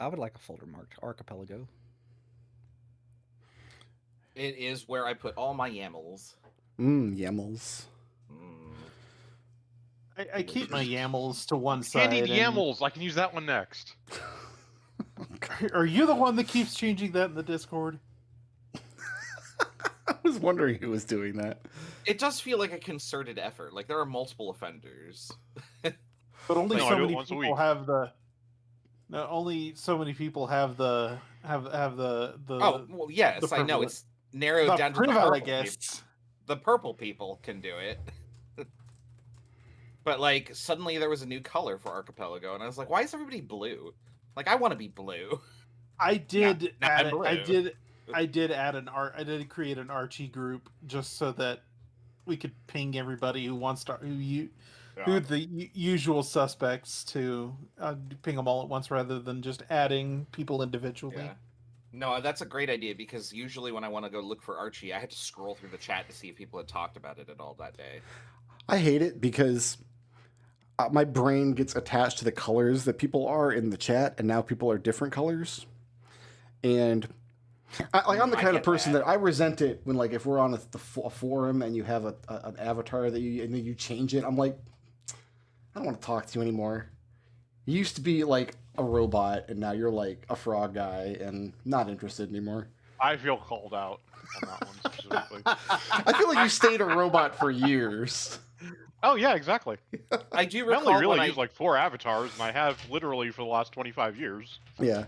I would like a folder marked archipelago. It is where I put all my YAMLs. YAMLs. Mm. I keep my YAMLs to one Candied side. And YAMLs. I can use that one next. are you the one that keeps changing that in the Discord? I was wondering who was doing that. It does feel like a concerted effort. Like there are multiple offenders. But only No, I so do it many once a people week. have the. No, only so many people have the Oh well, yes, the I know privilege. it's narrowed the down to the privilege, purple I guess. people. The purple people can do it. But like suddenly there was a new color for Archipelago, and I was like, why is everybody blue? Like I want to be blue. I did Not add. blue. I did add an art. I did create an Archie group just so that we could ping everybody who wants to who the usual suspects to ping them all at once rather than just adding people individually. Yeah. No, that's a great idea because usually when I want to go look for Archie, I had to scroll through the chat to see if people had talked about it at all that day. I hate it because my brain gets attached to the colors that people are in the chat, and now people are different colors. And I'm the kind of person that I resent it when, like, if we're on a forum and you have an avatar that and then you change it, I'm like, I don't want to talk to you anymore. You used to be like a robot, and now you're like a frog guy, and not interested anymore. I feel called out on that one specifically. I feel like you stayed a robot for years. Oh yeah, exactly. I do I recall only really when use like 4 avatars, and I have literally for the last 25 years. Yeah.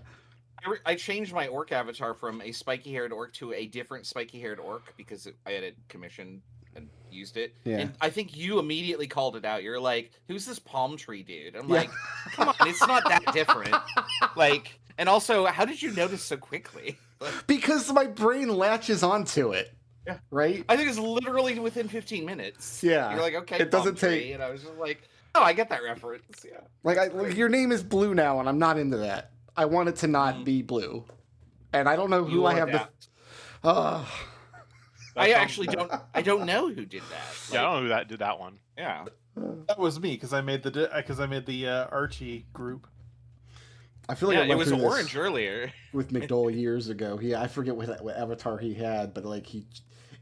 I changed my orc avatar from a spiky-haired orc to a different spiky-haired orc because I had it commissioned and used it. Yeah. And I think you immediately called it out. You're like, who's this palm tree dude? I'm like, come on, it's not that different. Like, and also, how did you notice so quickly? Because my brain latches onto it. Yeah. Right? I think it's literally within 15 minutes. Yeah. You're like, okay, It doesn't palm tree. take- And I was just like, oh, I get that reference. Yeah. Like your name is Blue now, and I'm not into that. I want it to not be Blue. And I don't know who I have adapt. I actually don't. I don't know who did that. Yeah, I don't know who that did that one. Yeah. That was me because I made the Archie group. I feel like Yeah, I it went was through this orange earlier. with McDohl years ago. I forget what avatar he had, but like he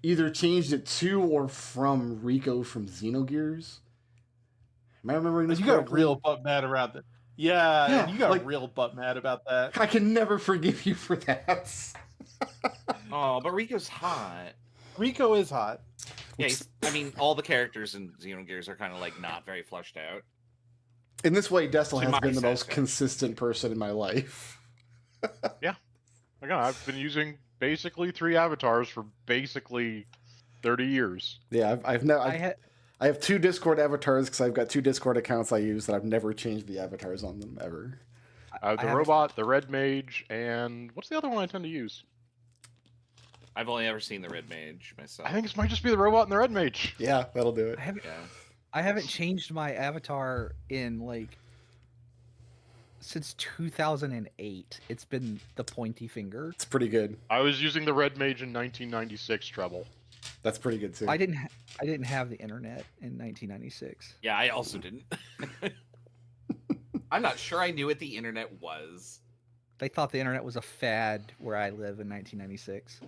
either changed it to or from Rico from Xenogears. Am I remembering this You got correctly? real butt mad around it. Yeah, Yeah, you got like- real butt mad about that. I can never forgive you for that. Oh, but Rico's hot. Rico is hot. Yeah, I mean, all the characters in Xenogears are kind of like not very fleshed out. In this way, Destil To has my been the most satisfaction. consistent person in my life. Again, I've been using basically 3 avatars for basically 30 years. Yeah, I have 2 Discord avatars because I've got 2 Discord accounts I use that I've never changed the avatars on them ever. The robot, the red mage, and what's the other one I tend to use? I've only ever seen the Red Mage myself. I think this might just be the robot and the red mage. Yeah, that'll do it. I haven't changed my avatar in like since 2008. It's been the pointy finger. It's pretty good. I was using the red mage in 1996 Treble. That's pretty good too. I didn't have the internet in 1996. Yeah, I also didn't. I'm not sure I knew what the internet was. They thought the internet was a fad where I live in 1996.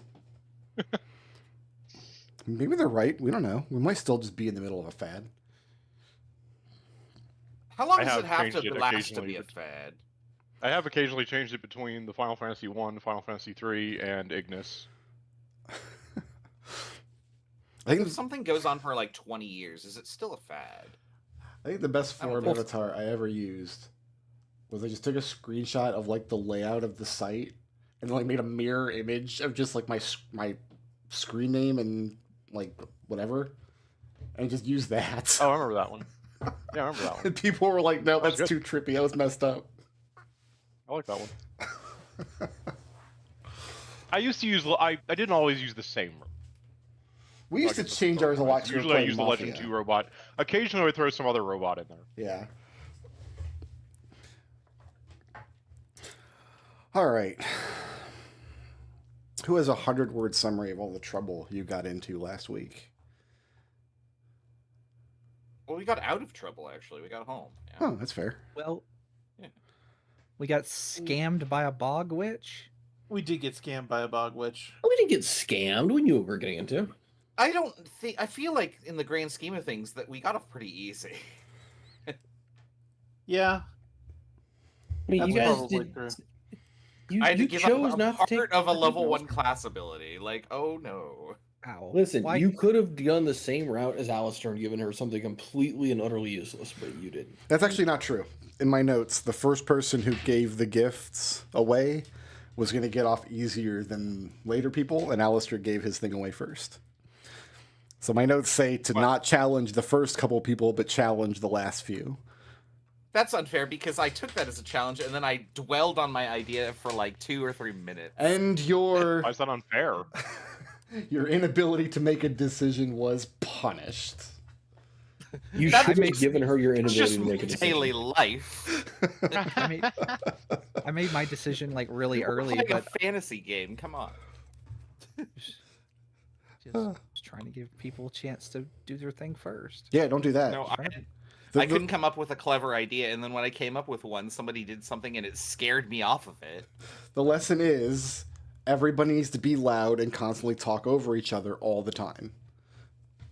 Maybe they're right. We don't know. We might still just be in the middle of a fad. How long I does have it have changed to it last to occasionally, be a but- fad? I have occasionally changed it between the Final Fantasy 1, Final Fantasy 3, and Ignis. I think If something goes on for like 20 years, is it still a fad? the best I don't form think so. avatar I ever used was I just took a screenshot of like the layout of the site and like made a mirror image of just like my screen name and like whatever, and just used that. Oh, I remember that one. Yeah, I remember that one. And people were like, "No, That's that's too trippy. That was messed up." I like that one. I used to use. I didn't always use the same. We used to change ours a lot. 'cause we were Usually I playing use the Legend Mafia. 2 robot. Occasionally I throw some other robot in there. Yeah. All right. Who has a 100-word summary of all the trouble you got into last week? Well, we got out of trouble, actually. We got home. Yeah. Oh, that's fair. Well, Yeah. We got scammed by a bog witch. We did get scammed by a bog witch. We didn't get scammed. We knew what we were getting into. I feel like in the grand scheme of things that we got off pretty easy. Yeah. I mean, That's you guys probably did. true. You, I had to you give chose up not to take part of a level Destil. 1 class ability. Like, oh no. Ow. Listen, Why- you could have gone the same route as Alister and given her something completely and utterly useless, but you didn't. That's actually not true. In my notes, the first person who gave the gifts away was going to get off easier than later people, and Alistair gave his thing away first. So my notes say to not challenge the first couple people, but challenge the last few. That's unfair because I took that as a challenge and then I dwelled on my idea for like 2 or 3 minutes. And your Why is that unfair? your inability to make a decision was punished. You That should have makes- given her your It's inability just to make a my decision. daily life. I made my decision like really We're early, playing but a fantasy game. Come on. just trying to give people a chance to do their thing first. Yeah, don't do that. No, Right. The- I the- couldn't come up with a clever idea, and then when I came up with one, somebody did something and it scared me off of it. The lesson is everybody needs to be loud and constantly talk over each other all the time.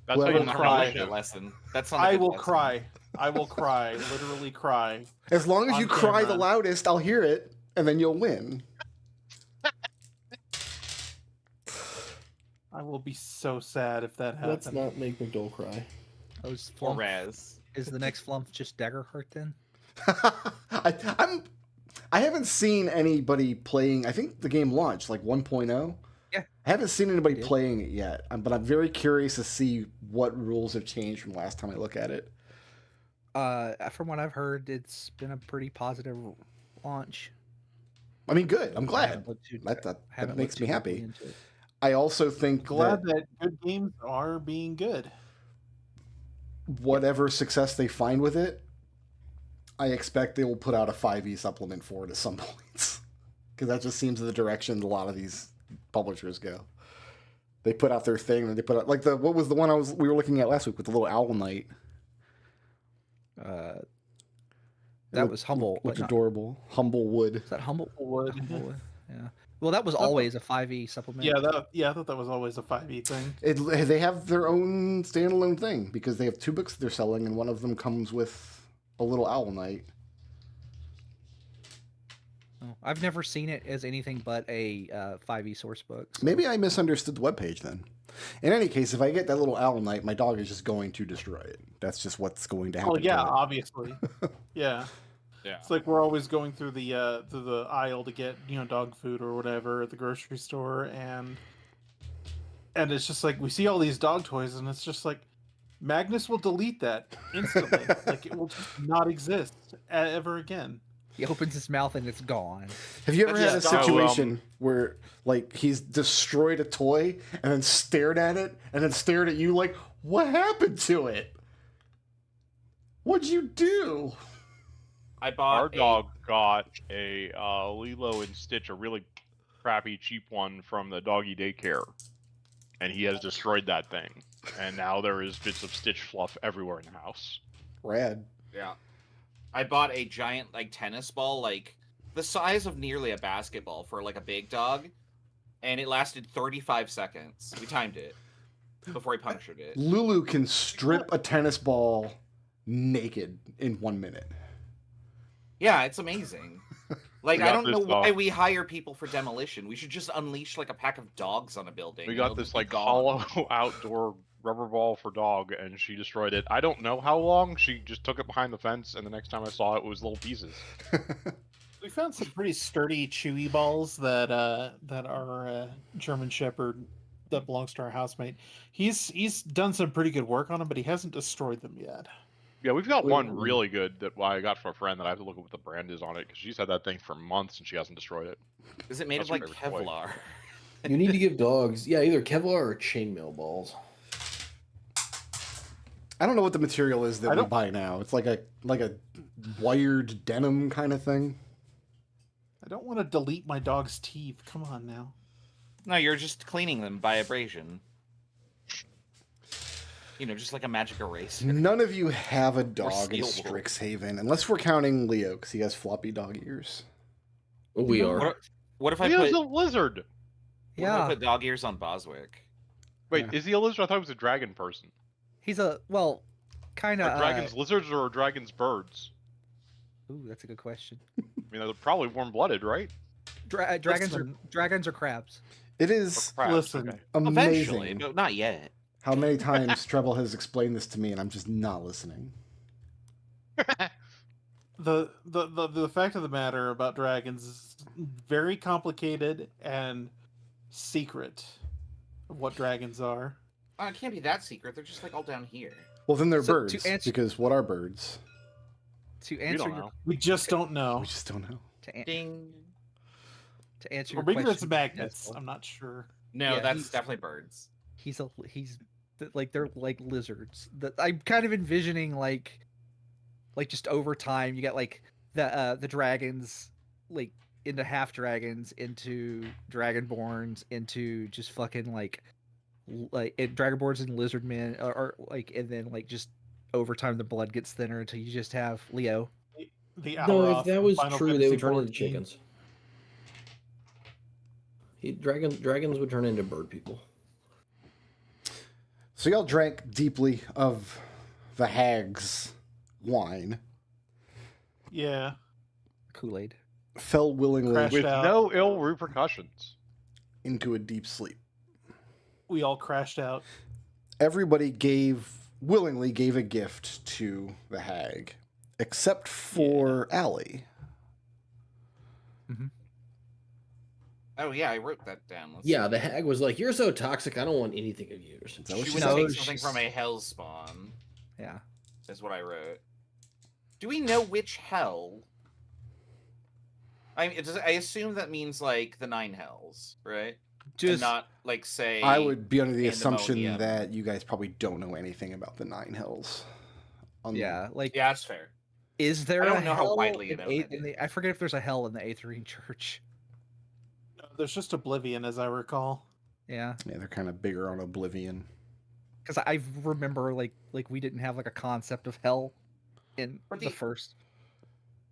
That's Whoever how you I'm not learn gonna cry. like that leadership. lesson. That's not. a I good will lesson. cry. I will cry. Literally cry. As long as On you cry the camera. loudest, I'll hear it, and then you'll win. I will be so sad if that happens. Let's not make McDohl cry. Those Or Flumph, Raz. is the next Flumph just Daggerheart then? I haven't seen anybody playing. I think the game launched like 1.0. Yeah. I haven't seen anybody It did. playing it yet, but I'm very curious to see what rules have changed from last time I look at it. From what I've heard, it's been a pretty positive launch. I mean, good. I'm I glad. haven't looked too- That haven't makes looked me too happy. deeply into it. I also think Glad that that good games are being good. whatever success they find with it, I expect they will put out a 5e supplement for it at some points. Because that just seems the direction a lot of these publishers go. They put out their thing, and they put out like what was the one we were looking at last week with the little owl knight. That was Humble. Looked not- adorable. Humble wood. Is that Humble? Wood. Humblewood? Yeah. Well, that was always a 5e supplement. Yeah, I thought that was always a 5e thing. They have their own standalone thing because they have 2 books they're selling, and one of them comes with a little owl knight. Oh, I've never seen it as anything but a 5e source book. so- Maybe I misunderstood the webpage then. In any case, if I get that little owl knight, my dog is just going to destroy it. That's just what's going to happen. Oh yeah, to it. obviously. Yeah. Yeah. It's like we're always going through the aisle to get, dog food or whatever at the grocery store, and it's just like we see all these dog toys, and it's just like Magnus will delete that instantly. Like it will just not exist ever again. He opens his mouth and it's gone. Have you ever That's had a just so, situation where, like, he's destroyed a toy and then stared at it and then stared at you like, what happened to it? What'd you do? I bought Our dog got a Lilo and Stitch, a really crappy, cheap one from the doggy daycare, and he has destroyed that thing. And now there is bits of Stitch fluff everywhere in the house. Rad. Yeah. I bought a giant tennis ball, the size of nearly a basketball for a big dog, and it lasted 35 seconds. We timed it before he punctured it. Lulu can strip a tennis ball naked in 1 minute. Yeah, it's amazing. I got don't know this, why we hire people for demolition. We should just unleash a pack of dogs on a building. We and got it'll this just be gone. hollow outdoor rubber ball for dog, and she destroyed it. I don't know how long. She just took it behind the fence, and the next time I saw it, it was little pieces. We found some pretty sturdy chewy balls that our German Shepherd that belongs to our housemate. He's done some pretty good work on them, but he hasn't destroyed them yet. Yeah, we've got Wait, one wait. really good that I got from a friend that I have to look at what the brand is on it, because she's had that thing for months and she hasn't destroyed it. Is it made That's of my favorite toy. Kevlar? You need to give dogs, either Kevlar or chainmail balls. I don't know what the material is that I we don't- buy now. It's like a wired denim kind of thing. I don't want to delete my dog's teeth. Come on now. No, you're just cleaning them by abrasion. Just like a magic eraser. None of you have a dog in steel wool. Strixhaven, unless we're counting Leo, because he has floppy dog ears. We No. are. What if I Leo's put a lizard. what if I Yeah, put dog ears on Boswick? Wait, Yeah. is he a lizard? I thought he was a dragon person. he's a kind Are of. dragons lizards or are dragons birds? Ooh, that's a good question. I mean, they're probably warm-blooded, right? Dragons Listen. are dragons or crabs. It Or is crabs, Listen. okay. Eventually, amazing but not yet. how many times Treble has explained this to me, and I'm just not listening. The fact of the matter about dragons is very complicated and secret. What dragons are? It can't be that secret. They're just like all down here. Well, then they're So, to birds, answer- because what are birds? To answer don't your know. We just don't know. We just don't know. Ding. to answer Or your maybe question, that's magnets. Destil, I'm not sure. No, Yeah, that's he's- definitely birds. he's like they're like lizards. I'm kind of envisioning like just over time you get like the dragons like into half dragons, into dragonborns, into just fucking like dragonborns and lizard men, or like, and then like just over time the blood gets thinner until you just have Leo. The No, Alroth if that from was Final true, they Fantasy would turn into 14. chickens. Dragons would turn into bird people. So y'all drank deeply of the hag's wine, Yeah. Kool-Aid. fell willingly Crashed With out. no ill repercussions. into a deep sleep. We all crashed out. Everybody willingly gave a gift to the hag, except for Allie. Oh yeah, I wrote that down. Let's Yeah, see. the hag was like, "You're so toxic. I don't want anything of yours." Is that what She she would said? take No, something she's- from a hell spawn. Yeah. Is what I wrote. Do we know which hell? I assume that means like the 9 hells, right? And Just not like say. I would be under the assumption Pandemonium. that you guys probably don't know anything about the Nine Hells. yeah, like Yeah, that's fair. is there I don't a know how hell widely in known eighth, it in the, I forget if there's a hell in the Aetherian Church. No, there's just Oblivion, as I recall. Yeah, Yeah, they're kind of bigger on Oblivion. because I remember like we didn't have like a concept of hell in But the the- first.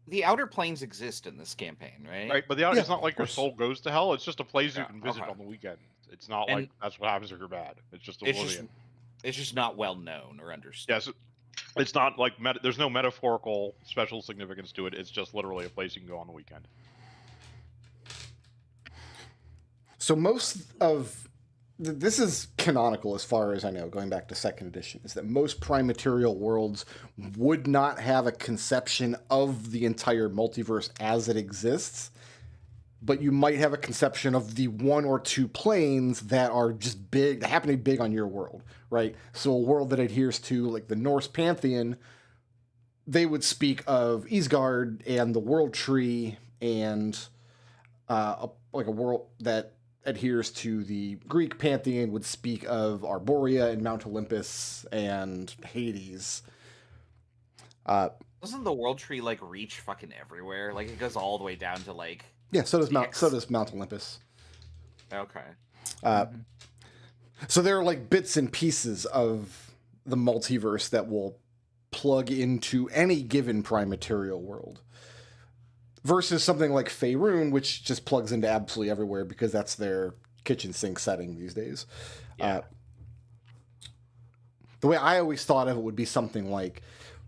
The outer planes exist in this campaign, right? Right, but Yeah, it's not like of your course. soul goes to hell. It's just a place Yeah, you can visit okay. on the weekend. It's not And- like that's what happens if you're bad. It's just It's oblivion. it's just not well known or understood. Yes, it's not like there's no metaphorical special significance to it. It's just literally a place you can go on the weekend. So most of this is canonical as far as I know, going back to second edition, is that most prime material worlds would not have a conception of the entire multiverse as it exists, but you might have a conception of the 1 or 2 planes that are just big, that happen to be big on your world, right? So a world that adheres to like the Norse pantheon, they would speak of Isgard and the World Tree, and like a world that adheres to the Greek pantheon would speak of Arborea and Mount Olympus and Hades. Doesn't the world tree like reach fucking everywhere? Like it goes all the way down to like. Yeah, so does Mount Yes. Olympus. Okay. So there are like bits and pieces of the multiverse that will plug into any given prime material world. Versus something like Faerun, which just plugs into absolutely everywhere because that's their kitchen sink setting these days. Yeah. The way I always thought of it would be something like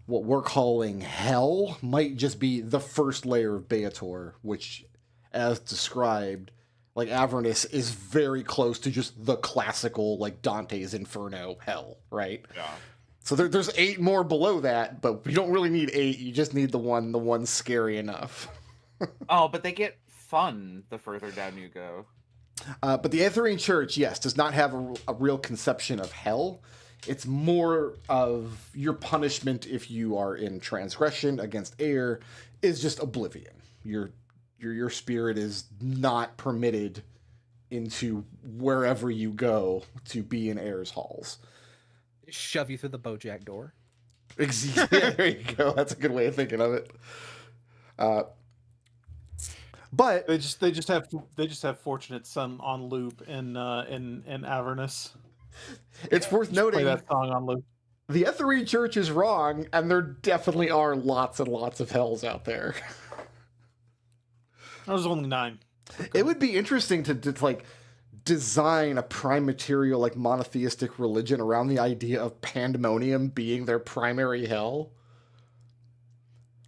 what we're calling Hell might just be the first layer of Beator, which, as described, like Avernus is very close to just the classical, like Dante's Inferno Hell, right? Yeah. So there's 8 more below that, but you don't really need 8. You just need the one scary enough. Oh, but they get fun the further down you go. But the Aetherian Church, yes, does not have a real conception of hell. It's more of your punishment if you are in transgression against air is just oblivion. Your spirit is not permitted into wherever you go to be in air's halls. Shove you through the Bojack door. Yeah, there you go. That's a good way of thinking of it. But They just have Fortunate Son on loop in Avernus. it's worth Play noting that song on loop. the Aetherian Church is wrong, and there definitely are lots and lots of hells out there. That was only 9. It would be interesting to like design a prime material like monotheistic religion around the idea of pandemonium being their primary hell.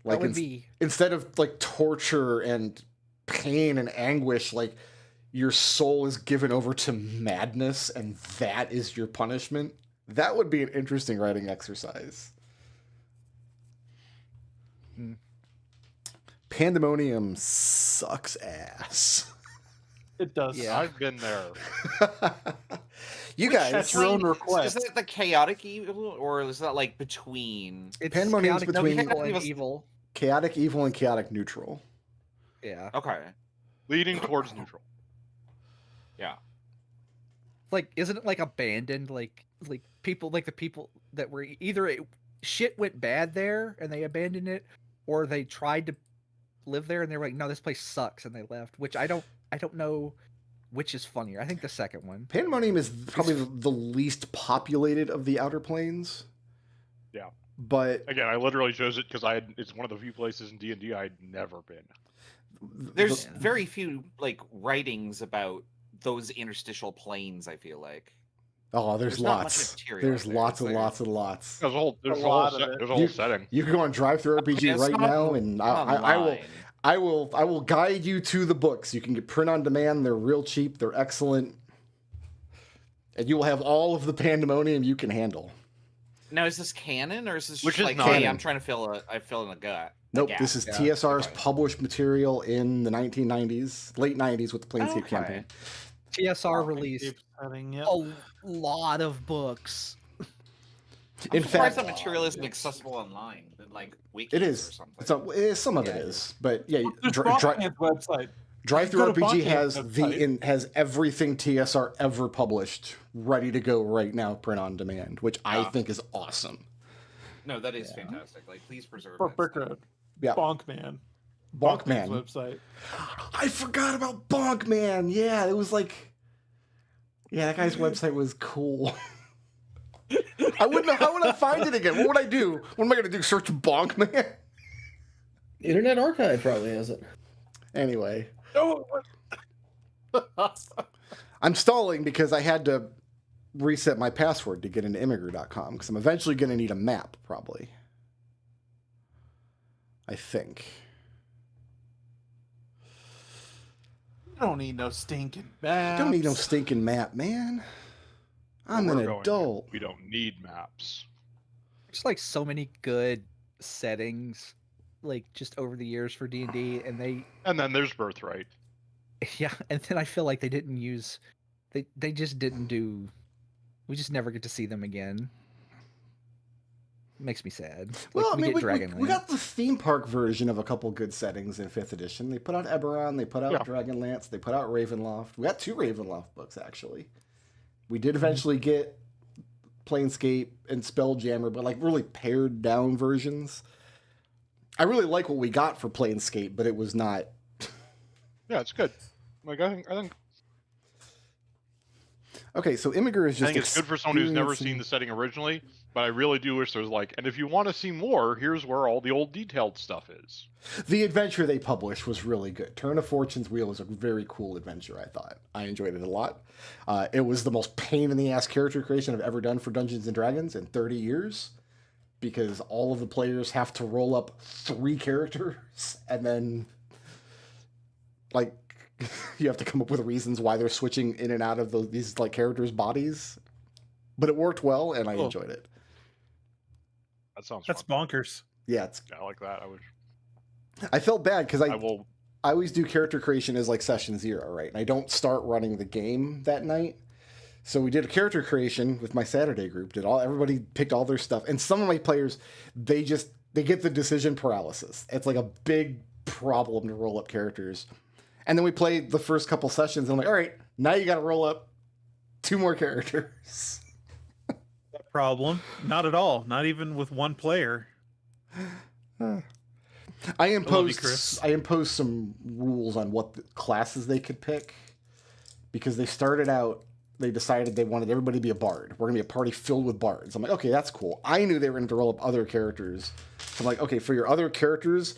Like That would be instead of like torture and pain and anguish, like your soul is given over to madness and that is your punishment. That would be an interesting writing exercise. Pandemonium sucks ass. It does. Yeah. I've been there. You guys, That's your own request. Is that the chaotic evil, or is that like between? it's Pandemonium's chaotic between- neutral and evil. chaotic evil and chaotic neutral. Yeah. Okay. Leading towards neutral. Yeah. Like, isn't it like abandoned? Like people, like the people that were either shit went bad there and they abandoned it, or they tried to live there and they were like, no, this place sucks, and they left. Which I don't know which is funnier. I think the second one. Pandemonium is probably the least populated of the Outer Planes. Yeah. But Again, I literally chose it because it's one of the few places in D&D I'd never been. There's Yeah. very few like writings about those interstitial planes. I feel like. there's not much lots. material There's there, lots is and there? lots and lots. There's a whole, A lot of it. there's a whole You- setting. You can go on Drive Through RPG It's right not now, and I will guide you to the books. You can get print on demand. They're real cheap. They're excellent, and you will have all of the pandemonium you can handle. Now, is this canon or is this Which just is like, not hey, canon. I'm trying to fill in a gut? Nope, gap. this is Yeah. TSR's Okay. published material in the 1990s, late 90s with the Planescape Okay. campaign. TSR released Keep setting, yep. a lot of books. I'm In surprised fact, that material isn't accessible online, like wikis it or is. something. Some of it Yeah. is, but yeah, There's Drive Bondman's website. Through Go to RPG Bondman's has website. has everything TSR ever published ready to go right now, print on demand, which I Yeah. think is awesome. No, that is Yeah. fantastic. Like, please preserve For that Brickroad. Yeah, Bonkman. Bonkman. website. I forgot about Bonkman. Yeah, it was like, yeah, that guy's website was cool. I wouldn't know. How would I find it again? What would I do? What am I going to do? Search Bonkman? Internet Archive probably has it. Anyway, Oh, I'm stalling because I had to reset my password to get into immigrant.com because I'm eventually going to need a map, probably. I think. you don't need no stinking maps. Don't need no stinking map, man. I'm We're an going adult. there. We don't need maps. There's like so many good settings, like just over the years for D&D, and they And then there's Birthright. yeah, and then I feel like they didn't use, they just didn't do. We just never get to see them again. Makes me sad. Like, Well, I mean, we Dragonlance. got the theme park version of a couple good settings in 5th edition. They put out Eberron, they put out Yeah. Dragonlance, they put out Ravenloft. We got 2 Ravenloft books, actually. We did eventually get Planescape and Spelljammer, but like really pared down versions. I really like what we got for Planescape, but it was not. Yeah, it's good. Like I think Okay, so Immigrant is I just. think it's good for someone who's never experiencing- seen the setting originally, but I really do wish there's like, and if you want to see more, here's where all the old detailed stuff is. The adventure they published was really good. Turn of Fortune's Wheel was a very cool adventure, I thought. I enjoyed it a lot. It was the most pain-in-the-ass character creation I've ever done for Dungeons & Dragons in 30 years, because all of the players have to roll up 3 characters, and then, like, you have to come up with reasons why they're switching in and out of these like characters' bodies. But it worked well, and I Cool. enjoyed it. That sounds That's fun. bonkers. Yeah, it's. Yeah, I like that. I felt bad because I will. I always do character creation as like session 0, right? And I don't start running the game that night. So we did a character creation with my Saturday group. Everybody picked all their stuff. And some of my players, they get the decision paralysis. It's like a big problem to roll up characters. And then we played the first couple sessions and I'm like, all right, now you got to roll up 2 more characters. Problem? Not at all. Not even with one player. I you, imposed Chris. some rules on what classes they could pick because they started out. They decided they wanted everybody to be a bard. We're gonna be a party filled with bards. I'm like, okay, that's cool. I knew they were going to roll up other characters. So I'm like, okay, for your other characters,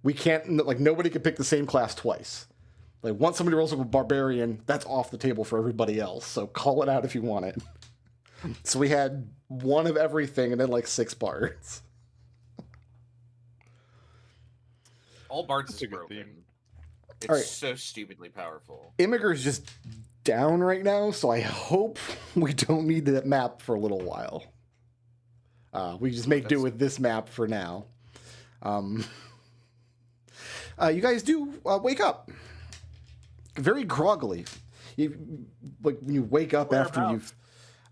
We can't, like, nobody can pick the same class twice. Like, once somebody rolls up a barbarian, that's off the table for everybody else. So call it out if you want it. So we had one of everything and then, like, 6 bards. All bards That's is a good broken. theme. It's All right. so stupidly powerful. Immigr's just down right now, so I hope we don't need that map for a little while. We just make do with this map for now. You guys do wake up very groggily. Like when you wake up after you've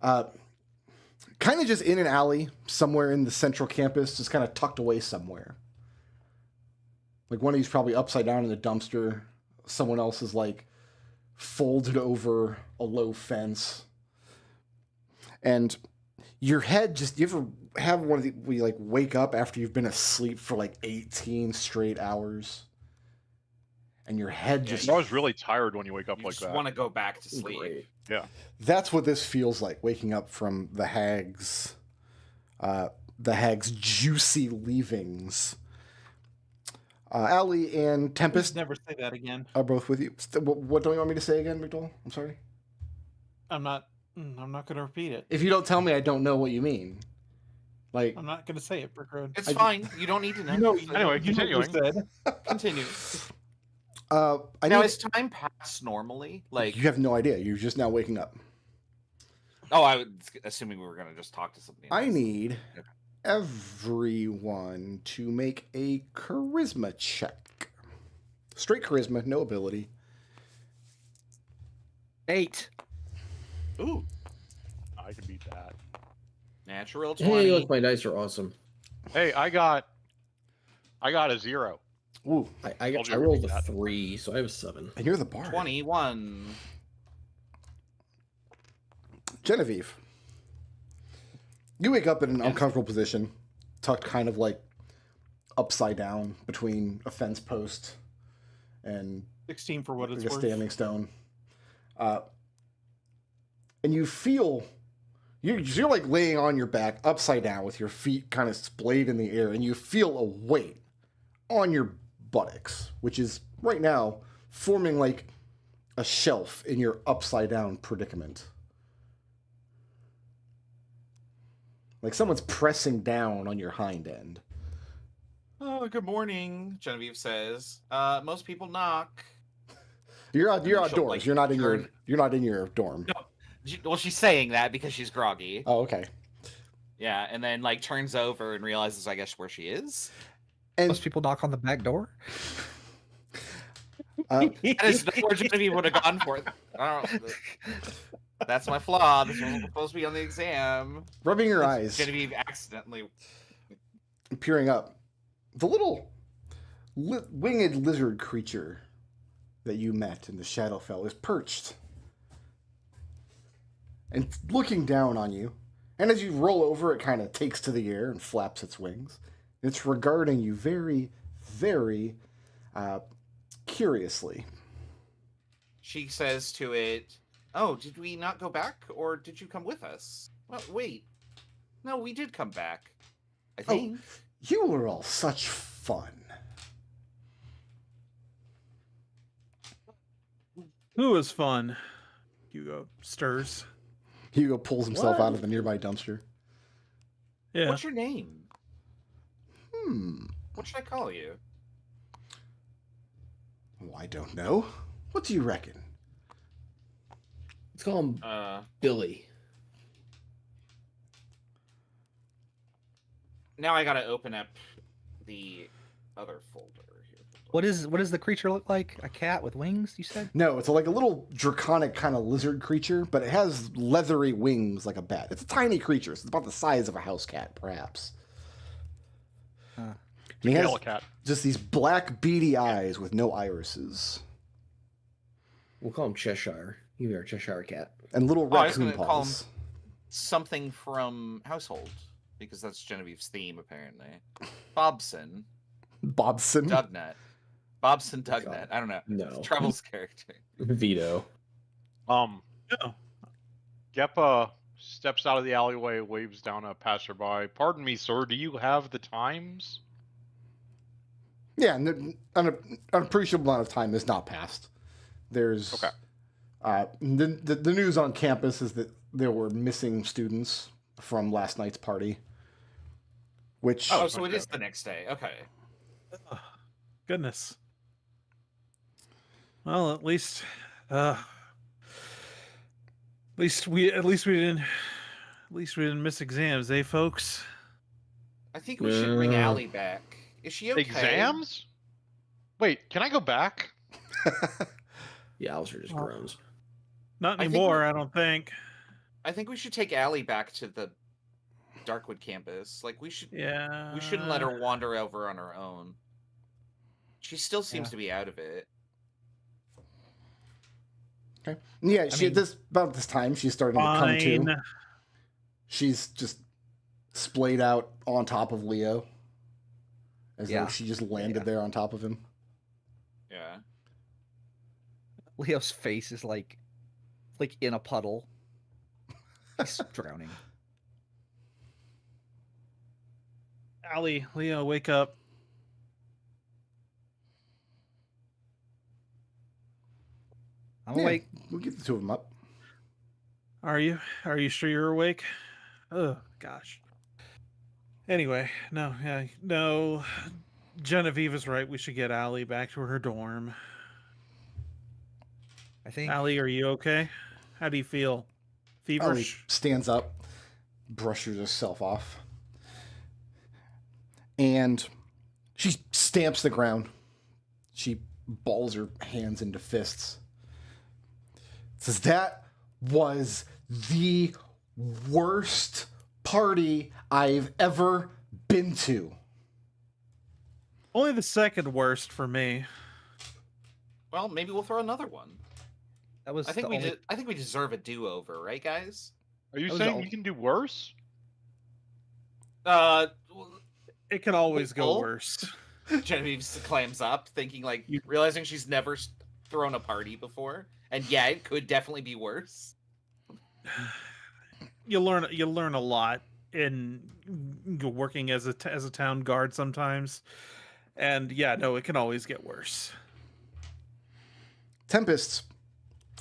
kind of just in an alley somewhere in the central campus, just kind of tucked away somewhere. Like one of you's probably upside down in the dumpster. Someone else is like folded over a low fence. And your head just, you ever have one of the, we like wake up after you've been asleep for like 18 straight hours? And your head just... I was really tired when you wake up You like just that. want to go back to sleep. Great. Yeah. That's what this feels like, waking up from the hag's juicy leavings. Allie and Tempest Please never say that again. are both with you. What don't you want me to say again, McDohl? I'm sorry. I'm not going to repeat it. If you don't tell me, I don't know what you mean. Like, I'm not going to say it, Brickroad. It's fine. You don't need to know. Anyway, continuing. Continue. I Now, need... as time passed normally, like... You have no idea. You're just now waking up. Oh, I was assuming we were going to just talk to somebody. I else. need everyone to make a charisma check. Straight charisma, no ability. 8. Ooh, I can beat that. natural 20. Hey, look, my dice are awesome. Hey, I got a 0. Ooh, I Told you I rolled could a beat that. 3, so I have a 7. and you're the bard. 21. Genevieve. You wake up in an uncomfortable position, tucked kind of like upside down between a fence post and 16 for what it's like a worth. standing stone. And you feel you're like laying on your back upside down with your feet kind of splayed in the air, and you feel a weight on your buttocks, which is right now forming like a shelf in your upside down predicament. Like someone's pressing down on your hind end. Oh, good morning, Genevieve says. Most people knock. You're then she'll, outdoors. like, You're not in turn- your dorm. No. Well, she's saying that because she's groggy. Oh, okay. Yeah, and then like turns over and realizes, I guess, where she is. And Most people knock on the back door. That is not where Genevieve would have gone for it. I don't know. That's my flaw. This wasn't supposed to be on the exam. rubbing your eyes, Genevieve accidentally. peering up, the little winged lizard creature that you met in the Shadowfell is perched and looking down on you. And as you roll over, it kind of takes to the air and flaps its wings. It's regarding you very, very curiously. She says to it, "Oh, did we not go back, or did you come with us?" Well, wait. No, we did come back. I think. You were all such fun. Who was fun? Hugo stirs. Hugo pulls himself out of the nearby dumpster. Yeah. What's your name? Hmm. What should I call you? Well, I don't know. What do you reckon? Let's call him Uh, Billy. now I gotta open up the other folder here. What does the creature look like? A cat with wings, you said? No, it's like a little draconic kind of lizard creature, but it has leathery wings like a bat. It's a tiny creature. So it's about the size of a house cat, perhaps. Huh. And he has Yellow cat. just these black beady eyes with no irises. We'll call him Cheshire. You're a Cheshire cat. And little I was raccoon gonna call paws. Something from Household, because that's Genevieve's theme, apparently. Bobson. Bobson. Dugnut. Bobson God. Dugnut. I don't know. No. Treble's character. Vito. No. Geppa steps out of the alleyway, waves down a passerby. Pardon me, sir, do you have the times? Yeah, and an appreciable amount of time has not passed. There's Okay. The news on campus is that there were missing students from last night's party. Which Oh, so it is the next day. Okay. Oh, goodness. Well, at least we didn't miss exams, eh, folks? I think we should bring Allie back. Is she okay? Exams? Wait, can I go back? Yeah, Alister just groans. Not I think anymore, I don't think. I think we should take Allie back to the Darkwood campus. Like we shouldn't let her wander over on her own. She still seems to be out of it. Okay. Yeah, about this time she's starting to come to. She's just splayed out on top of Leo. As though she just landed there on top of him. Yeah. Leo's face is like in a puddle. He's drowning. Allie, Leo, wake up. I'm awake. We'll get the two of them up. Are you? Are you sure you're awake? Oh, gosh. Anyway, no. Genevieve is right. We should get Allie back to her dorm. I think. Allie, are you okay? How do you feel? Allie Feverish? stands up, brushes herself off, and she stamps the ground. She balls her hands into fists. Says, that was the worst party I've ever been to. Only the second worst for me. Well, maybe we'll throw another one. That was. I think we deserve a do-over, right, guys? Are you saying we can do worse? It can always go Well, worse. Genevieve clams up, thinking realizing she's never thrown a party before, and yeah, it could definitely be worse. You learn a lot in working as a town guard sometimes, and yeah, no, it can always get worse. Tempest,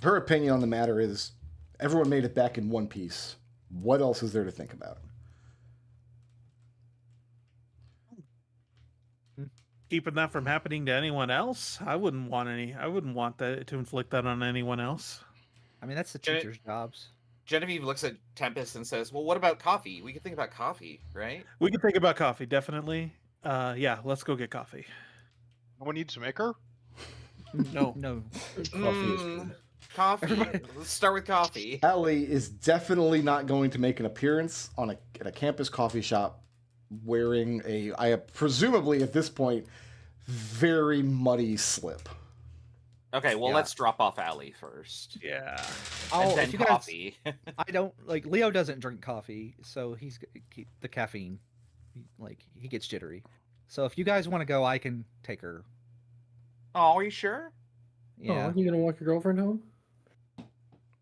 her opinion on the matter is, everyone made it back in one piece. What else is there to think about? Keeping that from happening to anyone else, I wouldn't want that to inflict that on anyone else. I mean, that's the teacher's jobs. Genevieve looks at Tempest and says, "Well, what about coffee? We could think about coffee, right?" We can think about coffee, definitely. Yeah, let's go get coffee. No one needs to make her? No. Coffee. Let's start with coffee. Allie is definitely not going to make an appearance at a campus coffee shop wearing presumably at this point, very muddy slip. Okay, well, let's drop off Allie first. Yeah. And then coffee. I don't Leo doesn't drink coffee, so he's the caffeine. He gets jittery. So if you guys want to go, I can take her. Oh, are you sure? Yeah. Oh, you gonna walk your girlfriend home?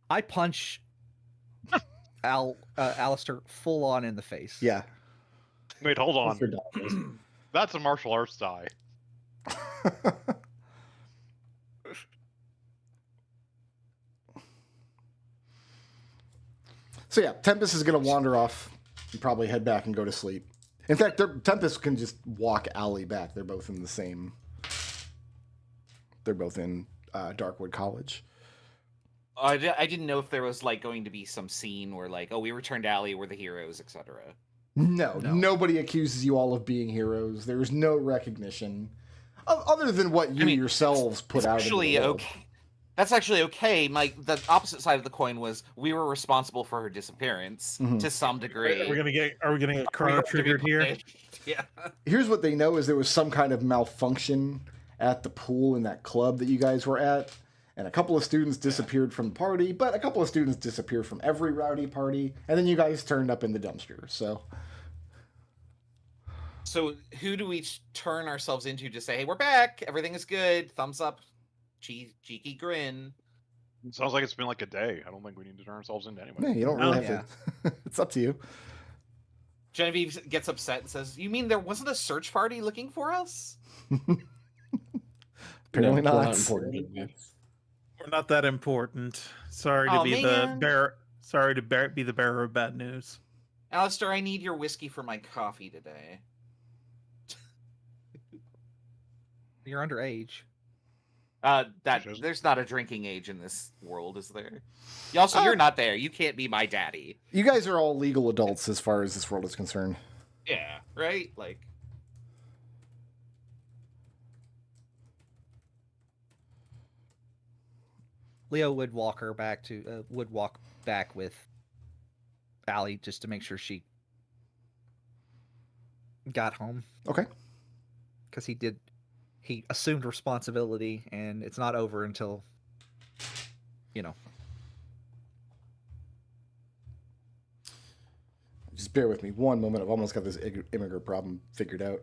I punch Alister full on in the face. Yeah. Wait, hold on. That's for dogs. That's a martial arts die. So yeah, Tempest is going to wander off and probably head back and go to sleep. In fact, Tempest can just walk Allie back. They're both in the same... They're both in Darkwood College. I didn't know if there was going to be some scene where we returned Allie, we're the heroes, etc. No, nobody accuses you all of being heroes. There's no recognition other than what you yourselves put out. Actually, okay. That's actually okay. The opposite side of the coin was we were responsible for her disappearance to some degree. Are we gonna get chrono triggered here? Yeah. Here's what they know is there was some kind of malfunction at the pool in that club that you guys were at. And a couple of students disappeared from the party, but a couple of students disappeared from every rowdy party. And then you guys turned up in the dumpster, So who do we turn ourselves into to say, hey, we're back, everything is good, thumbs up, cheeky grin? It sounds like it's been a day. I don't think we need to turn ourselves into anyone. Yeah, you don't really have to. It's up to you. Genevieve gets upset and says, "You mean there wasn't a search party looking for us?" Apparently No, we're not. not important. Genevieve. We're not that important. Sorry to Aw, be man. the bearer. Sorry to be the bearer of bad news. Alister, I need your whiskey for my coffee today. You're underage. There's not a drinking age in this world, is there? Also, you're not there. You can't be my daddy. You guys are all legal adults as far as this world is concerned. Yeah, right? Like, Leo would walk back with Allie just to make sure she got home. Okay. Because he assumed responsibility, and it's not over until, you know. Just bear with me one moment. I've almost got this immigrant problem figured out.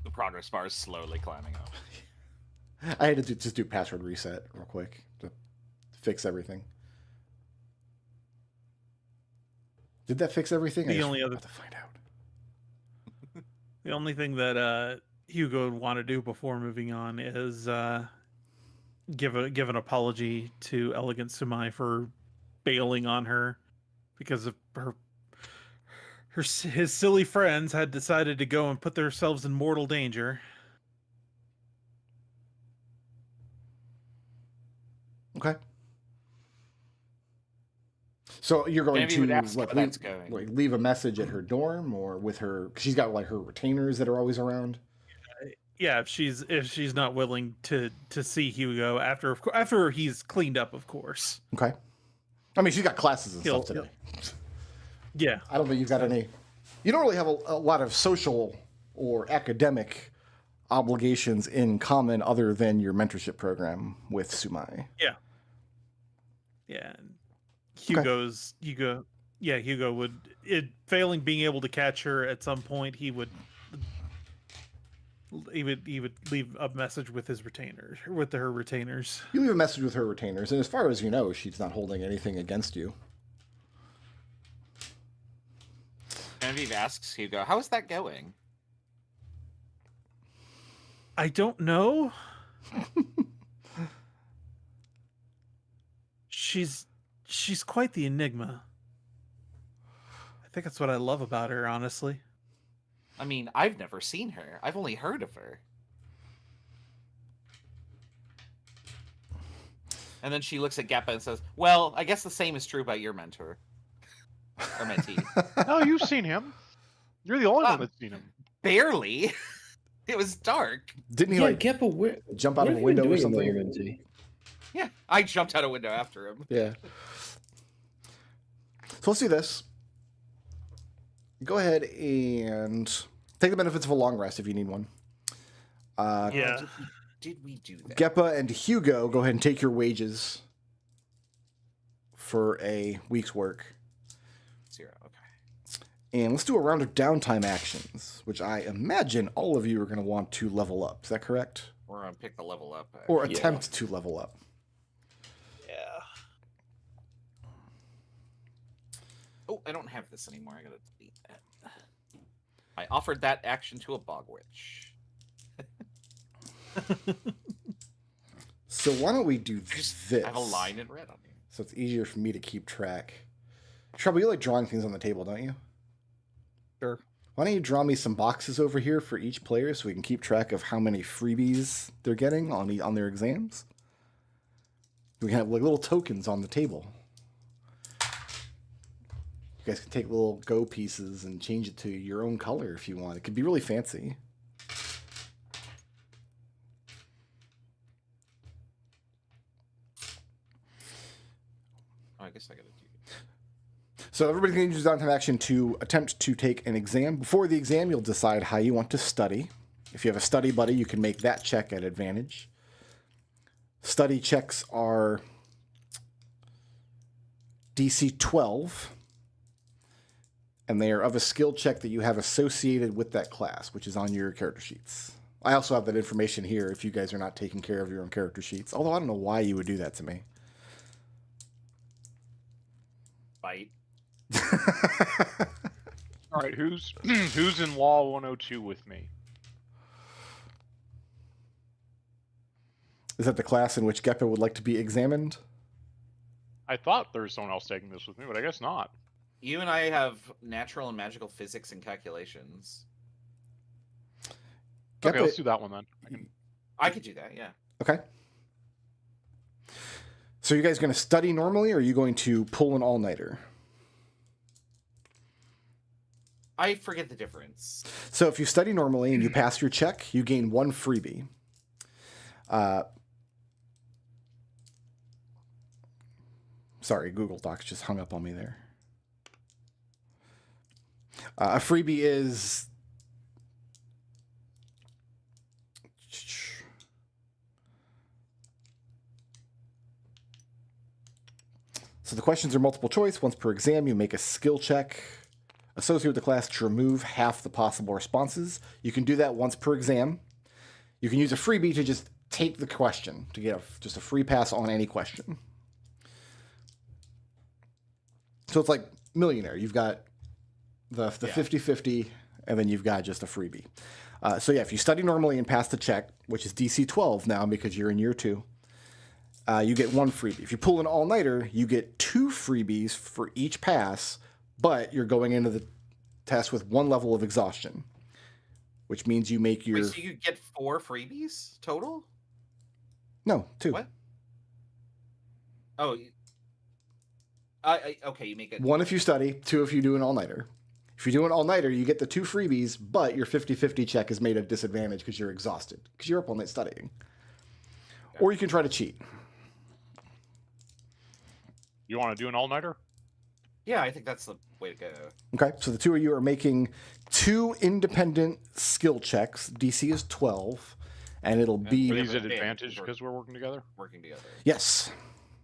the progress bar is slowly climbing up. I had to just do password reset real quick to fix everything. Did that fix everything? The only other have to find out. The only thing that Hugo would want to do before moving on is give an apology to Elegant Sumai for bailing on her because of his silly friends had decided to go and put themselves in mortal danger. Okay. So you're going Genevieve would to ask what, how that's going. like leave a message at her dorm or with her? Cause she's got like her retainers that are always around. Yeah, if she's not willing to see Hugo after he's cleaned up, of course. Okay. I mean, she's got classes and stuff today. Yeah. I don't think you've got any. You don't really have a lot of social or academic obligations in common other than your mentorship program with Sumai. Yeah. Yeah. Hugo would, failing being able to catch her at some point, he would leave a message with his retainers, with her retainers. You leave a message with her retainers, and as far as you know, she's not holding anything against you. Genevieve asks Hugo, "How is that going?" I don't know. She's quite the enigma. I think that's what I love about her, honestly. I mean, I've never seen her. I've only heard of her. And then she looks at Geppa and says, "Well, I guess the same is true about your mentor." Or mentee. No, you've seen him. You're the only one that's seen him. Barely. It was dark. Didn't he like Geppa, jump out of a window or something? Yeah, I jumped out a window after him. Yeah. So let's do this. Go ahead and take the benefits of a long rest if you need one. Yeah. Did we do that? Geppa and Hugo, go ahead and take your wages for a week's work. 0, okay. And let's do a round of downtime actions, which I imagine all of you are going to want to level up. Is that correct? We're going to pick the level up. Or attempt to level up. Yeah. Oh, I don't have this anymore. I got to delete that. I offered that action to a bog witch. So why don't we do this? I have a line in red on here. So it's easier for me to keep track. Treble, you like drawing things on the table, don't you? Sure. Why don't you draw me some boxes over here for each player so we can keep track of how many freebies they're getting on their exams? We can have like little tokens on the table. You guys can take little go pieces and change it to your own color if you want. It could be really fancy. Oh, I guess I got to do it. So everybody's going to use downtime action to attempt to take an exam. Before the exam, you'll decide how you want to study. If you have a study buddy, you can make that check at advantage. Study checks are DC 12, and they are of a skill check that you have associated with that class, which is on your character sheets. I also have that information here if you guys are not taking care of your own character sheets, although I don't know why you would do that to me. Bite. All right, who's who's in Law 102 with me? Is that the class in which Geppa would like to be examined? I thought there was someone else taking this with me, but I guess not. You and I have natural and magical physics and calculations. Okay, Geppa- let's do that one then. I could do that, yeah. Okay. So are you guys going to study normally, or are you going to pull an all-nighter? I forget the difference. So if you study normally and you pass your check, you gain 1 freebie. Sorry, Google Docs just hung up on me there. A freebie is... So the questions are multiple choice. Once per exam, you make a skill check associated with the class to remove half the possible responses. You can do that once per exam. You can use a freebie to just take the question, to get just a free pass on any question. So it's like Millionaire. You've got the 50-50, and then you've got just a freebie. So yeah, if you study normally and pass the check, which is DC 12 now because you're in year 2, you get 1 freebie. If you pull an all-nighter, you get 2 freebies for each pass, but you're going into the test with 1 level of exhaustion, which means you make your... Wait, so you get 4 freebies total? No, 2. What? Oh, okay, you make it 1 if you study, 2 if you do an all-nighter. If you do an all-nighter, you get the 2 freebies, but your 50-50 check is made a disadvantage because you're exhausted, because you're up all night studying. Okay. Or you can try to cheat. You want to do an all-nighter? Yeah, I think that's the way to go. Okay, so the 2 of you are making 2 independent skill checks. DC is 12, and it'll be... Are these at advantage because we're working together? Working together. Yes.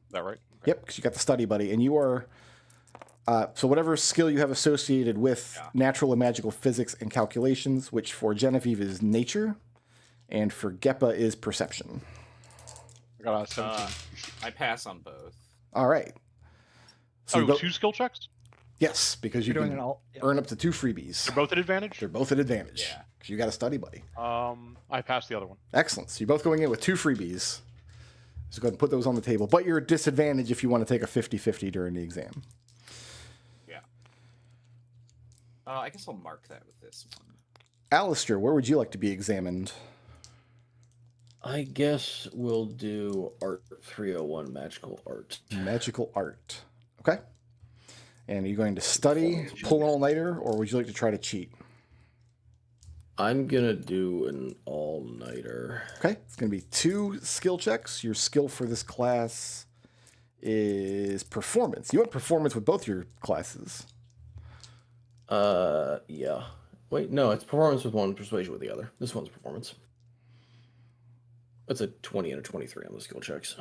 Is that right? Okay. Yep, because you got the study buddy, and you are... so whatever skill you have associated with natural and magical physics and calculations, which for Genevieve is nature, and for Geppa is perception. I got a 17. I pass on both. All right. So 2 skill checks? Yes, because you You're can doing it all. earn up to 2 freebies. They're both at advantage? They're both at advantage. Yeah. Because you got a study buddy. I passed the other one. Excellent. So you're both going in with 2 freebies. So go ahead and put those on the table. But you're at disadvantage if you want to take a 50-50 during the exam. Yeah. I guess I'll mark that with this one. Alister, where would you like to be examined? I guess we'll do Art 301, Magical Art. Magical art. Okay. And are you going to study, pull an all-nighter, or would you like to try to cheat? I'm going to do an all-nighter. Okay. It's going to be 2 skill checks. Your skill for this class is performance. You want performance with both your classes. Yeah. Wait, no, it's performance with 1, persuasion with the other. This one's performance. It's a 20 and a 23 on the skill checks.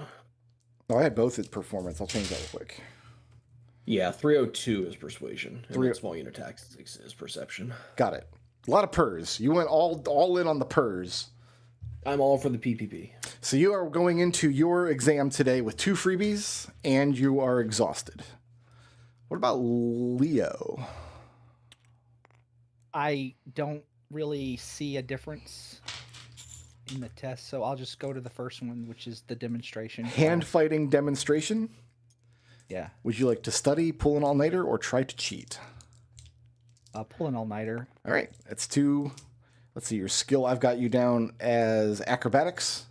Oh, I had both at performance. I'll change that real quick. Yeah, 302 is persuasion. And 3 small unit tactics is perception. Got it. A lot of purrs. You went all in on the purrs. I'm all for the PPP. So you are going into your exam today with 2 freebies, and you are exhausted. What about Leo? I don't really see a difference in the test, so I'll just go to the first one, which is the demonstration. Hand fighting demonstration. Yeah. Would you like to study, pull an all-nighter, or try to cheat? Pull an all-nighter. All right, that's 2. Let's see, your skill, I've got you down as acrobatics.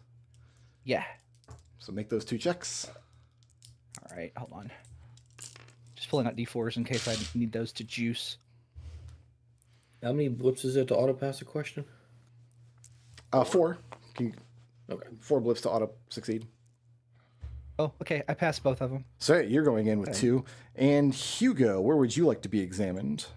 Yeah. So make those 2 checks. All right, hold on. Just pulling out D4s in case I need those to juice. How many blips is it to auto pass a question? 4. Okay. 4 blips to auto succeed. Oh, okay. I passed both of them. So you're going in with Okay. 2. And Hugo, where would you like to be examined?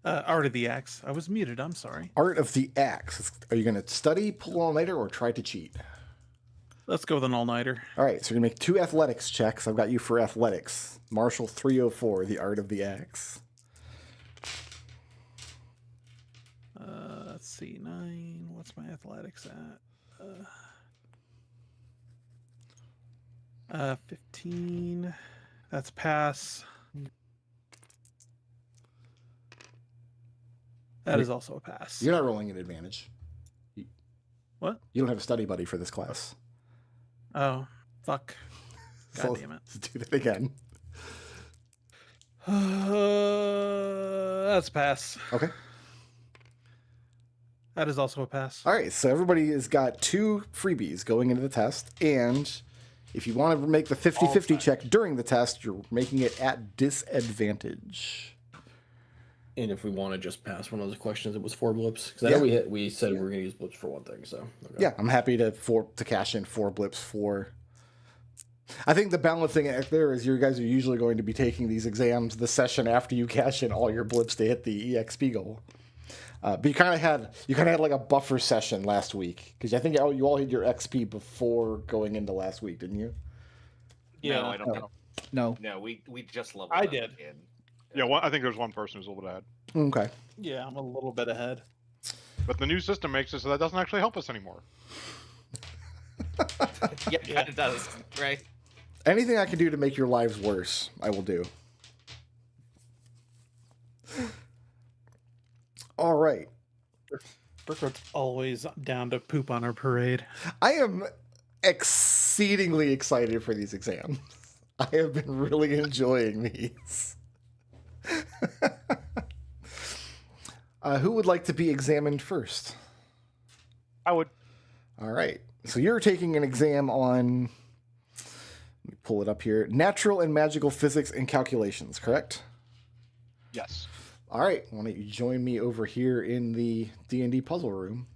Art of the Axe. I was muted. I'm sorry. Art of the Axe. Are you going to study, pull all nighter, or try to cheat? Let's go with an all-nighter. All right, so you're going to make 2 athletics checks. I've got you for athletics. Marshall 304, the Art of the Axe. Let's see, 9. What's my athletics at? 15. That's pass. That is also a pass. You're not rolling an advantage. What? You don't have a study buddy for this class. Oh, fuck. God So damn it. let's do that again. That's a pass. Okay. That is also a pass. All right, so everybody has got 2 freebies going into the test, and if you want to make the 50-50 check during the test, you're making it at disadvantage. And if we want to just pass one of those questions, it was 4 blips. Because I know we said we were going to use blips for one thing, so. Okay. Yeah, I'm happy to cash in 4 blips for... I think the balancing act there is you guys are usually going to be taking these exams the session after you cash in all your blips to hit the EXP goal. But you kind of had like a buffer session last week, because I think you all hit your XP before going into last week, didn't you? Yeah, no, I don't know. No. No, we just leveled I up did. again. Yeah, I think there's one person who's a little bit ahead. Okay. Yeah, I'm a little bit ahead. But the new system makes it so that doesn't actually help us anymore. Yeah, it kind of does, right? Anything I can do to make your lives worse, I will do. All right. Brickroad's always down to poop on our parade. I am exceedingly excited for these exams. I have been really enjoying these. Who would like to be examined first? I would. All right. So you're taking an exam on, let me pull it up here, natural and magical physics and calculations, correct? Yes. All right. Why don't you join me over here in the D&D puzzle room?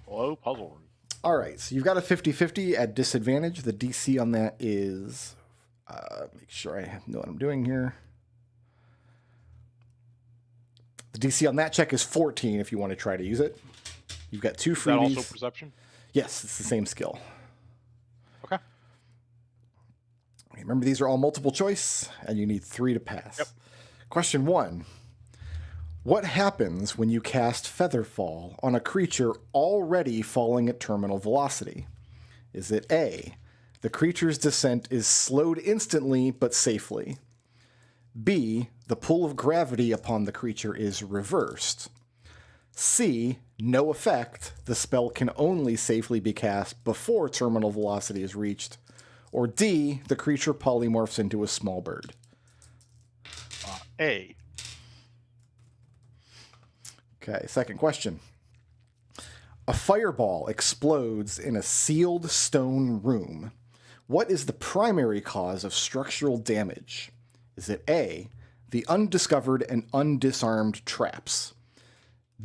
Hello, puzzle room. All right. So you've got a 50-50 at disadvantage. The DC on that is, make sure I know what I'm doing here. The DC on that check is 14 if you want to try to use it. You've got 2 Is that freebies. also perception? Yes, it's the same skill. Okay. Remember, these are all multiple choice, and you need 3 to pass. Yep. Question 1. What happens when you cast Featherfall on a creature already falling at terminal velocity? Is it A, the creature's descent is slowed instantly but safely? B, the pull of gravity upon the creature is reversed? C, no effect, the spell can only safely be cast before terminal velocity is reached? Or D, the creature polymorphs into a small bird? A. Okay, second question. A fireball explodes in a sealed stone room. What is the primary cause of structural damage? Is it A, the undiscovered and undisarmed traps?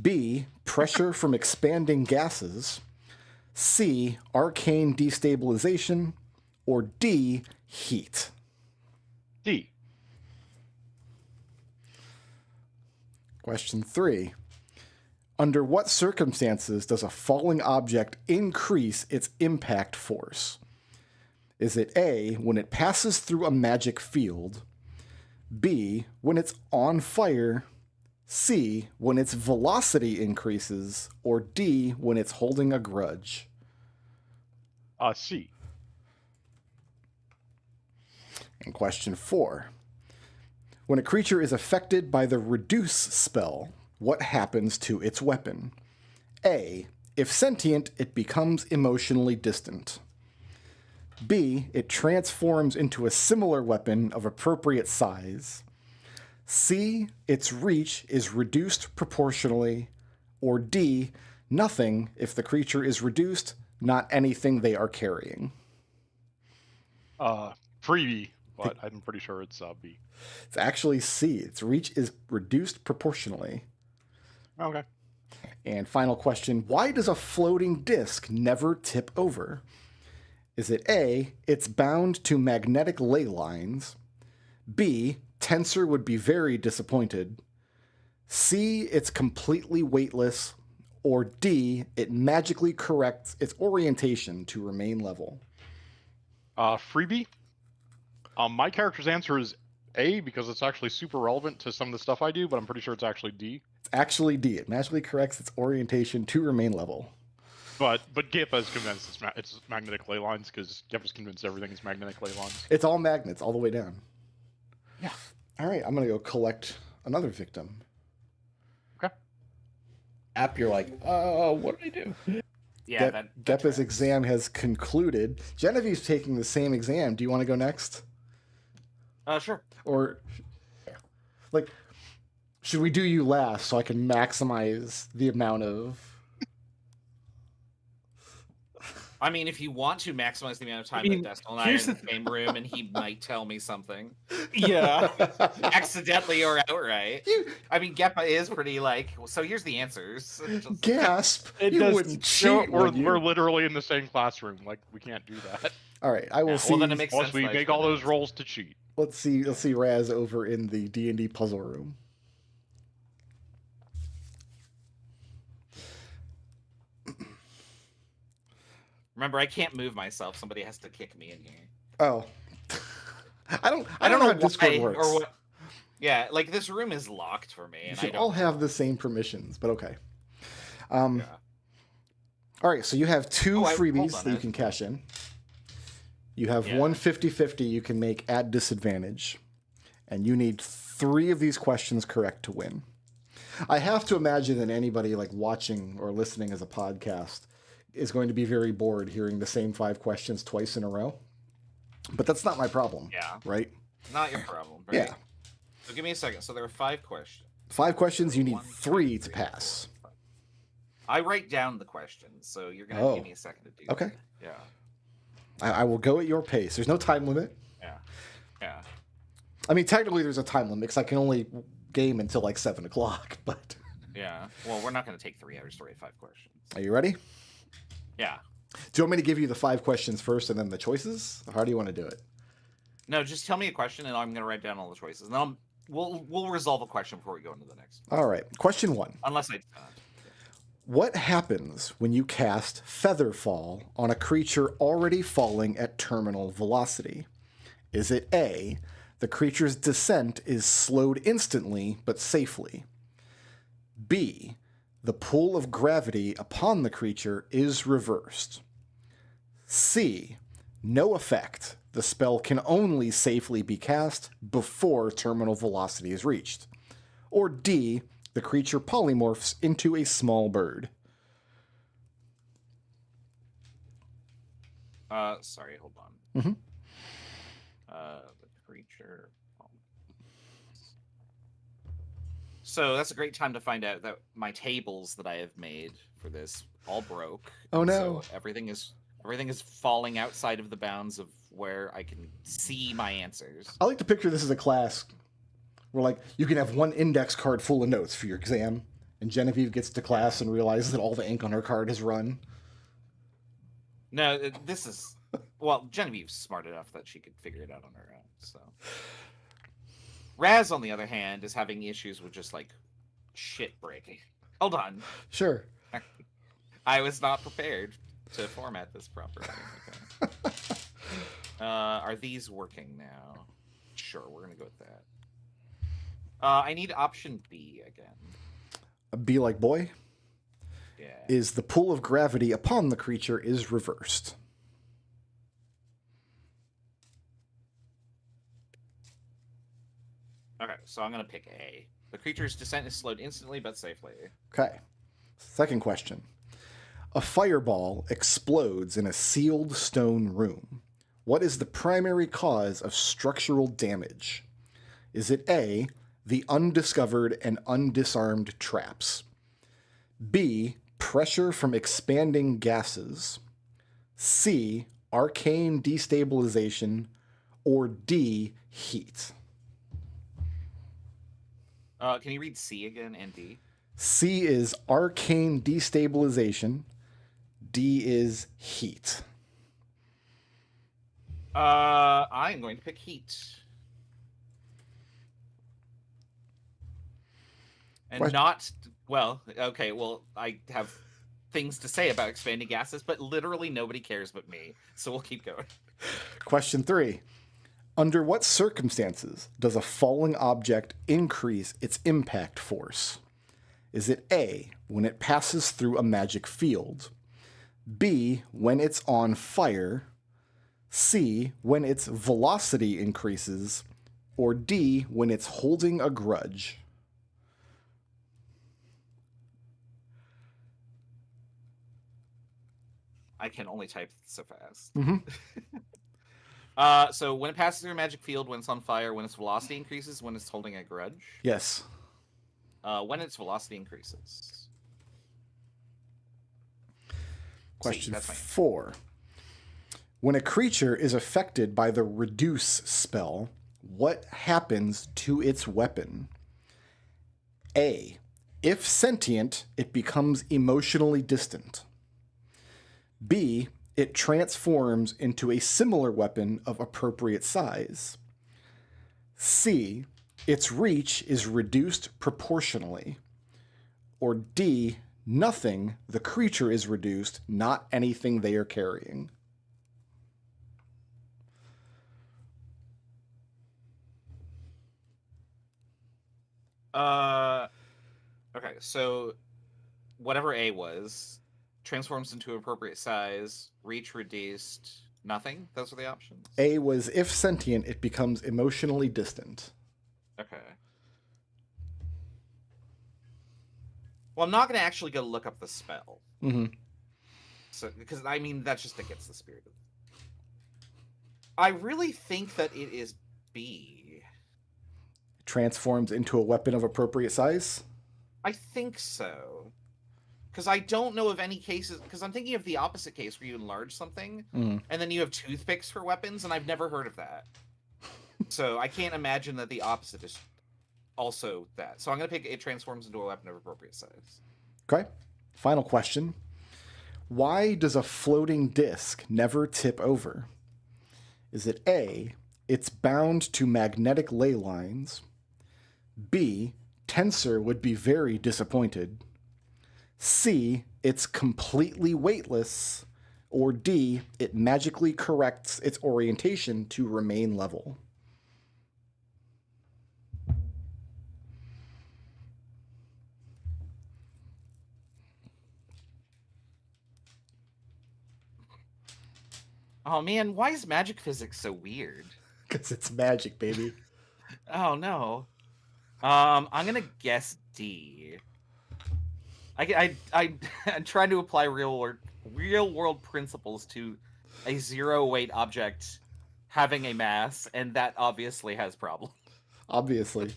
B, pressure from expanding gases? C, arcane destabilization? Or D, heat? D. Question 3. Under what circumstances does a falling object increase its impact force? Is it A, when it passes through a magic field? B, when it's on fire? C, when its velocity increases? Or D, when it's holding a grudge? C. And question 4. When a creature is affected by the Reduce spell, what happens to its weapon? A, if sentient, it becomes emotionally distant. B, it transforms into a similar weapon of appropriate size. C, its reach is reduced proportionally. Or D, nothing if the creature is reduced, not anything they are carrying. Freebie, but I'm pretty sure it's B. It's actually C. Its reach is reduced proportionally. Okay. And final question, why does a floating disc never tip over? Is it A, it's bound to magnetic ley lines? B, Tensor would be very disappointed? C, it's completely weightless? Or D, it magically corrects its orientation to remain level? Freebie. My character's answer is A, because it's actually super relevant to some of the stuff I do, but I'm pretty sure it's actually D. It's actually D. It magically corrects its orientation to remain level. But Geppa is convinced it's magnetic ley lines, because Geppa's convinced everything is magnetic ley lines. It's all magnets all the way down. Yeah. All right, I'm going to go collect another victim. Okay. App, you're like, what did I do? Yeah, Geppa's tracks. exam has concluded. Genevieve's taking the same exam. Do you want to go next? Sure. Or, like, should we do you last so I can maximize the amount of... I mean, if you want to maximize the amount of time that Destil and I are in the same room, and he might tell me something. Yeah. Accidentally or outright. I mean, Geppa is pretty like, so here's the answers. Just- Gasp! It You does- wouldn't No, cheat, we're would you? literally in the same classroom. Like, we can't do that. All right, I will Yeah, see. well, then it makes Unless sense. we that I make should all have those done rolls to cheat. Let's see Raz over in the D&D puzzle room. Remember, I can't move myself. Somebody has to kick me in here. Oh. I don't I don't know know how Discord why works. or what. Yeah, like this room is locked for me, You and I should don't. all have the same permissions, but okay. Yeah. All right, so you have two Oh, hold freebies on, that you can cash in. You have Yeah. one 50-50 you can make at disadvantage. And you need 3 of these questions correct to win. I have to imagine that anybody like watching or listening as a podcast is going to be very bored hearing the same 5 questions twice in a row. But that's not my problem. Yeah. Right? Not your problem. Right? Yeah. So give me a second. So there are 5 questions. 5 questions, you need 1, 2, 3 to 3, pass. 4, 5. I write down the questions, so you're gonna Oh. give me a second to do. Okay. That. Yeah. I will go at your pace. There's no time limit. Yeah. Yeah. I mean, technically there's a time limit because I can only game until like 7 o'clock, but... Yeah. Well, we're not gonna take 3 hours to write 5 questions. Are you ready? Yeah. Do you want me to give you the 5 questions first and then the choices? Or how do you want to do it? No, just tell me a question, and I'm gonna write down all the choices. And then we'll resolve a question before we go into the next one. All right. Question 1. Unless I. What happens when you cast Featherfall on a creature already falling at terminal velocity? Is it A, the creature's descent is slowed instantly but safely? B, the pull of gravity upon the creature is reversed? C, no effect. The spell can only safely be cast before terminal velocity is reached. Or D, the creature polymorphs into a small bird. Sorry, hold on. Mhm. The creature. So that's a great time to find out that my tables that I have made for this all broke. Oh, and no. So everything is falling outside of the bounds of where I can see my answers. I like to picture this as a class where, like, you can have one index card full of notes for your exam, and Genevieve gets to class and realizes that all the ink on her card has run. No, this is well, Genevieve's smart enough that she could figure it out on her own. So, Raz, on the other hand, is having issues with just like shit breaking. Hold on, Sure. I was not prepared to format this properly. Okay. Are these working now? Sure, we're gonna go with that. I need option B again. Be like boy Yeah. is the pull of gravity upon the creature is reversed. Okay, so I'm gonna pick A. The creature's descent is slowed instantly but safely. Okay. Second question. A fireball explodes in a sealed stone room. What is the primary cause of structural damage? Is it A, the undiscovered and undisarmed traps? B, pressure from expanding gases? C, arcane destabilization? Or D, heat? Can you read C again and D? C is arcane destabilization. D is heat. I'm going to pick heat. And Question- not well, okay, well, I have things to say about expanding gases, but literally nobody cares but me. So we'll keep going. Question 3. Under what circumstances does a falling object increase its impact force? Is it A, when it passes through a magic field? B, when it's on fire? C, when its velocity increases? Or D, when it's holding a grudge? I can only type so fast. Mm-hmm. So when it passes through a magic field, when it's on fire, when its velocity increases, when it's holding a grudge? Yes. When its velocity increases. Question that's fine. 4. When a creature is affected by the reduce spell, what happens to its weapon? A. If sentient, it becomes emotionally distant. B. It transforms into a similar weapon of appropriate size. C. Its reach is reduced proportionally. Or D. Nothing, the creature is reduced, not anything they are carrying. Okay, so whatever A was, transforms into appropriate size, reach reduced, nothing? Those are the options? A was if sentient, it becomes emotionally distant. Okay. Well, I'm not going to actually go look up the spell. Mm-hmm. So, because, I mean, that's just against the spirit. I really think that it is B. Transforms into a weapon of appropriate size? I think so. Because I don't know of any cases, because I'm thinking of the opposite case where you enlarge something, and then you have toothpicks for weapons, and I've never heard of that. So I can't imagine that the opposite is also that. So I'm going to pick it transforms into a weapon of appropriate size. Okay. Final question. Why does a floating disc never tip over? Is it A, it's bound to magnetic ley lines? B, Tensor would be very disappointed? C, it's completely weightless? Or D, it magically corrects its orientation to remain level? Oh man, why is magic physics so weird? Because it's magic, baby. Oh no. I'm gonna guess D. I'm trying to apply real world principles to a zero weight object having a mass, and that obviously has problems. Obviously.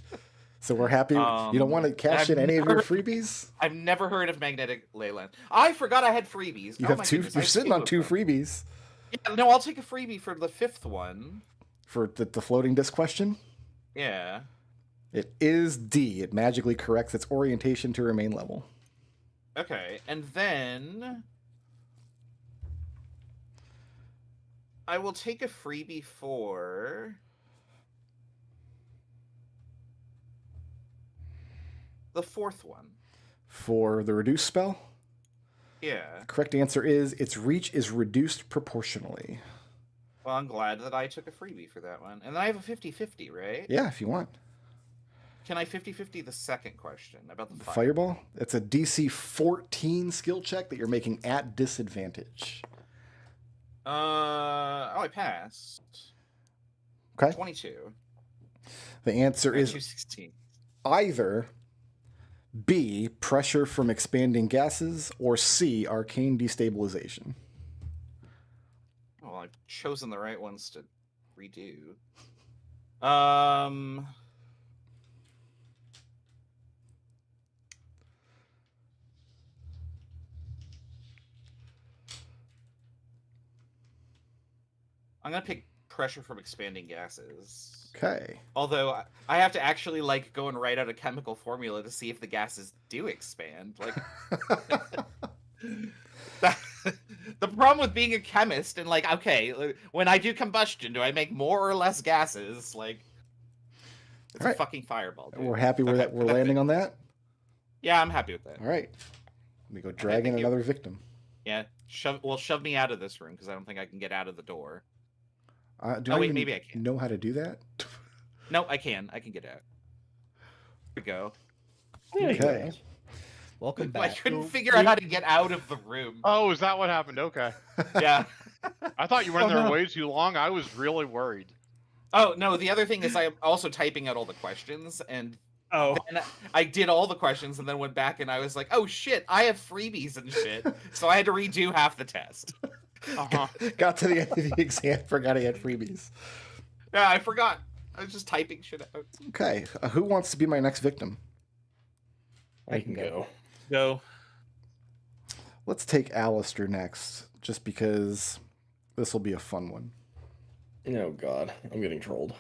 So we're happy. You don't want to cash in any of your freebies? I've never heard of magnetic ley line. I forgot I had freebies. You Oh have my two. goodness, You're I have sitting two on of 2 them. freebies. Yeah, no, I'll take a freebie for the 5th one. For the floating disc question? Yeah. It is D. It magically corrects its orientation to remain level. Okay, and then I will take a freebie for the 4th one. For the reduce spell? Yeah. The correct answer is its reach is reduced proportionally. Well, I'm glad that I took a freebie for that one. And then I have a 50-50, right? Yeah, if you want. Can I 50-50 the second question about the Fireball? It's a DC 14 skill check that you're making at disadvantage. I passed. Okay. 22. The answer is 216. either B, pressure from expanding gases, or C, arcane destabilization. Well, I've chosen the right ones to redo. I'm gonna pick pressure from expanding gases. Okay. Although I have to actually like go and write out a chemical formula to see if the gases do expand. Like the problem with being a chemist and like, okay, when I do combustion, do I make more or less gases? Like, it's All right. a fucking fireball. Dude. We're happy Okay, we're landing on that? Yeah, I'm happy with that. All right. Let me go drag in thank you. another victim. Yeah, shove me out of this room because I don't think I can get out of the door. Do Oh, I wait, even maybe I can. know how to do that? No, I can. I can get out. Here we go. Okay. Welcome I back. couldn't figure out how to get out of the room. Oh, is that what happened? Okay. Yeah. I thought you were in Oh, there no. way too long. I was really worried. Oh, no, the other thing is I'm also typing out all the questions, and Oh, then I did all the questions and then went back and I was like, oh shit, I have freebies and shit. So I had to redo half the test. Uh-huh. Got to the end of the exam, forgot I had freebies. Yeah, I forgot. I was just typing shit out. Okay, who wants to be my next victim? I can go. go. Let's take Alister next, just because this will be a fun one. Oh god, I'm getting trolled.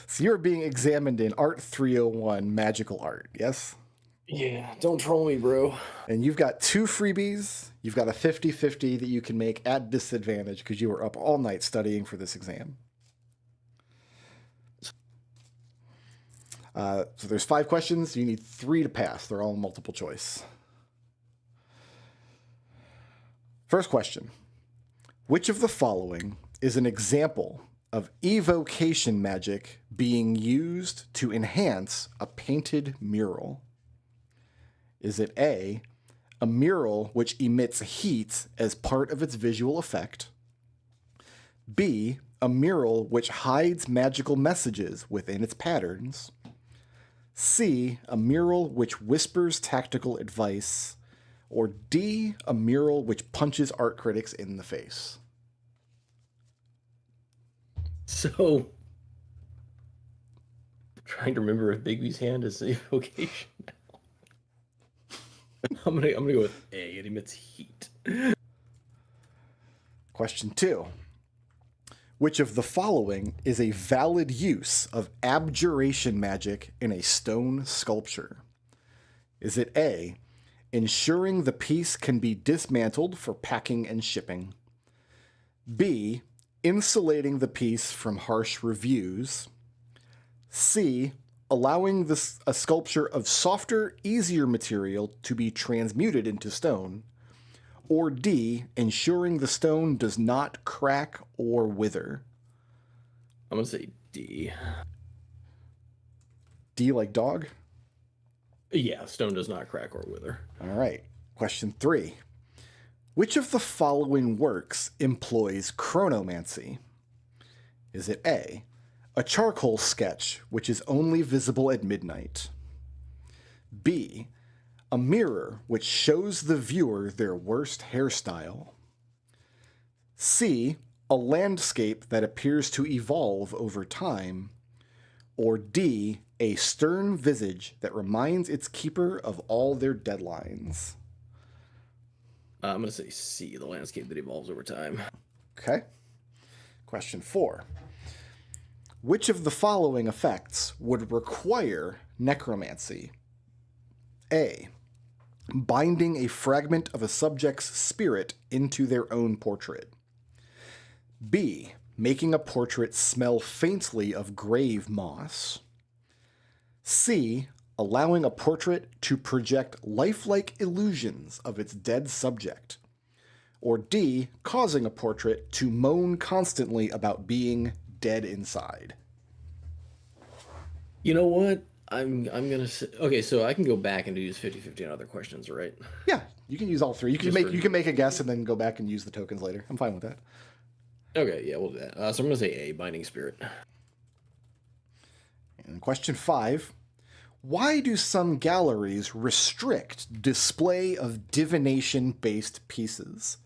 So you're being examined in Art 301, Magical Art, yes? Yeah, don't troll me, bro. And you've got 2 freebies. You've got a 50-50 that you can make at disadvantage because you were up all night studying for this exam. So there's 5 questions. You need 3 to pass. They're all multiple choice. First question. Which of the following is an example of evocation magic being used to enhance a painted mural? Is it A, a mural which emits heat as part of its visual effect? B, a mural which hides magical messages within its patterns? C, a mural which whispers tactical advice? Or D, a mural which punches art critics in the face? So, I'm trying to remember if Bigby's hand is evocation. I'm gonna go with A. It emits heat. Question 2. Which of the following is a valid use of abjuration magic in a stone sculpture? Is it A, ensuring the piece can be dismantled for packing and shipping? B, insulating the piece from harsh reviews? C, allowing a sculpture of softer, easier material to be transmuted into stone? Or D, ensuring the stone does not crack or wither? I'm gonna say D. D like dog? Yeah, stone does not crack or wither. All right. Question 3. Which of the following works employs chronomancy? Is it A, a charcoal sketch which is only visible at midnight? B, a mirror which shows the viewer their worst hairstyle? C, a landscape that appears to evolve over time? Or D, a stern visage that reminds its keeper of all their deadlines? I'm gonna say C, the landscape that evolves over time. Okay. Question 4. Which of the following effects would require necromancy? A, binding a fragment of a subject's spirit into their own portrait. B, making a portrait smell faintly of grave moss. C, allowing a portrait to project lifelike illusions of its dead subject. Or D, causing a portrait to moan constantly about being dead inside. You know what? I'm gonna say, okay, so I can go back and use 50-50 on other questions, right? Yeah, you can use all 3. You can Just you can make a guess and then go back and use the tokens later. I'm fine with that. Okay, yeah, we'll do that. So I'm gonna say A, binding spirit. And question 5. Why do some galleries restrict display of divination-based pieces?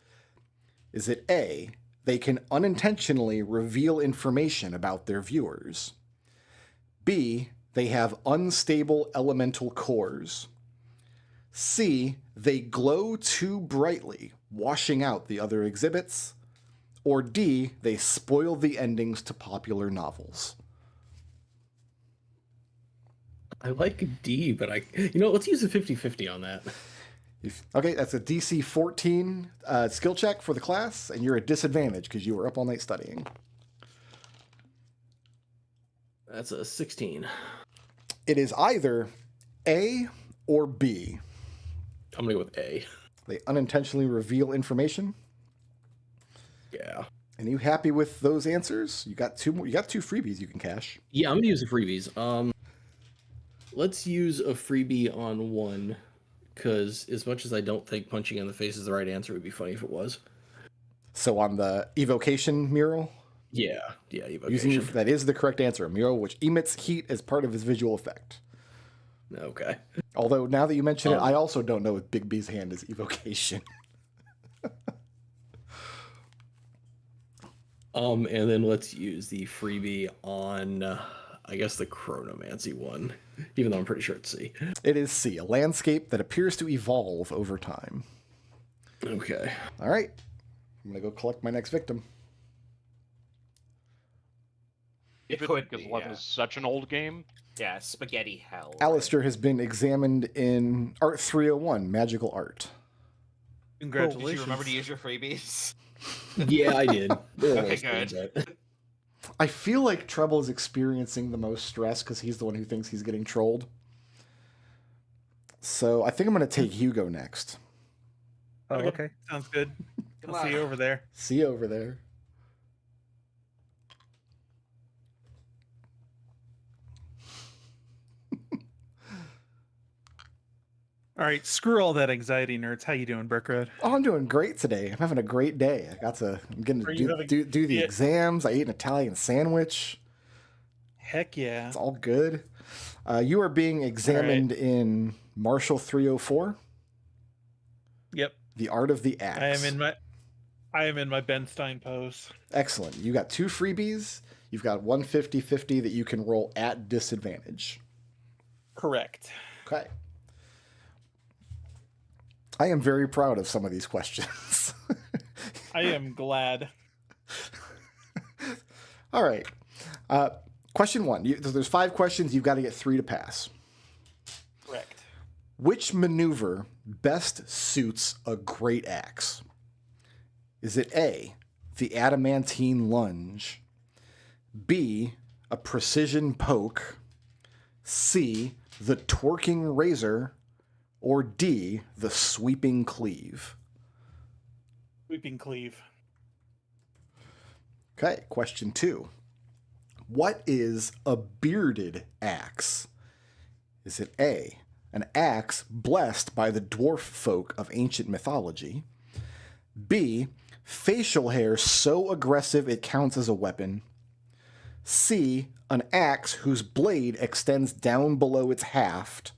Is it A, they can unintentionally reveal information about their viewers? B, they have unstable elemental cores? C, they glow too brightly, washing out the other exhibits? Or D, they spoil the endings to popular novels? I like D, but let's use a 50-50 on that. Okay, that's a DC 14 skill check for the class, and you're at disadvantage because you were up all night studying. That's a 16. It is either A or B. I'm gonna go with A. They unintentionally reveal information. Yeah. And you happy with those answers? You got two more. You got 2 freebies you can cash. Yeah, I'm gonna use the freebies. Let's use a freebie on one, because as much as I don't think punching in the face is the right answer, it would be funny if it was. So on the evocation mural, Yeah, evocation. that is the correct answer. A mural which emits heat as part of his visual effect. Okay. Although now that you mention it, I also don't know if Big B's hand is evocation. And then let's use the freebie on, I guess, the chronomancy one, even though I'm pretty sure it's C. It is C, a landscape that appears to evolve over time. Okay. All right. I'm going to go collect my next victim. It Even could because be, 11 yeah. is such an old game. Yeah, spaghetti hell. Alister has been examined in Art 301, Magical Art. Congratulations. Did you remember to use your freebies? Yeah, I did. Okay, good. I feel like Treble is experiencing the most stress because he's the one who thinks he's getting trolled. So I think I'm going to take Hugo next. Oh, okay. Sounds good. Come I'll see you on. over there. See you over there. All right, screw all that anxiety, nerds. How you doing, Brickroad? Oh, I'm doing great today. I'm having a great day. I'm getting Are to you do, having- do the yeah. exams. I ate an Italian sandwich. Heck yeah. It's all good. You are being examined in Martial 304, Yep. The Art of the Axe. I am in my Ben Stein pose. Excellent. You got 2 freebies. You've got 150/50 that you can roll at disadvantage. Correct. Okay. I am very proud of some of these questions. I am glad. All right. Question 1. There's 5 questions. You've got to get 3 to pass. Correct. Which maneuver best suits a great axe? Is it A, the adamantine lunge, B, a precision poke, C, the torquing razor, or D, the sweeping cleave? Sweeping cleave. Okay, question 2. What is a bearded axe? Is it A, an axe blessed by the dwarf folk of ancient mythology, B, facial hair so aggressive it counts as a weapon, C, an axe whose blade extends down below its haft,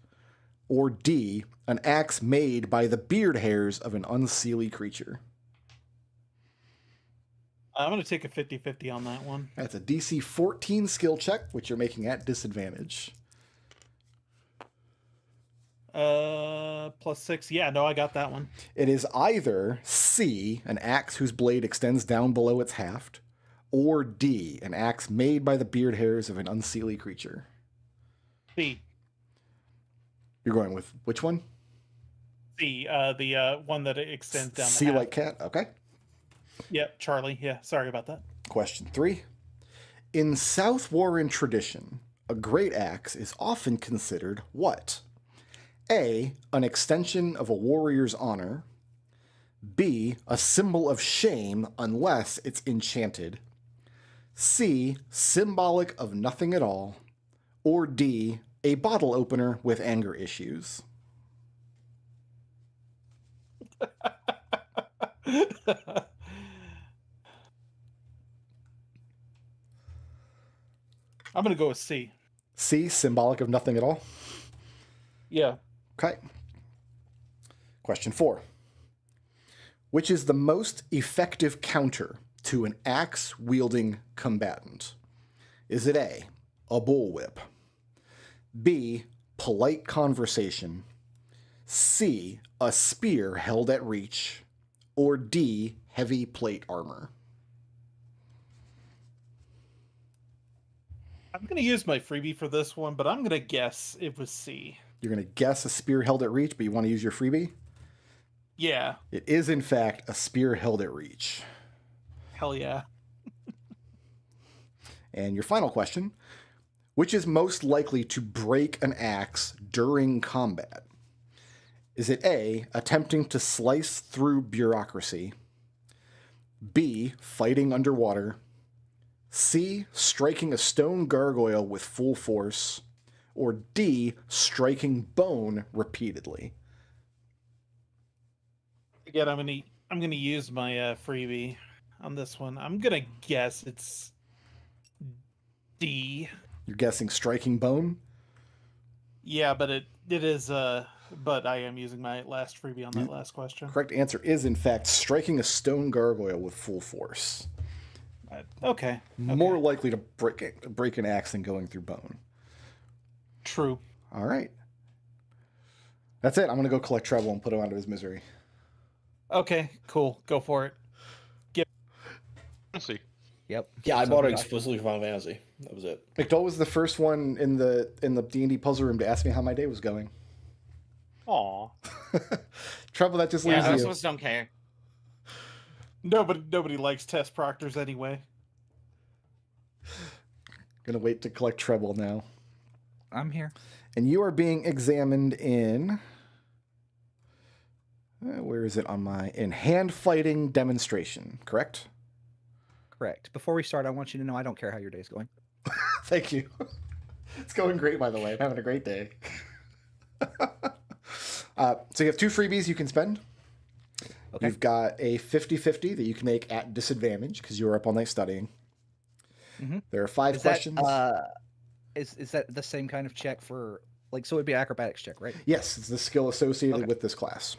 or D, an axe made by the beard hairs of an unseelie creature? I'm going to take a 50-50 on that one. That's a DC 14 skill check, which you're making at disadvantage. +6. Yeah, no, I got that one. It is either C, an axe whose blade extends down below its haft, or D, an axe made by the beard hairs of an unseelie creature. C. You're going with which one? C. The one that extends down. C the like cat. Okay. Yep, Charlie. Yeah, sorry about that. Question 3. In South Warren tradition, a great axe is often considered what? A, an extension of a warrior's honor. B, a symbol of shame unless it's enchanted. C, symbolic of nothing at all. Or D, a bottle opener with anger issues. I'm going to go with C. C, symbolic of nothing at all. Yeah. Okay. Question 4. Which is the most effective counter to an axe-wielding combatant? Is it A, a bullwhip, B, polite conversation, C, a spear held at reach, or D, heavy plate armor? I'm going to use my freebie for this one, but I'm going to guess it was C. You're going to guess a spear held at reach, but you want to use your freebie? Yeah. It is, in fact, a spear held at reach. Hell yeah. And your final question, which is most likely to break an axe during combat? Is it A, attempting to slice through bureaucracy? B, fighting underwater? C, striking a stone gargoyle with full force? Or D, striking bone repeatedly? Again, I'm gonna use my freebie on this one. I'm gonna guess it's D. You're guessing striking bone? Yeah, but it is but I am using my last freebie on that last question. Correct answer is, in fact, striking a stone gargoyle with full force. Okay. More likely to break an axe than going through bone. True. All right. That's it. I'm going to go collect Treble and put him out of his misery. Okay, cool. Go for it. Let's see. Yep. Yeah, I So bought it we got- explicitly for Final Fantasy. That was it. McDohl was the first one in the D&D puzzle room to ask me how my day was going. Aw. Treble, that just Yeah, leaves most you. of us don't care. Nobody likes test proctors anyway. Gonna wait to collect Treble now. I'm here. And you are being examined in... where is it on my... In hand fighting demonstration, correct? Correct. Before we start, I want you to know I don't care how your day's going. Thank you. It's going great, by the way. I'm having a great day. So you have 2 freebies you can spend. Okay. You've got a 50-50 that you can make at disadvantage because you were up all night studying. Mhm. There are 5 Is questions. that is that the same kind of check for like, so it'd be acrobatics check, right? Yes, it's the skill associated Okay. with this class.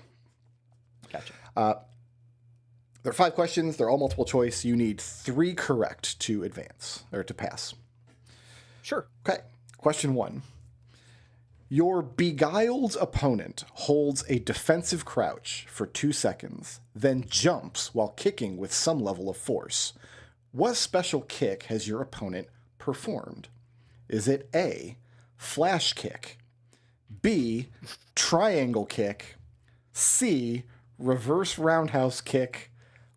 Gotcha. There are 5 questions. They're all multiple choice. You need 3 correct to advance or to pass. Sure. Okay. Question 1. Your beguiled opponent holds a defensive crouch for 2 seconds, then jumps while kicking with some level of force. What special kick has your opponent performed? Is it A, flash kick, B, triangle kick, C, reverse roundhouse kick,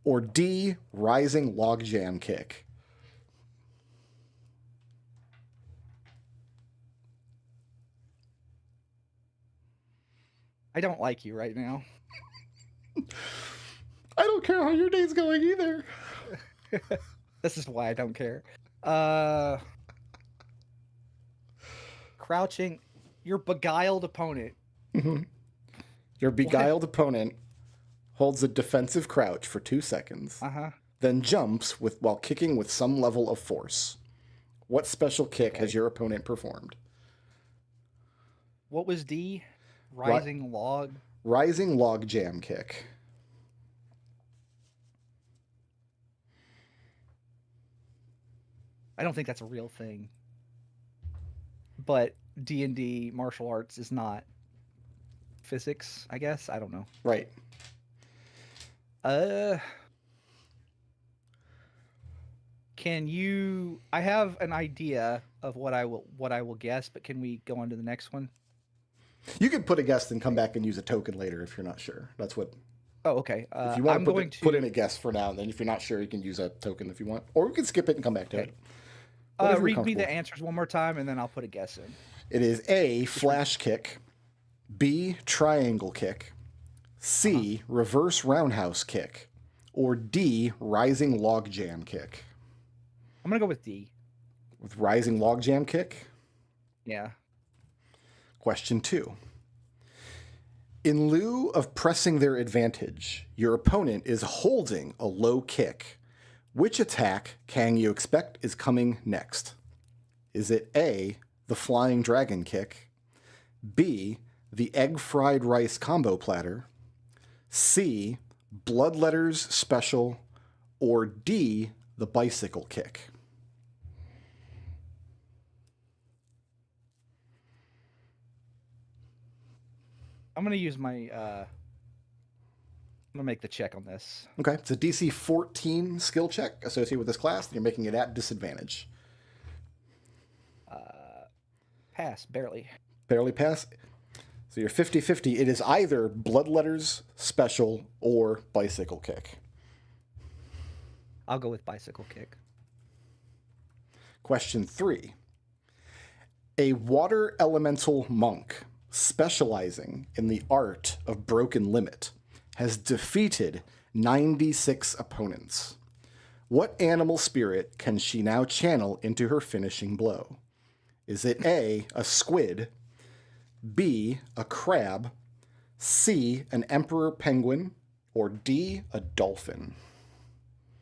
or D, rising logjam kick? I don't like you right now. I don't care how your day's going either. This is why I don't care. Crouching, your beguiled opponent. Your beguiled opponent holds a defensive crouch for 2 seconds, Uh-huh. then jumps while kicking with some level of force. What special kick has your opponent performed? What was D? Rising log. Rising logjam kick. I don't think that's a real thing. But D&D martial arts is not physics, I guess. I don't know. Right. Can you? I have an idea of what I will guess, but can we go on to the next one? You could put a guess and come back and use a token later if you're not sure. That's what. Oh, okay. If you want I'm to going to put in a guess for now, and then if you're not sure, you can use a token if you want, or we can skip it and come back to Okay. it. Whatever you're read me comfortable the with. answers one more time, and then I'll put a guess in. It is A, flash kick, B, triangle kick, C, reverse roundhouse kick, or D, rising logjam kick. I'm gonna go with D. With rising logjam kick, Yeah. question 2. In lieu of pressing their advantage, your opponent is holding a low kick. Which attack can you expect is coming next? Is it A, the flying dragon kick, B, the egg fried rice combo platter, C, bloodletters special, or D, the bicycle kick? I'm gonna use my. I'm gonna make the check on this. Okay, it's a DC 14 skill check associated with this class, and you're making it at disadvantage. Pass barely. Barely pass. So you're 50-50. It is either bloodletters special or bicycle kick. I'll go with bicycle kick. Question 3. A water elemental monk specializing in the art of broken limit, has defeated 96 opponents. What animal spirit can she now channel into her finishing blow? Is it A, a squid, B, a crab, C, an emperor penguin, or D, a dolphin?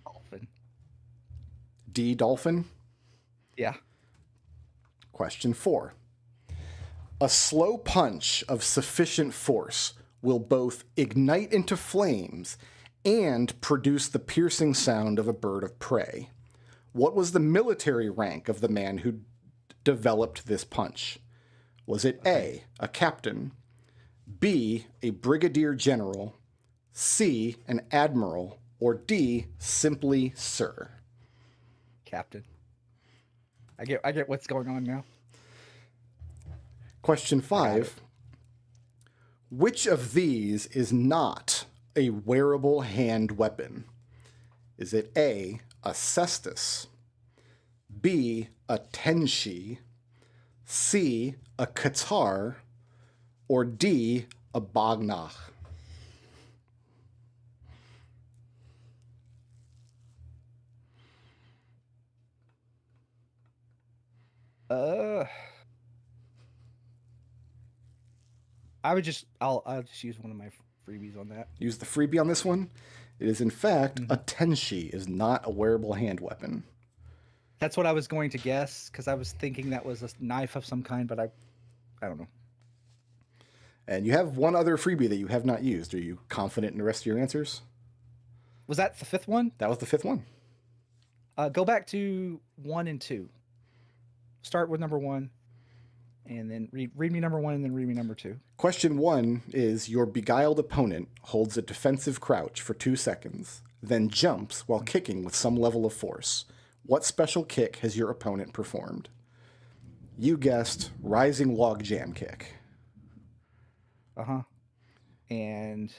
Dolphin. D, dolphin? Yeah. Question 4. A slow punch of sufficient force will both ignite into flames and produce the piercing sound of a bird of prey. What was the military rank of the man who developed this punch? Was it A, a captain, B, a brigadier general, C, an admiral, or D, simply sir? Captain. I get what's going on now. Question 5. Which of these is not a wearable hand weapon? Is it A, a cestus, B, a tenshi, C, a katar, or D, a bagnach? I'll just use one of my freebies on that. Use the freebie on this one. It is in fact a tenshi, is not a wearable hand weapon. That's what I was going to guess because I was thinking that was a knife of some kind, but I don't know. And you have one other freebie that you have not used. Are you confident in the rest of your answers? Was that the 5th one? That was the 5th one. Go back to 1 and 2. Start with number 1, and then read me number 1, and then read me number 2. Question 1 is your beguiled opponent holds a defensive crouch for 2 seconds, then jumps while kicking with some level of force. What special kick has your opponent performed? You guessed rising log jam kick. And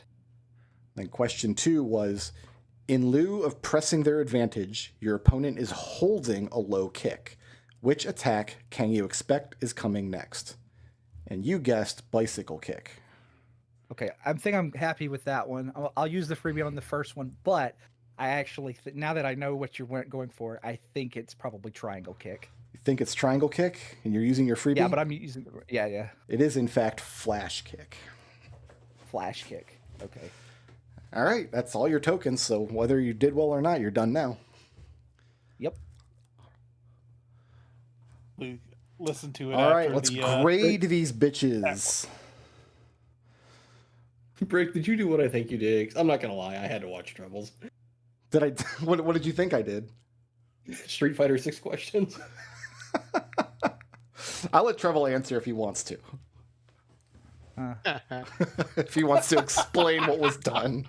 then question 2 was, in lieu of pressing their advantage, your opponent is holding a low kick. Which attack can you expect is coming next? And you guessed bicycle kick. Okay, I think I'm happy with that one. I'll use the freebie on the first one, but I actually now that I know what you're going for, I think it's probably triangle kick. You think it's triangle kick, and you're using your freebie? Yeah, but I'm using yeah. It is in fact flash kick. Flash kick. Okay. All right, that's all your tokens. So whether you did well or not, you're done now. Yep. We listen to it. All right, let's grade these bitches. Brick, did you do what I think you did? 'Cause I'm not gonna lie, I had to watch Trebles. Did I? What did you think I did? Street Fighter 6 questions. I'll let Treble answer if he wants to. If he wants to explain what was done.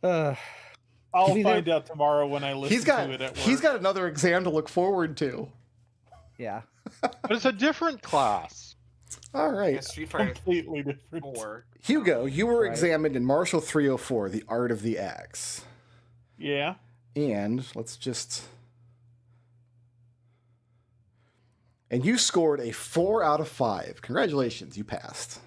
I'll find out tomorrow when I listen to it at work. He's got another exam to look forward to. Yeah. But it's a different class. All right. Yeah, Street Fighter Completely different. 4. Hugo, you were examined in Martial 304, The Art of the Axe. Yeah. And let's just... And you scored a 4 out of 5. Congratulations, you passed.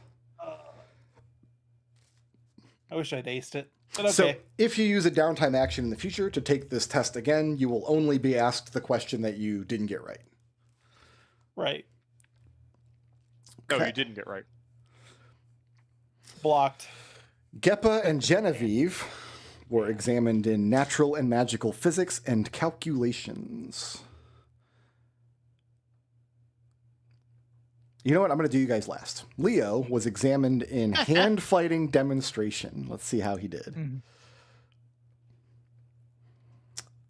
I wish I'd aced it. But okay. So if you use a downtime action in the future to take this test again, you will only be asked the question that you didn't get right. Right. No, Okay. you didn't get right. Blocked. Geppa and Genevieve were examined in natural and magical physics and calculations. You know what? I'm going to do you guys last. Leo was examined in hand fighting demonstration. Let's see how he did. Mhm.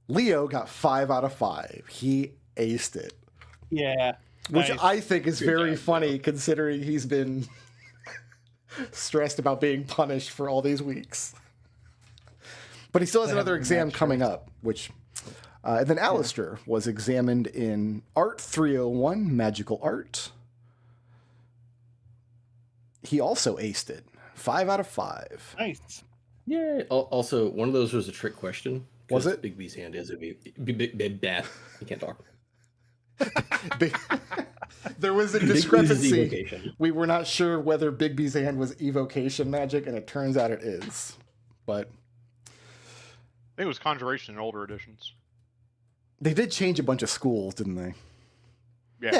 Leo got 5 out of 5. He aced it. Yeah. Which Nice. I think is very funny considering he's been stressed about being punished for all these weeks. But he still has another exam coming up, which... and then Alister was examined in Art 301, Magical Art. He also aced it. 5 out of 5. Nice. Yeah. Also, one of those was a trick question. Was 'cause it? Big B's hand is a big bad. You can't talk. Big, There was a Bigby's is discrepancy. evocation. We were not sure whether Bigby's hand was evocation magic, and it turns out it is. But I think it was conjuration in older editions. they did change a bunch of schools, didn't they? Yeah. so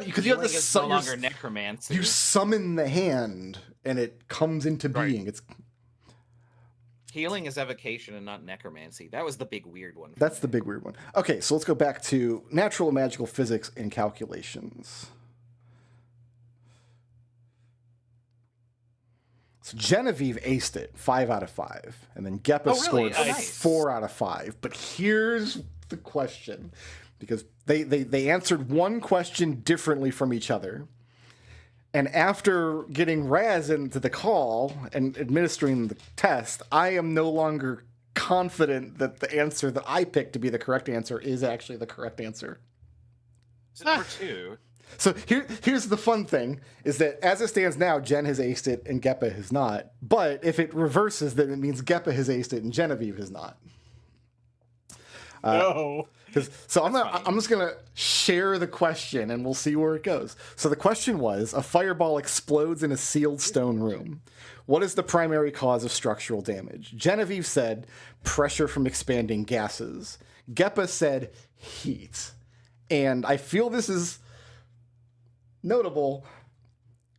because you have healing the is no longer necromancy. you summon the hand, and it comes into Right. being. It's Healing is evocation and not necromancy. That was the big weird one. for That's me. the big weird one. Okay, so let's go back to natural and magical physics and calculations. So Genevieve aced it, 5 out of 5. And then Geppa Oh, really? scored Oh, nice. 4 out of 5. But here's the question. Because they answered one question differently from each other. And after getting Raz into the call and administering the test, I am no longer confident that the answer that I picked to be the correct answer is actually the correct answer. Is it number 2? So here's the fun thing, is that as it stands now, Jen has aced it and Geppa has not. But if it reverses, then it means Geppa has aced it and Genevieve has not. No. So I'm just gonna share the question and we'll see where it goes. So the question was: a fireball explodes in a sealed stone room. What is the primary cause of structural damage? Genevieve said pressure from expanding gases. Geppa said heat. And I feel this is notable.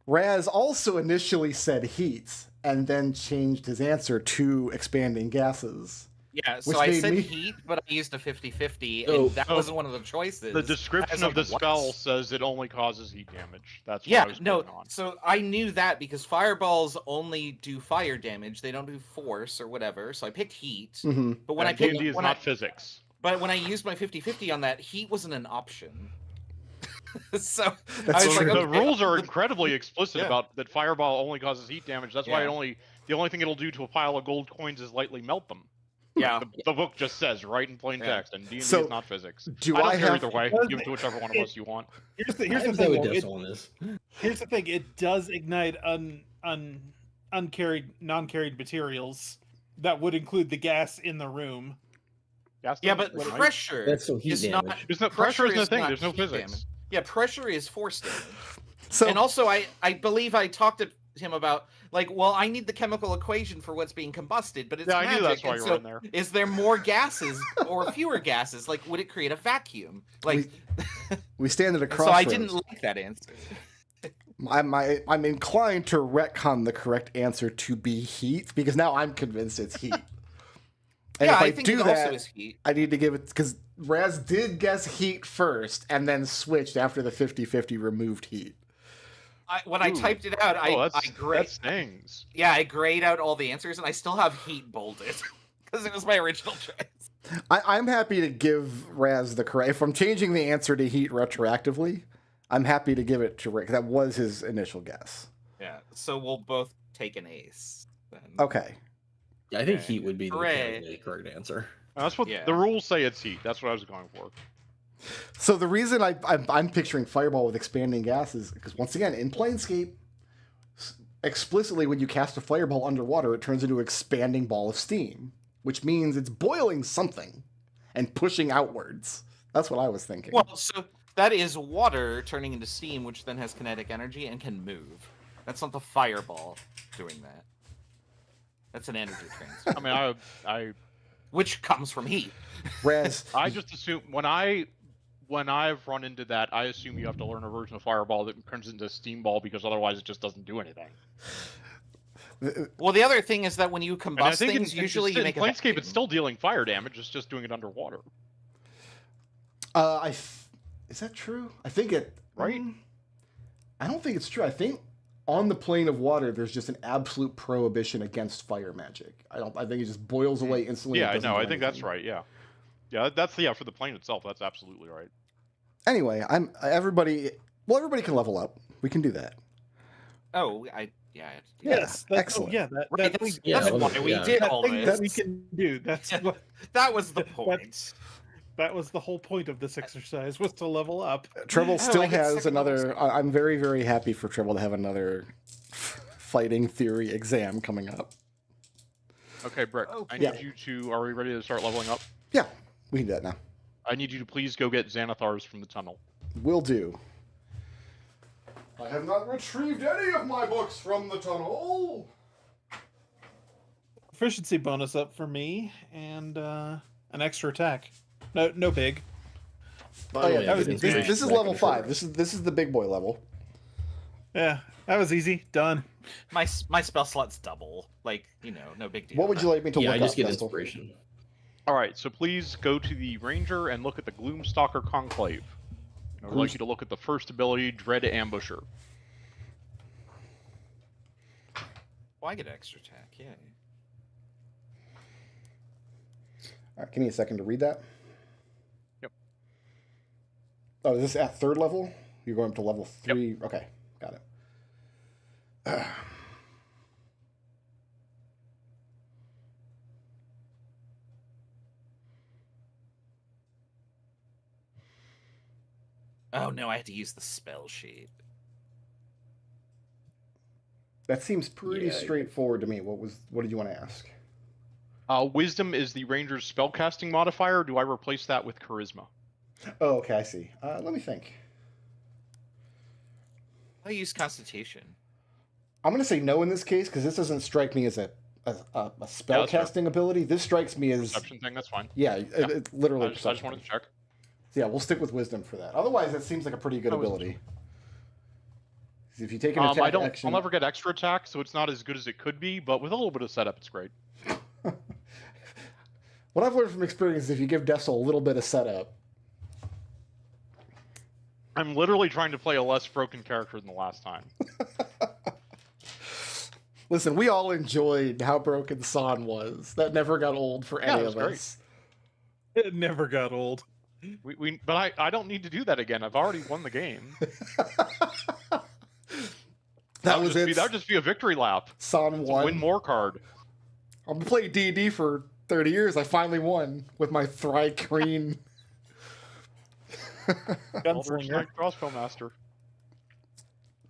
Raz also initially said heat and then changed his answer to expanding gases. Yeah, so Which I made said me- heat, but I used a 50-50, Oh, and that wasn't one of the choices. The description I of was the like, spell what? says it only causes heat damage. That's what I Yeah, was no, putting on. so I knew that because fireballs only do fire damage. They don't do force or whatever, so I picked heat. Mm-hmm. But when I And picked... D&D is when not I, physics. but when I used my 50-50 on that, heat wasn't an option. So That's I was true. like, The okay, rules are the- incredibly explicit Yeah. about that fireball only causes heat damage. That's why Yeah. the only thing it'll do to a pile of gold coins is lightly melt them. Yeah. The book just says right in plain Yeah. text, and D&D So, is not physics. do I don't I care have- either way. Does Give it to whichever one of us you want. Here's the I thing. would Though. Destil on this. Here's the thing. It does ignite non-carried materials. That would include the gas in the room. Yeah, but Right? pressure That's still heat is damage. not... Isn't that pressure isn't a is thing? not There's no heat physics. damage. Yeah, pressure is force damage. So And also, I believe I talked to him about, like, well, I need the chemical equation for what's being combusted, but it's Yeah, I magic. knew that's why and you so were in there. is there more gases or fewer gases? Like, would it create a vacuum? Like, we stand at a so crossroads. I didn't like that answer. I'm inclined to retcon the correct answer to be heat because now I'm convinced it's heat. And Yeah, if I think do it that, also is heat. I need to give it because Raz did guess heat first and then switched after the 50-50 removed heat. When I Ooh. typed it out, Oh, I that stings. yeah, I grayed out all the answers, and I still have heat bolded because it was my original choice. I'm happy to give Raz the correct. If I'm changing the answer to heat retroactively, I'm happy to give it to Rick. That was his initial guess. Yeah, so we'll both take an ace. Then. Okay. Yeah, I think Okay. heat would be the Hooray. categorically correct answer. That's what Yeah. the rules say. It's heat. That's what I was going for. So the reason I'm picturing fireball with expanding gas is because once again in Planescape, explicitly when you cast a fireball underwater, it turns into an expanding ball of steam, which means it's boiling something and pushing outwards. That's what I was thinking. Well, so that is water turning into steam, which then has kinetic energy and can move. That's not the fireball doing that. That's an energy transfer, I mean, I which comes from heat. Raz, I just assume when I've run into that, I assume you have to learn a version of fireball that turns into steam ball because otherwise it just doesn't do anything. Well, the other thing is that when you And I combust think things, usually you in make a Planescape, vacuum. it's still dealing fire damage. It's just doing it underwater. is that true? I think it. Right? I don't think it's true. I think on the plane of water, there's just an absolute prohibition against fire magic. I think it just boils away instantly. Yeah, and doesn't no, do I think that's anything. right. Yeah, that's for the plane itself. That's absolutely right. Anyway, everybody can level up. We can do that. Oh, Yes. That's, excellent. Oh, yeah. That, Right, that, that's, yeah, that's well, why we yeah. did that all thing this. that we can do. That's Yeah. what. That was the point. That was the whole point of this exercise, was to level up. Treble Oh, still I get has second level another. I'm very, very happy for Treble to have another fighting theory exam coming up. Okay, Brick. Okay. I need you to. Are we ready to start leveling up? Yeah, we can do that now. I need you to please go get Xanathars from the tunnel. Will do. I have not retrieved any of my books from the tunnel. Proficiency bonus up for me, and an extra attack. No big. Oh yeah, Finally, I get this inspiration is back level in 5. progress. This is the big boy level. Yeah, that was easy. Done. My spell slot's double. Like, no big deal. What would you like me to Yeah, look I just up, get Destil? inspiration. All right, so please go to the Ranger and look at the Gloomstalker Conclave. I would like you to look at the first ability, Dread Ambusher. Oh, I get extra attack, yay. All right, give me a second to read that. Yep. Oh, is this at 3rd level? You're going up to level 3? Yep. Okay, got it. Oh no, I had to use the spell sheet. That seems pretty Yeah. straightforward to me. What did you want to ask? Wisdom is the Ranger's spellcasting modifier. Do I replace that with Charisma? Oh, okay, I see. Let me think. I use Constitution. I'm going to say no in this case because this doesn't strike me as a spell casting ability. This strikes me as Perception thing, that's fine. yeah, it's literally. I just wanted to check. Yeah, we'll stick with wisdom for that. Otherwise, that seems like a pretty good ability. If you take an attack action, I'll never get extra attack, so it's not as good as it could be. But with a little bit of setup, it's great. What I've learned from experience is if you give Destil a little bit of setup. I'm literally trying to play a less broken character than the last time. Listen, we all enjoyed how broken San was. That never got old for any of us. It never got old. But I don't need to do that again. I've already won the game. That would just be a victory lap. San won. Win more card. I've been playing D&D for 30 years. I finally won with my Thrycreen. Gunslinger. Crossbow Master.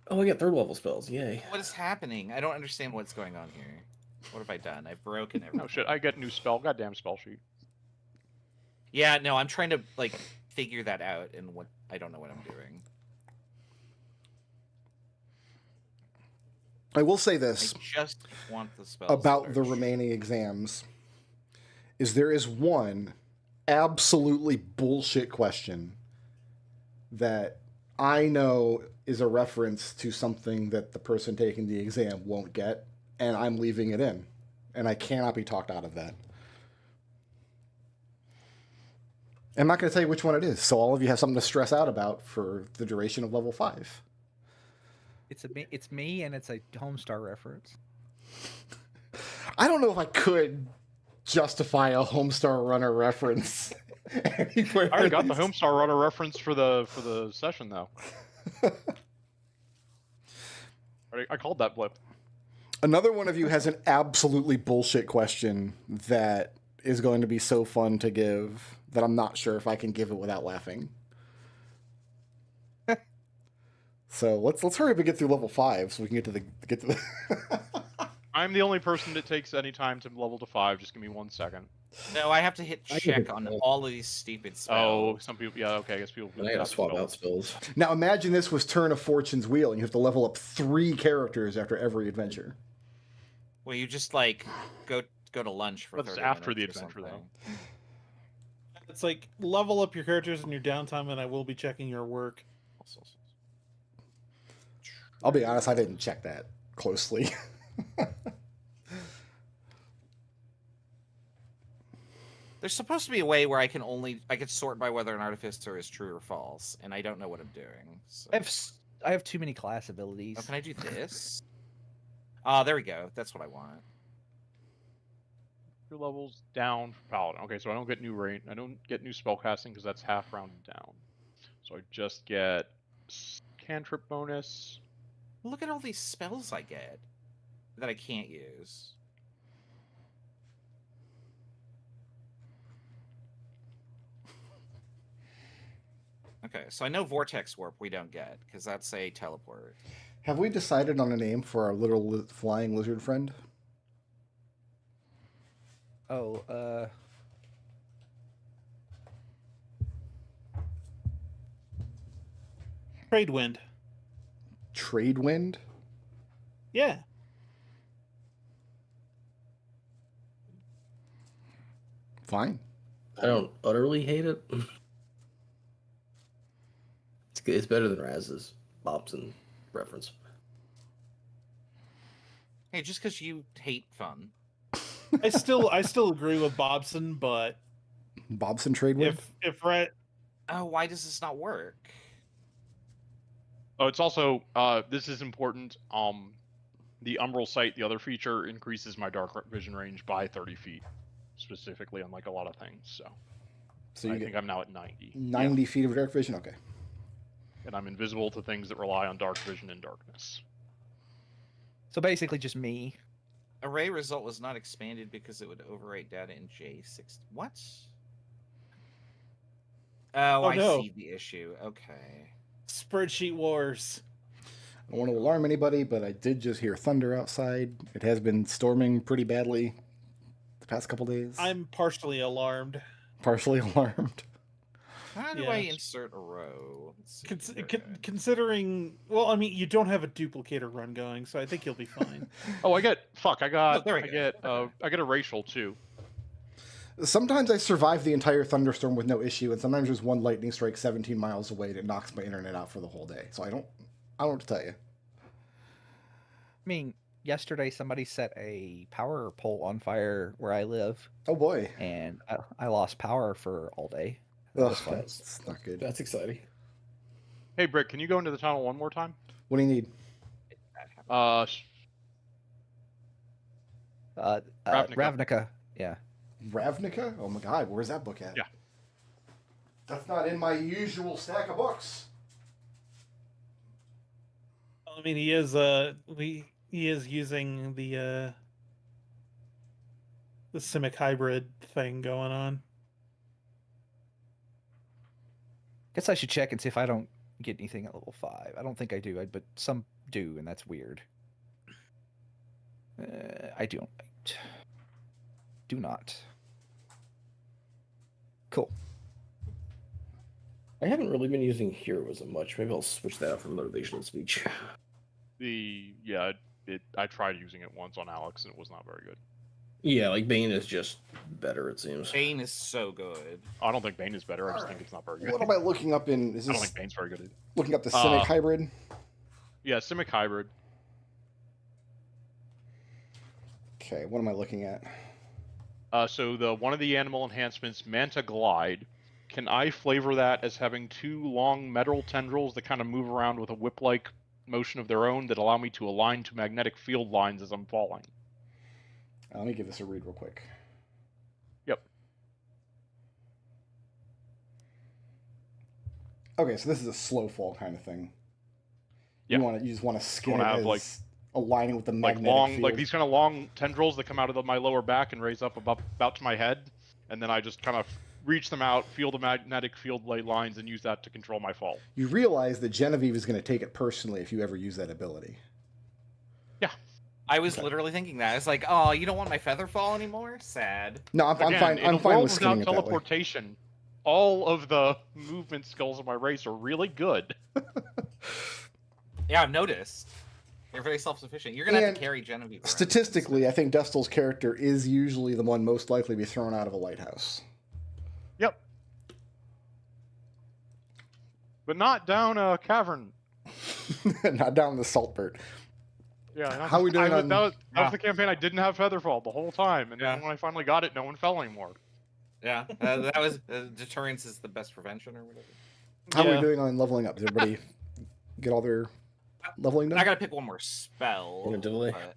Oh, I got 3rd level spells. Yay. What is happening? I don't understand what's going on here. What have I done? I've broken everything. Oh shit! I get new spell. Goddamn spell sheet. Yeah, no, I'm trying to figure that out, and I don't know what I'm doing. I will say this I just want the spell about the remaining exams is there is one absolutely bullshit question that I know is a reference to something that the person taking the exam won't get, and I'm leaving it in, and I cannot be talked out of that. I'm not going to tell you which one it is, so all of you have something to stress out about for the duration of level 5. It's me, and it's a Homestar reference. I don't know if I could justify a Homestar Runner reference anywhere. I already got the Homestar Runner reference for the session though. I called that blip. Another one of you has an absolutely bullshit question that is going to be so fun to give that I'm not sure if I can give it without laughing. So let's hurry up and get through level 5 so we can get to the. I'm the only person that takes any time to level to 5. Just give me 1 second. No, I have to hit I check can- on all of these stupid Oh, spells. some people. Yeah, okay. I guess people. And I gotta swap out spells. Now imagine this was Turn of Fortune's Wheel, and you have to level up 3 characters after every adventure. Well, you just go to lunch for That's 30 after the minutes or adventure, something. It's like level up your characters in your downtime, and I will be checking your work. I'll be honest, I didn't check that closely. There's supposed to be a way where I can sort by whether an artificer is true or false, and I don't know what I'm doing. So. I have too many class abilities. Oh, can I do this? Ah, there we go. That's what I want. 2 levels down for Paladin. Okay, so I don't get new range. I don't get new spellcasting because that's half rounded down. So I just get cantrip bonus. Look at all these spells I get that I can't use. Okay, so I know Vortex Warp we don't get, because that's a teleport. Have we decided on a name for our little flying lizard friend? Oh, Trade wind. trade wind. Yeah. Fine. I don't utterly hate it. It's good. It's better than Raz's Bobson reference. Hey, just because you hate fun. I still agree with Bobson, but Bobson trade wind. if Red Oh, why does this not work? Oh, it's also this is important. The Umbral Sight, the other feature, increases my dark vision range by 30 feet, specifically on like a lot of things. So you I get think I'm now at 90. 90 feet of dark vision. Okay. And I'm invisible to things that rely on dark vision and darkness. So basically, just me. Array result was not expanded because it would overwrite data in J6. What? Oh, I no. see the issue. Okay. Spreadsheet Wars. I don't want to alarm anybody, but I did just hear thunder outside. It has been storming pretty badly the past couple days. I'm partially alarmed. partially alarmed. How do Yeah. I insert a row? Let's see here. Considering, well, I mean, you don't have a duplicator run going, so I think you'll be fine. Oh, I got there we I get a racial too. Sometimes I survive the entire thunderstorm with no issue, and sometimes there's one lightning strike 17 miles away and it knocks my internet out for the whole day. So I don't know what to tell you. I mean, yesterday somebody set a power pole on fire where I live, Oh boy. and I lost power for all day. That Ugh, was fun. that's not good. That's exciting. Hey, Brick, can you go into the tunnel one more time? What do you need? Ravnica. Ravnica. Yeah. Ravnica? Oh my god, where's that book at? Yeah. That's not in my usual stack of books. I mean, he is using the Simic hybrid thing going on. Guess I should check and see if I don't get anything at level 5. I don't think I do, but some do, and that's weird. I don't. Do not. Cool. I haven't really been using heroism much. Maybe I'll switch that out for motivational speech. I tried using it once on Alex and it was not very good. Yeah, like Bane is just better, it seems. Bane is so good. I don't think Bane is better. I just think it's not very good. What am I looking up in? Is I don't this think Bane's very good. looking up the Simic hybrid? Yeah, Simic hybrid. Okay, what am I looking at? So one of the animal enhancements, Manta Glide, can I flavor that as having 2 long metal tendrils that kind of move around with a whip-like motion of their own that allow me to align to magnetic field lines as I'm falling? Let me give this a read real quick. Yep. Okay, so this is a slow fall kind of thing. Yeah. You just want to skin wanna it have, as like- aligning with the Like magnetic long, field. like these kind of long tendrils that come out of my lower back and raise up about to my head, and then I just kind of reach them out, feel the magnetic field light lines, and use that to control my fall. You realize that Genevieve is going to take it personally if you ever use that ability. I was literally thinking that. It's like, oh, you don't want my feather fall anymore? Sad. No, I'm Again, fine. in I'm a fine world with skinning it without that way. teleportation, all of the movement skills of my race are really good. Yeah, I've noticed. You're very self-sufficient. You're gonna have And to carry Genevieve around. Statistically, I think Destil's character is usually the one most likely to be thrown out of a lighthouse. Yep. But not down a cavern. Not down the Saltbird. Yeah. How are we doing on- That was the campaign I didn't have Featherfall the whole time, and then Yeah. when I finally got it, no one fell anymore. Yeah, that was deterrence is the best prevention or whatever. How are Yeah. we doing on leveling up? Did everybody get all their leveling done? I gotta pick one more spell. You gonna delay? But...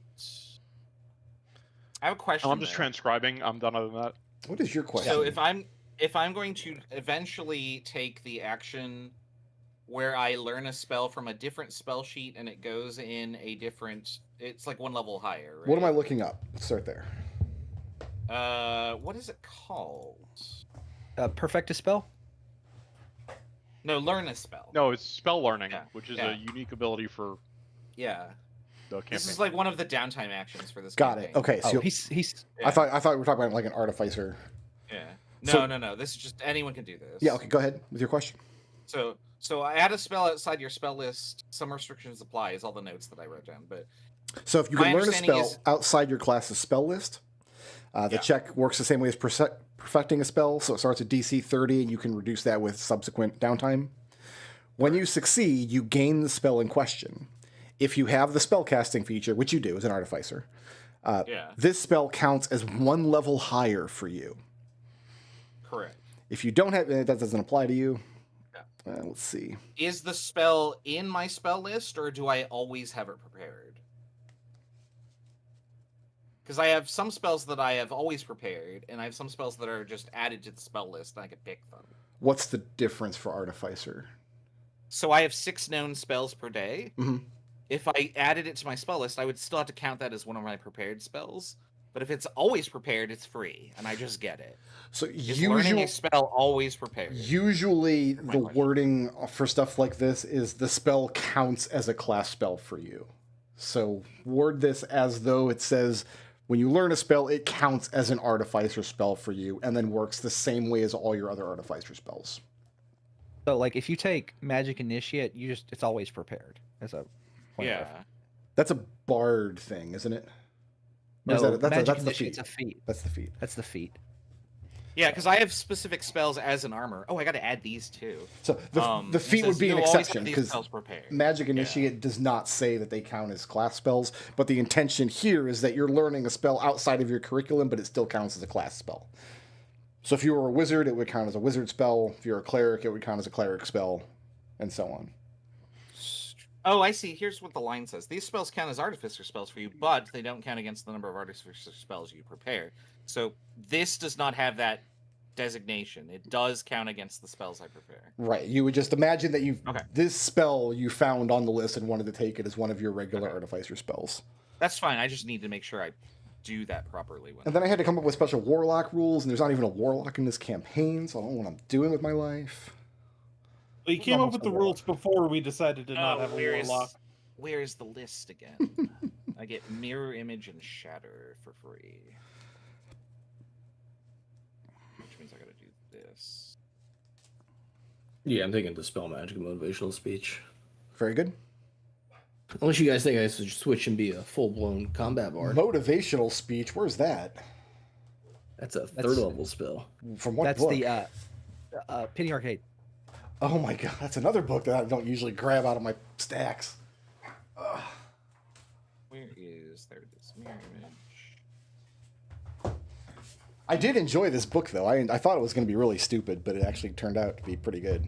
I have a question. I'm just though. transcribing. I'm done other than that. What is your question? So if I'm going to eventually take the action where I learn a spell from a different spell sheet and it goes in a different, it's like one level higher, right? What am I looking up? Let's start there. What is it called? Perfect a spell? No, learn a spell. No, it's spell learning, Yeah, which is yeah. a unique ability for Yeah. the campaign. This is like one of the downtime actions for this Got it. campaign. Okay, so Oh, he's Yeah. I thought we were talking about like an artificer. Yeah. So- No. This is just anyone can do this. Yeah. Okay. Go ahead with your question. So So add a spell outside your spell list. Some restrictions apply. Is all the notes that I wrote down. But So if you My can learn a understanding spell is- outside your class's spell list, the Yeah. check works the same way as perfecting a spell. So it starts at DC 30, and you can reduce that with subsequent downtime. When you succeed, you gain the spell in question. If you have the spellcasting feature, which you do as an artificer, yeah, this spell counts as one level higher for you. correct. If you don't have that, doesn't apply to you. Yeah. Let's see. Is the spell in my spell list, or do I always have it prepared? Because I have some spells that I have always prepared, and I have some spells that are just added to the spell list, and I can pick them. What's the difference for artificer? So I have 6 known spells per day. Mhm. If I added it to my spell list, I would still have to count that as one of my prepared spells. But if it's always prepared, it's free, and I just get it. So Is learning a spell always prepared? usually my the question. wording for stuff like this is the spell counts as a class spell for you. So word this as though it says when you learn a spell, it counts as an artificer spell for you, and then works the same way as all your other artificer spells. So like if you take Magic Initiate, it's always prepared as a point of- Yeah. That's a bard thing, isn't it? Or No, is that- Magic that's the Initiate's feat. a feat. That's the feat. That's the feat. Yeah, because I have specific spells as an armor. Oh, I got to add these too. So the It feat says would be you an always have exception these because spells prepared. Magic Initiate does not say that they count as class spells, but the intention here is that you're learning a spell outside of your curriculum, but it still counts as a class spell. So if you were a wizard, it would count as a wizard spell. If you're a cleric, it would count as a cleric spell, and so on. Oh, I see. Here's what the line says. These spells count as artificer spells for you, but they don't count against the number of artificer spells you prepare. So this does not have that designation. It does count against the spells I prepare. Right. You would just imagine that Okay. this spell you found on the list and wanted to take it as one of your regular artificer spells. That's fine. I just need to make sure I do that properly. And then I had to come up with special warlock rules, and there's not even a warlock in this campaign, so I don't know what I'm doing with my life. We came up Almost with the a rules before we decided to not have a where's warlock. where's the list again? I get mirror image and shatter for free. Which means I gotta do this. Yeah, I'm thinking Dispel Magic and Motivational Speech. Very good. Unless you guys think I should switch and be a full-blown combat bard. Motivational speech, where's that? That's a third level spell. From what That's book? the Penny Arcade. Oh my god, that's another book that I don't usually grab out of my stacks. Where is there it is? Mirror image. I did enjoy this book, though. I thought it was going to be really stupid, but it actually turned out to be pretty good.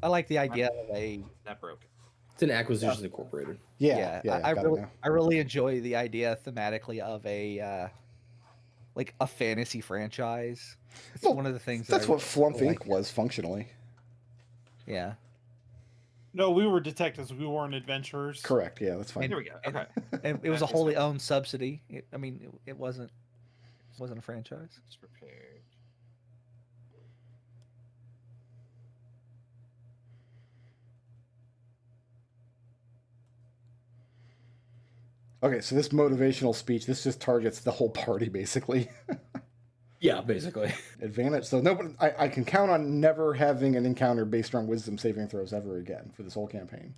I like the idea of a That broke. It's an Acquisitions Incorporated. Yeah, I got it really now. I really enjoy the idea thematically of a like a fantasy franchise. It's Well, one of the things That's that I what Flumph like. Inc. was functionally. Yeah. No, we were detectives. We weren't adventurers. Correct. Yeah, that's fine. Here we go. Okay. And it was a That is wholly fine. owned subsidy. It wasn't a franchise. It's prepared. Okay, so this motivational speech, this just targets the whole party, basically. Yeah, basically. Advantage. So nobody, I can count on never having an encounter based on wisdom saving throws ever again for this whole campaign.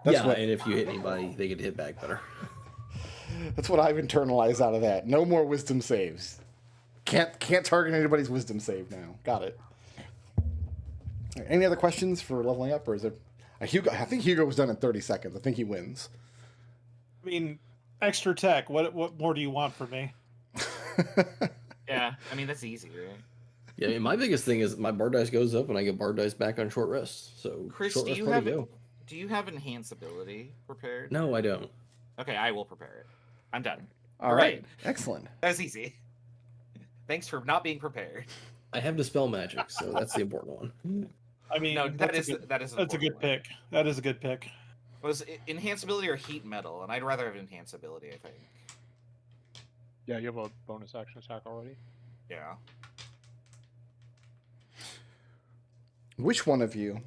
That's yeah, what- and if you hit anybody, they get hit back better. That's what I've internalized out of that. No more wisdom saves. Can't target anybody's wisdom save now. Got it. All right, any other questions for leveling up, or is there? Hugo, I think Hugo was done in 30 seconds. I think he wins. I mean, extra tech. What more do you want from me? Yeah, I mean that's easy, right? Yeah, I mean, my biggest thing is my bar dice goes up and I get bar dice back on short rest. So Chris, short do rest you party have go. do you have enhance ability prepared? No, I don't. Okay, I will prepare it. I'm done. All right. Excellent. That's easy. Thanks for not being prepared. I have Dispel Magic, so that's the important one. I mean, No, that that's is a good, that is an that's a good important one. pick. That is a good pick. Was it enhance ability or heat metal? And I'd rather have enhance ability, I think. Yeah, you have a bonus action attack already. Yeah. Which one of you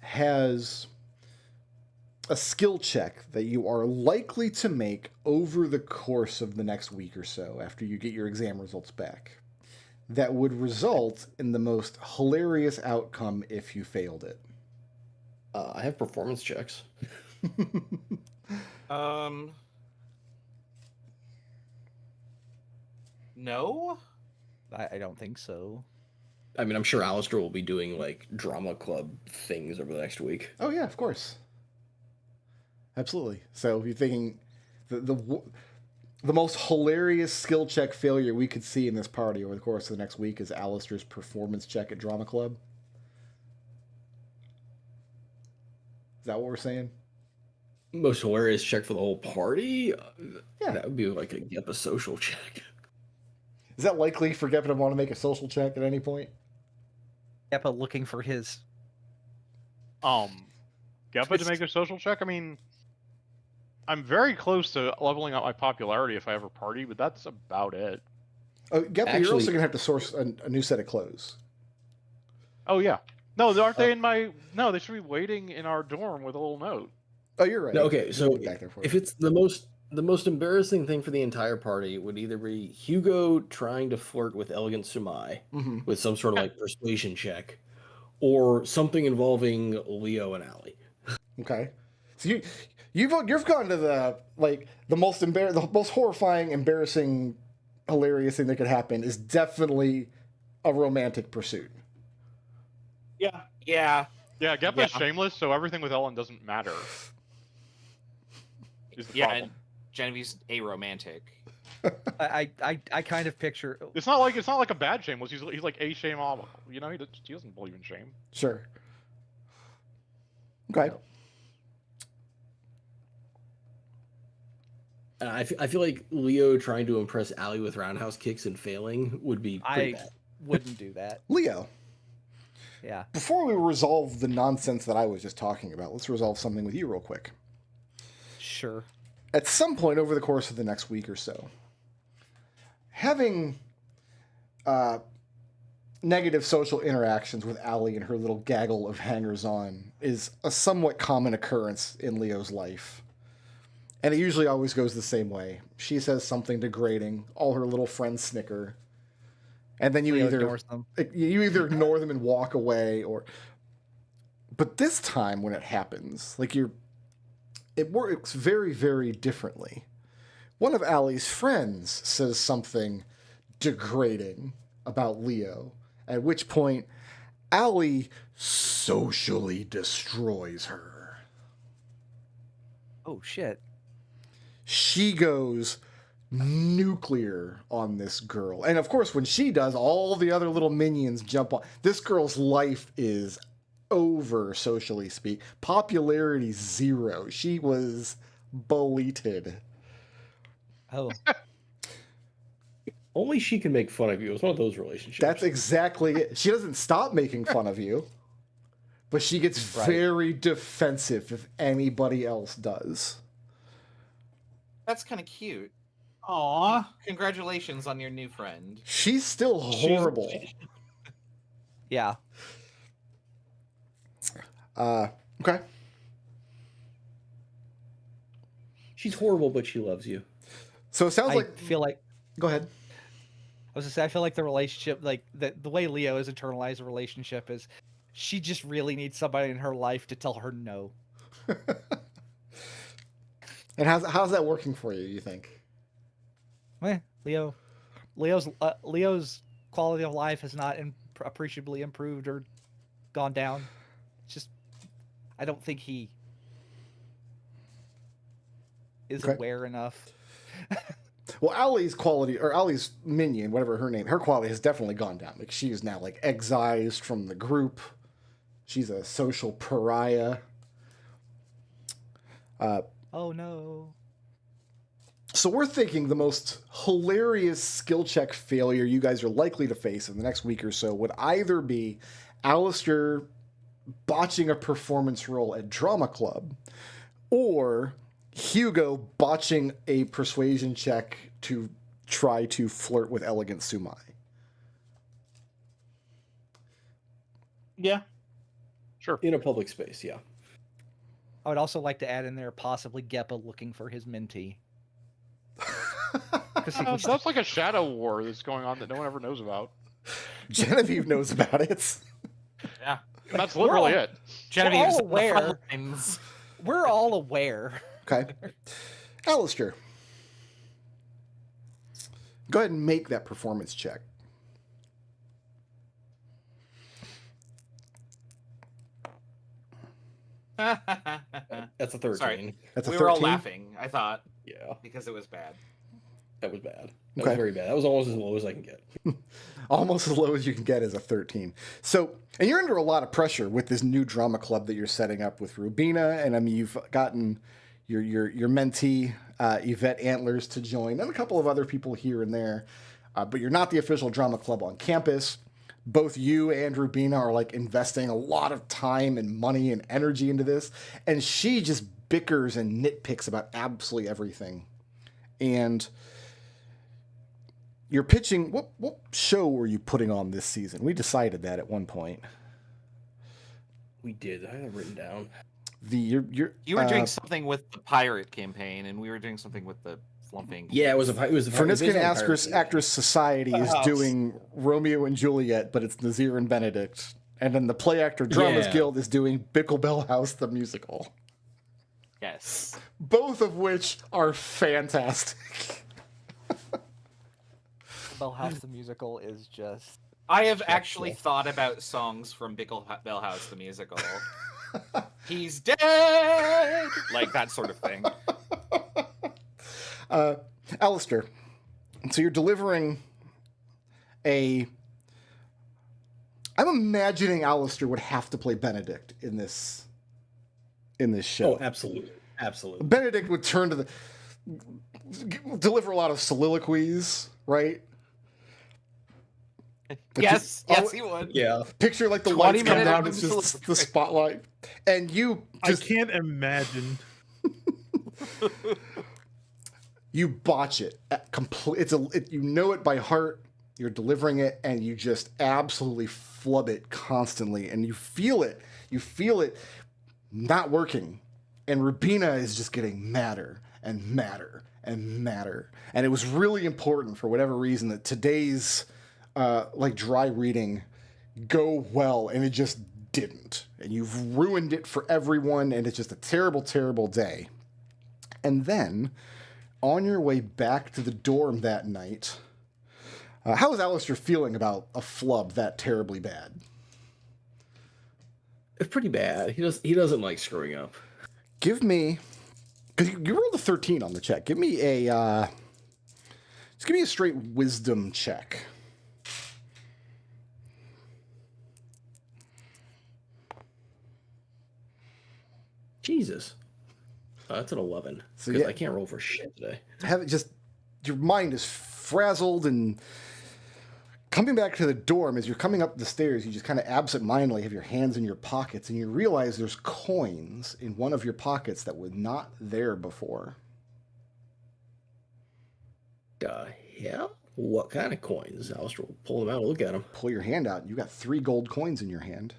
has a skill check that you are likely to make over the course of the next week or so after you get your exam results back that would result in the most hilarious outcome if you failed it? I have performance checks. No. I don't think so. I mean, I'm sure Alister will be doing like drama club things over the next week. Oh yeah, of course. Absolutely. So if you're thinking the most hilarious skill check failure we could see in this party over the course of the next week is Alister's performance check at drama club. Is that what we're saying? Most hilarious check for the whole party? Yeah. That would be like a Geppa social check. Is that likely for Geppa to want to make a social check at any point? Geppa looking for his. Geppa to make a social check? I mean, I'm very close to leveling up my popularity if I ever party, but that's about it. Oh, Geppa, Actually- you're also going to have to source a new set of clothes. Oh, yeah. No, aren't they in my... No, they should be waiting in our dorm with a little note. Oh, you're right. No, okay, so We'll get back there for if you. it's the most embarrassing thing for the entire party would either be Hugo trying to flirt with Elegant Sumai Mm-hmm. with some sort of like persuasion check, or something involving Leo and Allie. Okay. So you've gone to the most horrifying, embarrassing, hilarious thing that could happen is definitely a romantic pursuit. Yeah. Yeah. Yeah, Geppa's Yeah. shameless, so everything with Ellen doesn't matter. Is the Yeah. problem. And Genevieve's aromantic. I kind of picture. It's not like a bad shameless. He's like a shameable. You know, he doesn't believe in shame. Sure. Okay. And I feel like Leo trying to impress Allie with roundhouse kicks and failing would be pretty I bad. wouldn't do that. Leo, Yeah. before we resolve the nonsense that I was just talking about, let's resolve something with you real quick. Sure. At some point over the course of the next week or so, having negative social interactions with Allie and her little gaggle of hangers-on is a somewhat common occurrence in Leo's life. And it usually always goes the same way. She says something degrading, all her little friends snicker, and then you Leo either ignores them. ignore them and walk away, or. But this time, when it happens, it works very, very differently. One of Allie's friends says something degrading about Leo, at which point Allie socially destroys her. Oh shit. She goes nuclear on this girl. And of course, when she does, all the other little minions jump on. This girl's life is over, socially speak. Popularity 0. She was bullied. Oh. Only she can make fun of you. It's one of those relationships. That's exactly it. She doesn't stop making fun of you, but she gets Right. very defensive if anybody else does. That's kind of cute. Aw. Congratulations on your new friend. She's still horrible. Yeah. Okay. She's horrible, but she loves you. So it sounds I like. feel like Go ahead. I was gonna say I feel like the relationship, like the way Leo has internalized the relationship is, she just really needs somebody in her life to tell her no. And how's that working for you, you think? Leo's quality of life has not appreciably improved or gone down. It's just, I don't think he is Okay. aware enough. Well, Allie's minion, whatever her name, her quality has definitely gone down. Like, she is now excised from the group. She's a social pariah. Oh no. So we're thinking the most hilarious skill check failure you guys are likely to face in the next week or so would either be Alister botching a performance roll at Drama Club, or Hugo botching a persuasion check to try to flirt with Elegant Sumai. Yeah. Sure. In a public space, yeah. I would also like to add in there possibly Geppa looking for his mentee. Because That's like a shadow war that's going on that no one ever knows about. Genevieve knows about it. Yeah. That's literally it. Genevieve's all aware. on the front lines. We're all aware. Okay. Alister. Go ahead and make that performance check. That's a 13. Sorry. That's a We 13. were all laughing, I thought, Yeah, because it was bad. that was bad. That Okay. was very bad. That was almost as low as I can get. Almost as low as you can get is a 13. So, and you're under a lot of pressure with this new drama club that you're setting up with Rubina, and I mean, you've gotten your mentee, Yvette Antlers, to join, and a couple of other people here and there, but you're not the official drama club on campus. Both you and Rubina are like investing a lot of time and money and energy into this, and she just bickers and nitpicks about absolutely everything. And you're pitching. What show were you putting on this season? We decided that at one point. We did. I have it written down. You were doing something with the pirate campaign, and we were doing something with the flumping. Yeah, it was a Ferniscan Actress Society is House. doing Romeo and Juliet, but it's Nazir and Benedict. And then the Play Actor Dramas Yeah. Guild is doing Bickle Bell House the musical. Yes. Both of which are fantastic. Bell House the musical is just. I have actually thought about songs from Bickle Bell House the musical. He's dead! Like that sort of thing. Alister, so you're delivering I'm imagining Alister would have to play Benedict in this show. Oh, absolutely. Absolutely. Benedict would turn to deliver a lot of soliloquies, right? Yes, he would. Yeah. Picture like the 20 lights come minute down, long it's just soliloquy. the spotlight, and you just I can't imagine. you botch it. You know it by heart. You're delivering it, and you just absolutely flub it constantly, and you feel it. You feel it not working, and Rubina is just getting madder and madder and madder. And it was really important for whatever reason that today's like dry reading go well, and it just didn't. And you've ruined it for everyone, and it's just a terrible, terrible day. And then, on your way back to the dorm that night, how is Alister feeling about a flub that terribly bad? It's pretty bad. He doesn't like screwing up. Give me, because you rolled a 13 on the check. Give me just give me a straight wisdom check. Jesus. That's an 11. So, Because yeah. I can't roll for shit today. Have it just, your mind is frazzled, and coming back to the dorm, as you're coming up the stairs, you just kind of absentmindedly have your hands in your pockets, and you realize there's coins in one of your pockets that were not there before. Yeah? What kind of coins? Alister will pull them out and look at them. Pull your hand out, and you got 3 gold coins in your hand.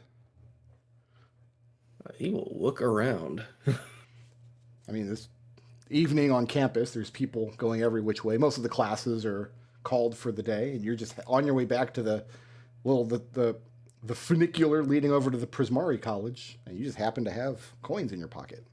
He will look around. I mean, this evening on campus, there's people going every which way. Most of the classes are called for the day, and you're just on your way back to the funicular leading over to the Prismari College, and you just happen to have coins in your pocket.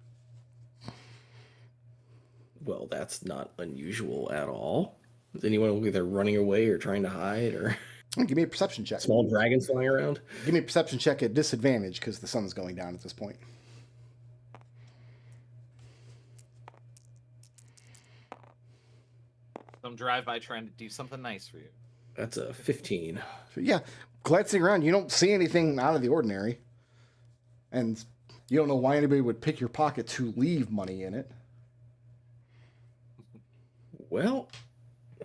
Well, that's not unusual at all. Is anyone either running away or trying to hide, or Give me a perception check. small dragons flying around? Give me a perception check at disadvantage because the sun's going down at this point. Some drive-by trying to do something nice for you. That's a 15. So yeah, glancing around, you don't see anything out of the ordinary, and you don't know why anybody would pick your pocket to leave money in it. Well,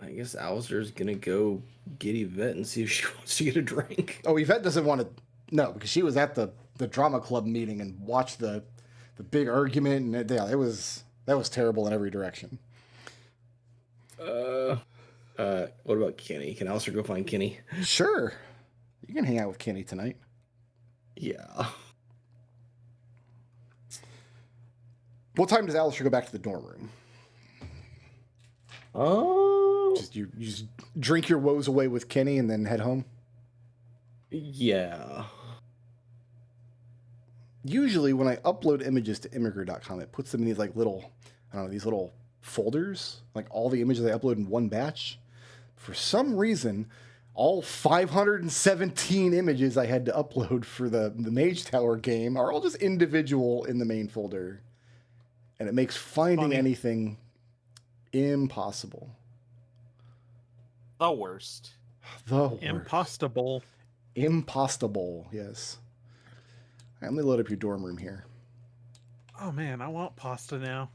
I guess Alister's gonna go get Yvette and see if she wants to get a drink. Oh, Yvette doesn't want to. No, because she was at the drama club meeting and watched the big argument, and yeah, that was terrible in every direction. What about Kenny? Can Alister go find Kenny? Sure, you can hang out with Kenny tonight. Yeah. What time does Alister go back to the dorm room? Oh, You just drink your woes away with Kenny and then head home. Yeah. Usually when I upload images to immigrant.com, it puts them in these like little, I don't know, these little folders, like all the images I upload in one batch. For some reason, all 517 images I had to upload for the Mage Tower game are all just individual in the main folder. And it makes finding anything impossible. The worst. The worst. Impostable. Impossible, yes. All right, let me load up your dorm room here. Oh man, I want pasta now.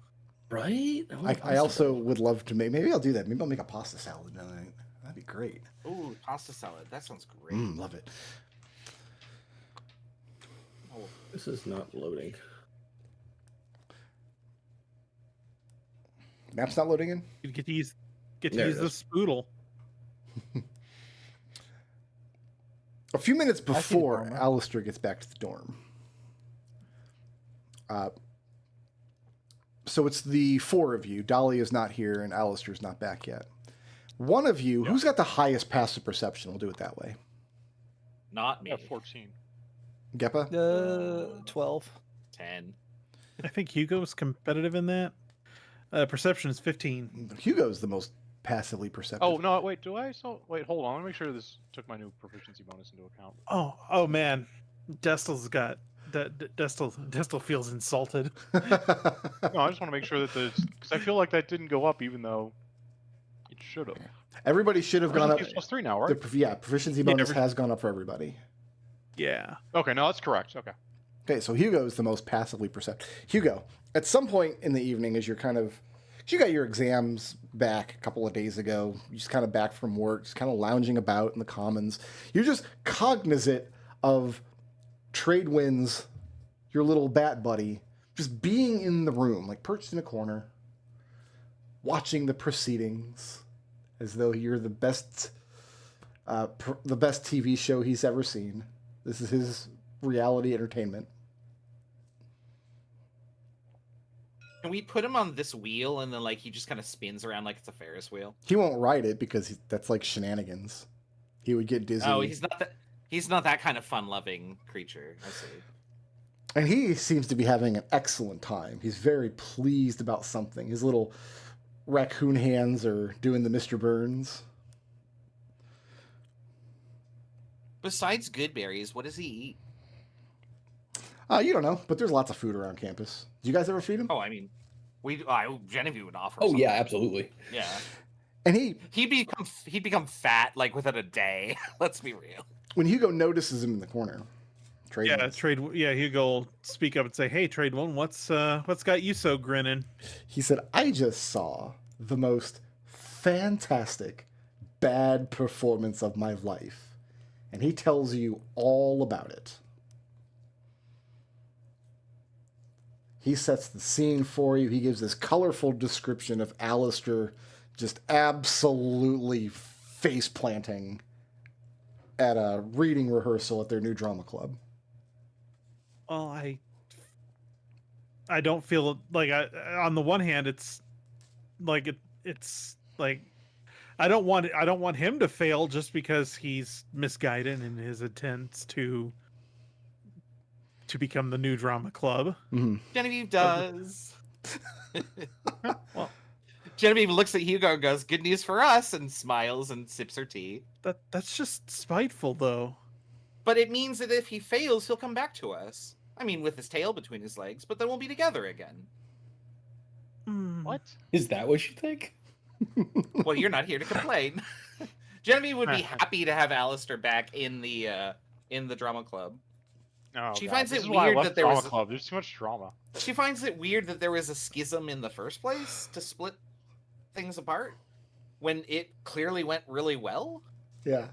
Right? I also would love to maybe I'll do that. Maybe I'll make a pasta salad tonight. That'd be great. Ooh, pasta salad. That sounds great. Love it. Oh, This is not loading. Map's not loading in? You get to use There it the is. spoodle. A few minutes see the before dorm. Alister gets back to the dorm. So it's the four of you. Dolly is not here and Alister's not back yet. One of you, who's got the highest passive perception? We'll do it that way. not me. Yeah, 14. Geppa? 12. 10. I think Hugo's competitive in that. Perception is 15. Hugo's the most passively perceptive. Oh, no, wait, do I? Wait, hold on. Let me make sure this took my new proficiency bonus into account. Oh man, Destil's got Destil feels insulted. No, I just want to make sure that because I feel like that didn't go up even though it should have. Everybody should have gone up. It's +3 now, right? Yeah, proficiency bonus has gone up for everybody. Yeah. Okay, no, that's correct. Okay. Okay, so Hugo is the most passively perceptive. Hugo, at some point in the evening, as you're you got your exams back a couple of days ago, you're just kind of back from work, just kind of lounging about in the commons. You're just cognizant of Tradewind's, your little bat buddy, just being in the room, like perched in a corner, watching the proceedings, as though you're the best TV show he's ever seen. This is his reality entertainment. Can we put him on this wheel and then like he just kind of spins around like it's a Ferris wheel? He won't ride it because that's like shenanigans. He would get dizzy. Oh, he's not that kind of fun-loving creature. I see. And he seems to be having an excellent time. He's very pleased about something. His little raccoon hands are doing the Mr. Burns. Besides good berries, what does he eat? You don't know, but there's lots of food around campus. Do you guys ever feed him? Oh, I mean, Genevieve would offer. Oh something. yeah, absolutely. Yeah. And He'd become fat like within a day. Let's be real. when Hugo notices him in the corner, Hugo will speak up and say, "Hey, Trade One, what's got you so grinning?" he said, "I just saw the most fantastic bad performance of my life." And he tells you all about it. He sets the scene for you. He gives this colorful description of Alister just absolutely face planting at a reading rehearsal at their new drama club. Well, I don't feel like on the one hand it's like it's like I don't want him to fail just because he's misguided in his attempts to become the new drama club. Mm-hmm. Genevieve does. Well, Genevieve looks at Hugo and goes, "Good news for us," and smiles and sips her tea. that's just spiteful though. But it means that if he fails, he'll come back to us. I mean, with his tail between his legs, but then we'll be together again. What? Is that what you think? Well, you're not here to complain. Genevieve would be happy to have Alister back in the drama club. Oh, She God. finds This it is why I weird left that there drama was club. There's too much drama. She finds it weird that there was a schism in the first place to split things apart when it clearly went really well. Yeah.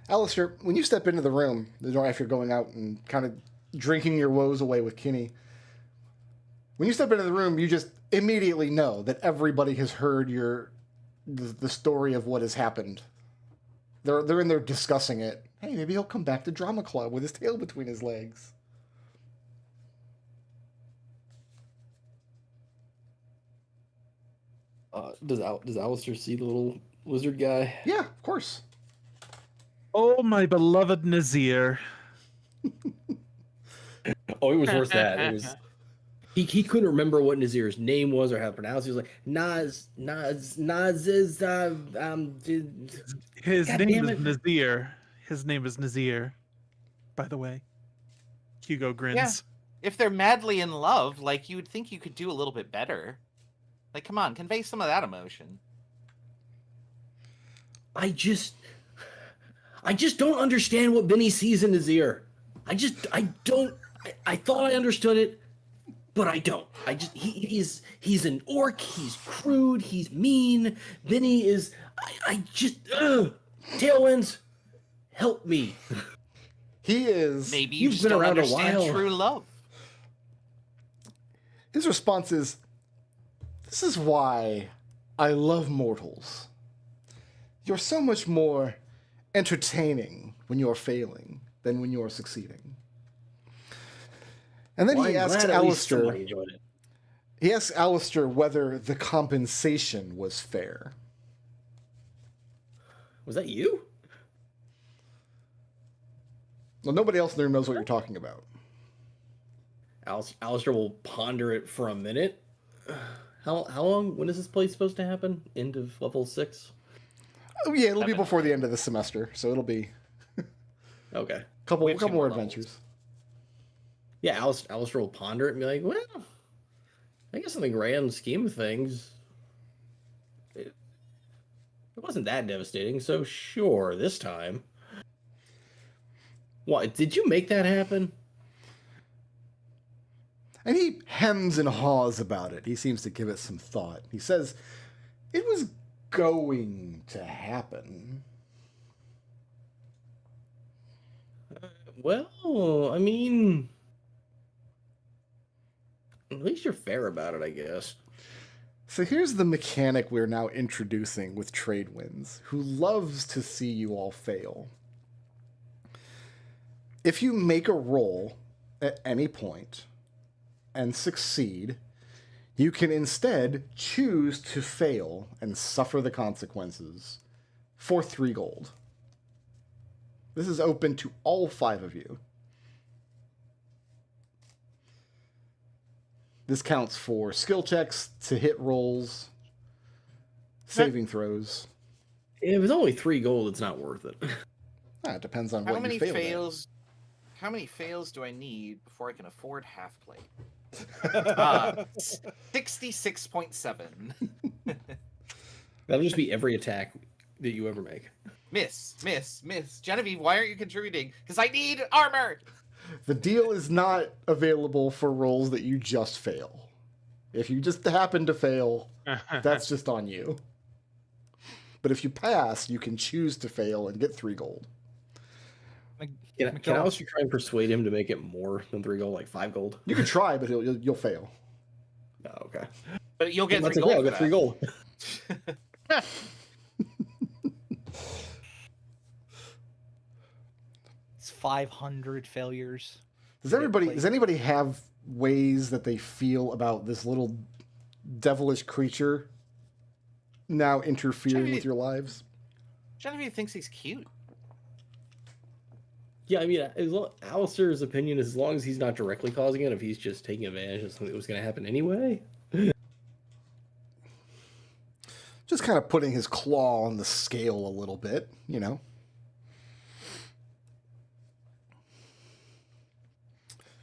Alister, when you step into the room, after going out and kind of drinking your woes away with Kinney, when you step into the room, you just immediately know that everybody has heard the story of what has happened. They're in there discussing it. Hey, maybe he'll come back to drama club with his tail between his legs. Does Alister see the little lizard guy? Yeah, of course. Oh, my beloved Nazir. Oh, it was worse than that. It was he couldn't remember what Nazir's name was or how to pronounce it. He was like Naz is His God name damn is it. Nazir. His name is Nazir, by the way. Hugo grins. If they're madly in love, like, you would think you could do a little bit better. Like, come on, convey some of that emotion. I just don't understand what Benny sees in Nazir. I don't. I thought I understood it, but I don't. He's an orc. He's crude. He's mean. Benny is. Tailwinds, help me. He is. Maybe you You've just been don't around a understand while. true love. His response is, "This is why I love mortals. You're so much more entertaining when you're failing than when you're succeeding." And then Well, he I'm asks glad at least somebody Alister. enjoyed it. He asks Alister whether the compensation was fair. Was that you? Well, nobody else in the room knows what you're talking about. Alister will ponder it for a minute. How long? When is this play supposed to happen? End of level 6? Oh yeah, it'll be 7. before the end of the semester, so it'll be Okay. a couple We have 2 more more adventures. Yeah, Alister will ponder it and be like, well, I guess in the grand scheme of things, it wasn't that devastating, so sure, this time. What, did you make that happen? And he hems and haws about it. He seems to give it some thought. He says, "It was going to happen." Well, I mean, at least you're fair about it, I guess. So here's the mechanic we're now introducing with Tradewinds, who loves to see you all fail. If you make a roll at any point and succeed, you can instead choose to fail and suffer the consequences for 3 gold. This is open to all 5 of you. This counts for skill checks, to hit rolls, saving throws. If it's only 3 gold, it's not worth it. It depends on How what many you failed at. fails? How many fails do I need before I can afford half plate? 66.7. That'll just be every attack that you ever make. Miss. Genevieve, why aren't you contributing? Because I need armor. The deal is not available for rolls that you just fail. If you just happen to fail, that's just on you. But if you pass, you can choose to fail and get 3 gold. Can I also try and persuade him to make it more than 3 gold, like 5 gold? You can try, but you'll fail. Oh, okay. But you'll get That's 3 okay, gold. I'll get 3 gold. It's 500 failures. Does anybody have ways that they feel about this little devilish creature now interfering with your lives? Genevieve thinks he's cute. Yeah, I mean, Alister's opinion is as long as he's not directly causing it, if he's just taking advantage of something that was going to happen anyway. Just kind of putting his claw on the scale a little bit, you know.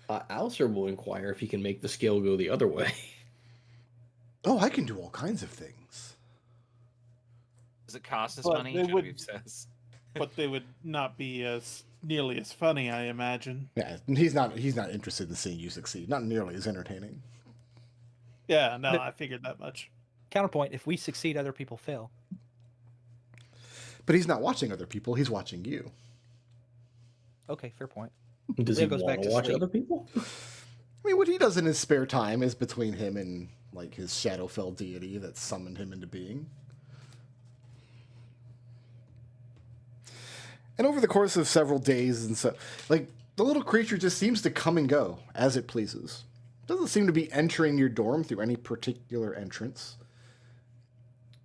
Alister will inquire if he can make the scale go the other way. Oh, I can do all kinds of things. Does it cost us But money? they would- Genevieve says. But they would not be as nearly as funny, I imagine. Yeah, he's not interested in seeing you succeed. Not nearly as entertaining. Yeah, no, I figured that much. Counterpoint: if we succeed, other people fail. But he's not watching other people, he's watching you. Okay, fair point. Does Leo he goes want back to to watch sleep. other people? I mean, what he does in his spare time is between him and, like, his Shadowfell deity that summoned him into being. And over the course of several days and so, like, the little creature just seems to come and go as it pleases. Doesn't seem to be entering your dorm through any particular entrance.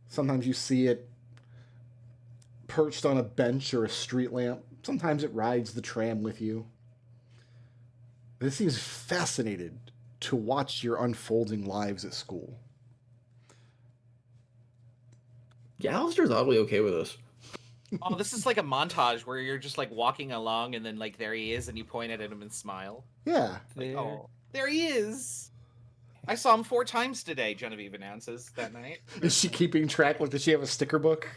Sometimes you see it perched on a bench or a street lamp. Sometimes it rides the tram with you. It seems fascinated to watch your unfolding lives at school. Yeah, Alister's oddly okay with us. Oh, this is like a montage where you're just like walking along and then like there he is and you point at him and smile. Yeah. Like, oh, there he is. I saw him 4 times today, Genevieve announces that night. Is she keeping track? Like, does she have a sticker book?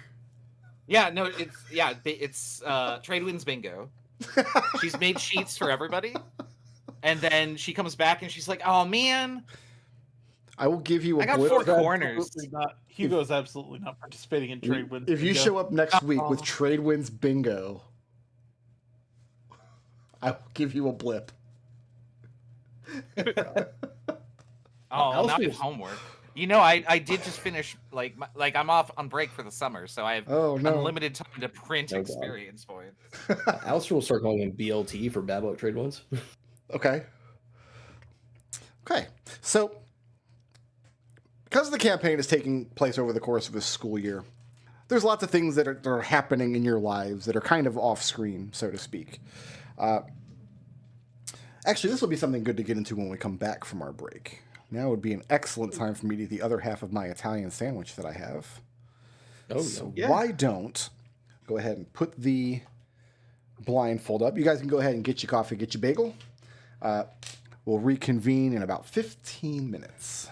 Yeah, no, it's Tradewinds Bingo. She's made sheets for everybody. And then she comes back and she's like, "Oh man, I will give you a I got blip. 4 corners." Hugo's absolutely not participating in trade wins. If you bingo. show up next week with Trade Wins Bingo, I will give you a blip. Oh, not with homework. You know, I did just finish like I'm off on break for the summer, so I have unlimited time to print experience points. Alister will start calling him BLT for bad luck trade ones. Okay. So, because the campaign is taking place over the course of this school year, there's lots of things that are happening in your lives that are kind of off screen, so to speak. Actually, this will be something good to get into when we come back from our break. Now would be an excellent time for me to eat the other half of my Italian sandwich that I have. Oh, so why don't go ahead and put the blindfold up. You guys can go ahead and get your coffee, get your bagel. We'll reconvene in about 15 minutes.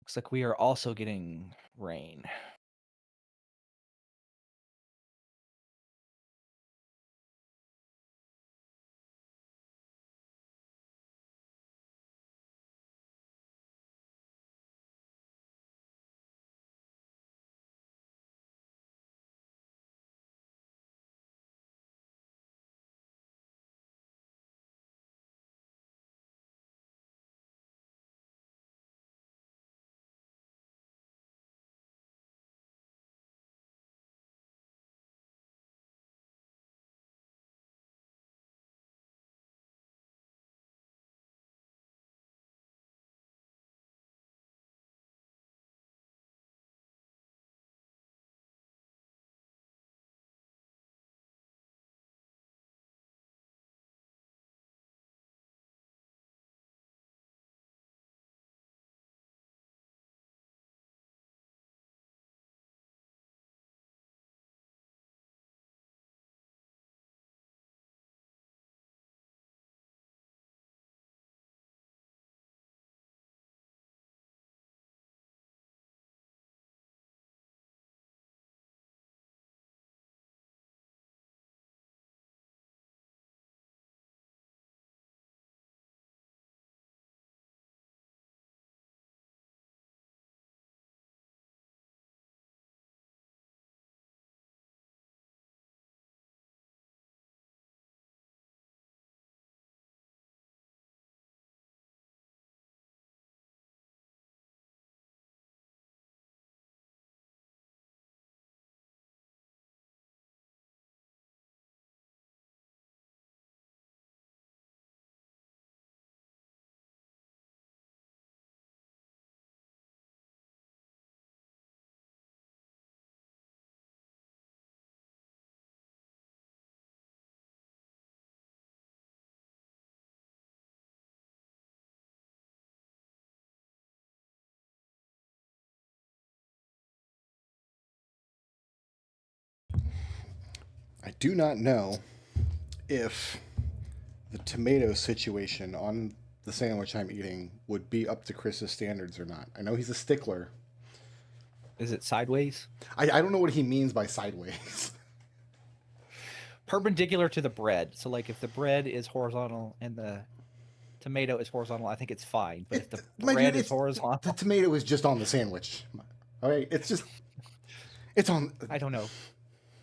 Looks like we are also getting rain. I do not know if the tomato situation on the sandwich I'm eating would be up to Chris's standards or not. I know he's a stickler. Is it sideways? I don't know what he means by sideways. Perpendicular to the bread. So like if the bread is horizontal and the tomato is horizontal, I think it's fine. But if the bread is horizontal, the tomato is just on the sandwich. All right, it's on. I don't know.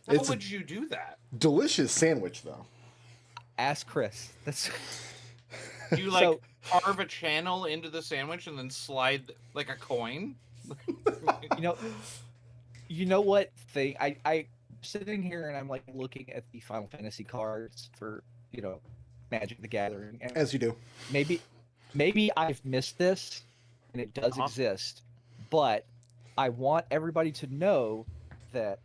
How It's would you do that? delicious sandwich though. Ask Chris. That's Do you like carve a channel into the sandwich and then slide like a coin? you know what thing I sitting here and I'm like looking at the Final Fantasy cards for Magic the Gathering, and As you do. maybe I've missed this and it does exist, but I want everybody to know that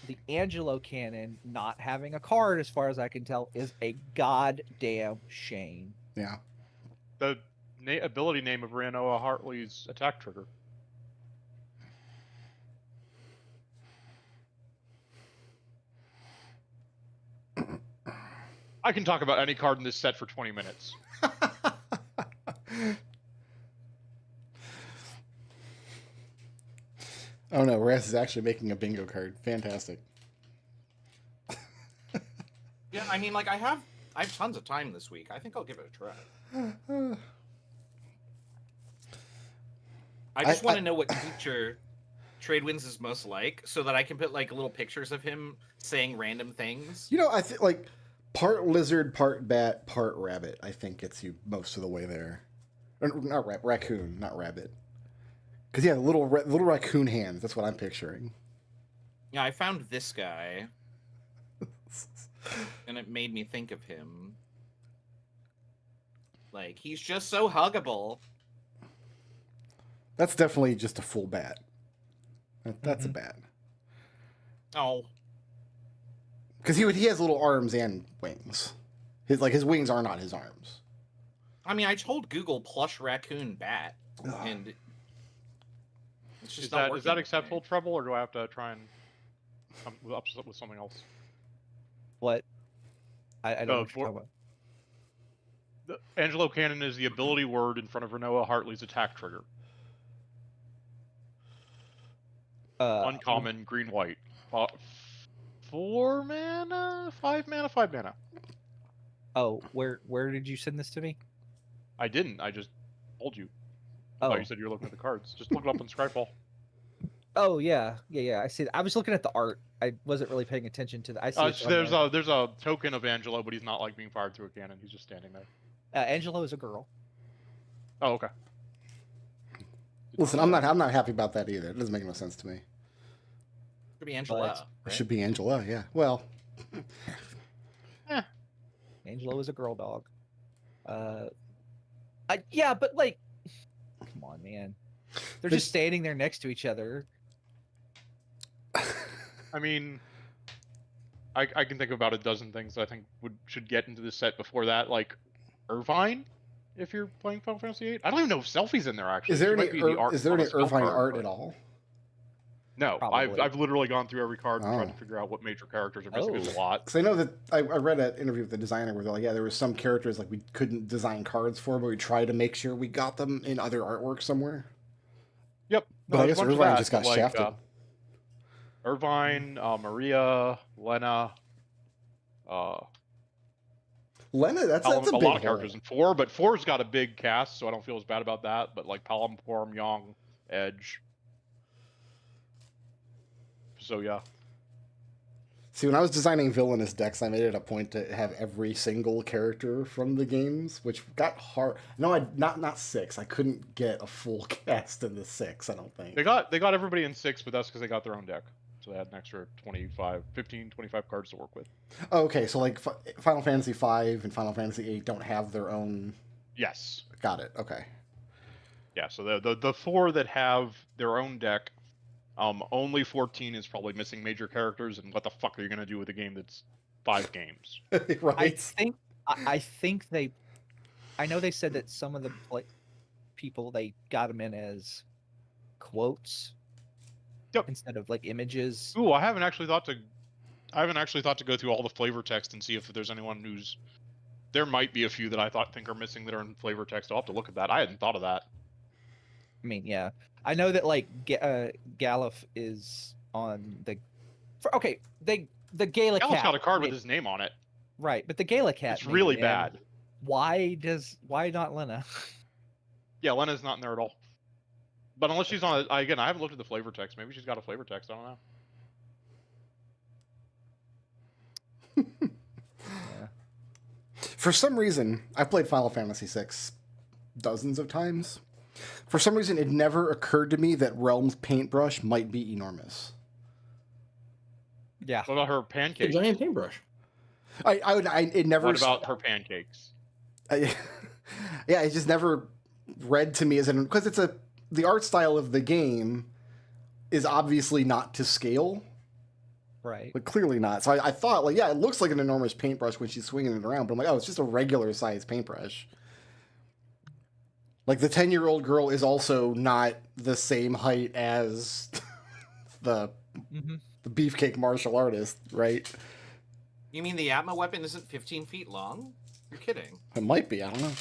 the Angelo cannon not having a card, as far as I can tell, is a goddamn shame. Yeah. The ability name of Ranoa Hartley's attack trigger. I can talk about any card in this set for 20 minutes. Oh no, Raz is actually making a bingo card. Fantastic. Yeah, I mean, like I have tons of time this week. I think I'll give it a try. I just want to know what creature Tradewinds is most like, so that I can put like little pictures of him saying random things. I think like part lizard, part bat, part rabbit. I think gets you most of the way there. Or, not raccoon, not rabbit. Because yeah, little raccoon hands. That's what I'm picturing. Yeah, I found this guy, and it made me think of him. Like he's just so huggable. That's definitely just a full bat. That's a bat. Oh, because he has little arms and wings. His wings are not his arms. I mean, I told Google plush raccoon bat, and it's just Is that acceptable, Treble, or do I have to try and come up with something else? What? I don't know what you're talking about. The Angelo Cannon is the ability word in front of Ranoa Hartley's attack trigger. Uncommon, green, white. 4 mana, 5 mana, 5 mana. Oh, where did you send this to me? I didn't. I just told you. I Oh, thought you said you were looking at the cards. Just look it up on Scryfall. oh yeah. I see. I was looking at the art. I wasn't really paying attention to the. I see. It's on there. There's a token of Angelo, but he's not like being fired through a cannon. He's just standing there. Angelo is a girl. Oh, okay. Listen, I'm not happy about that either. It doesn't make no sense to me. Could be Angela. It Right? should be Angela, yeah. Well, Angelo is a girl dog. Yeah, but like, come on, man. They're just standing there next to each other. I mean, I can think about a dozen things that I think should get into the set before that, like Irvine, if you're playing Final Fantasy VIII. I don't even know if Selfie's in there actually. is there She any might be the art is there on a any spell Irvine card, art but- at all? No, Probably. I've literally gone through every card and tried Oh. to figure out what major characters are missing. There's a Oh. lot. Because I know that I read an interview with the designer where they're like, yeah, there were some characters like we couldn't design cards for, but we tried to make sure we got them in other artwork somewhere. Yep. But I there's guess a bunch of Irvine that, just got but, like, shafted. Irvine, Maria, Lena, Lena, that's a a big lot of hole. characters in 4, but 4's got a big cast, so I don't feel as bad about that. But like Palom, Form, Young, Edge. So yeah. See, when I was designing villainous decks, I made it a point to have every single character from the games, which got hard. No, not 6. I couldn't get a full cast in the 6, I don't think. They got everybody in 6, but that's because they got their own deck. So they had an extra 25 cards to work with. Oh, okay, so like Final Fantasy V and Final Fantasy VIII don't have their own. Yes. Got it. Okay. Yeah, so the 4 that have their own deck, only 14 is probably missing major characters, and what the fuck are you gonna do with a game that's 5 games? Right. I think they. I know they said that some of the people they got them in as quotes. Yep. Instead of like images. Ooh, I haven't actually thought to go through all the flavor text and see if there's anyone who's. There might be a few that I think are missing that are in flavor text. I'll have to look at that. I hadn't thought of that. I mean, yeah, I know that like Galuf is on the. The Gala Gal's cat. got a card with his name on it. Right, but the Gala cat. It's really made it, bad. and why not Lena? Yeah, Lena's not in there at all. But unless she's on, again, I haven't looked at the flavor text. Maybe she's got a flavor text. I don't know. Yeah. For some reason, I've played Final Fantasy VI dozens of times. For some reason, it never occurred to me that Realm's paintbrush might be enormous. Yeah. What about her A pancakes? giant paintbrush. It never. What about her pancakes? Yeah, it just never read to me as an because the art style of the game is obviously not to scale, Right. but clearly not. So I thought like, yeah, it looks like an enormous paintbrush when she's swinging it around, but I'm like, oh, it's just a regular sized paintbrush. Like the 10-year-old girl is also not the same height as the beefcake martial artist, right? You mean the Atma weapon isn't 15 feet long? You're kidding. It might be. I don't know.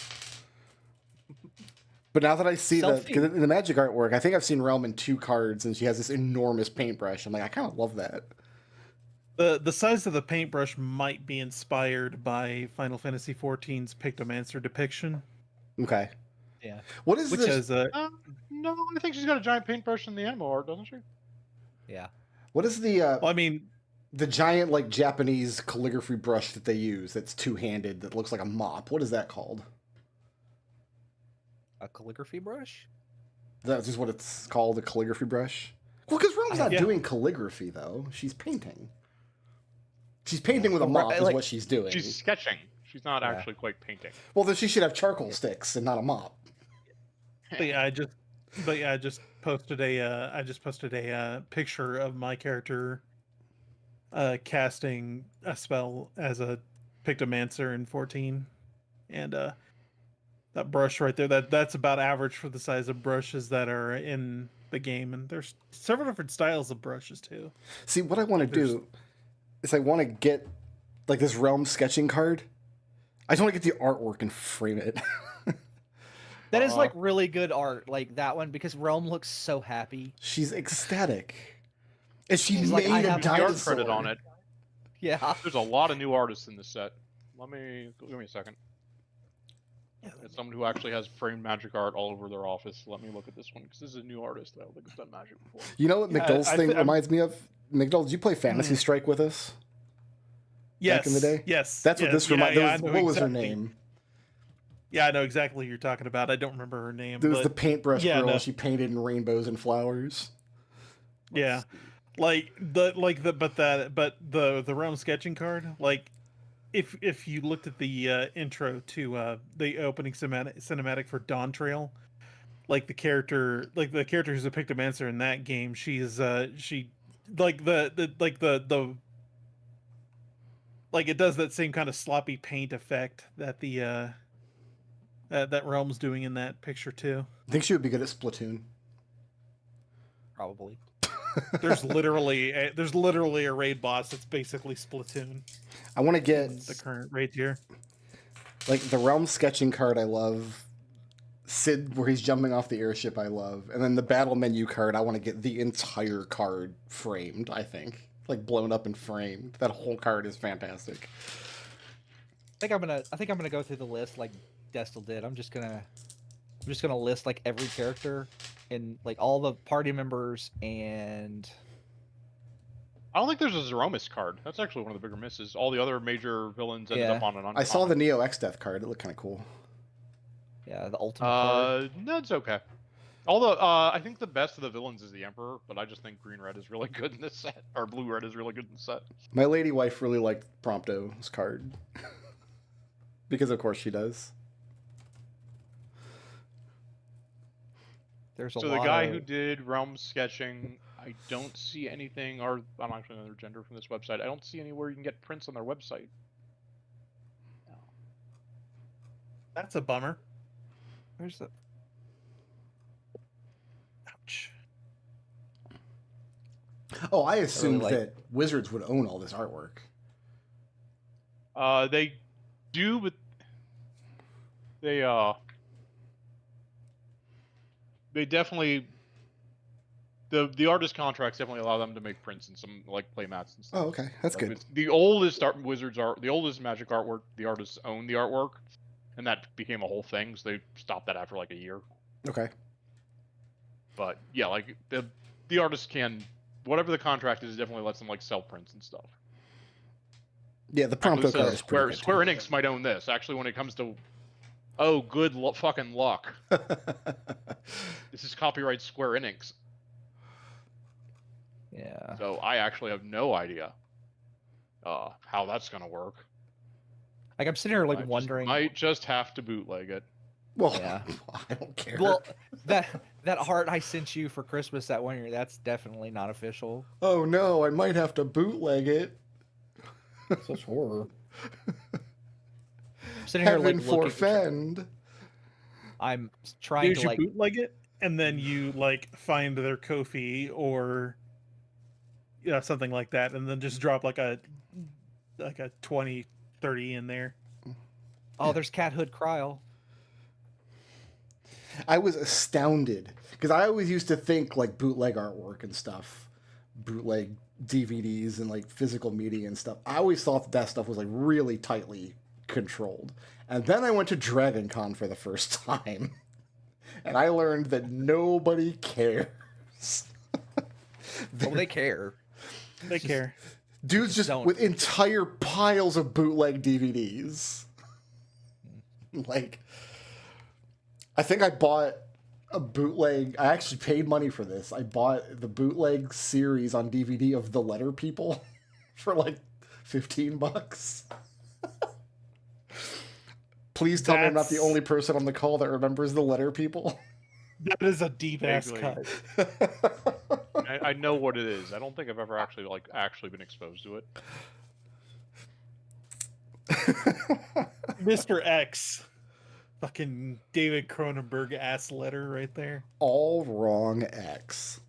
But now that I see in the Magic artwork, I think I've seen Realm in 2 cards, and she has this enormous paintbrush. I'm like, I kind of love that. The size of the paintbrush might be inspired by Final Fantasy XIV's Pictomancer depiction. Okay. Yeah. What is Which this? has a No, I think she's got a giant paintbrush in the animal art, doesn't she? Yeah. What is the well, I mean, the giant like Japanese calligraphy brush that they use that's 2-handed that looks like a mop? What is that called? A calligraphy brush? That's just what it's called, a calligraphy brush? Well, because Realm's not Yeah. doing calligraphy, though. She's painting. She's painting with a mop is what she's doing. She's sketching. She's not actually quite painting. Well, then she should have charcoal sticks and not a mop. but yeah, I just posted a picture of my character casting a spell as a Pictomancer in 14, and that brush right there, that's about average for the size of brushes that are in the game, and there's several different styles of brushes too. See, what I want to do is I want to get like this Realm sketching card. I just want to get the artwork and frame it. That is like really good art, like that one, because Realm looks so happy. She's ecstatic. And she She's made like, I a have The art dinosaur. credit on it. Yeah. There's a lot of new artists in this set. Give me a second. Yeah, It's someone who actually has framed magic art all over their office. Let me look at this one because this is a new artist that I don't think has done magic before. You know what Yeah, McDohl's I thing thi- I'm- reminds me of? McDohl, did you play Fantasy Strike with us yes, back in the day? Yes, That's what this reminds. I know What was her exactly. name? Yeah, I know exactly who you're talking about. I don't remember her name. There was but the paintbrush yeah, girl. no. She painted in rainbows and flowers. Yeah, the realm sketching card. Like, if you looked at the intro to the opening cinematic for Dawn Trail, like the character who's a Pictomancer in that game, she's she like the like it does that same kind of sloppy paint effect that the that Realm's doing in that picture too. I think she would be good at Splatoon. Probably. There's literally a raid boss that's basically Splatoon. I want to in get the current raid tier. like the realm sketching card. I love Sid where he's jumping off the airship. I love, and then the battle menu card. I want to get the entire card framed. I think like blown up and framed. That whole card is fantastic. I think I'm gonna go through the list like Destil did. I'm just gonna list like every character and like all the party members and I don't think there's a Zeromus card. That's actually one of the bigger misses. All the other major villains ended Yeah. up on an uncommon. I saw the Neo X Death card. It looked kind of cool. yeah, the ultimate card. No, it's okay. Although I think the best of the villains is the Emperor, but I just think green red is really good in this set, or blue red is really good in the set. My lady wife really liked Prompto's card because, of course, she does. There's a So lot the guy of... who did realm sketching, I don't see anything, or I'm actually another gender from this website. I don't see anywhere you can get prints on their website. That's a bummer. Where's the... Ouch. Oh, I assumed like- that Wizards would own all this artwork. They do, but they definitely the artist contracts definitely allow them to make prints and some like play mats and stuff. Oh, okay, that's Like, good. it's the oldest Wizards art, the oldest Magic artwork. The artists own the artwork, and that became a whole thing. So they stopped that after like a year. Okay. But yeah, like the artists can, whatever the contract is, it definitely lets them like sell prints and stuff. Yeah, the Actually, Prompto says card is pretty good. Square Enix might own this. Actually, when it comes to, oh, good fucking luck. This is copyright Square Enix. Yeah. So I actually have no idea how that's gonna work. Like I'm sitting here like I just wondering. might just have to bootleg it. Well, Yeah. I don't care. Well, that art I sent you for Christmas that one year, that's definitely not official. Oh no, I might have to bootleg it. Such horror. I'm sitting here like Heaven looking. forfend. I'm trying You to should like. bootleg it, and then you like find their Ko-fi or something like that, and then just drop like a 20, 30 in there. Oh, there's Cat Hood Cryle. I was astounded because I always used to think like bootleg artwork and stuff, bootleg DVDs and like physical media and stuff. I always thought that stuff was like really tightly controlled. And then I went to Dragon Con for the first time, and I learned that nobody cares. Oh, they care. They care. Dudes just don't. with entire piles of bootleg DVDs. Like, I think I bought a bootleg. I actually paid money for this. I bought the bootleg series on DVD of The Letter People for like $15. Please tell me I'm not the That's- only person on the call that remembers The Letter People. That is a deep ass Vaguely. cut. I know what it is. I don't think I've ever actually been exposed to it. Mr. X. Fucking David Cronenberg ass letter right there. All wrong X.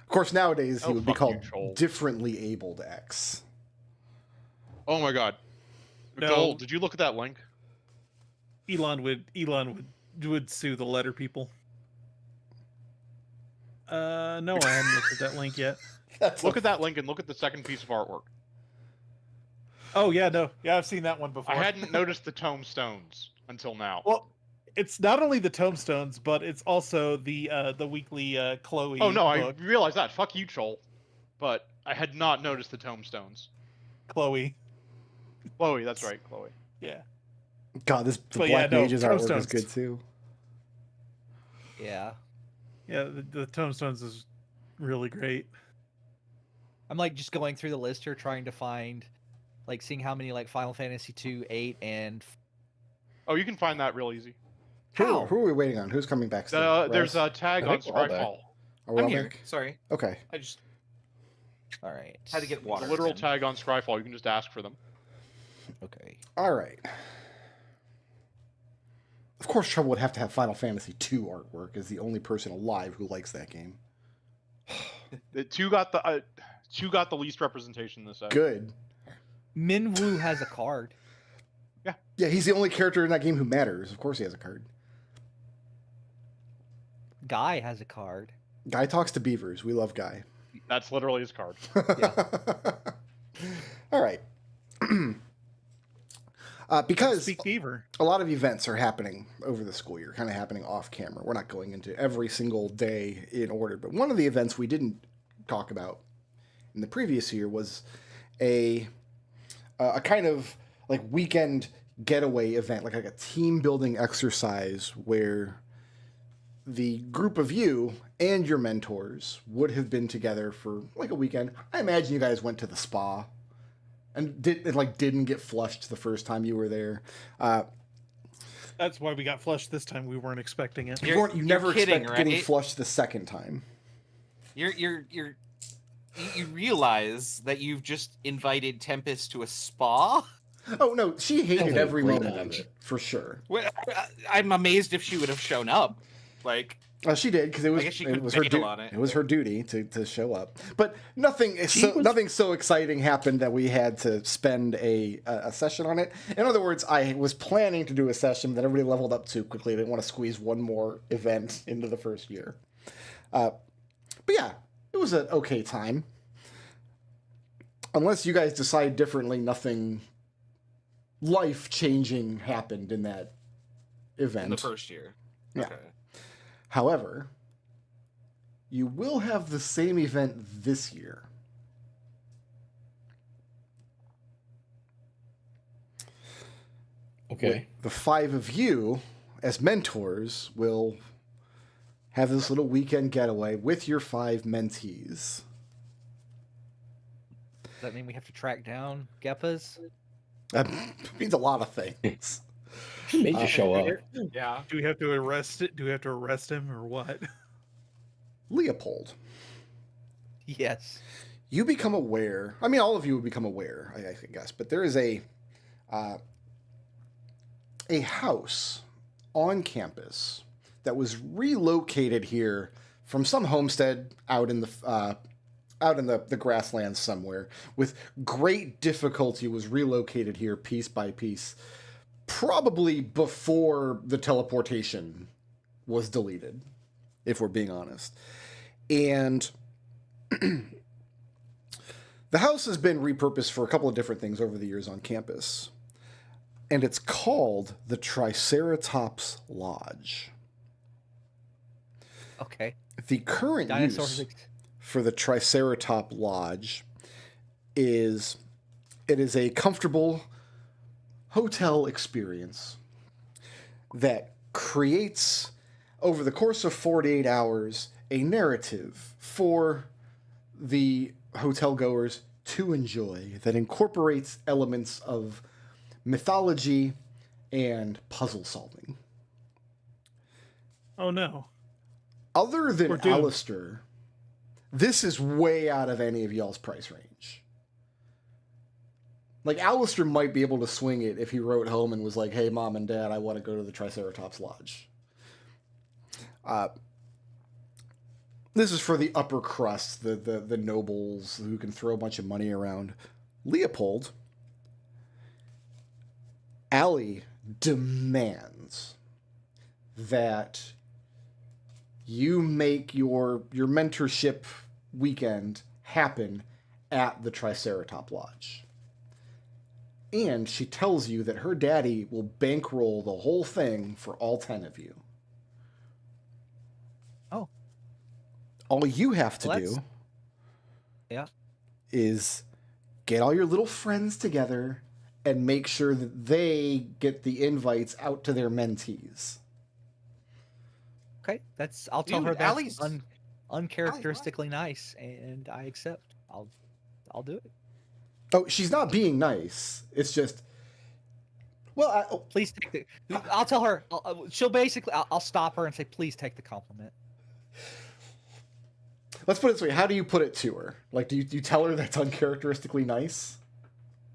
Of course, nowadays he Oh, would be fuck called you, Joel. differently abled X. Oh my god. No. Joel, did you look at that link? Elon would sue the letter people. No, I haven't looked at that link yet. Look at that link and look at the second piece of artwork. Oh yeah, no, yeah, I've seen that one before. I hadn't noticed the tombstones until now. Well, it's not only the tombstones, but it's also the weekly Chloe. Oh no, book. I realized that. Fuck you, Chol. But I had not noticed the tombstones. Chloe. Chloe, that's right, Chloe. Yeah. God, the But Black yeah, no, Mages artwork is Tombstones. good too. Yeah. Yeah, the tombstones is really great. I'm like just going through the list here trying to find, like, seeing how many like Final Fantasy 2, 8, and Oh, you can find that real easy. How? Who are we waiting on? Who's coming back? Still? There's Raz? a tag I on think we're all back. Scryfall. Are we I'm all here. back? Sorry, Okay. I just all right. had to get water. The literal in. tag on Scryfall. You can just ask for them. Okay. All right. Of course, Treble would have to have Final Fantasy II artwork as the only person alive who likes that game. The two got the least representation this set. Good. Minwoo has a card. Yeah, he's the only character in that game who matters. Of course he has a card. Guy has a card. Guy talks to beavers. We love Guy. That's literally his card. All right. Because Speak Beaver. a lot of events are happening over the school year, kind of happening off camera. We're not going into every single day in order, but one of the events we didn't talk about in the previous year was a kind of like weekend getaway event, like a team building exercise where the group of you and your mentors would have been together for like a weekend. I imagine you guys went to the spa and didn't get flushed the first time you were there. That's why we got flushed this time. We weren't expecting it. You never kidding, expect getting right? flushed the second time. You realize that you've just invited Tempest to a spa? Oh no, she hated Holy every minute of bromance. it for sure. Well, I'm amazed if she would have shown up. Like, She did because I guess she it could was her bail on it. It was her duty to show up. But nothing so exciting happened that we had to spend a session on it. In other words, I was planning to do a session that everybody leveled up too quickly. I didn't want to squeeze one more event into the first year. But yeah, it was an okay time. Unless you guys decide differently, nothing life-changing happened in that event. in the first year. Yeah. Okay. However, you will have the same event this year. Okay. The five of you, as mentors, will have this little weekend getaway with your five mentees. Does that mean we have to track down Geppas? That means a lot of things. Made you show up. Yeah. Do we have to arrest it? Do we have to arrest him or what? Léopold, Yes. you become aware. I mean, all of you would become aware, I guess, but there is a house on campus that was relocated here from some homestead out in the grasslands somewhere. With great difficulty, was relocated here piece by piece, probably before the teleportation was deleted, if we're being honest. And the house has been repurposed for a couple of different things over the years on campus. And it's called the Triceratops Lodge. Okay. The current Dinosaurs. use for the Triceratop Lodge is it is a comfortable hotel experience that creates, over the course of 48 hours, a narrative for the hotel goers to enjoy that incorporates elements of mythology and puzzle solving. Oh no. Other We're than doomed. Alister, this is way out of any of y'all's price range. Like, Alister might be able to swing it if he wrote home and was like, hey, Mom and Dad, I want to go to the Triceratops Lodge. This is for the upper crust, the nobles who can throw a bunch of money around. Léopold, Allie demands that you make your mentorship weekend happen at the Triceratop Lodge. And she tells you that her daddy will bankroll the whole thing for all 10 of you. Oh. All you have to Well, do yeah. is get all your little friends together and make sure that they get the invites out to their mentees. Okay, I'll tell Dude, her that's Allie's- uncharacteristically nice, and I accept. I'll do it. Oh, she's not being nice. It's just, well, Please take the. I'll tell her. She'll basically. I'll stop her and say, "Please take the compliment." let's put it this way. How do you put it to her? Like, do you tell her that's uncharacteristically nice?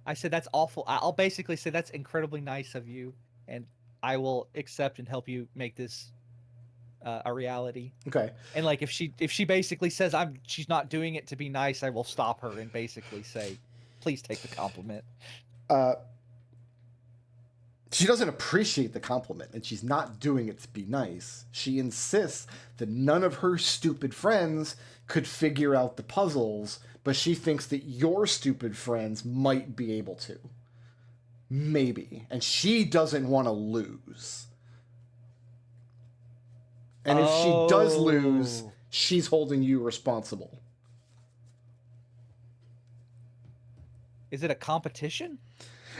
I said that's awful. I'll basically say that's incredibly nice of you, and I will accept and help you make this a reality. Okay. And like if she basically says she's not doing it to be nice, I will stop her and basically say, "Please take the compliment." She doesn't appreciate the compliment, and she's not doing it to be nice. She insists that none of her stupid friends could figure out the puzzles, but she thinks that your stupid friends might be able to. Maybe. And she doesn't want to lose. And if she does lose, she's holding you responsible. Is it a competition?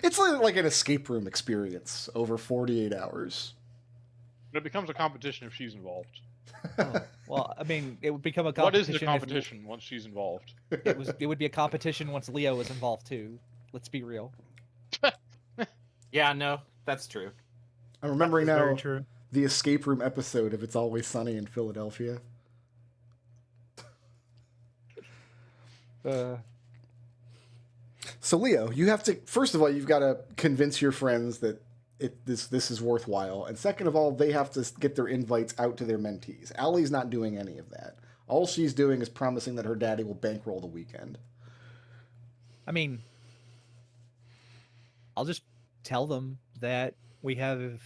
It's like an escape room experience over 48 hours. It becomes a competition if she's involved. Oh, well, I mean, it would become a What competition. is the competition once she's involved? It would be a competition once Leo was involved too. Let's be real. Yeah, no, that's true. I'm remembering That's now very true. the escape room episode of It's Always Sunny in Philadelphia. So Leo, you have to, first of all, you've got to convince your friends that this is worthwhile, and second of all, they have to get their invites out to their mentees. Allie's not doing any of that. All she's doing is promising that her daddy will bankroll the weekend. I mean, I'll just tell them that we have.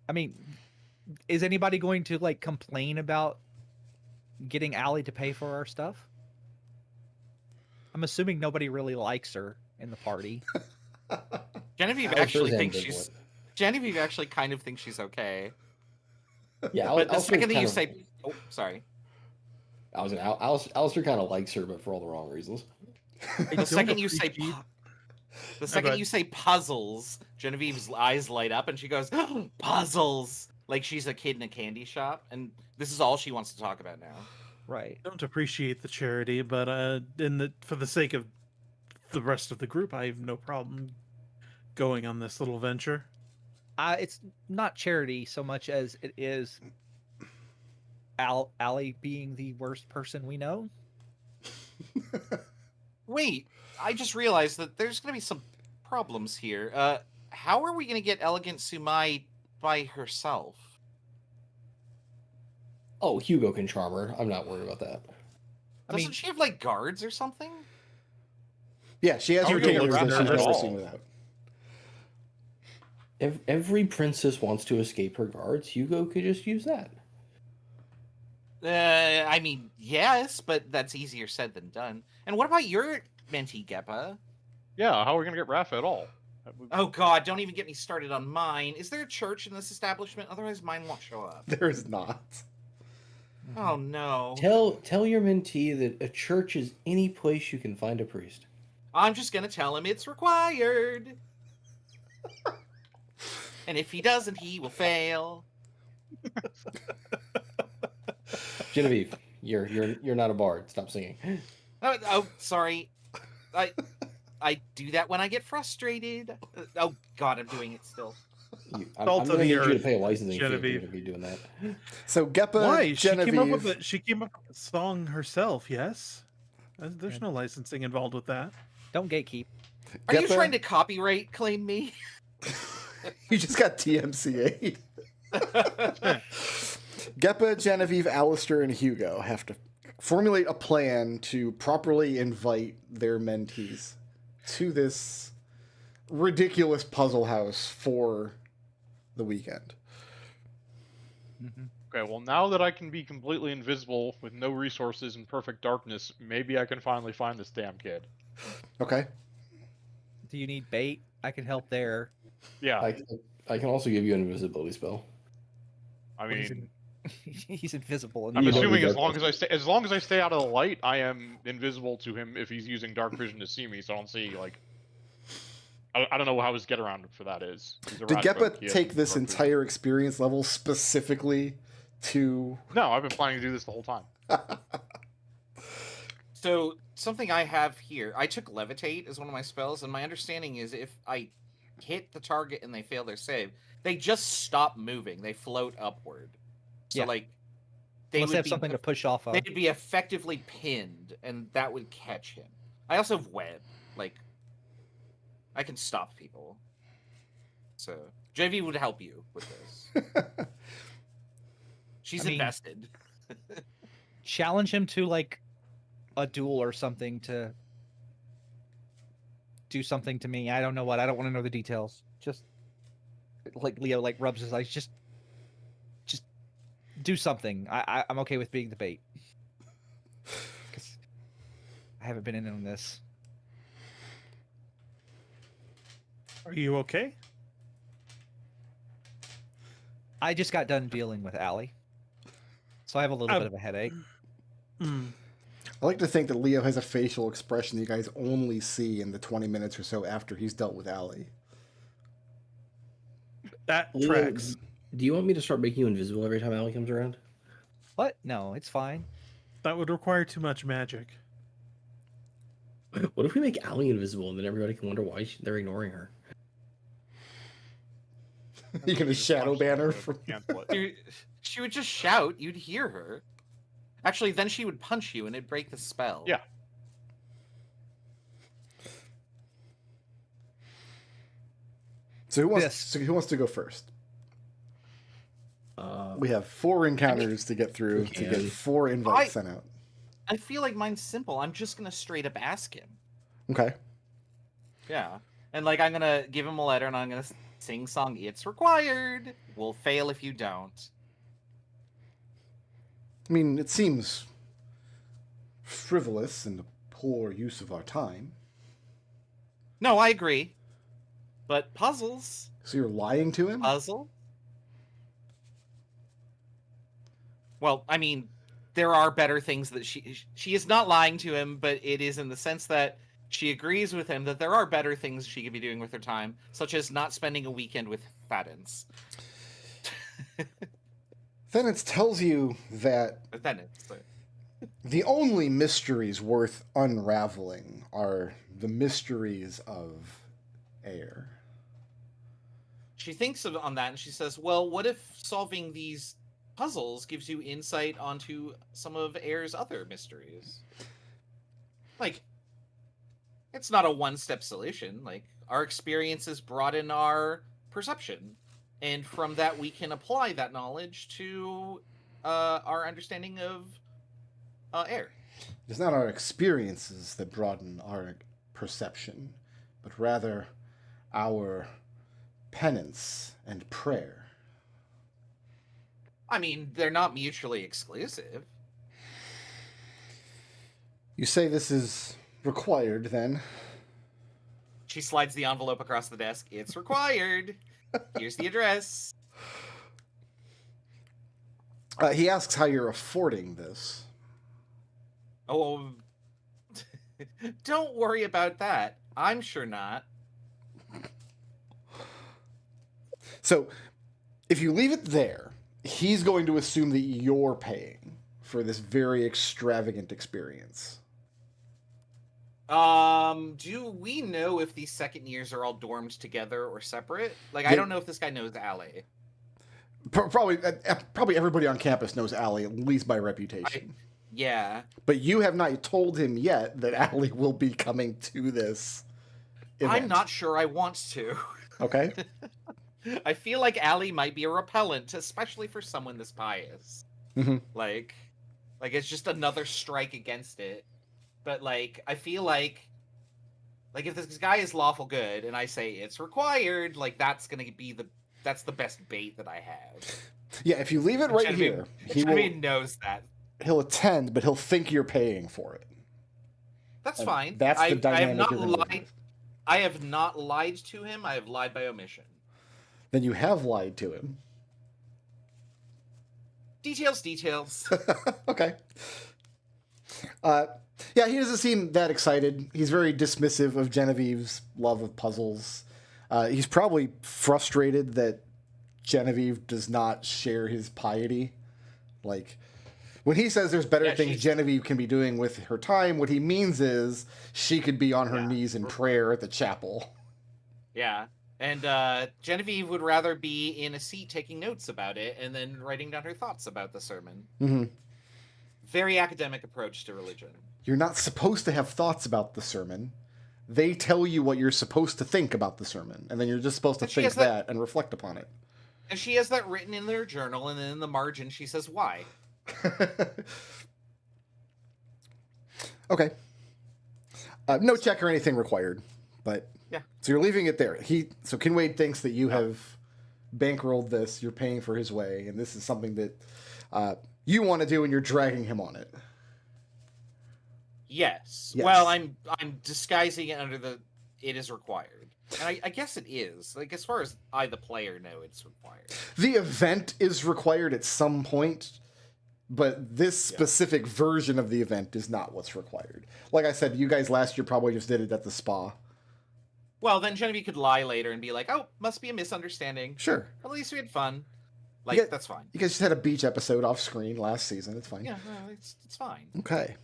I mean, is anybody going to like complain about getting Allie to pay for our stuff? I'm assuming nobody really likes her in the party. Genevieve Alister's actually thinks ambivalent. Genevieve actually kind of thinks she's okay. Yeah, But the Alister's second that you kind of- say, oh, sorry. Alister kind of likes her, but for all the wrong reasons. The second you say, appreciate- the second ahead. you say puzzles, Genevieve's eyes light up and she goes, puzzles, like she's a kid in a candy shop, and this is all she wants to talk about now. Right. Don't appreciate the charity, but for the sake of the rest of the group, I have no problem going on this little venture. It's not charity so much as it is Allie being the worst person we know. Wait, I just realized that there's going to be some problems here. How are we going to get Elegant Sumai by herself? Oh, Hugo can charm her. I'm not worried about that. I mean, Doesn't she have like guards or something? Yeah, she has Oh, retainers look that at she's her at messing all. without. Every princess wants to escape her guards. Hugo could just use that. I mean, yes, but that's easier said than done. And what about your mentee, Geppa? Yeah, how are we gonna get Raph at all? Oh god, don't even get me started on mine. Is there a church in this establishment? Otherwise mine won't show up. There is not. Oh no. Tell your mentee that a church is any place you can find a priest. I'm just gonna tell him it's required. And if he doesn't, he will fail. Genevieve, you're not a bard. Stop singing. Oh, sorry. I do that when I get frustrated. Oh god, I'm doing it still. I'm Salt going of to the need you to earth, pay a licensing fee if you're Genevieve. going to be doing that. So Geppa, Why? Genevieve, She came up with a song herself. Yes, there's no licensing involved with that. don't gatekeep. Are you Geppa- trying to copyright claim me? you just got TMCA. Geppa, Genevieve, Alister, and Hugo have to formulate a plan to properly invite their mentees to this ridiculous puzzle house for the weekend. Mhm. Okay, well, now that I can be completely invisible with no resources and perfect darkness, maybe I can finally find this damn kid. Okay. Do you need bait? I can help there. Yeah, I can also give you an invisibility spell. I Well, mean, he's invisible. I'm You don't assuming need as that long as I stay out of the light, I am invisible to him if he's using dark vision to see me. So I don't see like. I don't know how his get around for that is. He's a Did rational Geppa kid take with this dark vision. entire experience level specifically to? No, I've been planning to do this the whole time. So something I have here, I took levitate as one of my spells, and my understanding is if I hit the target and they fail their save, they just stop moving. They float upward. So Yeah. like They they must would have be something to push off of. they'd be effectively pinned, and that would catch him. I also have web. Like I can stop people. So Genevieve would help you with this. She's invested. Challenge him to like a duel or something to do something to me. I don't know what. I don't want to know the details. Just like Leo like rubs his eyes. Just do something. I'm okay with being the bait. 'Cause I haven't been in on this. Are you okay? I just got done dealing with Allie, so I have a little bit of a headache. Mm. I like to think that Leo has a facial expression you guys only see in the 20 minutes or so after he's dealt with Allie. That Leo, tracks. Do you want me to start making you invisible every time Allie comes around? What? No, it's fine. That would require too much magic. What if we make Allie invisible and then everybody can wonder why they're ignoring her? You gonna shadow ban her from? Cancel it. Dude, she would just shout, you'd hear her. Actually, then she would punch you and it'd break the spell. Yeah. So who wants? This. So who wants to go first? Uh, We have 4 encounters to get through we to get can. 4 invites sent out. I feel like mine's simple. I'm just gonna straight up ask him. Okay. Yeah. And like I'm gonna give him a letter and I'm gonna sing song It's Required. We'll fail if you don't. I mean, it seems frivolous and a poor use of our time. No, I agree. But puzzles. So you're lying to him? Puzzle? Well, I mean, there are better things that she is not lying to him, but it is in the sense that she agrees with him that there are better things she could be doing with her time, such as not spending a weekend with Fattens. Then it tells you that the only mysteries worth unraveling are the mysteries of air. She thinks on that and she says, well, what if solving these puzzles gives you insight onto some of air's other mysteries? Like, it's not a one-step solution. Like, our experiences broaden our perception. And from that, we can apply that knowledge to our understanding of air. It's not our experiences that broaden our perception, but rather our penance and prayer. I mean, they're not mutually exclusive. You say this is required, then? She slides the envelope across the desk. It's required. Here's the address. He asks how you're affording this. Oh, don't worry about that. I'm sure not. So, if you leave it there, he's going to assume that you're paying for this very extravagant experience. Do we know if these second years are all dormed together or separate? Like, Yeah. I don't know if this guy knows Allie. Probably everybody on campus knows Allie, at least by reputation. Yeah. But you have not told him yet that Allie will be coming to this event. I'm not sure I want to. Okay. I feel like Allie might be a repellent, especially for someone this pious. Mhm. Like it's just another strike against it. But like, I feel like if this guy is lawful good and I say it's required, like that's the best bait that I have. Yeah, if you leave it right Genevieve- here, Genevieve knows that. he'll attend, but he'll think you're paying for it. That's And fine. that's the I have dynamic not you're gonna live lied. with. I have not lied to him. I have lied by omission. Then you have lied to him. Details. Okay. Yeah, he doesn't seem that excited. He's very dismissive of Genevieve's love of puzzles. He's probably frustrated that Genevieve does not share his piety. Like, when he says there's better things Genevieve can be doing with her time, what he means is she could be on her knees in prayer at the chapel. Yeah. And Genevieve would rather be in a seat taking notes about it and then writing down her thoughts about the sermon. Mm-hmm. Very academic approach to religion. You're not supposed to have thoughts about the sermon. They tell you what you're supposed to think about the sermon, and then you're just supposed to think that and reflect upon it. And she has that written in their journal, and then in the margin she says why. Okay. No check or anything required, but yeah. So you're leaving it there. So Kinwade thinks that you have bankrolled this. You're paying for his way, and this is something that you want to do, and you're dragging him on it. Yes. Well, I'm disguising it under the it is required. And I guess it is. Like, as far as I, the player, know, it's required. The event is required at some point, but this specific version of the event is not what's required. Like I said, you guys last year probably just did it at the spa. Well, then Genevieve could lie later and be like, oh, must be a misunderstanding. Sure. At least we had fun. Like, that's fine. You guys just had a beach episode off screen last season. It's fine. Yeah, no, it's fine. Okay.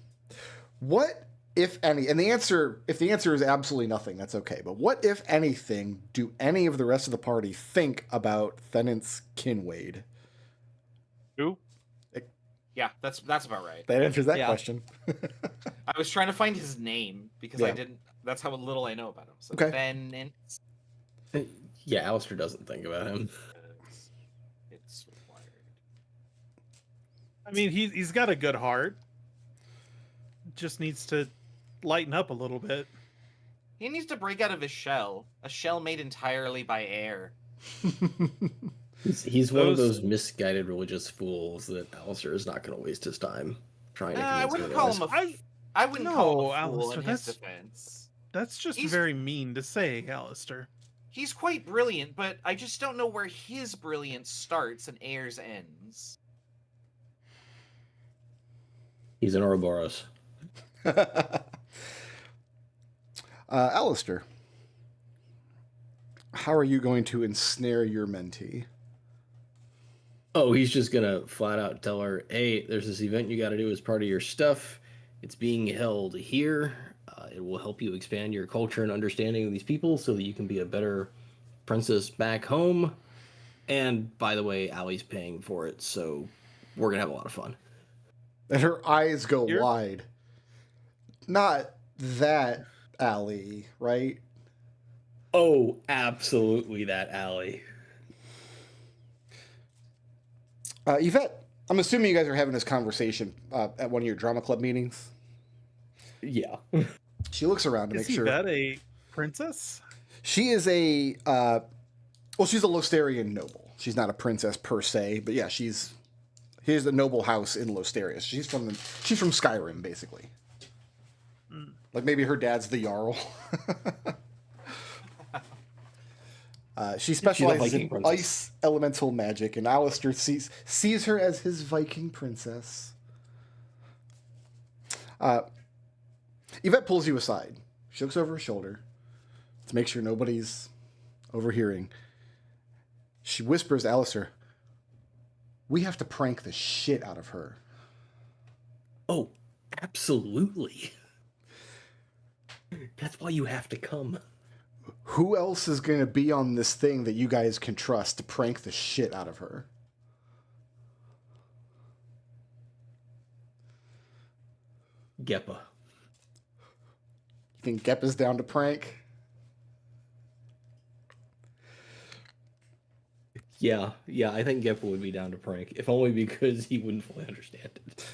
What, if any, and if the answer is absolutely nothing, that's okay. But what, if anything, do any of the rest of the party think about Thennance Kinwade? Who? Yeah, that's about right. That answers that question. I was trying to find his name because I didn't. That's how little I know about him. So okay. Thennance. Yeah, Alister doesn't think about him. It's required. I mean, he's got a good heart. Just needs to lighten up a little bit. He needs to break out of his shell. A shell made entirely by air. He's one of those misguided religious fools that Alister is not going to waste his time trying to convince I wouldn't call him I wouldn't call him a fool in his defense. That's just very mean to say, Alister. He's quite brilliant, but I just don't know where his brilliance starts and Air's ends. He's an Ouroboros. Alister, how are you going to ensnare your mentee? Oh, he's just gonna flat out tell her, hey, there's this event you got to do as part of your stuff. It's being held here. It will help you expand your culture and understanding of these people so that you can be a better princess back home. And by the way, Allie's paying for it, so we're gonna have a lot of fun. And her eyes go wide. Not that Allie, right? Oh, absolutely that Allie. Yvette, I'm assuming you guys are having this conversation at one of your drama club meetings. Yeah. She looks around to make sure. Is Yvette a princess? She is a, she's a Losterian noble. She's not a princess per se, but yeah, here's the noble house in Losteria. She's from Skyrim, basically. Like maybe her dad's the Jarl. She specializes in ice elemental magic, and Alister sees her as his Viking princess. Yvette pulls you aside. She looks over her shoulder to make sure nobody's overhearing. She whispers to Alister, we have to prank the shit out of her. Oh, absolutely. That's why you have to come. Who else is going to be on this thing that you guys can trust to prank the shit out of her? Geppa. You think Geppa's down to prank? Yeah, I think Geppa would be down to prank, if only because he wouldn't fully understand it.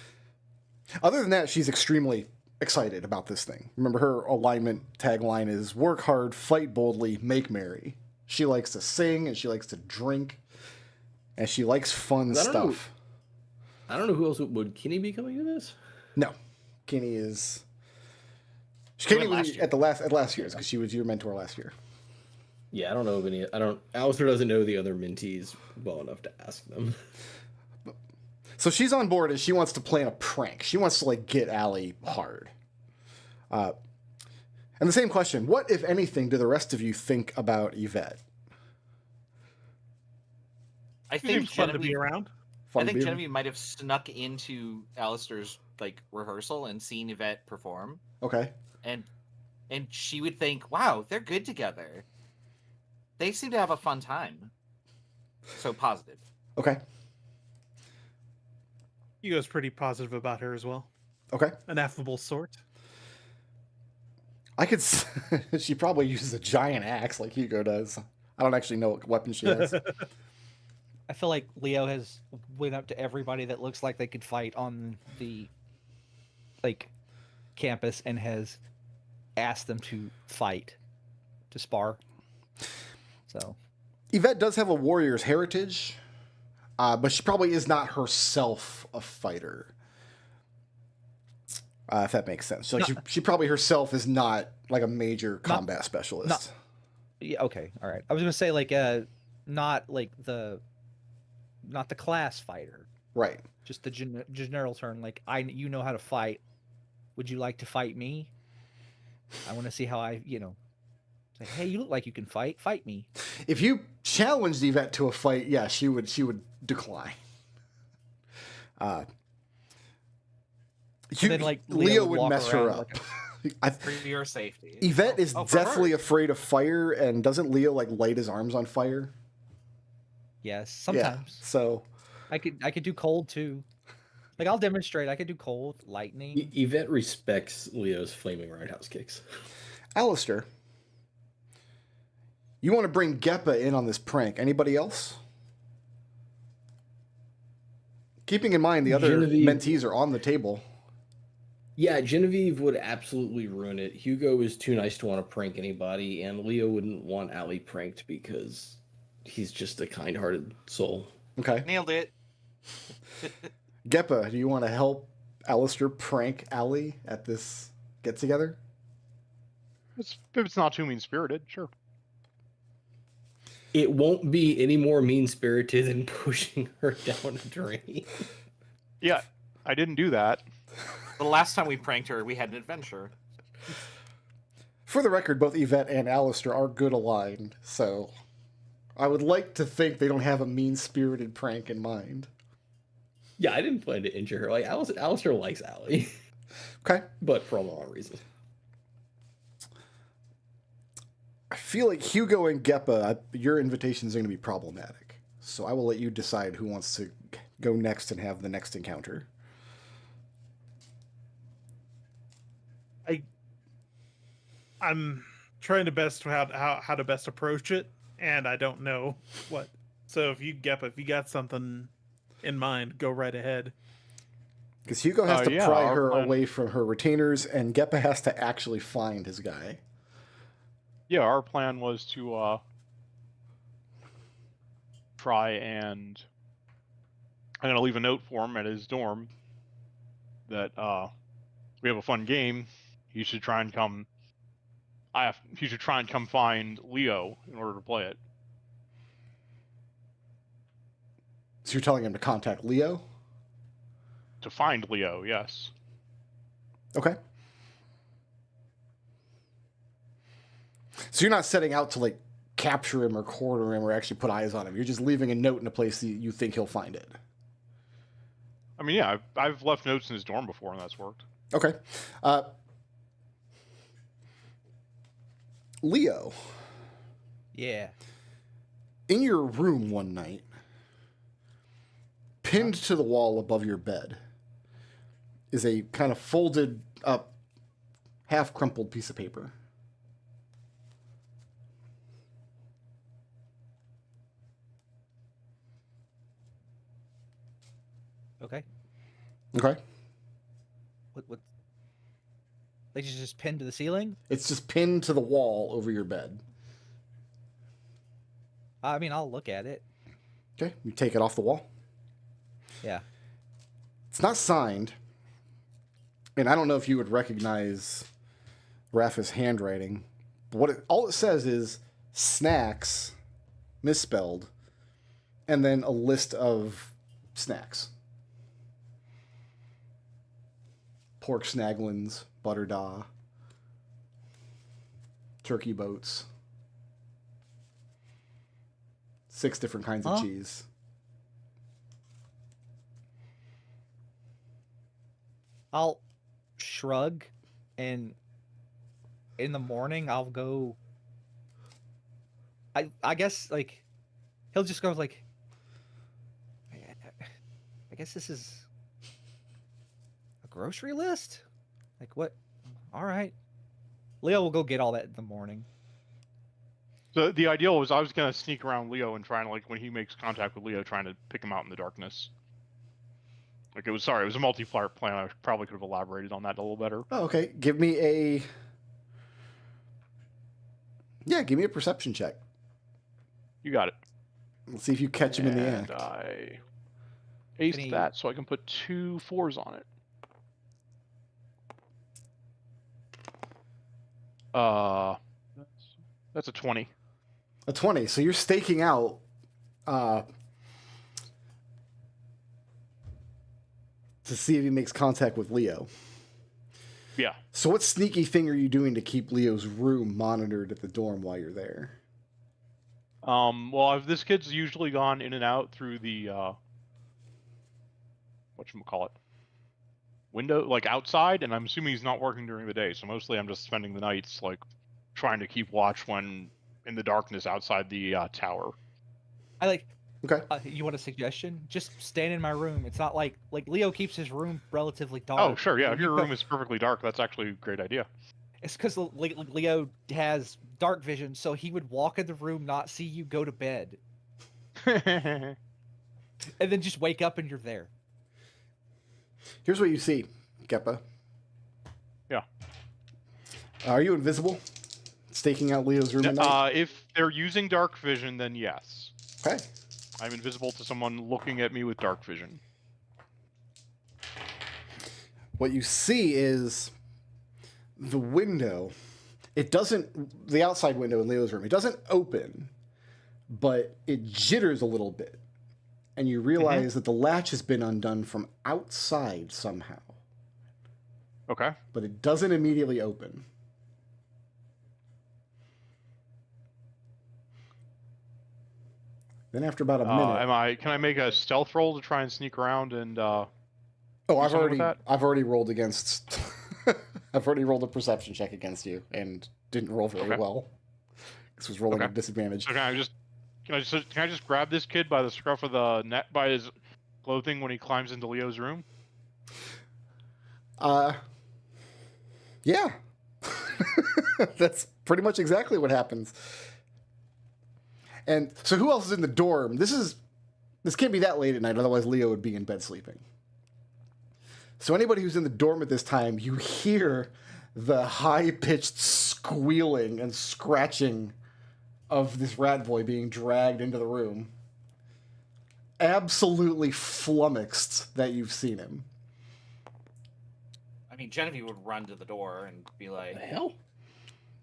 Other than that, she's extremely excited about this thing. Remember, her alignment tagline is work hard, fight boldly, make merry. She likes to sing and she likes to drink. and she likes fun I don't know. stuff. I don't know who else would Kenny be coming to this. No, Kenny is. She Kenny went was last at last year's because she was your mentor last year. Yeah, I don't know of any. Alister doesn't know the other mentees well enough to ask them. So she's on board and she wants to plan a prank. She wants to like get Allie hard. And the same question: what, if anything, do the rest of you think about Yvette? I Seems think fun to be Genevieve, around. Fun I to think be- Genevieve might have snuck into Alistair's like rehearsal and seen Yvette perform, Okay. and she would think, "Wow, they're good together. They seem to have a fun time." So positive. Okay. Hugo's pretty positive about her as well. Okay. An affable sort. I could. She probably uses a giant axe like Hugo does. I don't actually know what weapon she has. I feel like Leo has went up to everybody that looks like they could fight on the like campus and has asked them to fight, to spar. So Yvette does have a warrior's heritage, but she probably is not herself a fighter. If that makes sense. So, like, she probably herself is not like a major combat specialist. yeah, okay, all right. I was gonna say like not like not the class fighter, Right. just the general term. Like you know how to fight. Would you like to fight me? I want to see how say, hey, you look like you can fight. Fight me. If you challenged Yvette to a fight, yeah, she would decline. Then, like, Leo would would walk mess her around up. For your safety. Yvette is for her. deathly afraid of fire, and doesn't Leo like light his arms on fire? Yes, sometimes. Yeah, so I could do cold too. Like I'll demonstrate. I could do cold, lightning. Yvette respects Leo's flaming roundhouse kicks. Alister, you want to bring Geppa in on this prank. Anybody else? Keeping in mind the other Genevieve. mentees are on the table. Yeah, Genevieve would absolutely ruin it. Hugo is too nice to want to prank anybody, and Leo wouldn't want Allie pranked because he's just a kind-hearted soul. Okay. Nailed it. Geppa, do you want to help Alister prank Allie at this get-together? If it's not too mean-spirited, sure. It won't be any more mean-spirited than pushing her down a drain. Yeah, I didn't do that. The last time we pranked her, we had an adventure. For the record, both Yvette and Alister are good aligned, so I would like to think they don't have a mean-spirited prank in mind. Yeah, I didn't plan to injure her. Like, Alister likes Allie. Okay. But for a lot of reasons. I feel like Hugo and Geppa, your invitations are going to be problematic. So I will let you decide who wants to go next and have the next encounter. I'm trying to best how to best approach it, and I don't know what. So if you got something in mind, go right ahead. Because Hugo has to yeah, pry our her plan- away from her retainers, and Geppa has to actually find his guy. Yeah, our plan was to try and I'm gonna leave a note for him at his dorm that we have a fun game. He should try and come. He should try and come find Leo in order to play it. So you're telling him to contact Leo? To find Leo, yes. Okay. So you're not setting out to, like, capture him or corner him or actually put eyes on him. You're just leaving a note in a place that you think he'll find it. I mean, yeah, I've left notes in his dorm before, and that's worked. Okay. Leo, Yeah. in your room one night, pinned to the wall above your bed, is a kind of folded up, half crumpled piece of paper. Okay. Okay. What? Like it's just pinned to the ceiling? It's just pinned to the wall over your bed. I mean, I'll look at it. Okay, you take it off the wall. Yeah. It's not signed, and I don't know if you would recognize Rafa's handwriting. But all it says is snacks, misspelled, and then a list of snacks. Pork snaglins, butter da, turkey boats, 6 different kinds of cheese. I'll shrug, and in the morning I'll go. I guess like he'll just go like. I guess this is a grocery list. Like what? All right. Leo will go get all that in the morning. So the ideal was I was gonna sneak around Leo and try and like when he makes contact with Leo, trying to pick him out in the darkness. Like it was a multiplayer plan. I probably could have elaborated on that a little better. Oh, okay. Give me a perception check. You got it. Let's see if you catch him in the And act. I aced that, so I can put 2 4s on it. That's a 20. A 20. So you're staking out to see if he makes contact with Leo. Yeah. So what sneaky thing are you doing to keep Leo's room monitored at the dorm while you're there? Well, this kid's usually gone in and out through the whatchamacallit, window, like outside, and I'm assuming he's not working during the day, so mostly I'm just spending the nights like trying to keep watch when in the darkness outside the tower. I like. Okay. You want a suggestion? Just stand in my room. It's not like Leo keeps his room relatively dark. Oh, sure, yeah. If your room is perfectly dark, that's actually a great idea. It's because Leo has dark vision, so he would walk in the room, not see you go to bed, and then just wake up and you're there. Here's what you see, Geppa. Yeah. Are you invisible? Staking out Leo's room at night? If they're using dark vision, then yes. Okay. I'm invisible to someone looking at me with dark vision. What you see is the window. It doesn't, the outside window in Leo's room, it doesn't open, but it jitters a little bit. And you realize that the latch has been undone from outside somehow. Okay. But it doesn't immediately open. Then after about a minute, Can I make a stealth roll to try and sneak around and I've something with already rolled against. I've already rolled a perception check against you and didn't roll very well. This was rolling at a disadvantage. So can I just grab this kid by the scruff of the neck, by his clothing when he climbs into Leo's room? Yeah. That's pretty much exactly what happens. And so who else is in the dorm? This can't be that late at night, otherwise Leo would be in bed sleeping. So anybody who's in the dorm at this time, you hear the high-pitched squealing and scratching of this rat boy being dragged into the room. Absolutely flummoxed that you've seen him. I mean, Genevieve would run to the door and be like, The hell?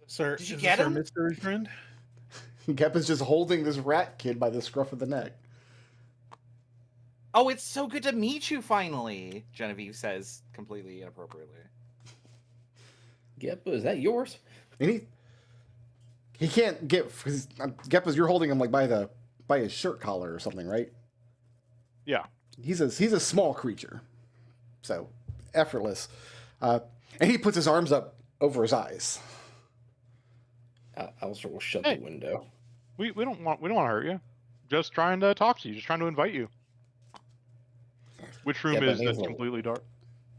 Sir, Did you is get this our him? mystery friend? Geppa's just holding this rat kid by the scruff of the neck. "Oh, it's so good to meet you finally," Genevieve says completely inappropriately. Geppa, is that yours? And he can't get, because Geppa's, you're holding him like by his shirt collar or something, right? Yeah. He's a small creature, so effortless. And he puts his arms up over his eyes. Alister will shut Hey. the window. We don't want to hurt you. Just trying to talk to you. Just trying to invite you. Which room Yeah, but I is think this it's a- completely dark?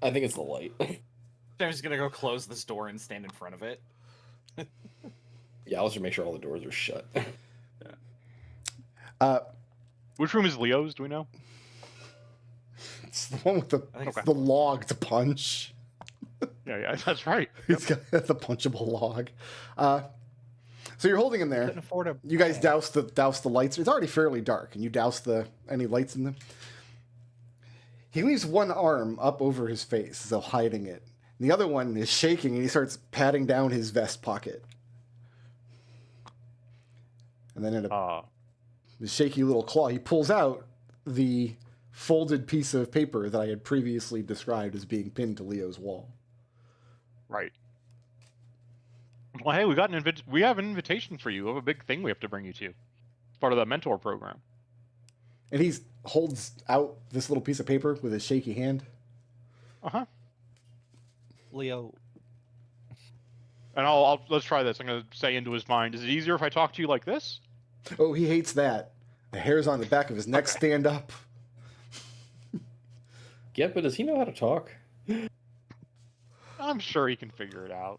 I think it's the light. I'm just gonna go close this door and stand in front of it. Yeah, Alister, make sure all the doors are shut. Which room is Leo's? Do we know? It's the one with I think the log to punch. Yeah, that's right. He's got the punchable log. So you're holding him there. Couldn't afford a. You guys douse the lights. It's already fairly dark, and you douse any lights in them. He leaves one arm up over his face, as though hiding it. And the other one is shaking, and he starts patting down his vest pocket. And then in a shaky little claw, he pulls out the folded piece of paper that I had previously described as being pinned to Leo's wall. Right. Well, hey, we have an invitation for you. We have a big thing we have to bring you to. It's part of the mentor program. And he holds out this little piece of paper with his shaky hand. Uh-huh. Leo. And let's try this. I'm going to say into his mind, is it easier if I talk to you like this? Oh, he hates that. The hairs on the back of his neck stand up. Geppa, does he know how to talk? I'm sure he can figure it out.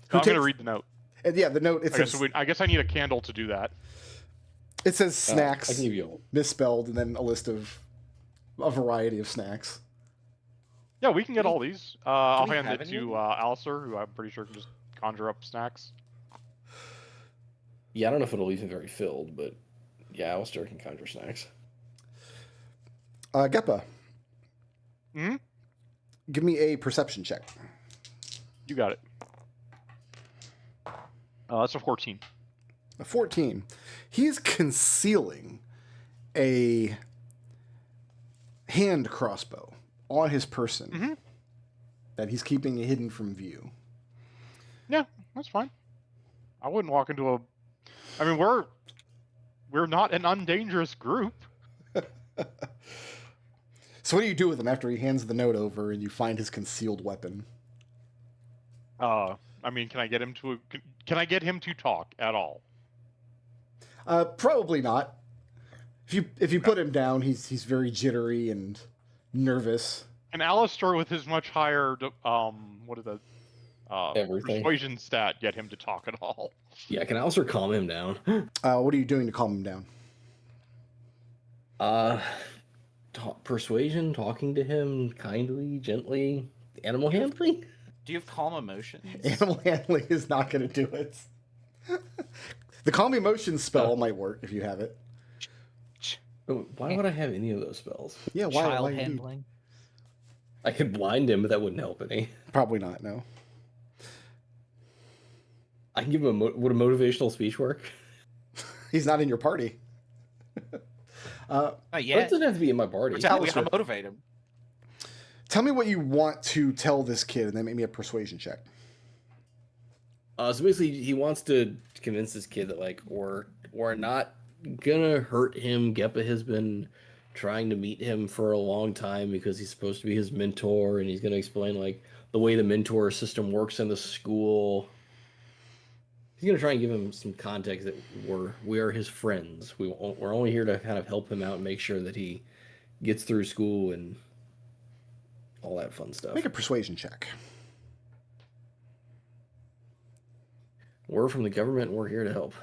Who I'm going to takes- read the note. And yeah, the note, I guess I need a candle to do that. it says snacks, I can give you all. misspelled, and then a list of a variety of snacks. Yeah, we can get all these. I'll we hand have it any of to Alister, who I'm pretty sure can just conjure up snacks. Yeah, I don't know if it'll leave him very filled, but yeah, Alister can conjure snacks. Geppa. Hmm? Give me a perception check. You got it. That's a 14. A 14. He is concealing a hand crossbow on his person that he's keeping hidden from view. Yeah, that's fine. I wouldn't walk into a... I mean, we're not an undangerous group. So what do you do with him after he hands the note over and you find his concealed weapon? I mean, can I get him to talk at all? Probably not. If you put him down, he's very jittery and nervous. And Alister, with his much higher, what is that? Everything. Persuasion stat, get him to talk at all. Yeah, can Alister calm him down? What are you doing to calm him down? Persuasion, talking to him kindly, gently, animal handling. Do you have calm emotions? Animal handling is not going to do it. The calm emotion spell might work if you have it. Why would I have any of those spells? Yeah, why? Child why you need- handling. I could blind him, but that wouldn't help any. Probably not. No. I can give him would a motivational speech work? He's not in your party. Not It yet. doesn't have to be in my party. We're telling we gotta motivate him. Tell me what you want to tell this kid, and then make me a persuasion check. So basically, he wants to convince this kid that like we're not gonna hurt him. Geppa has been trying to meet him for a long time because he's supposed to be his mentor, and he's gonna explain like the way the mentor system works in the school. He's gonna try and give him some context that we are his friends. We're only here to kind of help him out and make sure that he gets through school and all that fun stuff. Make a persuasion check. We're from the government and we're here to help.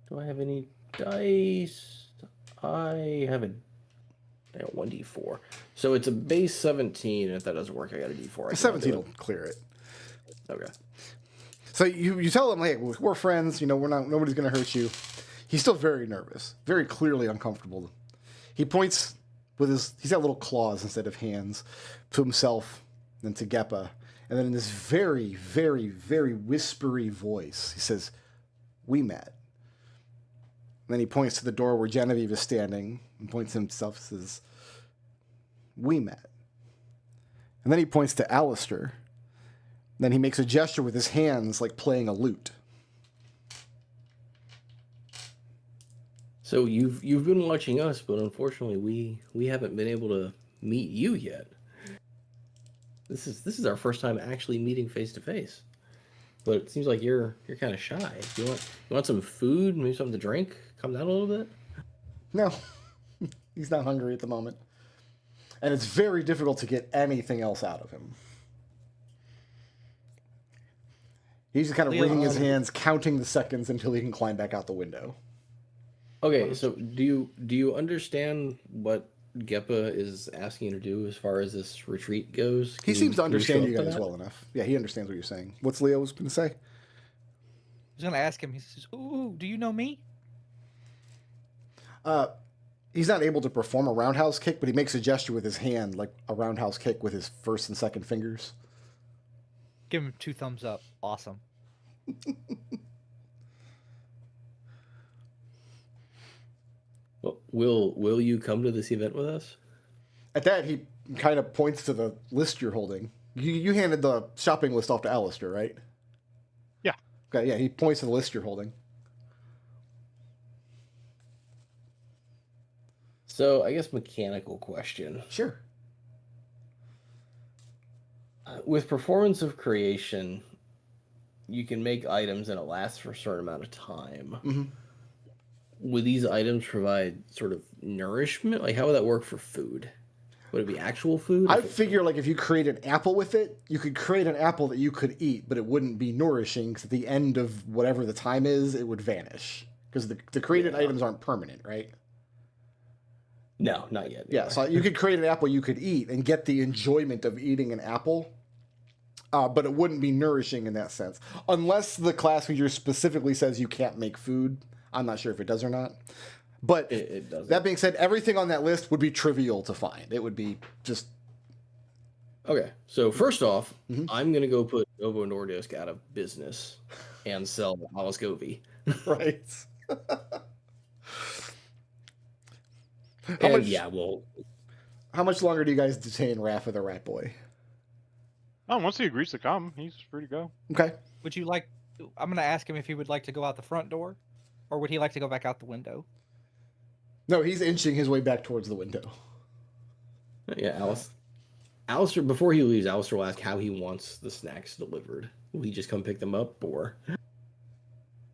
Do I have any dice? I have a 1d4. So it's a base 17. If that doesn't work, I got a d4. 17 will clear it. Okay. So you tell him, hey, we're friends. You know, nobody's gonna hurt you. He's still very nervous, very clearly uncomfortable. He points with he's got little claws instead of hands, to himself, then to Geppa, and then in this very, very, very whispery voice, he says, "We met." And then he points to the door where Genevieve is standing and points to himself and says, "We met." And then he points to Alister. Then he makes a gesture with his hands like playing a lute. So you've been watching us, but unfortunately we haven't been able to meet you yet. This is our first time actually meeting face to face. But it seems like you're kind of shy. You want some food, maybe something to drink? Calm down a little bit. No, he's not hungry at the moment. And it's very difficult to get anything else out of him. He's just kind of Leo, wringing his hands, counting the seconds until he can climb back out the window. Okay, so do you understand what Geppa is asking you to do as far as this retreat goes? He seems to can you show understand up you to guys that? well enough. Yeah, he understands what you're saying. What's Leo's going to say? I was gonna ask him. He says, "Ooh, do you know me?" He's not able to perform a roundhouse kick, but he makes a gesture with his hand, like a roundhouse kick with his first and second fingers. Give him 2 thumbs up. Awesome. Well, will you come to this event with us? At that, he kind of points to the list you're holding. You handed the shopping list off to Alister, right? Yeah. Okay, yeah, he points to the list you're holding. So I guess mechanical question. Sure. With performance of creation, you can make items and it lasts for a certain amount of time. Mm-hmm. Would these items provide sort of nourishment? Like, how would that work for food? Would it be actual food? I figure, like, if you create an apple with it, you could create an apple that you could eat, but it wouldn't be nourishing, because at the end of whatever the time is, it would vanish. Because the created items aren't permanent, right? No, not yet. Yeah, so you could create an apple you could eat and get the enjoyment of eating an apple, but it wouldn't be nourishing in that sense. Unless the class feature specifically says you can't make food. I'm not sure if it does or not. But It doesn't. that being said, everything on that list would be trivial to find. It would be just... Okay, so first off, Mhm. I'm going to go put Novo Nordisk out of business and sell Aliskovi. Right. And yeah, well, How much longer do you guys detain Rafa the Rat Boy? Oh, once he agrees to come, he's free to go. Okay. Would you like? I'm gonna ask him if he would like to go out the front door, or would he like to go back out the window? No, he's inching his way back towards the window. yeah, Alister, before he leaves, Alister will ask how he wants the snacks delivered. Will he just come pick them up, or?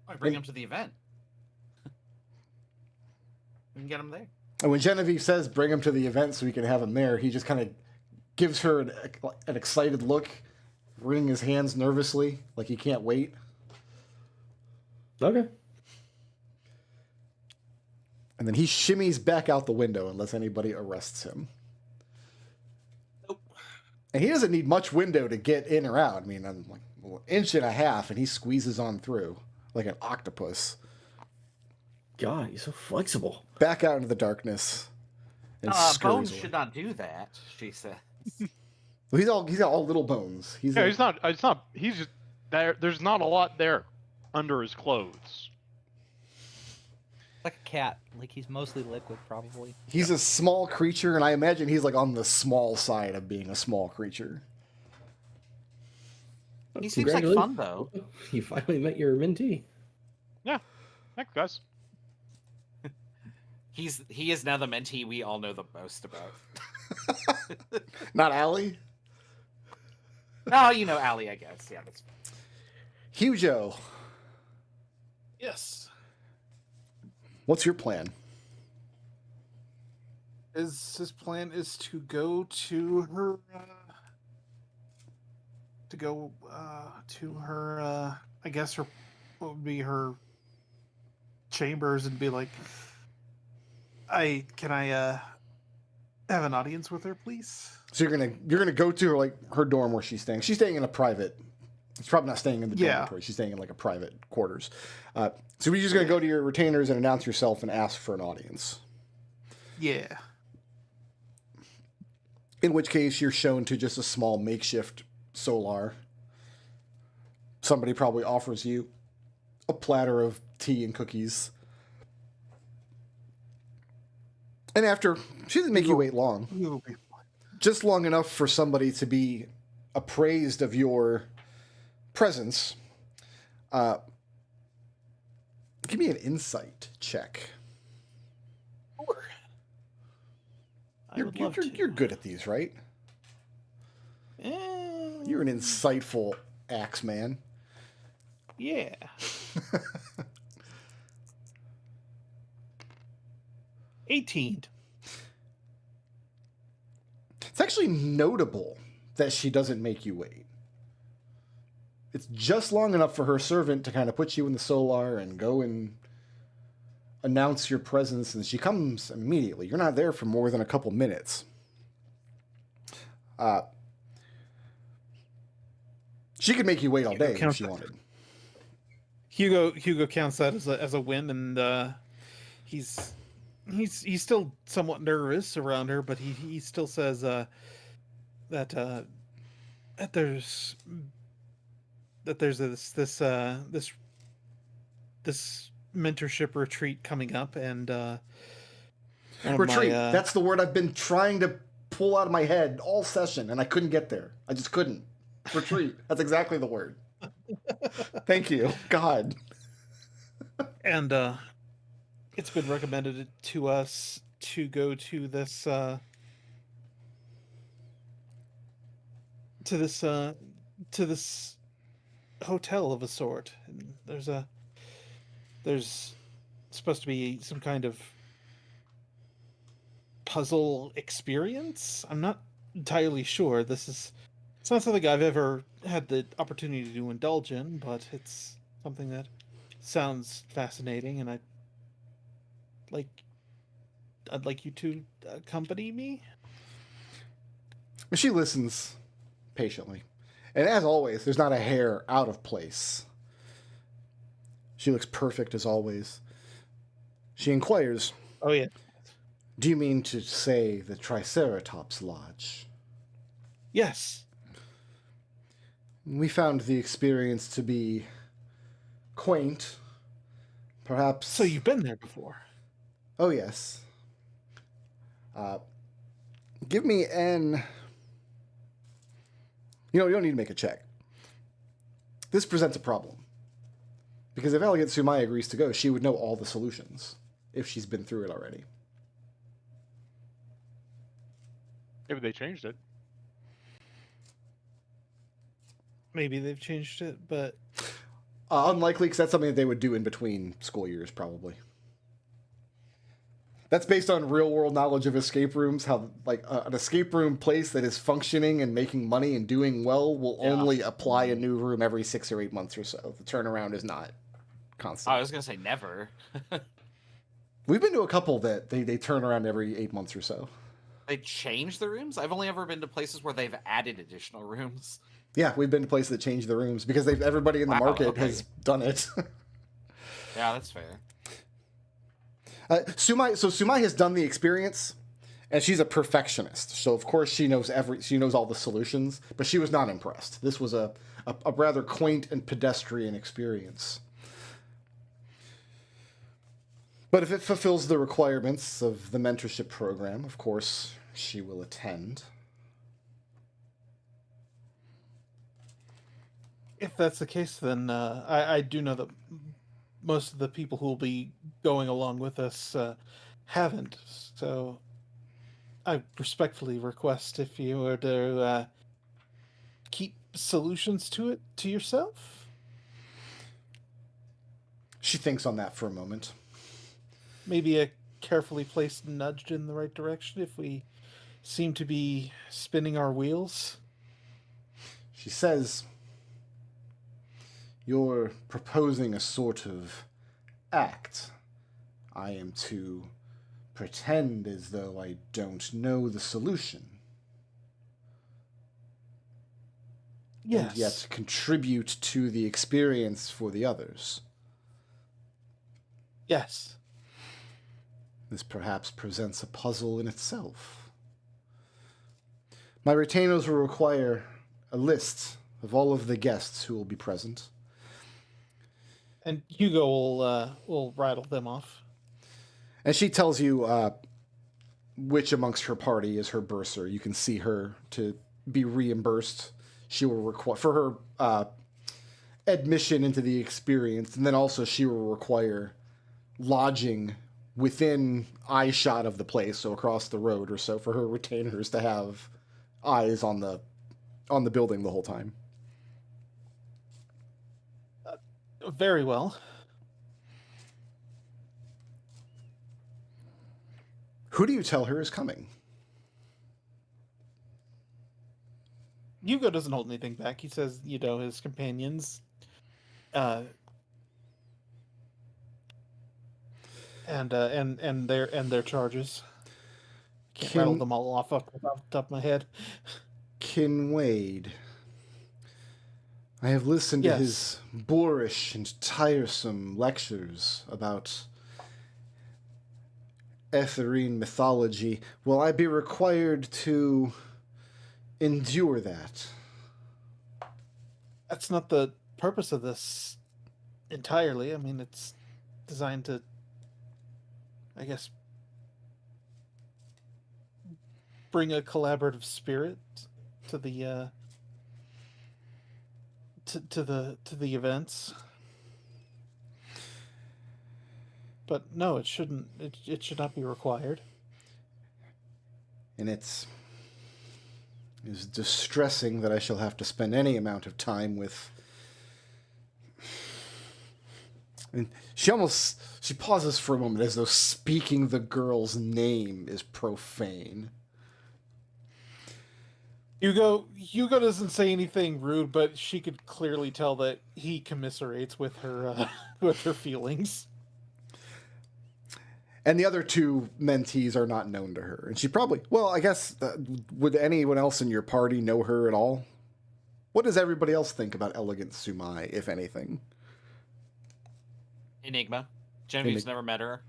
I bring him to the event. We can get him there. And when Genevieve says bring him to the event so we can have him there, he just kind of gives her an excited look, wringing his hands nervously, like he can't wait. Okay. And then he shimmies back out the window unless anybody arrests him. Nope. And he doesn't need much window to get in or out. I mean, I'm like an inch and a half, and he squeezes on through like an octopus. God, he's so flexible. Back out into the darkness. And Bones scurries away. should not do that, she said. Well, he's got all little bones. He's Yeah, he's not. It's not. He's just there. There's not a lot there under his clothes. Like a cat. Like he's mostly liquid, probably. He's a small creature, and I imagine he's like on the small side of being a small creature. He seems like fun, though. You finally met your mentee. Yeah. Thanks, guys. He is now the mentee we all know the most about. Not Allie? Oh, you know Allie, I guess. Yeah, that's fine. Hugo, Yes. what's your plan? His plan is to go to her I guess her what would be her chambers and be like, can I have an audience with her, please? So you're gonna go to her, like her dorm where she's staying. She's staying in a private. She's probably not staying in the dormitory. She's staying in like a private quarters. So you're just gonna go to your retainers and announce yourself and ask for an audience. Yeah. In which case you're shown to just a small makeshift solar. Somebody probably offers you a platter of tea and cookies. And after, she doesn't make you wait long. You'll be fine. Just long enough for somebody to be appraised of your presence. Give me an insight check. Sure. I would love to. You're good at these, right? You're an insightful axe man. Yeah. $18. It's actually notable that she doesn't make you wait. it's just long enough for her servant to kind of put you in the solar and go and announce your presence, and she comes immediately. You're not there for more than a couple minutes. She could make you wait all day if she wanted. Hugo counts that as a win, and he's still somewhat nervous around her, but he still says that there's this mentorship retreat coming up, and retreat. That's the word I've been trying to pull out of my head all session, and I couldn't get there. I just couldn't. Retreat. That's exactly the word. Thank you, God. And it's been recommended to us to go to this hotel of a sort. And there's supposed to be some kind of puzzle experience. I'm not entirely sure. It's not something I've ever had the opportunity to indulge in, but it's something that sounds fascinating, and I'd like you to accompany me. She listens patiently, and as always, there's not a hair out of place. She looks perfect as always. She inquires, Oh yeah. "Do you mean to say the Triceratops Lodge?" Yes. We found the experience to be quaint, perhaps. So you've been there before? Oh, yes. Give me an... You don't need to make a check. This presents a problem. Because if Elegant Sumai agrees to go, she would know all the solutions, if she's been through it already. Maybe they changed it. Maybe they've changed it, but... Unlikely, because that's something that they would do in between school years, probably. That's based on real-world knowledge of escape rooms, how an escape room place that is functioning and making money and doing well will only apply a new room every 6 or 8 months or so. The turnaround is not constant. I was going to say never. We've been to a couple that they turn around every 8 months or so. They change the rooms? I've only ever been to places where they've added additional rooms. Yeah, we've been to places that change the rooms because everybody in the market has done it. Yeah, that's fair. Sumai has done the experience, and she's a perfectionist. So of course she knows all the solutions, but she was not impressed. This was a rather quaint and pedestrian experience. But if it fulfills the requirements of the mentorship program, of course she will attend. If that's the case, then I do know that most of the people who will be going along with us haven't. So I respectfully request if you were to keep solutions to it to yourself. She thinks on that for a moment. Maybe a carefully placed nudge in the right direction if we seem to be spinning our wheels. She says, "You're proposing a sort of act. I am to pretend as though I don't know the solution. Yes. And yet contribute to the experience for the others. Yes. This perhaps presents a puzzle in itself. My retainers will require a list of all of the guests who will be present. And Hugo will rattle them off. And she tells you which amongst her party is her bursar. You can see her to be reimbursed. She will require for her admission into the experience, and then also she will require lodging within eyeshot of the place, so across the road or so, for her retainers to have eyes on the building the whole time. Very well. Who do you tell her is coming? Hugo doesn't hold anything back. He says, his companions, and their charges. Can't rattle them all off the top of my head. Kinwade. I have listened to his boorish and tiresome lectures about Etherine mythology. Will I be required to endure that? That's not the purpose of this entirely. I mean, it's designed to, I guess, bring a collaborative spirit to the to the events. But no, it shouldn't. It should not be required. And it's distressing that I shall have to spend any amount of time with. And she pauses for a moment as though speaking the girl's name is profane. Hugo doesn't say anything rude, but she could clearly tell that he commiserates with her with her feelings. And the other two mentees are not known to her. And she probably... Well, I guess... would anyone else in your party know her at all? What does everybody else think about Elegant Sumai, if anything? Enigma. Genevieve's never met her.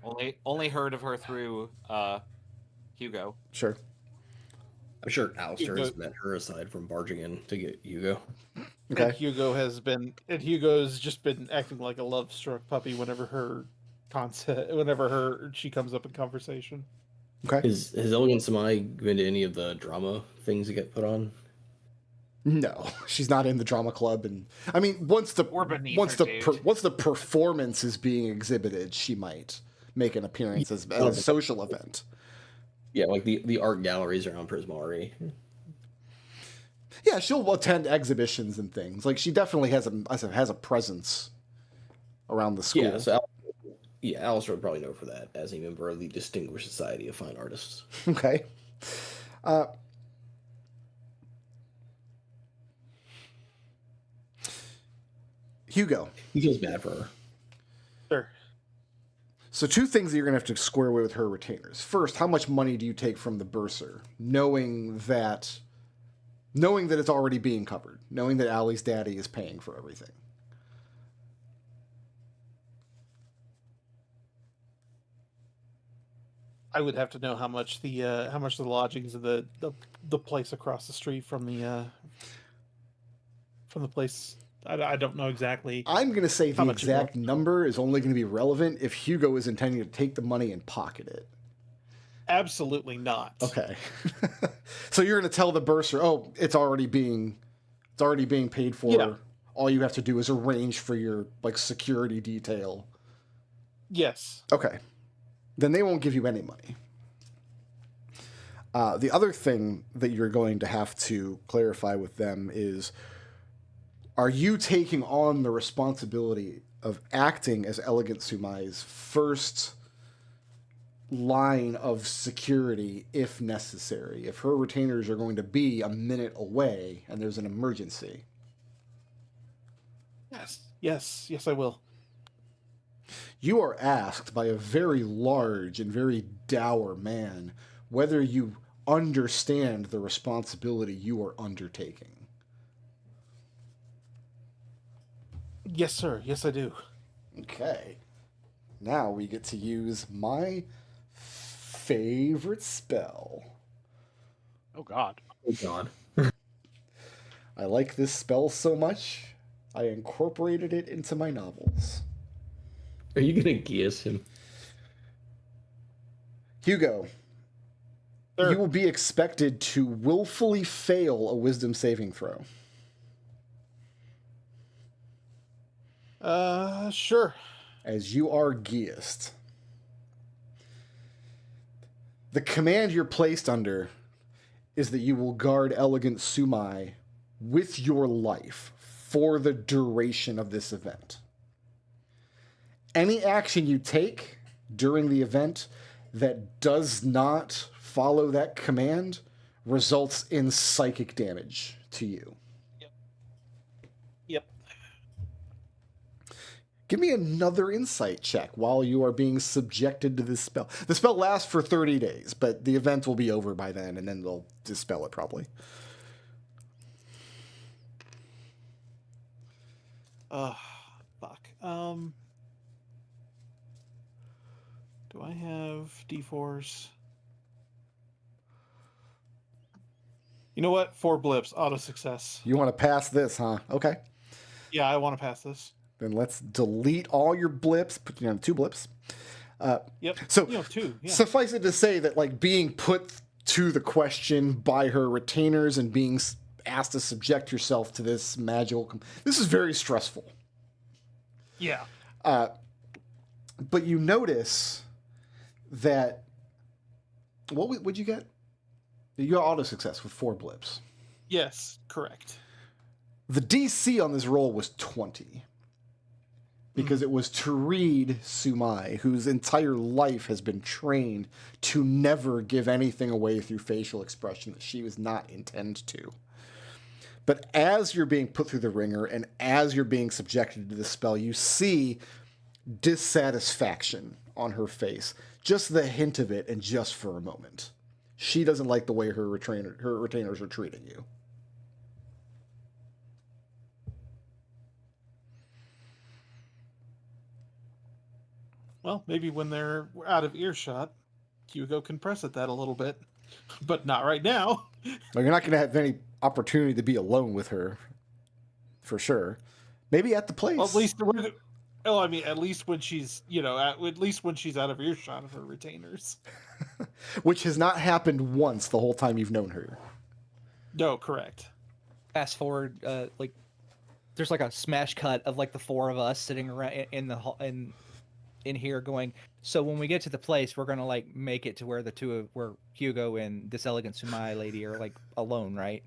Only heard of her through Hugo. Sure. I'm sure Alister has met her aside from barging in to get Hugo. Okay. And Hugo's just been acting like a love-struck puppy whenever she comes up in conversation. Okay. Has Elegant Samai been to any of the drama things that get put on? No, she's not in the drama club, and I mean, once the performance is being exhibited, she might make an appearance as a social event. Yeah, like the art galleries around Prismari. Yeah, she'll attend exhibitions and things. Like she definitely has a presence around the school. Yeah, so Alister would probably know for that as a member of the Distinguished Society of Fine Artists. Okay. Hugo. He feels bad for her. Sure. So two things that you're going to have to square away with her retainers. First, how much money do you take from the bursar, knowing that it's already being covered, knowing that Allie's daddy is paying for everything? I would have to know how much the lodgings of the place across the street from the place. I don't know exactly. I'm going to say the exact number is only going to be relevant if Hugo is intending to take the money and pocket it. Absolutely not. Okay. So you're going to tell the bursar, oh, it's already being paid for. Yeah. All you have to do is arrange for your security detail. Yes. Okay. Then they won't give you any money. The other thing that you're going to have to clarify with them is, are you taking on the responsibility of acting as Elegant Sumai's first line of security if necessary, if her retainers are going to be a minute away and there's an emergency? Yes, I will. You are asked by a very large and very dour man whether you understand the responsibility you are undertaking. Yes, sir. Yes, I do. Okay. Now we get to use my favorite spell. Oh, God. Oh, God. I like this spell so much, I incorporated it into my novels. Are you going to guess him? Hugo, Sir. You will be expected to willfully fail a wisdom saving throw. Sure. As you are geist. The command you're placed under is that you will guard Elegant Sumai with your life for the duration of this event. Any action you take during the event that does not follow that command results in psychic damage to you. Yep. Give me another insight check while you are being subjected to this spell. The spell lasts for 30 days, but the event will be over by then, and then they'll dispel it probably. Fuck. Do I have D4s? You know what? 4 blips, auto success. You want to pass this, huh? Okay. Yeah, I want to pass this. Then let's delete all your blips. Put you on 2 blips. Yep. So 2. Yeah. suffice it to say that like being put to the question by her retainers and being asked to subject yourself to this magical, this is very stressful. Yeah. But you notice that what'd you get? You got auto success with 4 blips. Yes, correct. The DC on this roll was 20. Because it was to read Sumai, whose entire life has been trained to never give anything away through facial expression that she was not intended to. But as you're being put through the ringer and as you're being subjected to the spell, you see dissatisfaction on her face. Just the hint of it, and just for a moment. She doesn't like the way her retainers are treating you. Well, maybe when they're out of earshot, Hugo can press at that a little bit, but not right now. Well, you're not going to have any opportunity to be alone with her, for sure. Maybe at the place. Well, at least when she's, at least when she's out of earshot of her retainers. Which has not happened once the whole time you've known her. No, correct. Fast forward, there's like a smash cut of like the 4 of us sitting around in here going, so when we get to the place, we're gonna like make it to where where Hugo and this elegant Sumai lady are like alone, right?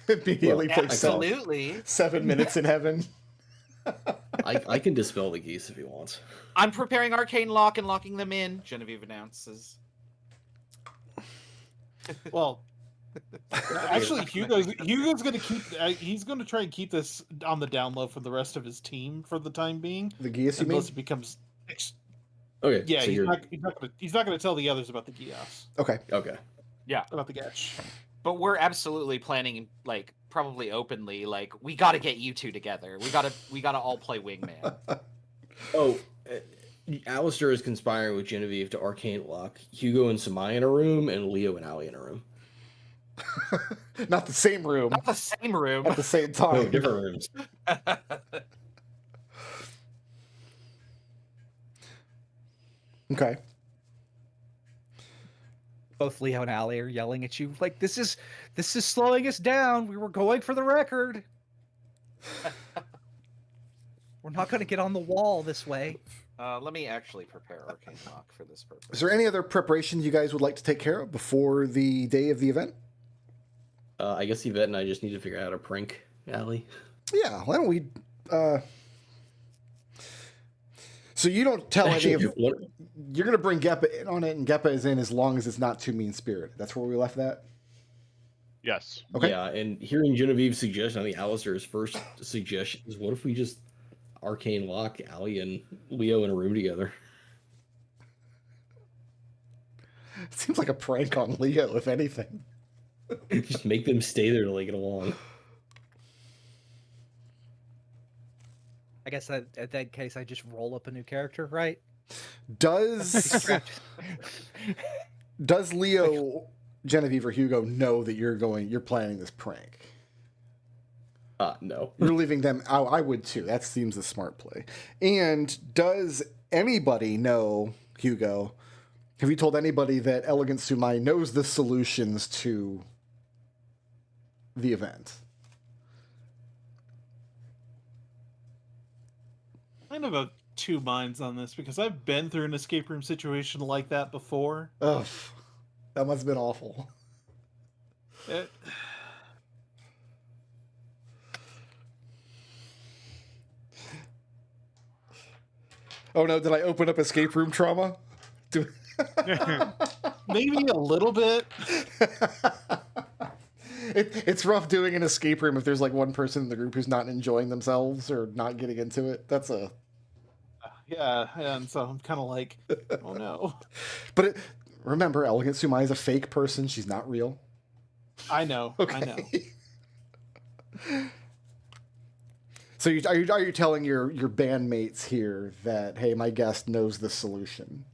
Immediately takes Absolutely. 7 minutes in heaven. I can dispel the geese if he wants. I'm preparing arcane lock and locking them in, Genevieve announces. Well, actually, Hugo's going to keep. He's going to try and keep this on the down low for the rest of his team for the time being. The geese, you mean? Unless it becomes. Okay. Yeah, so he's not going to tell the others about the Gios. Okay. Okay. Yeah. About the Getch. But we're absolutely planning, like, probably openly, like, we gotta get you 2 together. We gotta all play wingman. Oh, Alister is conspiring with Genevieve to arcane lock Hugo and Sumai in a room and Leo and Ali in a room. Not the same room. Not the same room. At the same time. No, different rooms. Okay. Both Leo and Ali are yelling at you like, this is slowing us down. We were going for the record. We're not going to get on the wall this way. Let me actually prepare arcane lock for this purpose. Is there any other preparation you guys would like to take care of before the day of the event? I guess Yvette and I just need to figure out how to prank Ali. Yeah, why don't we... So you don't tell any of... You're going to bring Geppa in on it, and Geppa is in as long as it's not too mean-spirited. That's where we left that? Yes. Okay. Yeah, and hearing Genevieve's suggestion, I think Alistair's first suggestion is, what if we just arcane lock Ali and Leo in a room together? It seems like a prank on Leo, if anything. Just make them stay there till they get along. I guess that at that case, I just roll up a new character, right? Does Leo, Genevieve, or Hugo know that you're planning this prank? No. You're leaving them. I would too. That seems a smart play. And does anybody know, Hugo? Have you told anybody that Elegant Sumai knows the solutions to the event? Kind of a 2 minds on this because I've been through an escape room situation like that before. Ugh, that must have been awful. Oh no, did I open up escape room trauma? Maybe a little bit. It's rough doing an escape room if there's like one person in the group who's not enjoying themselves or not getting into it. That's a Yeah, and so I'm kind of like, oh no. But remember, Elegant Sumai is a fake person. She's not real. I know. Okay. I know. So are you telling your bandmates here that, hey, my guest knows the solution?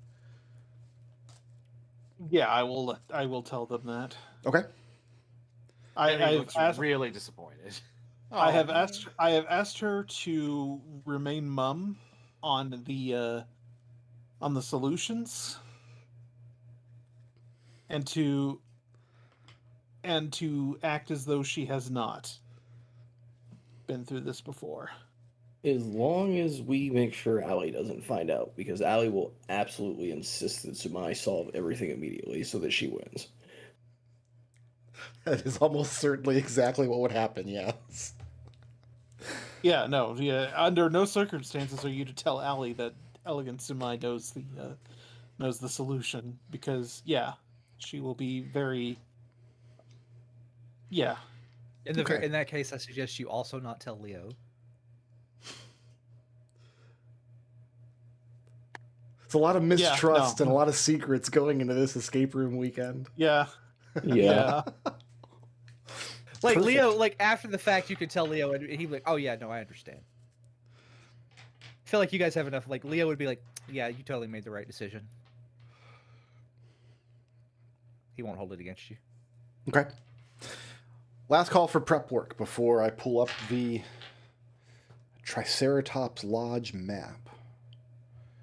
Yeah, I will tell them that. Okay. I've asked, really disappointed. I have asked her to remain mum on the solutions and to act as though she has not been through this before. As long as we make sure Allie doesn't find out, because Allie will absolutely insist that Sumai solve everything immediately so that she wins. That is almost certainly exactly what would happen, yes. Yeah, no, yeah. Under no circumstances are you to tell Allie that Elegant Sumai knows the solution, because yeah, she will be very. Yeah. In that case, I suggest you also not tell Leo. It's a lot of mistrust and a lot of secrets going into this escape room weekend. Yeah. Yeah. Like Perfect. Leo, like after the fact, you could tell Leo, and he'd be like, "Oh yeah, no, I understand." I feel like you guys have enough. Like Leo would be like, "Yeah, you totally made the right decision." He won't hold it against you. Okay. Last call for prep work before I pull up the Triceratops Lodge map,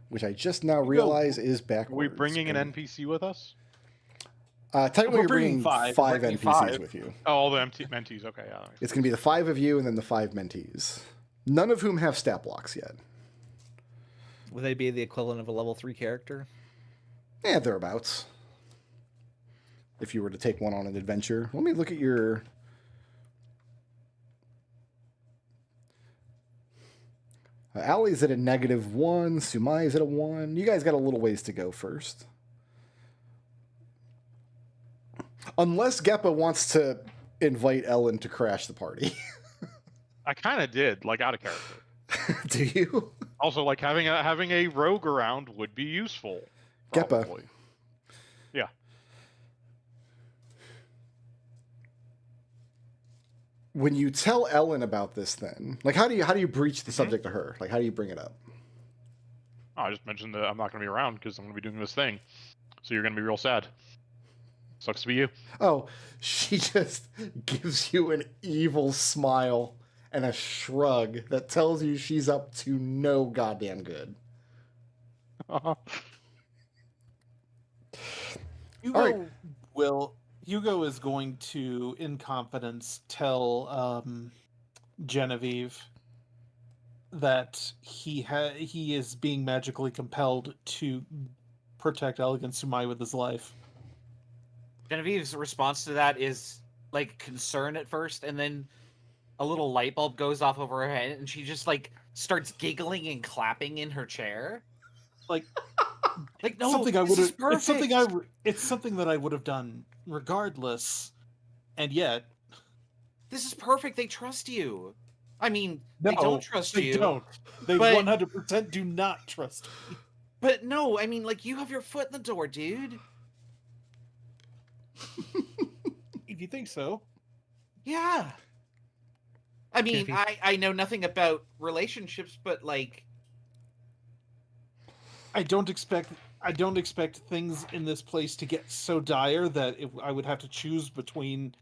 which I just now realize is backwards. Are we bringing an NPC with us? Technically, We're you're bringing bringing five bringing NPCs five. with you. Oh, all the mentees. Okay, yeah. It's going to be the 5 of you and then the 5 mentees. None of whom have stat blocks yet. Would they be the equivalent of a level 3 character? Yeah, thereabouts. If you were to take one on an adventure. Let me look at your... Allie's at a -1. Sumai's at a 1. You guys got a little ways to go first. Unless Geppa wants to invite Ellen to crash the party. I kind of did, like, out of character. Do you? Also, like, having a rogue around would be useful. Geppa. Probably. Yeah. When you tell Ellen about this, then, like, how do you breach the subject to her? Like, how do you bring it up? Oh, I just mentioned that I'm not going to be around because I'm going to be doing this thing. So you're going to be real sad. Sucks to be you. Oh, she just gives you an evil smile and a shrug that tells you she's up to no goddamn good. Hugo is going to, in confidence, tell Genevieve that he is being magically compelled to protect Elegant Sumai with his life. Genevieve's response to that is like concern at first, and then a little light bulb goes off over her head, and she just like starts giggling and clapping in her chair. Like no, something I this would is have. perfect. It's something that I would have done regardless, and yet This is perfect. They trust you. I mean, no, they don't trust you. They don't. They but- 100% do not trust me. But no, I mean, like, you have your foot in the door, dude. If you think so. Yeah. I mean, Genevieve. I know nothing about relationships, but like, I don't expect things in this place to get so dire that I would have to choose between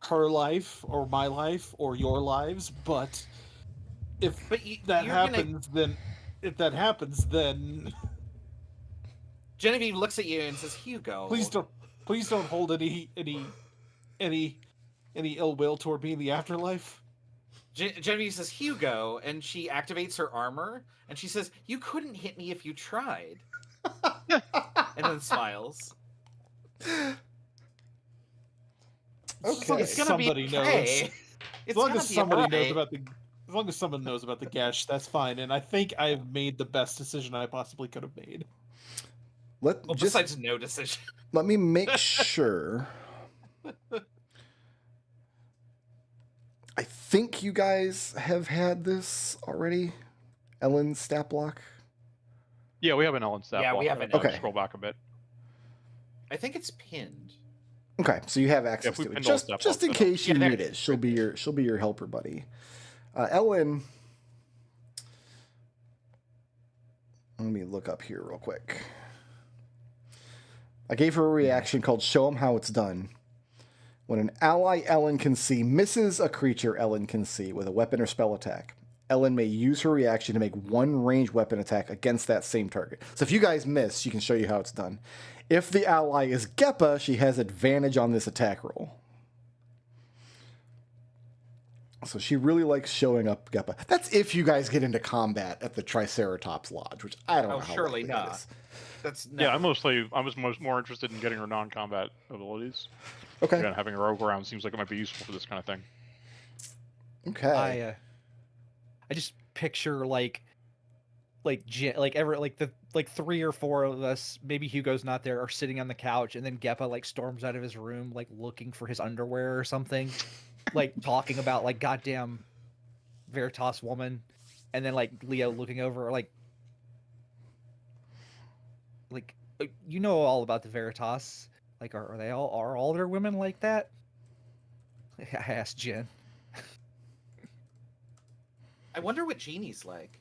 her life or my life or your lives. But if that happens, then Genevieve looks at you and says, "Hugo, please don't hold any ill will toward me in the afterlife." Genevieve says, "Hugo," and she activates her armor, and she says, "You couldn't hit me if you tried." And then smiles. Okay. It's gonna be Somebody okay. knows. It's As long gonna as be somebody alright. knows about as long as someone knows about the gash, that's fine. And I think I've made the best decision I possibly could have made. Well, besides no decision. Let me make sure. think you guys have had this already. Ellen's stat block. Yeah, we have an Ellen stat Yeah, block. we have an Okay. Scroll back a bit. I think it's pinned. Okay, so you have access if we to it pinned all just, stat just in blocks, then case you Yeah, there need it it. She'll be your helper buddy. Ellen. Let me look up here real quick. I gave her a reaction called "Show 'em how it's done." When an ally Ellen can see misses a creature Ellen can see with a weapon or spell attack, Ellen may use her reaction to make one ranged weapon attack against that same target. So if you guys miss, she can show you how it's done. If the ally is Geppa, she has advantage on this attack roll. So she really likes showing up Geppa. That's if you guys get into combat at the Triceratops Lodge, which I don't know how surely likely that not. is. That's Yeah, never- I was more interested in getting her non-combat abilities. Okay. Again, having a rogue around seems like it might be useful for this kind of thing. Okay. I just picture like the 3 or 4 of us, maybe Hugo's not there, are sitting on the couch, and then Geppa like storms out of his room like looking for his underwear or something, like talking about like goddamn Veritas woman, and then like Leo looking over like you know all about the Veritas. Like are all their women like that? I asked Jen. I wonder what Jeannie's like.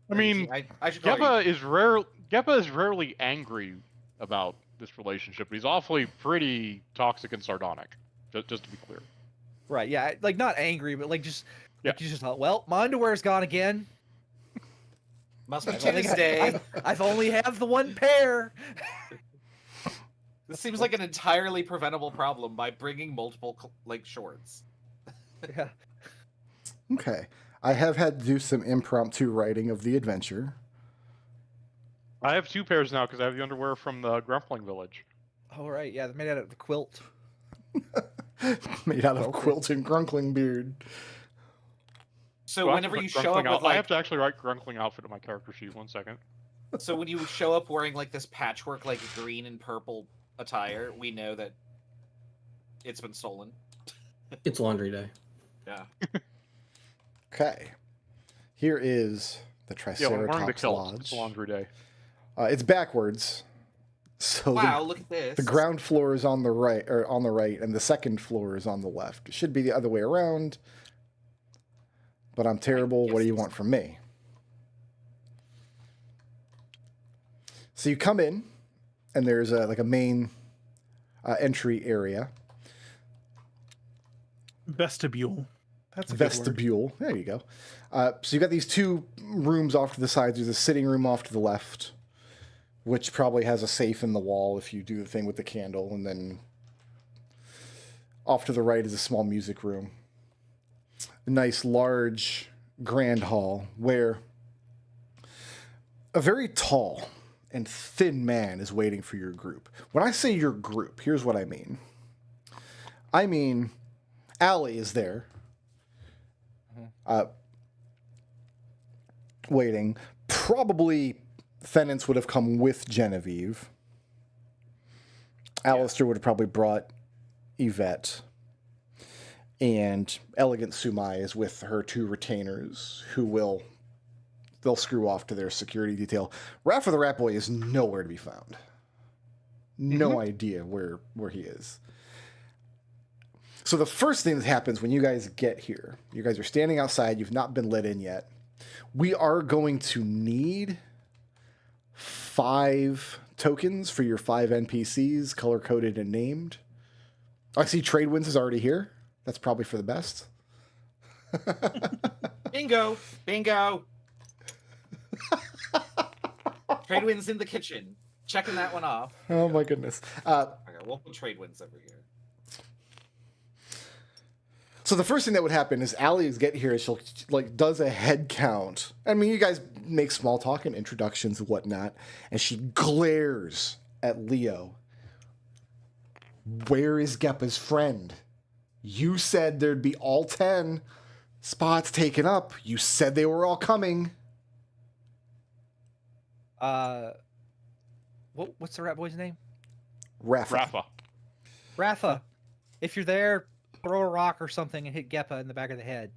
I mean, I should call Geppa is rarely angry about this relationship, but he's awfully pretty toxic and sardonic. Just to be clear. Right, yeah, like not angry, but like just Yeah. like you just thought, well, my underwear's gone again. Must be I think Tuesday. I've only have the one pair. This seems like an entirely preventable problem by bringing multiple like shorts. Yeah. Okay. I have had to do some impromptu writing of the adventure. I have 2 pairs now because I have the underwear from the Grumpling Village. Oh right, yeah, they're made out of the quilt. Made out of quilt and grunkling beard. So Do I have whenever to you put show up Grunkling with I have like, to actually write Grunkling outfit on my character sheet. 1 second. so when you show up wearing like this patchwork like green and purple attire, we know that it's been stolen. It's laundry day. Yeah. Okay. Here is the Yeah, when I'm wearing the Triceratops kilt, it's Lodge. a laundry day. It's backwards. So Wow, look at this. the ground floor is on the right, and the second floor is on the left. It should be the other way around. But I'm terrible. What do you want from me? So you come in, and there's a main entry area. Vestibule. That's a good word. Vestibule. There you go. So you got these 2 rooms off to the sides. There's a sitting room off to the left, which probably has a safe in the wall if you do the thing with the candle. And then off to the right is a small music room. A nice, large, grand hall where a very tall and thin man is waiting for your group. When I say your group, here's what I mean. I mean, Allie is there. Waiting. Probably Thennance would have come with Genevieve. Alister would have probably brought Yvette. And Elegant Sumai is with her 2 retainers who they'll screw off to their security detail. Rafa the Rat Boy is nowhere to be found. No idea where he is. So the first thing that happens when you guys get here, you guys are standing outside, you've not been let in yet. We are going to need 5 tokens for your 5 NPCs, color-coded and named. I see Tradewinds is already here. That's probably for the best. Bingo! Bingo! Tradewinds in the kitchen. Checking that one off. Oh my goodness. Okay, we'll put Tradewinds over here. So the first thing that would happen is Allie's get here. She'll does a head count. I mean, you guys make small talk and introductions and whatnot, and she glares at Leo. Where is Geppa's friend? You said there'd be all 10 spots taken up. You said they were all coming. What's the rat boy's name? Rafa. Rafa. Rafa. If you're there, throw a rock or something and hit Geppa in the back of the head.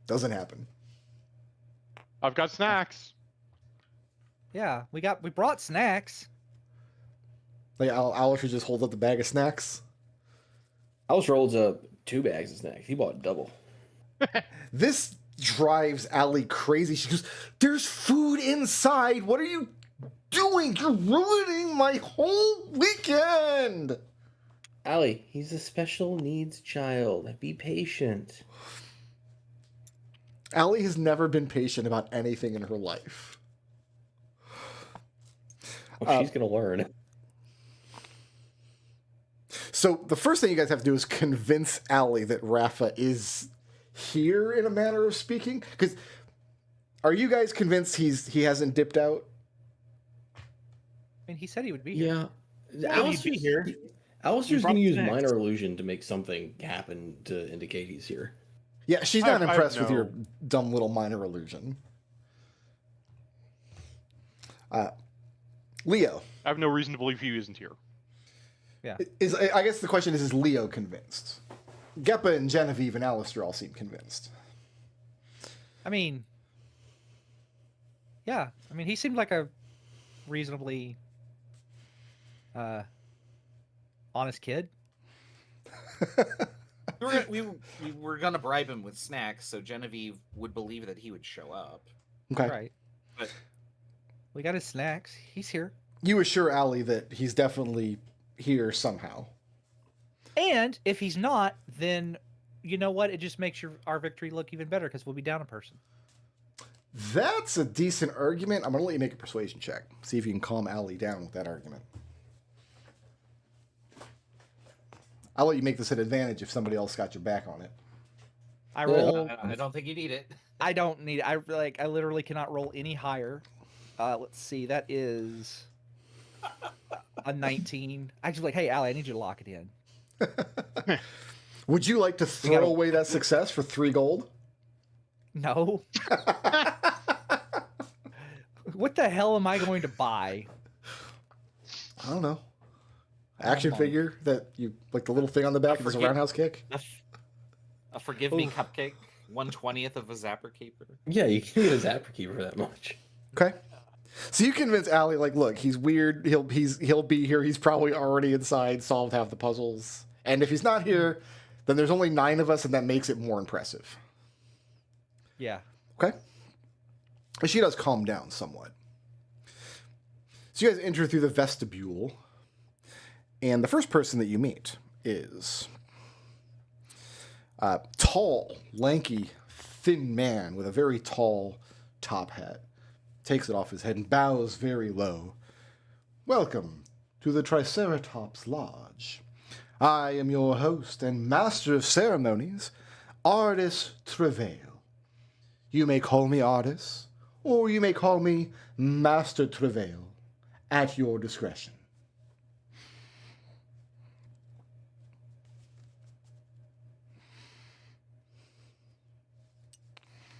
Doesn't happen. I've got snacks. Yeah, we brought snacks. Like Alister just holds up the bag of snacks. Alister holds up 2 bags of snacks. He bought double. This drives Allie crazy. She goes, "There's food inside. What are you doing? You're ruining my whole weekend." Allie, he's a special needs child. Be patient. Allie has never been patient about anything in her life. Well, she's going to learn. So the first thing you guys have to do is convince Allie that Rafa is here, in a manner of speaking. Because are you guys convinced he hasn't dipped out? I mean, he said he would be here. Yeah. Alister's be here. Alister's brought going to use snacks. minor illusion to make something happen to indicate he's here. Yeah, she's not I impressed with know. your dumb little minor illusion. Leo. I have no reason to believe he isn't here. I guess the question is Leo convinced? Geppa and Genevieve and Alister all seem convinced. I mean, yeah. I mean, he seemed like a reasonably honest kid. We were gonna bribe him with snacks, so Genevieve would believe that he would show up. Okay. Right. But We got his snacks. He's here. You assure Allie that he's definitely here somehow. And if he's not, then you know what? It just makes our victory look even better because we'll be down a person. That's a decent argument. I'm going to let you make a persuasion check. See if you can calm Allie down with that argument. I'll let you make this an advantage if somebody else got your back on it. I roll. I don't think you need it. I don't need. I literally cannot roll any higher. Let's see. That is a 19. I just like, hey, Allie, I need you to lock it in. Would you like to throw away that success for 3 gold? No. What the hell am I going to buy? I don't know. Action figure that you like the little thing on the back that does a roundhouse kick? A forgive me cupcake, 1/20th of a Zapper Keeper. Yeah, you can get a Zapper Key for that much. Okay. So you convince Allie, like, look, he's weird. He'll be here. He's probably already inside, solved half the puzzles. And if he's not here, then there's only 9 of us, and that makes it more impressive. Yeah. Okay. And she does calm down somewhat. So you guys enter through the vestibule, and the first person that you meet is a tall, lanky, thin man with a very tall top hat. Takes it off his head and bows very low. "Welcome to the Triceratops Lodge. I am your host and master of ceremonies, Artis Treble. You may call me Artis, or you may call me Master Treble, at your discretion."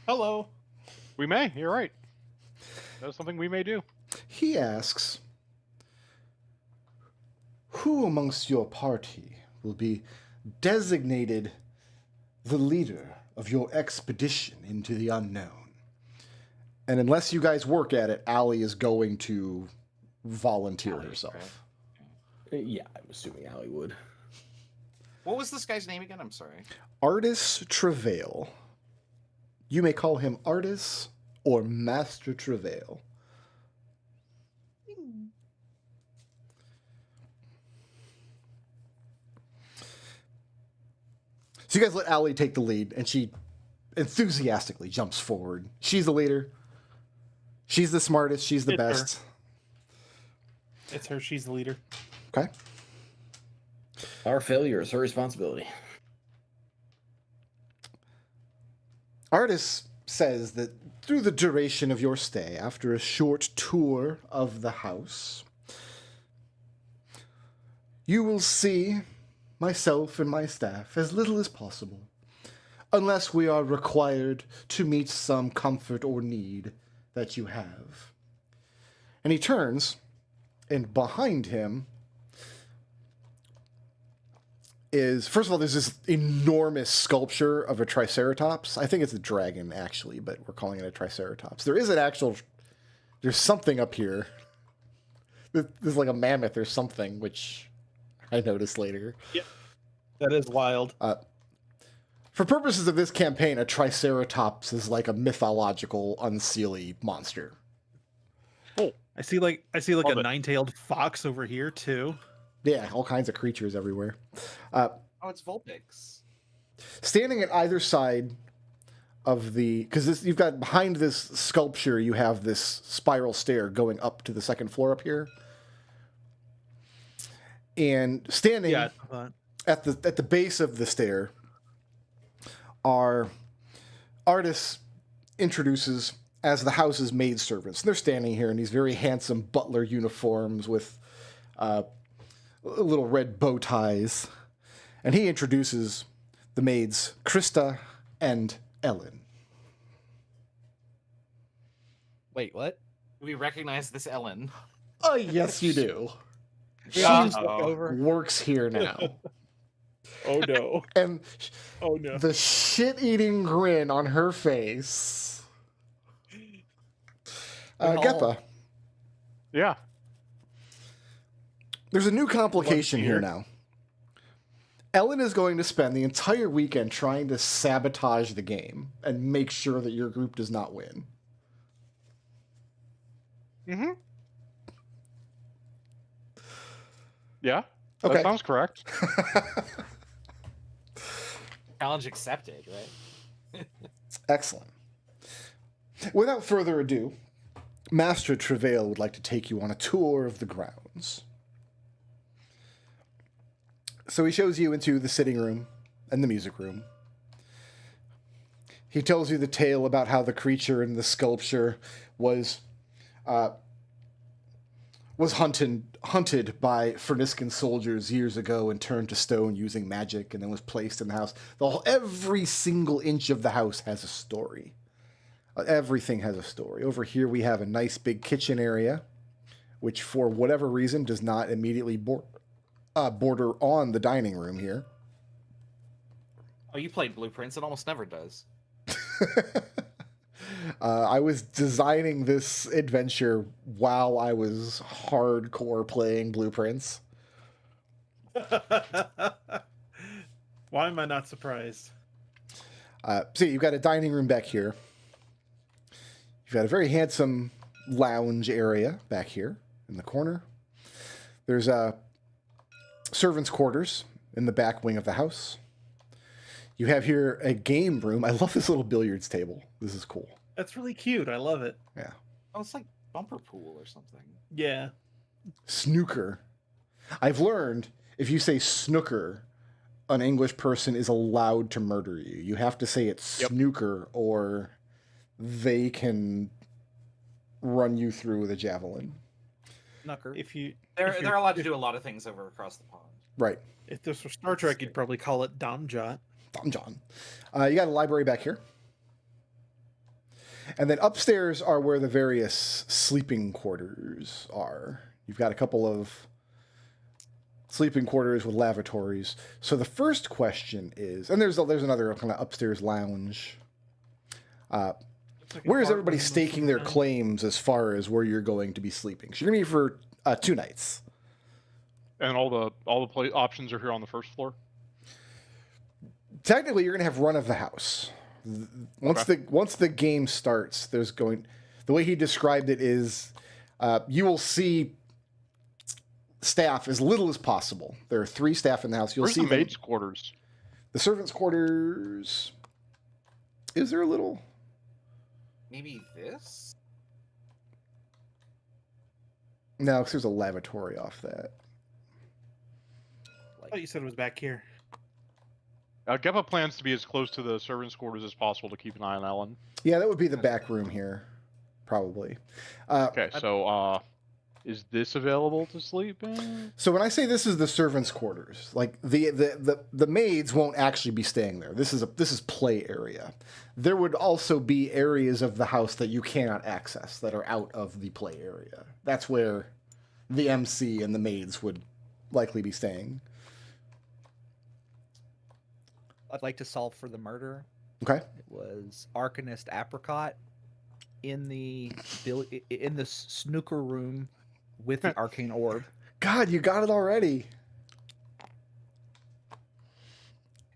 Hello. We may. You're right. That's something we may do. He asks, "Who amongst your party will be designated the leader of your expedition into the unknown?" And unless you guys work at it, Allie is going to volunteer herself. Yeah, I'm assuming Allie would. What was this guy's name again? I'm sorry. Artis Treble. You may call him Artis or Master Treble. So you guys let Allie take the lead, and she enthusiastically jumps forward. She's the leader. She's the smartest. She's the It's her. best. It's her. She's the leader. Okay. Our failure is her responsibility. Artis says that through the duration of your stay, after a short tour of the house, you will see myself and my staff as little as possible, unless we are required to meet some comfort or need that you have. And he turns, and behind him is, first of all, there's this enormous sculpture of a triceratops. I think it's a dragon, actually, but we're calling it a triceratops. There is an actual, there's something up here. There's like a mammoth or something, which I noticed later. Yeah, that is wild. For purposes of this campaign, a triceratops is like a mythological, unseelie monster. I see like Love a it. nine-tailed fox over here too. Yeah, all kinds of creatures everywhere. Oh, it's Vulpix. Standing at either side of the, because you've got behind this sculpture, you have this spiral stair going up to the second floor up here, and standing Yeah, at the base of the stair are artists introduces as the house's maidservants. They're standing here in these very handsome butler uniforms with little red bow ties, and he introduces the maids Christa and Ellen. Wait, what? We recognize this Ellen. Oh, yes, you do. We all just look Uh-oh. over. Works here now. Oh no. And Oh no. the shit-eating grin on her face. Geppa, Yeah. there's a new complication What's here here? now. Ellen is going to spend the entire weekend trying to sabotage the game and make sure that your group does not win. Mm-hmm. Yeah. That Okay. sounds correct. Challenge accepted, right? Excellent. Without further ado, Master Travail would like to take you on a tour of the grounds. So he shows you into the sitting room and the music room. He tells you the tale about how the creature in the sculpture was hunted by Ferniscan soldiers years ago and turned to stone using magic, and then was placed in the house. Every single inch of the house has a story. Everything has a story. Over here we have a nice big kitchen area, which for whatever reason does not immediately border on the dining room here. Oh, you played Blueprints. It almost never does. I was designing this adventure while I was hardcore playing Blueprints. Why am I not surprised? So you've got a dining room back here. You've got a very handsome lounge area back here in the corner. There's servants' quarters in the back wing of the house. You have here a game room. I love this little billiards table. This is cool. That's really cute. I love it. Yeah. Oh, it's like bumper pool or something. Yeah. Snooker. I've learned if you say snooker, an English person is allowed to murder you. You have to say it's snooker or they can run you through with a javelin. Knucker. If you They're allowed to do a lot of things over across the pond. Right. if this were Star Trek, you'd probably call it Domjot. Tom John. You got a library back here. And then upstairs are where the various sleeping quarters are. You've got a couple of sleeping quarters with lavatories. So the first question is, and there's another kind of upstairs lounge. Where is everybody staking their claims as far as where you're going to be sleeping? So you're going to be for 2 nights. And all the play options are here on the first floor. Technically, you're going to have run of the house. Once the game starts, the way he described it is, you will see staff as little as possible. There are 3 staff in the house. You'll Where's see the maids' quarters? The servants' quarters. Is there a little? Maybe this? No, because there's a lavatory off that. I thought you said it was back here. Geppa plans to be as close to the servants' quarters as possible to keep an eye on Ellen. Yeah, that would be the back room here, probably. Okay, so is this available to sleep in? So when I say this is the servants' quarters, like the maids won't actually be staying there. This is play area. There would also be areas of the house that you cannot access that are out of the play area. That's where the MC and the maids would likely be staying. I'd like to solve for the murder. Okay. It was Arcanist Apricot in the snooker room with the arcane orb. God, you got it already.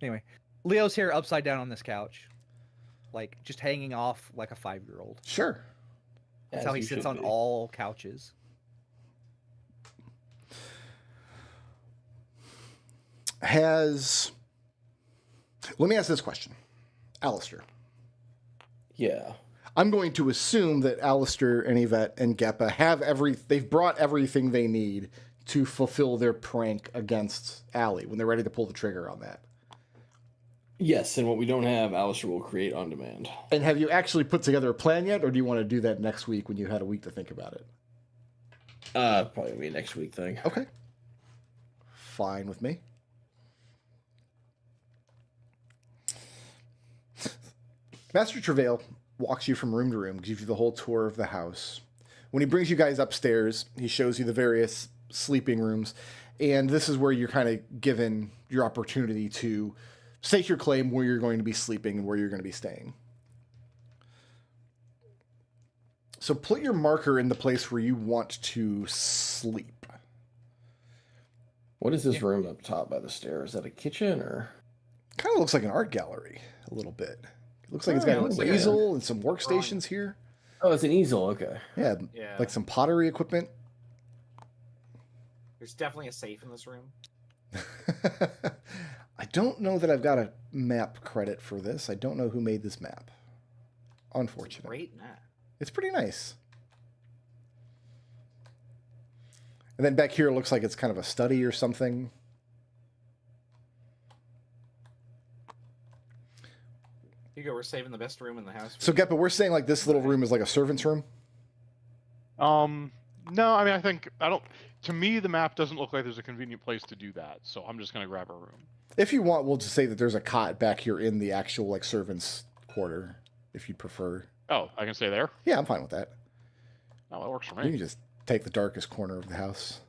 Anyway, Leo's here upside down on this couch, like just hanging off like a 5-year-old. Sure. That's As how he you sits should on be. all couches. Let me ask this question. Alister. Yeah. I'm going to assume that Alister and Yvette and Geppa they've brought everything they need to fulfill their prank against Allie when they're ready to pull the trigger on that. Yes, and what we don't have, Alister will create on demand. And have you actually put together a plan yet, or do you want to do that next week when you had a week to think about it? Probably be a next week thing. Okay. Fine with me. Master Travail walks you from room to room, gives you the whole tour of the house. When he brings you guys upstairs, he shows you the various sleeping rooms, and this is where you're kind of given your opportunity to stake your claim where you're going to be sleeping and where you're going to be staying. So put your marker in the place where you want to sleep. What is this room up top by the stairs? Is that a kitchen or? Kind of looks like an art gallery a little bit. It looks like it's got looks an like a easel and some workstations here. Oh, it's an easel. Okay. Yeah, Yeah. like some pottery equipment. There's definitely a safe in this room. I don't know that I've got a map credit for this. I don't know who made this map. Unfortunate. Great map. It's pretty nice. And then back here it looks like it's kind of a study or something. Hugo, we're saving the best room in the house. So Geppa, we're saying like this little room is like a servant's room? No, I mean, to me, the map doesn't look like there's a convenient place to do that, so I'm just going to grab a room. If you want, we'll just say that there's a cot back here in the actual like servant's quarter, if you'd prefer. Oh, I can stay there? Yeah, I'm fine with that. Oh, that works for You me. can just take the darkest corner of the house.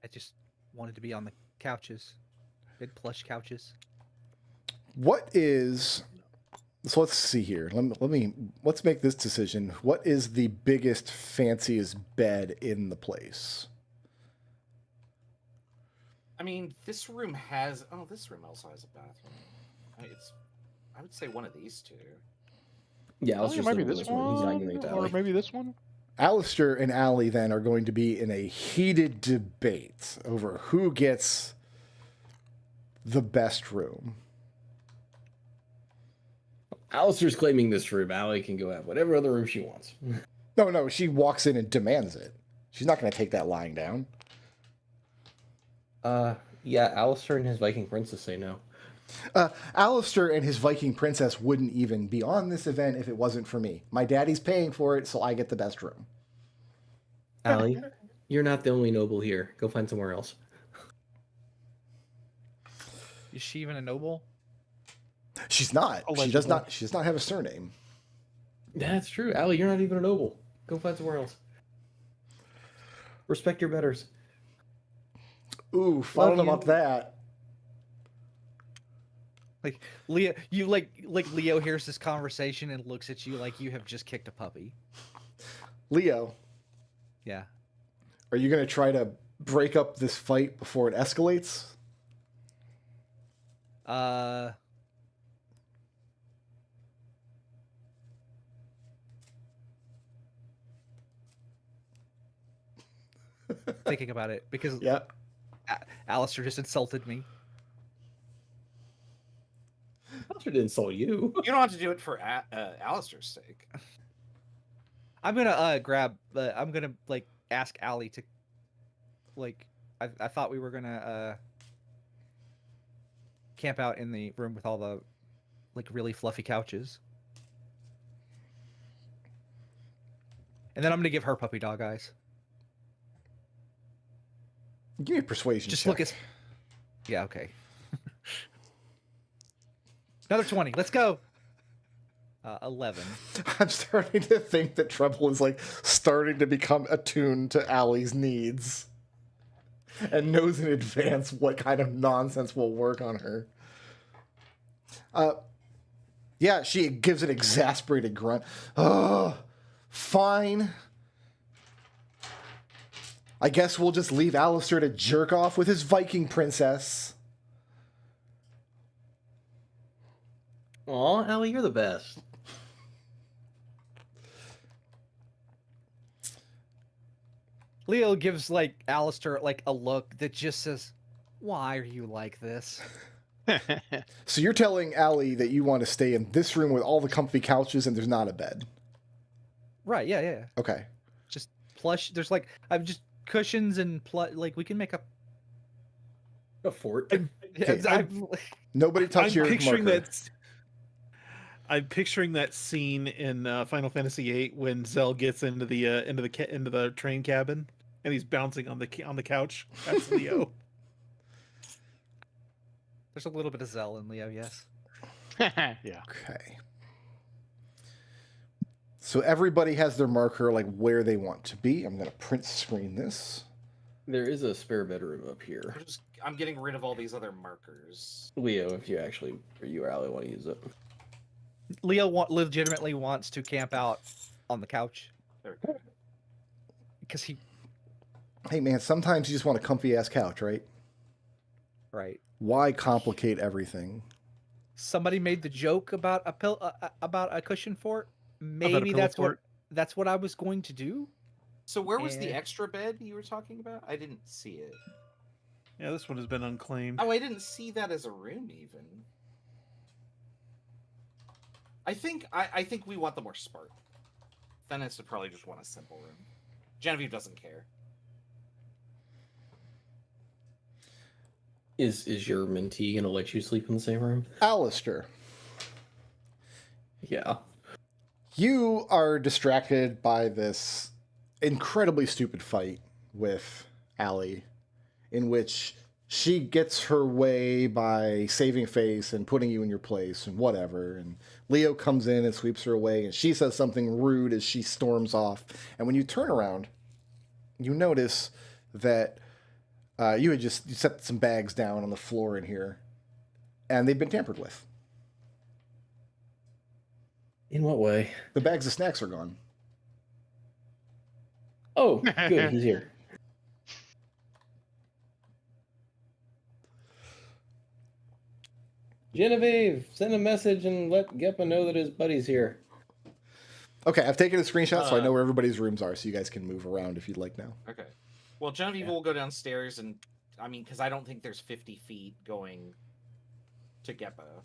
I just wanted to be on the couches, big plush couches. So let's see here. Let's make this decision. What is the biggest, fanciest bed in the place? I mean, this room has. Oh, this room also has a bathroom. I would say one of these two. Yeah, Oh, let's it just might be leave this He's not one, gonna make that or way. maybe this one? Alister and Allie then are going to be in a heated debate over who gets the best room. Alister's claiming this room. Allie can go have whatever other room she wants. No, she walks in and demands it. She's not going to take that lying down. Yeah, Alister and his Viking princess say no. Alister and his Viking princess wouldn't even be on this event if it wasn't for me. My daddy's paying for it, so I get the best room. Allie, you're not the only noble here. Go find somewhere else. Is she even a noble? She's not. She Allegedly. does not. She does not have a surname. That's true. Allie, you're not even a noble. Go find somewhere else. Respect your betters. Ooh, I don't know you. about that. Like Leo, you like Leo hears this conversation and looks at you like you have just kicked a puppy. Leo, Yeah. are you going to try to break up this fight before it escalates? Thinking about it because Yeah. Alister just insulted me. Alister didn't insult you. You don't have to do it for Alistair's sake. I'm gonna I'm gonna like ask Allie to like I thought we were gonna camp out in the room with all the like really fluffy couches. And then I'm gonna give her puppy dog eyes. Give me a persuasion Just check. look at Yeah, okay. Another 20. Let's go. 11. I'm starting to think that Treble is like starting to become attuned to Allie's needs and knows in advance what kind of nonsense will work on her. Yeah, she gives an exasperated grunt. Ugh, fine. I guess we'll just leave Alister to jerk off with his Viking princess. Aw, Allie, you're the best. Leo gives like Alister like a look that just says, "Why are you like this?" So you're telling Allie that you want to stay in this room with all the comfy couches and there's not a bed. Right? Yeah. Okay. Just plush. There's like I've just cushions and like we can make A fort. Nobody touch your marker. I'm picturing that scene in Final Fantasy VIII when Zell gets into the train cabin and he's bouncing on the couch. That's Leo. There's a little bit of Zell in Leo, yes. Yeah. Okay. So everybody has their marker like where they want to be. I'm going to print screen this. There is a spare bedroom up here. I'm getting rid of all these other markers. Leo, if you actually, or you or Allie want to use it. Leo legitimately wants to camp out on the couch because he. Hey man, sometimes you just want a comfy ass couch, right? Right. Why complicate everything? Somebody made the joke about about a cushion fort. Maybe that's what I was going to do. So where was the extra bed you were talking about? I didn't see it. Yeah, this one has been unclaimed. Oh, I didn't see that as a room even. I think we want the more spark. Dennis would probably just want a simple room. Genevieve doesn't care. Is your mentee gonna let you sleep in the same room? Alister. Yeah. You are distracted by this incredibly stupid fight with Allie, in which she gets her way by saving face and putting you in your place and whatever. And Leo comes in and sweeps her away, and she says something rude as she storms off. And when you turn around, you notice that you set some bags down on the floor in here, and they've been tampered with. In what way? The bags of snacks are gone. Oh, good, he's here. Genevieve, send a message and let Geppa know that his buddy's here. Okay, I've taken a screenshot, so I know where everybody's rooms are, so you guys can move around if you'd like now. Okay. Well, Genevieve will go downstairs, and I mean, because I don't think there's 50 feet going to Geppa.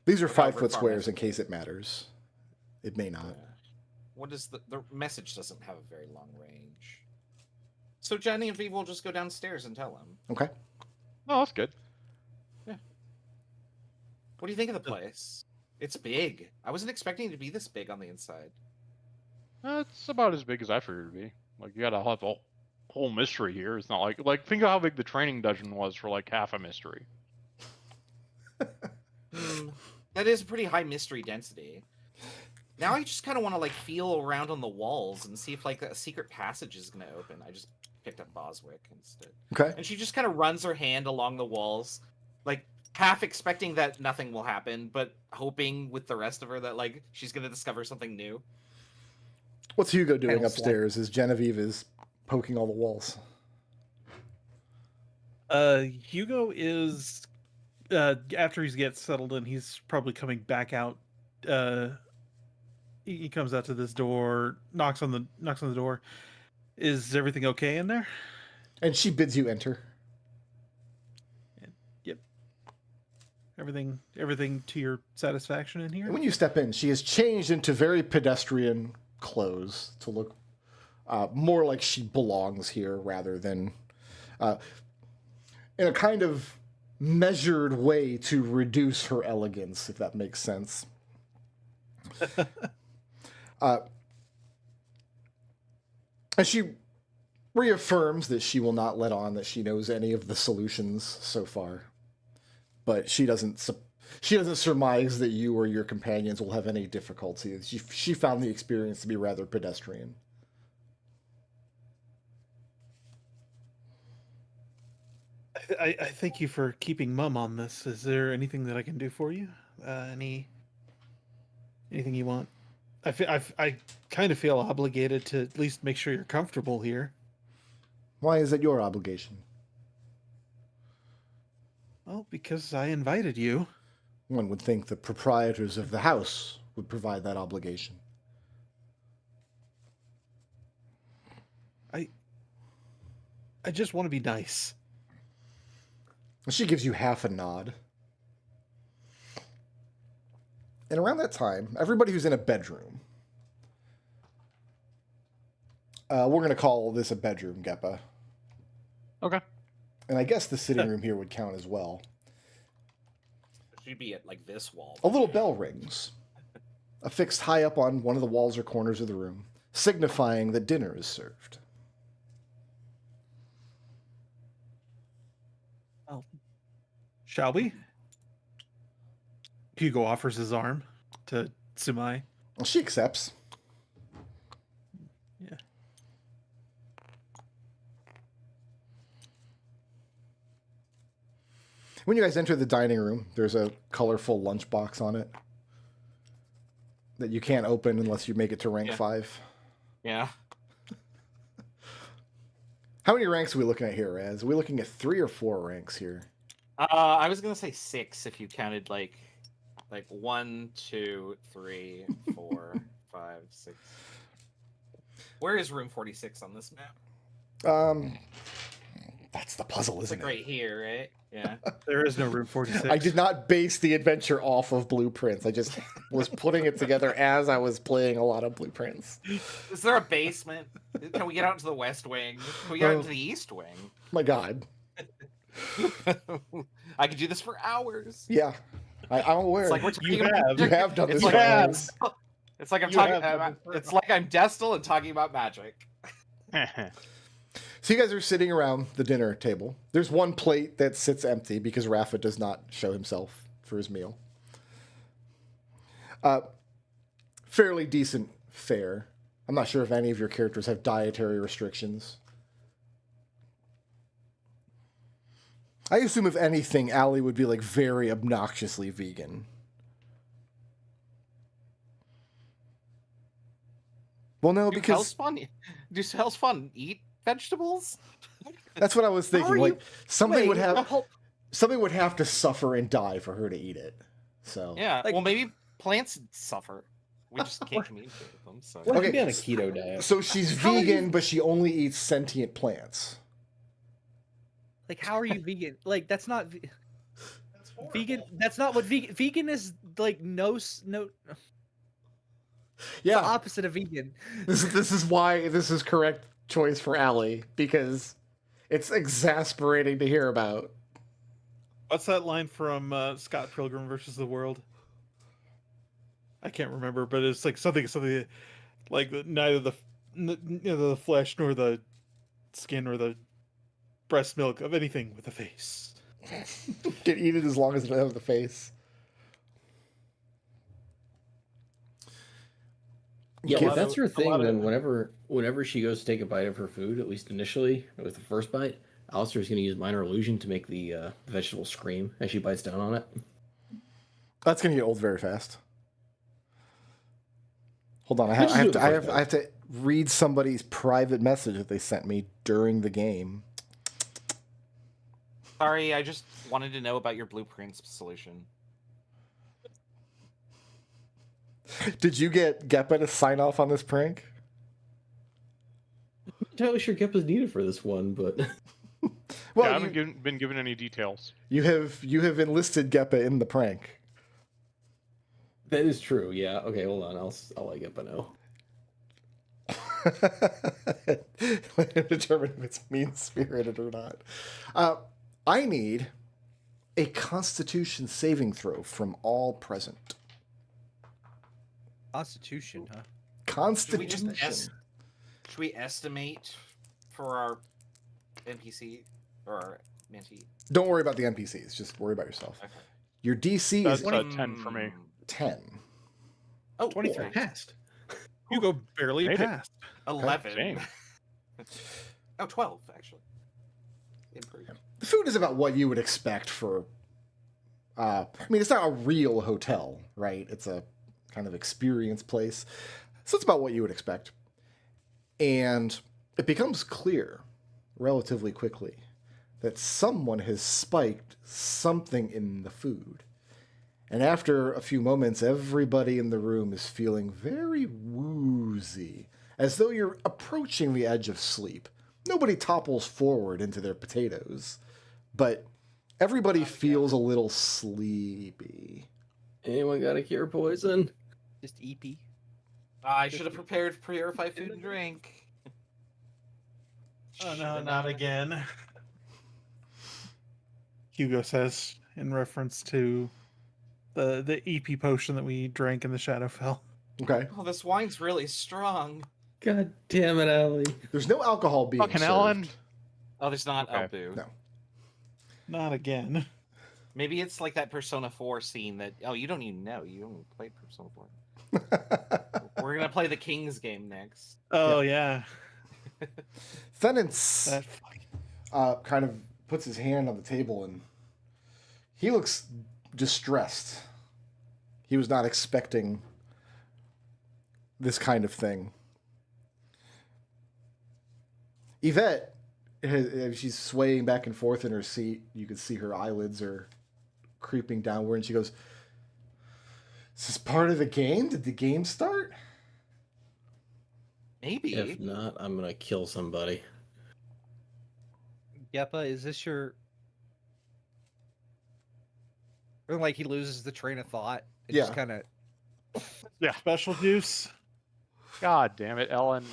These are 5-foot squares in case it matters. It may not. Yeah. What is the message doesn't have a very long range. So Genevieve will just go downstairs and tell him. Okay. Oh, that's good. What do you think of the place? It's big. I wasn't expecting it to be this big on the inside. It's about as big as I figured it'd be. Like, you gotta have a whole mystery here. It's not like think of how big the training dungeon was for like half a mystery. That is pretty high mystery density. Now I just kind of want to like feel around on the walls and see if like a secret passage is going to open. I just picked up Boswick instead. Okay. And she just kind of runs her hand along the walls, like half expecting that nothing will happen, but hoping with the rest of her that like she's going to discover something new. What's Hugo doing upstairs as Genevieve is poking all the walls? Hugo is after he gets settled in, he's probably coming back out. He comes out to this door, knocks on the door. Is everything okay in there? And she bids you enter. Yep. Everything to your satisfaction in here? And when you step in, she has changed into very pedestrian clothes to look more like she belongs here rather than in a kind of measured way to reduce her elegance, if that makes sense. And she reaffirms that she will not let on that she knows any of the solutions so far, but she doesn't surmise that you or your companions will have any difficulty. She found the experience to be rather pedestrian. I thank you for keeping mum on this. Is there anything that I can do for you? Anything you want? I kind of feel obligated to at least make sure you're comfortable here. Why is it your obligation? Well, because I invited you. One would think the proprietors of the house would provide that obligation. I just want to be nice. She gives you half a nod. And around that time, everybody who's in a bedroom, we're going to call this a bedroom, Geppa. Okay. And I guess the sitting room here would count as well. She'd be at like this wall. A little bell rings, affixed high up on one of the walls or corners of the room, signifying that dinner is served. Shall we? Hugo offers his arm to Sumai. Well, she accepts. Yeah. When you guys enter the dining room, there's a colorful lunchbox on it that you can't open unless you make it to rank 5. Yeah. How many ranks are we looking at here, Raz? Are we looking at 3 or 4 ranks here? I was gonna say 6 if you counted like 1, 2, 3, 4, 5, 6. Where is room 46 on this map? That's the puzzle, It's isn't like right here, right? Yeah. There is no room 46. I did not base the adventure off of blueprints. I just was putting it together as I was playing a lot of blueprints. Is there a basement? Can we get out into the west wing? Can we get out into the east wing? My God. I could do this for hours. Yeah. I'm aware. It's like we're talking about You have done this. It's for like, hours. it's like I'm You talking have done about, this. it's like I'm Destil and talking about magic. So you guys are sitting around the dinner table. There's one plate that sits empty because Rafa does not show himself for his meal. Fairly decent fare. I'm not sure if any of your characters have dietary restrictions. I assume if anything, Allie would be like very obnoxiously vegan. Well, no, Do because Hellspawn eat vegetables? that's what I was thinking. are Like you- something would Wait, have well, something would have to suffer and die for her to eat it. So Yeah. Like- well, maybe plants suffer. We just can't communicate with them. So What Okay. could be on a keto diet? So she's How are you- vegan, but she only eats sentient plants. Like, how are you vegan? Like, that's not That's horrible. vegan. That's not what vegan is. Like, no. The Yeah, opposite of vegan. this is why this is correct choice for Allie, because it's exasperating to hear about. What's that line from Scott Pilgrim versus the World? I can't remember, but it's like something like neither the flesh nor the skin or the breast milk of anything with a face. Can eat it as long as it has the face. Yeah, Okay. well, if that's her a thing, lot of- then whenever she goes to take a bite of her food, at least initially, with the first bite, Alister's going to use minor illusion to make the vegetable scream as she bites down on it. That's gonna get old very fast. Hold on, I Let's have do to. it I first, have to read somebody's private message that they sent me during the game. Sorry, I just wanted to know about your blueprints solution. Did you get Geppa to sign off on this prank? I'm not entirely sure Geppa's needed for this one, but Well, I haven't been given any details. you have enlisted Geppa in the prank. that is true. Yeah. Okay, hold on. I'll let Geppa know. Let him determine if it's mean-spirited or not. I need a Constitution saving throw from all present. Constitution, huh? Should we Constitution. just should we estimate for our NPC or our mentee? Don't worry about the NPCs. Just worry about yourself. Okay. Your DC That's is a 10 for me. 10. Oh, 23. Passed. Hugo barely Made it. passed. 11. Dang. Oh, 12 actually. Improved. The food is about what you would expect for. I mean, it's not a real hotel, right? It's a kind of experience place, so it's about what you would expect. And it becomes clear relatively quickly that someone has spiked something in the food. And after a few moments, everybody in the room is feeling very woozy, as though you're approaching the edge of sleep. Nobody topples forward into their potatoes, but everybody feels a little sleepy. Anyone got a cure poison? Just EP. I should have prepared purified food and drink. Oh no, not again. Hugo says in reference to the EP potion that we drank in the Shadowfell. Okay. Oh, this wine's really strong. God damn it, Allie. There's no alcohol being Fucking served. Ellen. Oh, there's not. Okay. Oh, boo. No. Not again. Maybe it's like that Persona 4 scene that. Oh, you don't even know. You only played Persona 4. We're gonna play the King's game next. Oh yeah. Thenance That kind of puts his hand on the table and he looks distressed. He was not expecting this kind of thing. Yvette, she's swaying back and forth in her seat. You can see her eyelids are creeping downward, and she goes, "Is this part of the game? Did the game start?" Maybe. If not, I'm gonna kill somebody. Geppa, is this your? Or like he loses the train of thought. It just Yeah. kind of. special juice. God damn it, Ellen.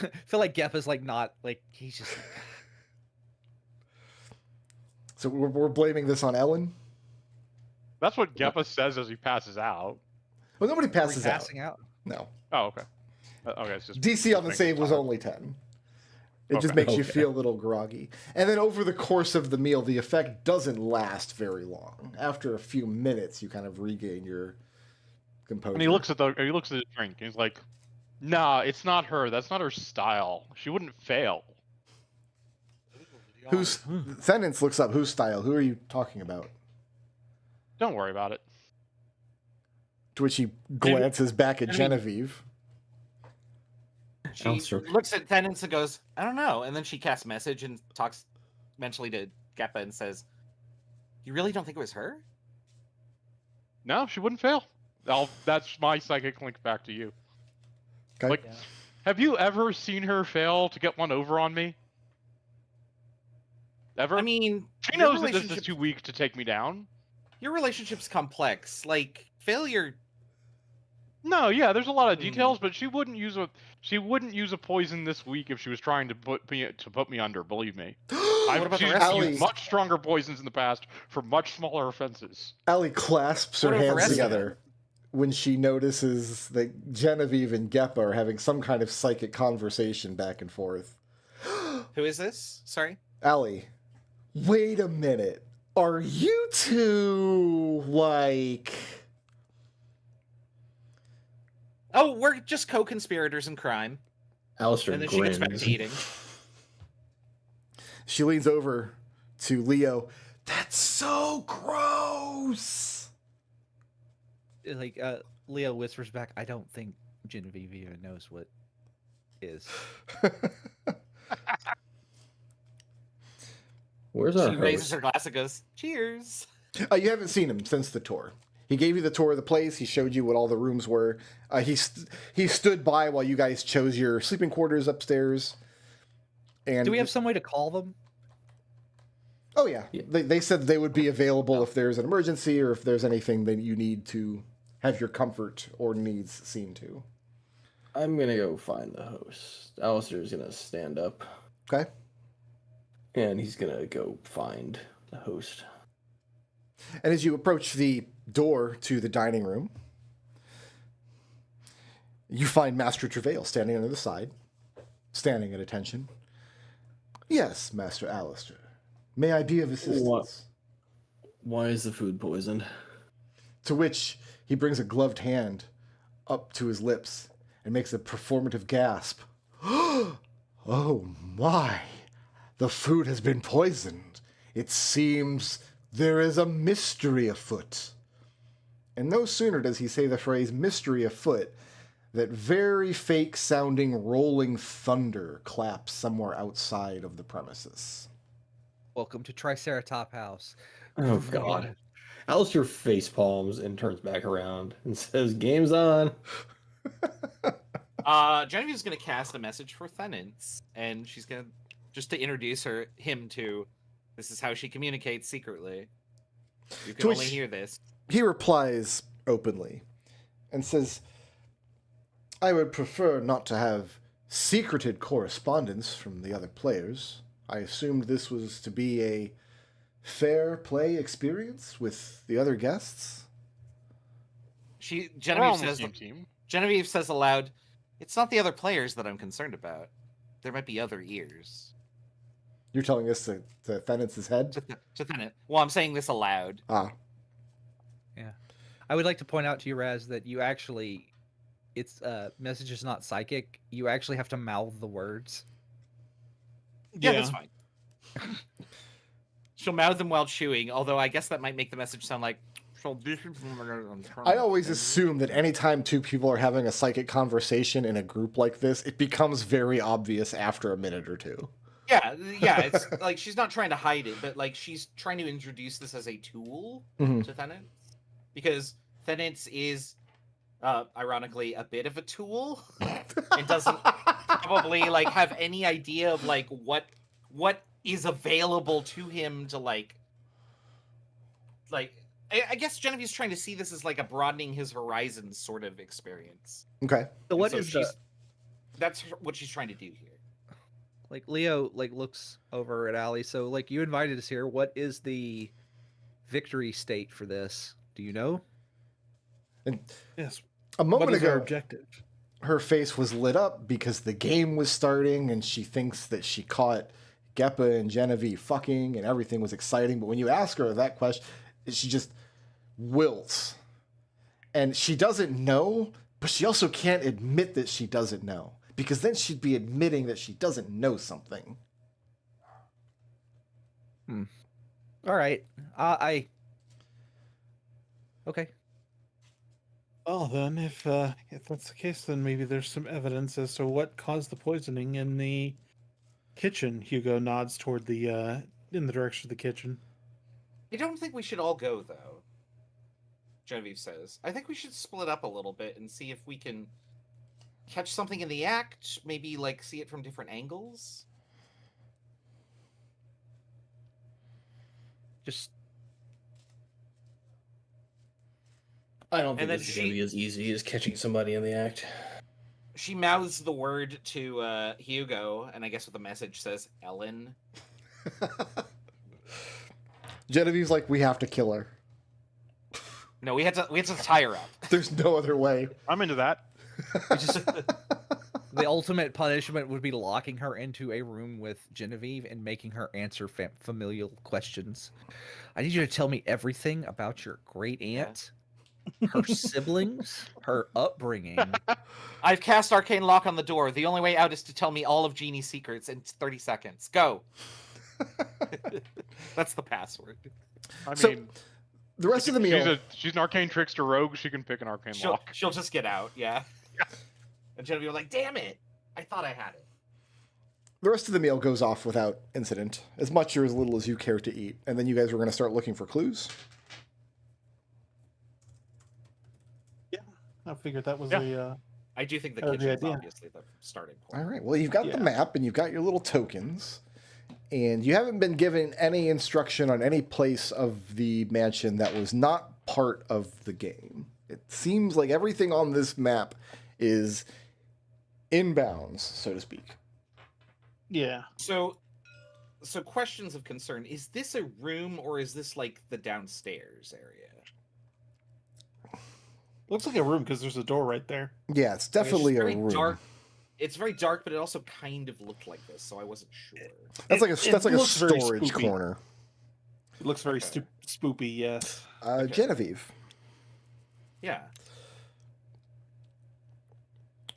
I feel like Geppa's like not like he's just. So we're blaming this on Ellen? That's what Geppa says as he passes out. Well, nobody passes out. Passing out. No. Oh, okay. Okay, it's just DC on the making save was fun. only 10. It just Okay. makes you Okay. feel a little groggy. And then over the course of the meal, the effect doesn't last very long. After a few minutes, you kind of regain your composure. And he looks at the drink. And he's like, "Nah, it's not her. That's not her style. She wouldn't fail." Who's Thenance looks up whose style? Who are you talking about? Don't worry about it. To which he glances back at Genevieve. She Alister. looks at Tennant and goes, "I don't know," and then she casts message and talks mentally to Geppa and says, "You really don't think it was her?" No, she wouldn't fail. That's my psychic link back to you. Okay. Like, have you ever seen her fail to get one over on me? Ever? I mean, she your knows that this is relationship- too weak to take me down. Your relationship's complex. Like failure. No, yeah, there's a lot of details, but she wouldn't use a poison this week if she was trying to put me under. Believe me, What about the she's rest of used you? much stronger poisons in the past for much smaller offenses. Allie clasps her What about the hands rest of together when she notices that Genevieve and Geppa are having some kind of psychic conversation back and forth. Who is this? Sorry. Allie, wait a minute. Are you two like... Oh, we're just co-conspirators in crime. Alister And then she gets back grins. to eating. She leans over to Leo. That's so gross. Like Leo whispers back, "I don't think Genevieve even knows what is." Where's our She raises host? her glass and goes, "Cheers." You haven't seen him since the tour. He gave you the tour of the place. He showed you what all the rooms were. He stood by while you guys chose your sleeping quarters upstairs. And Do we have some way to call them? Oh yeah, Yeah. they said they would be available if there's an emergency or if there's anything that you need to have your comfort or needs seen to. I'm gonna go find the host. Alister's gonna stand up Okay. and he's gonna go find the host. And as you approach the door to the dining room, you find Master Travail standing on the side, standing at attention. Yes, Master Alister. May I be of assistance? Why is the food poisoned? To which he brings a gloved hand up to his lips and makes a performative gasp. Oh my, The food has been poisoned. It seems there is a mystery afoot. And no sooner does he say the phrase mystery afoot, that very fake-sounding rolling thunder claps somewhere outside of the premises. Welcome to Triceratop House. Oh God. Alister face palms and turns back around and says, "Game's on." Genevieve's gonna cast a message for Thenance, and she's gonna just to introduce him to. This is how she communicates secretly. You can only hear this. He replies openly and says, "I would prefer not to have secreted correspondence from the other players. I assumed this was to be a fair play experience with the other guests." Genevieve says aloud, "It's not the other players that I'm concerned about. There might be other ears." You're telling us to Thenance's head? To Thenance. Well, I'm saying this aloud. Ah. Yeah. I would like to point out to you, Raz, that you actually, it's message is not psychic. You actually have to mouth the words. Yeah, that's fine. She'll mouth them while chewing, although I guess that might make the message sound like. I always assume that anytime two people are having a psychic conversation in a group like this, it becomes very obvious after a minute or two. Yeah, it's like she's not trying to hide it, but like she's trying to introduce this as a tool to Thenance. Because Thenance is, ironically, a bit of a tool and doesn't probably like have any idea of like what is available to him to like I guess Genevieve's trying to see this as like a broadening his horizons sort of experience. Okay. So what is that's what she's trying to do here. Like Leo looks over at Allie. So like you invited us here. What is the victory state for this? Do you know? And yes. A moment ago, our objective? Her face was lit up because the game was starting, and she thinks that she caught Geppa and Genevieve fucking, and everything was exciting. But when you ask her that question, she just wilts, and she doesn't know, but she also can't admit that she doesn't know, because then she'd be admitting that she doesn't know something. All right. Okay. Well, then, if that's the case, then maybe there's some evidence as to what caused the poisoning in the kitchen. Hugo nods toward the in the direction of the kitchen. I don't think we should all go, though, Genevieve says. I think we should split up a little bit and see if we can catch something in the act, maybe, like, see it from different angles. Just... I don't think this is going to be as easy as catching somebody in the act. She mouths the word to Hugo, and I guess what the message says, Ellen. Genevieve's like, "We have to kill her. No, we had to tie her up. There's no other way." I'm into that. The ultimate punishment would be locking her into a room with Genevieve and making her answer familial questions. I need you to tell me everything about your great aunt, her siblings, her upbringing. I've cast Arcane Lock on the door. The only way out is to tell me all of Jeannie's secrets in 30 seconds. Go. That's the password. I So, mean, the rest of the meal... She's an arcane trickster rogue. She can pick an arcane lock. She'll just get out, yeah. And Genevieve was like, "Damn it! I thought I had it." The rest of the meal goes off without incident, as much or as little as you care to eat. And then you guys were going to start looking for clues. Yeah, I figured that was I do think the That would be kitchen's idea. obviously the starting point. All right. Well, you've got the map and you've got your little tokens. And you haven't been given any instruction on any place of the mansion that was not part of the game. It seems like everything on this map is inbounds, so to speak. Yeah. So questions of concern. Is this a room or is this like the downstairs area? Looks like a room because there's a door right there. Yeah, it's definitely a very room. dark. It's very dark, but it also kind of looked like this, so I wasn't sure. That's like a looks very storage spoopy. corner. It looks very spoopy, yes. Genevieve, Yeah.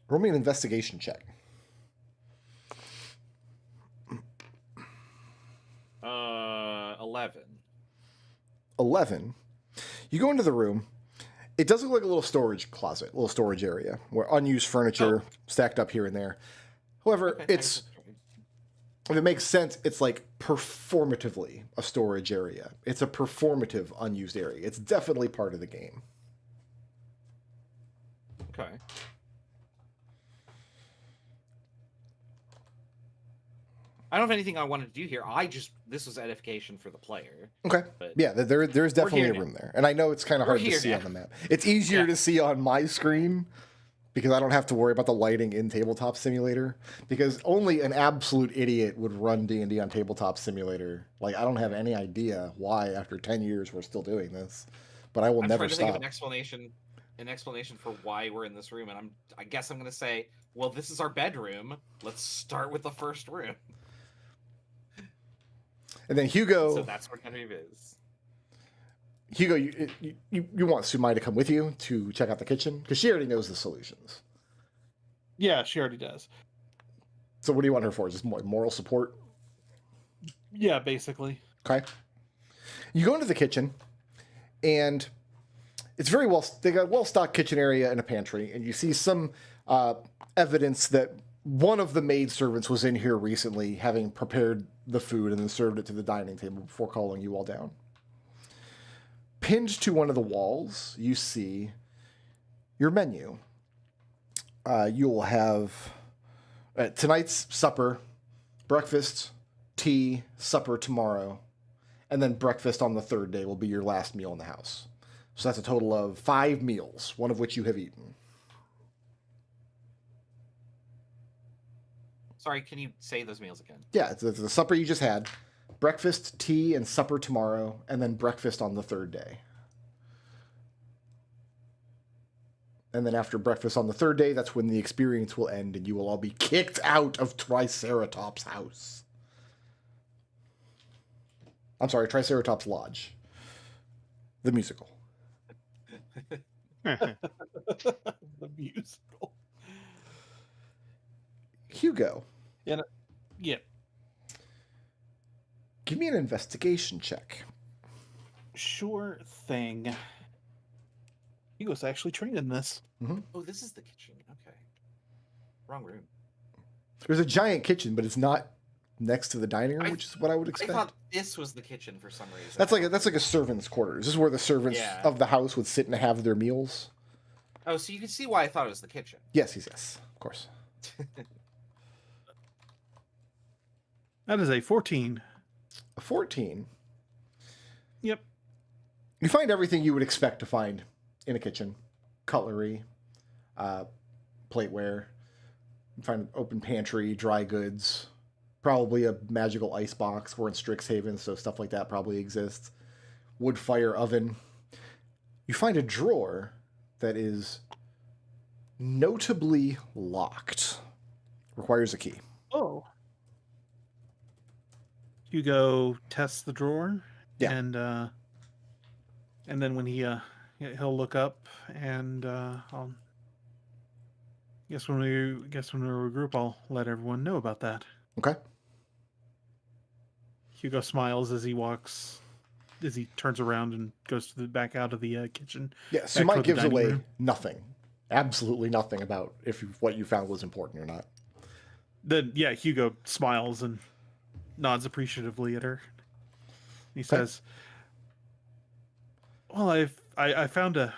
roll me an investigation check. 11. 11. You go into the room. It does look like a little storage closet, a little storage area where unused furniture stacked up here and there. However, Okay, it's, if it makes sense, it's like performatively a storage area. It's a performative unused area. It's definitely part of the game. Okay. I don't have anything I wanted to do here. This was edification for the player. Okay. But Yeah, there's definitely here a room there. And I know it's kind of We're hard to here see now. on the map. It's easier to see on my screen because I don't have to worry about the lighting in Tabletop Simulator, because only an absolute idiot would run D&D on Tabletop Simulator. Like, I don't have any idea why after 10 years we're still doing this, but I will I'm never trying to think of stop. an explanation for why we're in this room, and I guess I'm going to say, well, this is our bedroom. Let's start with the first room. And then Hugo, So that's where Genevieve is. Hugo, you want Sumai to come with you to check out the kitchen? Because she already knows the solutions. Yeah, she already does. So what do you want her for? Just more moral support? Yeah, basically. Okay. You go into the kitchen, and it's very well. They got a well-stocked kitchen area and a pantry, and you see some evidence that one of the maid servants was in here recently, having prepared the food and then served it to the dining table before calling you all down. Pinned to one of the walls, you see your menu. You'll have tonight's supper, breakfast, tea, supper tomorrow, and then breakfast on the third day will be your last meal in the house. So that's a total of 5 meals, one of which you have eaten. Sorry, can you say those meals again? Yeah, it's the supper you just had, breakfast, tea, and supper tomorrow, and then breakfast on the third day. And then after breakfast on the third day, that's when the experience will end and you will all be kicked out of Triceratops' house. I'm sorry, Triceratops Lodge. The musical. The musical. Hugo. Yeah. Give me an investigation check. Sure thing. He was actually trained in this. Oh, this is the kitchen. Okay. Wrong room. There's a giant kitchen, but it's not next to the dining room, which is what I would I expect. thought this was the kitchen for some reason. That's like a servant's quarters. This is where the servants Yeah. of the house would sit and have their meals. Oh, so you can see why I thought it was the kitchen. Yes, of course. That is a 14. A 14. Yep. You find everything you would expect to find in a kitchen. Cutlery, plateware. You find an open pantry, dry goods, probably a magical ice box. We're in Strixhaven, so stuff like that probably exists. Wood fire oven. You find a drawer that is notably locked. Requires a key. Oh. Hugo tests the drawer. Yeah. And then when he'll look up and I'll guess when we regroup, I'll let everyone know about that. Okay. Hugo smiles as he turns around and goes to the back out of the kitchen. Yeah, back Sumai toward the gives dining away room. nothing. Absolutely nothing about what you found was important or not. Then yeah, Hugo smiles and nods appreciatively at her. He says, "Well, I found an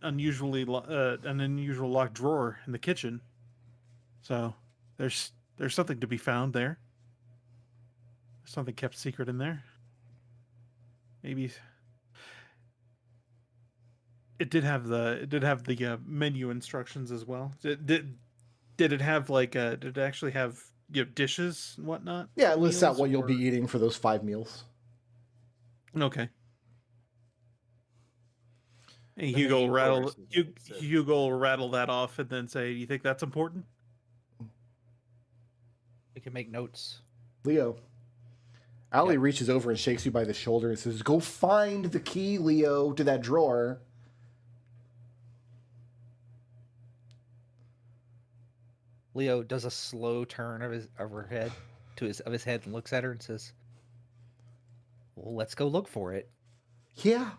unusual locked drawer in the kitchen. So there's something to be found there. There's something kept secret in there. Maybe it did have the menu instructions as well. Did it have did it actually have dishes and whatnot? Yeah, it lists out Meals, what you'll be or- eating for those 5 meals. Okay. And then Hugo he will rattle orders his own set. Hugo will rattle that off and then say, "Do you think that's important?" We can make notes. Leo. Allie reaches over and shakes you by the shoulder and says, "Go find the key, Leo, to that drawer." Leo does a slow turn of his head and looks at her and says, Well, let's go look for it. Yeah.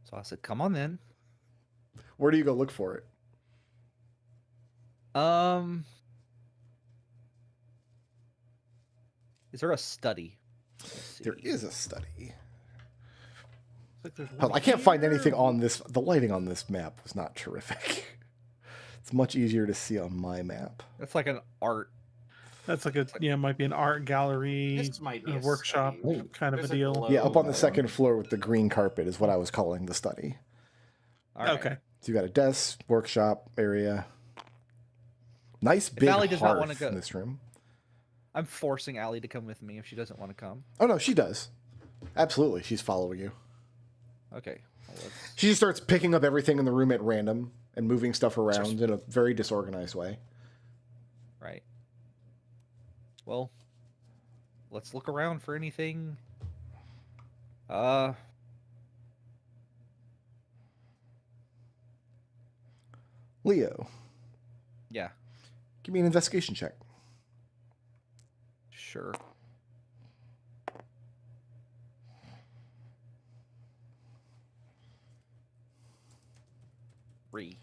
So I said, come on then. Where do you go look for it? Is there a study? Let's There see. is a study. Like there's Hell, one I can't find here. anything on this. The lighting on this map was not terrific. It's much easier to see on my map. That's like an art. That's like might be an art gallery, This might be a a workshop study. kind of a There's a deal. glow. Yeah, up on the second floor with the green carpet is what I was calling the study. All right. Okay. So you got a desk, workshop area. Nice big Allie does not wanna hearth go- in this room. I'm forcing Allie to come with me if she doesn't want to come. Oh no, she does. Absolutely, she's following you. Okay. Well, let's... She just starts picking up everything in the room at random and moving stuff around in a very disorganized way. Right. Well, let's look around for anything. Leo, Yeah, give me an investigation check. sure. Three.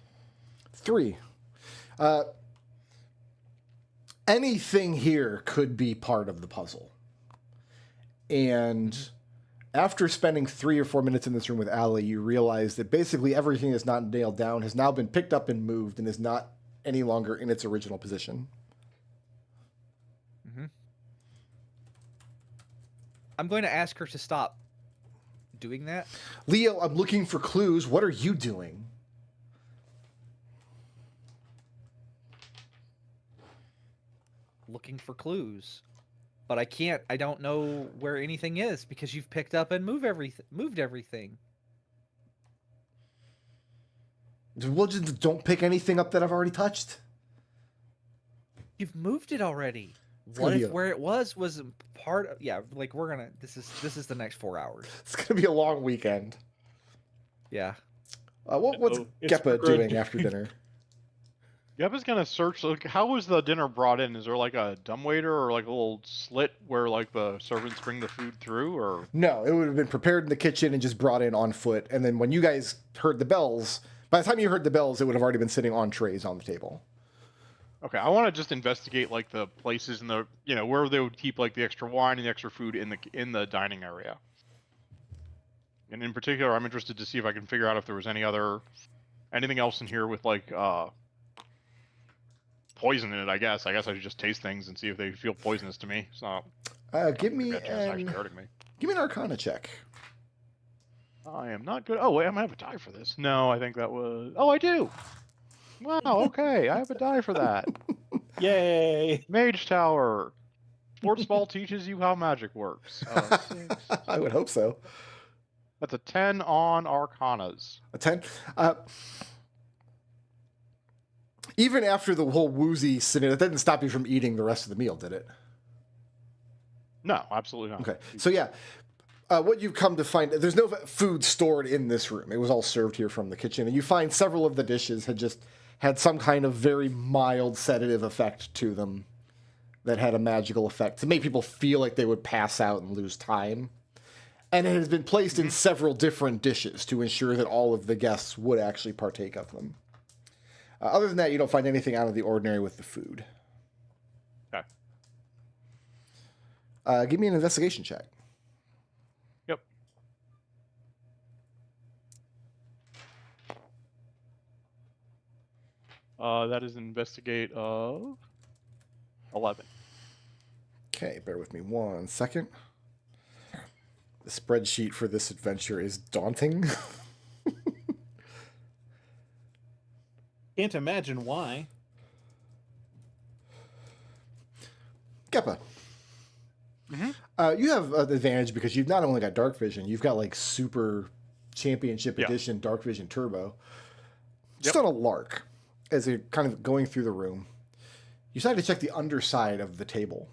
3. Anything here could be part of the puzzle. And after spending 3 or 4 minutes in this room with Allie, you realize that basically everything that's not nailed down has now been picked up and moved and is not any longer in its original position. I'm going to ask her to stop doing that. Leo, I'm looking for clues. What are you doing? Looking for clues. But I don't know where anything is because you've picked up and moved everything. Well, just don't pick anything up that I've already touched. You've moved it already. It's What gonna be if a- where it was part of, yeah, like we're gonna, this is the next 4 hours. It's going to be a long weekend. Yeah. What's It's Geppa Brickroad. doing after dinner? Geppa's gonna search. Like, how was the dinner brought in? Is there like a dumbwaiter or like a little slit where like the servants bring the food through? Or No, it would have been prepared in the kitchen and just brought in on foot. And then when you guys heard the bells, by the time you heard the bells, it would have already been sitting on trays on the table. okay, I want to just investigate like the places in the where they would keep like the extra wine and the extra food in the dining area. And in particular, I'm interested to see if I can figure out if there was anything else in here with like poison in it. I guess I should just taste things and see if they feel poisonous to me. So Give me it's actually an hurting me. Arcana check. I am not good. Oh wait, I might have a die for this. No, I think that was. Oh, I do. Wow. Okay, I have a die for that. Yay! Mage Tower. Sports ball teaches you how magic works. 6. I would hope so. That's a 10 on Arcanas. A 10. Even after the whole woozy scenario, that didn't stop you from eating the rest of the meal, did it? No, absolutely not. Okay. So yeah, what you've come to find, there's no food stored in this room. It was all served here from the kitchen. And you find several of the dishes had just had some kind of very mild sedative effect to them that had a magical effect to make people feel like they would pass out and lose time. And it has been placed in several different dishes to ensure that all of the guests would actually partake of them. Other than that, you don't find anything out of the ordinary with the food. Okay. Give me an investigation check. Yep. That is investigate of 11. Okay, bear with me 1 second. The spreadsheet for this adventure is daunting. Can't imagine why. Geppa. You have an advantage because you've not only got dark vision, you've got like super championship edition dark vision turbo. Just on a lark, as you're kind of going through the room, you decide to check the underside of the table,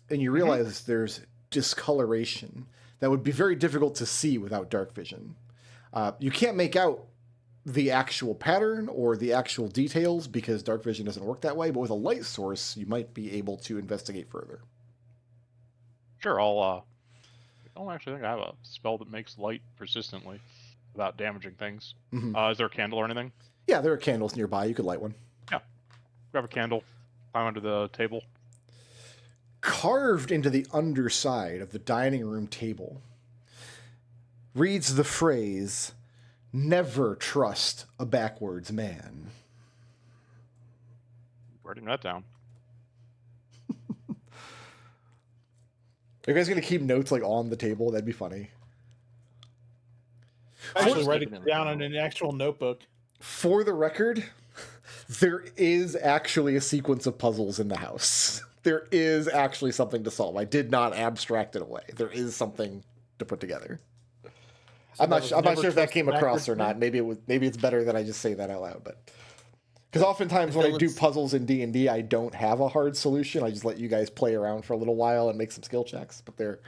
and you realize there's discoloration that would be very difficult to see without dark vision. You can't make out the actual pattern or the actual details because dark vision doesn't work that way, but with a light source, you might be able to investigate further. Sure, I don't actually think I have a spell that makes light persistently without damaging things. Mhm. Is there a candle or anything? Yeah, there are candles nearby. You could light one. Grab a candle, climb under the table. Carved into the underside of the dining room table reads the phrase, "Never trust a backwards man." Writing that down. Are you guys going to keep notes like on the table? That'd be funny. Actually, just write keep it it in the down journal. in an actual notebook. For the record, there is actually a sequence of puzzles in the house. There is actually something to solve. I did not abstract it away. There is something to put together. So I'm not that sure was if never that trust came the across backwards or not. man? Maybe it's better that I just say that out loud. But because oftentimes The when I do villains- puzzles in D&D, I don't have a hard solution. I just let you guys play around for a little while and make some skill checks. But there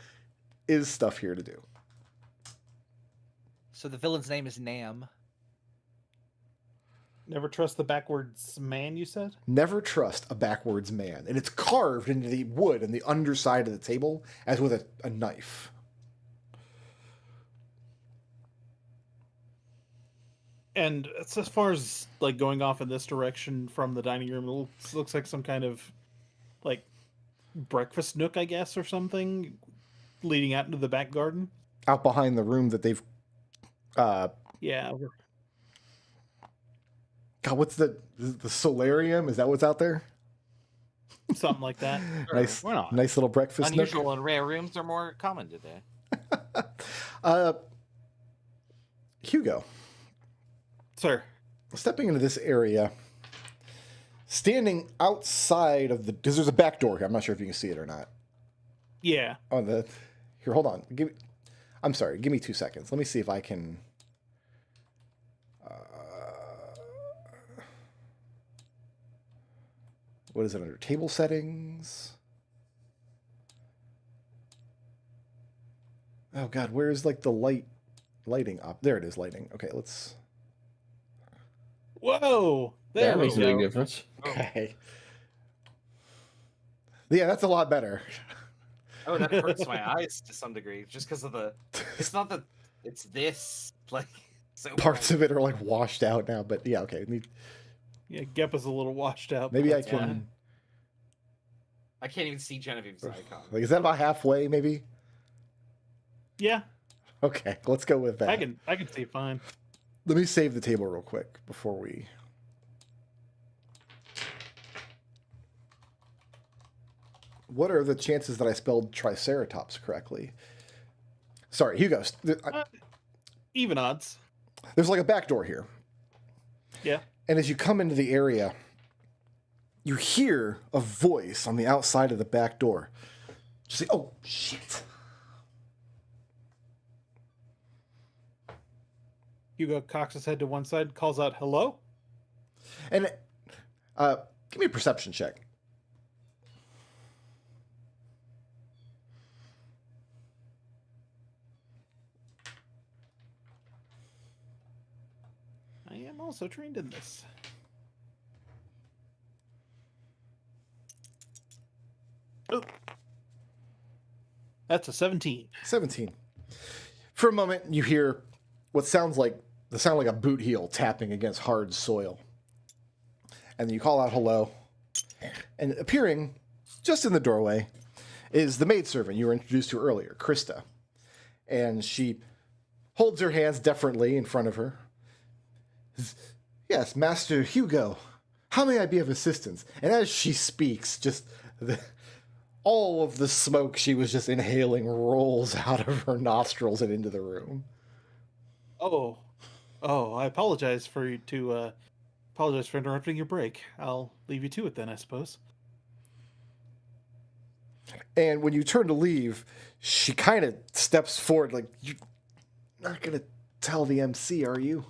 is stuff here to do. So the villain's name is Nam. Never trust the backwards man, you said? Never trust a backwards man. And it's carved into the wood and the underside of the table as with a knife. And it's as far as like going off in this direction from the dining room, it looks like some kind of like breakfast nook, I guess, or something, leading out into the back garden. Out behind the room that they've... Yeah. God, what's the solarium? Is that what's out there? Something like that. Nice, why not? nice little breakfast nook. Unusual and rare rooms are more common today. Hugo, Sir. stepping into this area, standing outside of the... Because there's a back door here. I'm not sure if you can see it or not. Yeah. Here, hold on. I'm sorry. Give me 2 seconds. Let me see if I can... what is it under? Table settings? Oh God, where's like the lighting up? There it is, lighting. Okay, let's... Whoa. There That we makes a big go. difference. Okay. Yeah, that's a lot better. Oh, that hurts my eyes to some degree, just because of the. It's not that. It's this like so. Parts bright. of it are like washed out now, but yeah, okay. Yeah, Geppa's a little washed out. but Maybe I that's can... fine. I can't even see Genevieve's icon. Like, is that about halfway, maybe? Yeah, Okay, let's go with that. I can see fine. Let me save the table real quick before we... What are the chances that I spelled Triceratops correctly? Sorry, Hugo. Even odds. There's like a back door here. Yeah. And as you come into the area, you hear a voice on the outside of the back door. Just say, "Oh, shit." Hugo cocks his head to one side, calls out, "Hello?" And give me a perception check. I am also trained in this. Oh. That's a 17. 17. For a moment, you hear what sounds like the sound like a boot heel tapping against hard soil. And then you call out hello. And appearing just in the doorway is the maidservant you were introduced to earlier, Christa. And she holds her hands deferently in front of her. "Yes, Master Hugo, how may I be of assistance?" And as she speaks, just all of the smoke she was just inhaling rolls out of her nostrils and into the room. Oh, I apologize for interrupting your break. I'll leave you to it then, I suppose. And when you turn to leave, she kind of steps forward, like, "You're not going to tell the MC, are you?"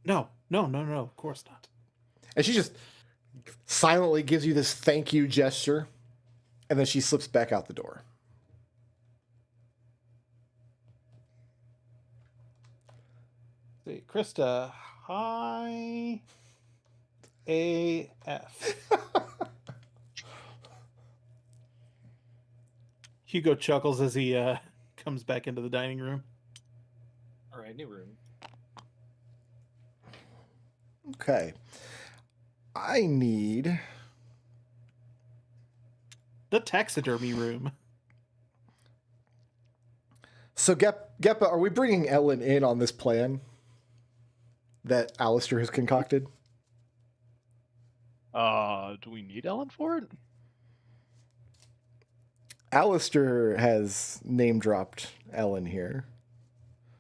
No, of course not. And she just silently gives you this thank you gesture, and then she slips back out the door. See, Christa, hi AF. Hugo chuckles as he comes back into the dining room. All right, new room. Okay. I need... The taxidermy room. So, Geppa, are we bringing Ellen in on this plan that Alister has concocted? Do we need Ellen for it? Alister has name-dropped Ellen here.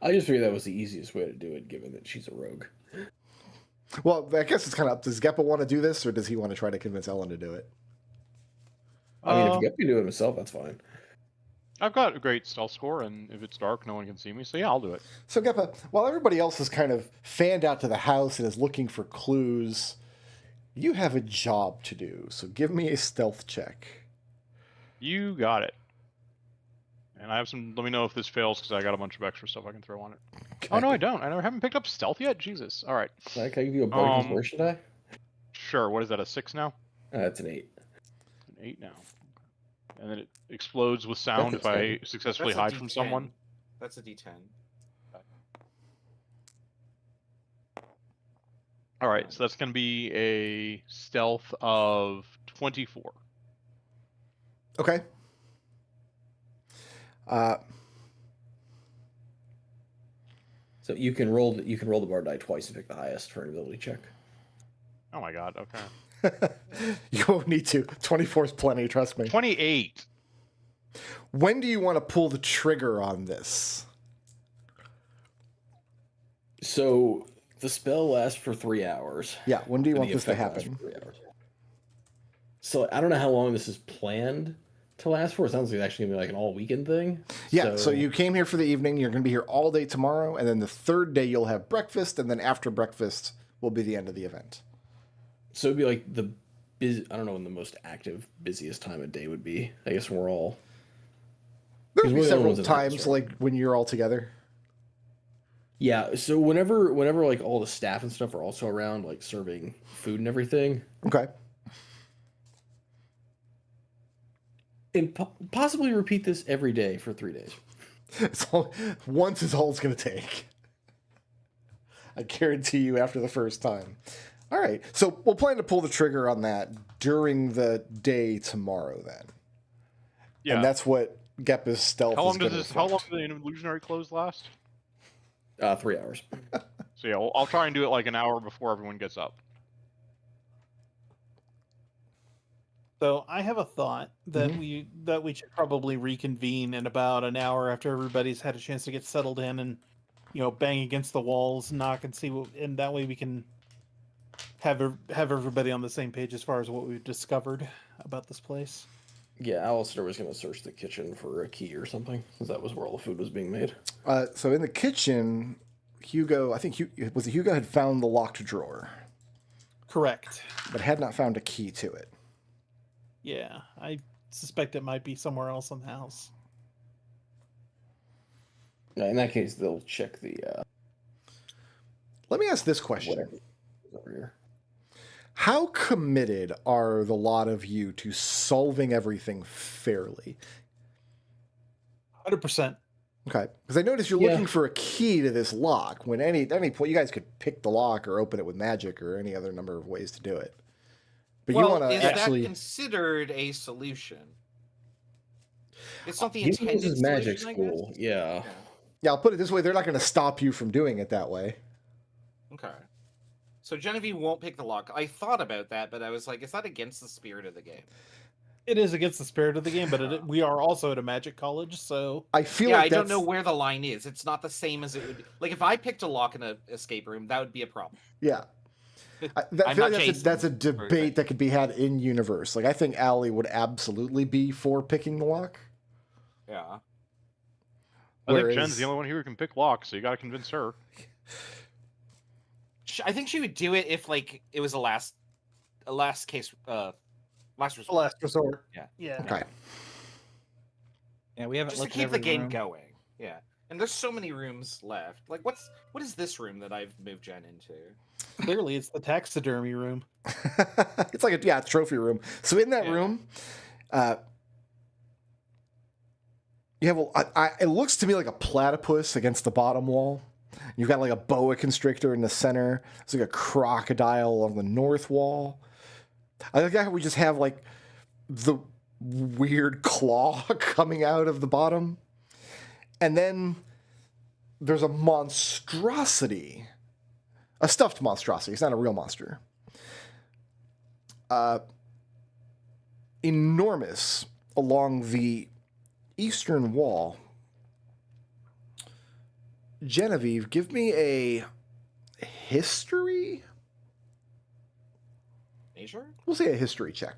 I just figured that was the easiest way to do it, given that she's a rogue. Well, I guess it's kind of up. Does Geppa want to do this, or does he want to try to convince Ellen to do it? I mean, if Geppa can do it himself, that's fine. I've got a great stealth score, and if it's dark, no one can see me, so yeah, I'll do it. So, Geppa, while everybody else is kind of fanned out to the house and is looking for clues, you have a job to do. So give me a stealth check. You got it. And I have some... Let me know if this fails, because I got a bunch of extra stuff I can throw on it. Okay. Oh, no, I don't. I never haven't picked up stealth yet? Jesus. All right. Can I give you a bardic inspiration die? Sure. What is that, a 6 now? That's an 8. An 8 now. And then it explodes with sound if I successfully That's a hide from D10. someone. That's a D10. All right, so that's going to be a stealth of 24. Okay. So you can roll the bard die twice and pick the highest for an ability check. Oh my god, okay. You won't need to. 24 is plenty, trust me. 28. When do you want to pull the trigger on this? So the spell lasts for 3 hours. Yeah, when do you and want the this to effect lasts happen? for 3 hours. So I don't know how long this is planned to last for. It sounds like it's actually gonna be like an all weekend thing. Yeah, so you came here for the evening, you're going to be here all day tomorrow, and then the third day you'll have breakfast, and then after breakfast will be the end of the event. So it'd be like I don't know when the most active, busiest time of day would be. I guess when we're all... There'll be we're the only several ones in the house, times, right? like, when you're all together. Yeah, so whenever like all the staff and stuff are also around, like serving food and everything, Okay. and possibly repeat this every day for 3 days. Once is all it's going to take. I guarantee you after the first time. All right, so we'll plan to pull the trigger on that during the day tomorrow then. Yeah. And that's what Geppa's stealth How long is does going this? to How long do the illusionary clothes last? 3 hours. So yeah, I'll try and do it like an hour before everyone gets up. So I have a thought that we should probably reconvene in about an hour after everybody's had a chance to get settled in and bang against the walls, knock, and see what, and that way we can have everybody on the same page as far as what we've discovered about this place. Yeah, Alister was going to search the kitchen for a key or something, because that was where all the food was being made. So in the kitchen, Hugo had found the locked drawer, Correct. but had not found a key to it. Yeah, I suspect it might be somewhere else in the house. In that case, they'll check the Let me ask this question. whatever is over here. How committed are the lot of you to solving everything fairly? 100%. Okay, because I noticed you're looking for a key to this lock. When at any point, you guys could pick the lock or open it with magic or any other number of ways to do it. But you want to is actually... that considered a solution? It's not the This intended is magic solution, I guess? school, yeah. Yeah, I'll put it this way. They're not going to stop you from doing it that way. Okay. So Genevieve won't pick the lock. I thought about that, but I was like, is that against the spirit of the game? It is against the spirit of the game, but we are also at a magic college, so... I feel Yeah, like I don't that's... know where the line is. It's not the same as it would be. Like, if I picked a lock in an escape room, that would be a problem. Yeah. I I'm feel not like Jason, that's a debate that could be had in universe. Like, I think Allie would absolutely be for picking the lock. Yeah. I think Jen's the only one here who can pick locks, so you got to convince her. I think she would do it if, like, it was a last case, last resort. Last resort. Yeah. Yeah. Okay. Yeah, we haven't Just to looked at keep the every game room. going. Yeah. And there's so many rooms left. Like, what is this room that I've moved Jen into? Clearly, it's the taxidermy room. It's like a trophy room. So in that room, You have it looks to me like a platypus against the bottom wall. You've got like a boa constrictor in the center. It's like a crocodile on the north wall. I like how we just have like the weird claw coming out of the bottom. And then there's a monstrosity. A stuffed monstrosity. It's not a real monster. Enormous along the eastern wall. Genevieve, give me a history? Nature? We'll say a history check.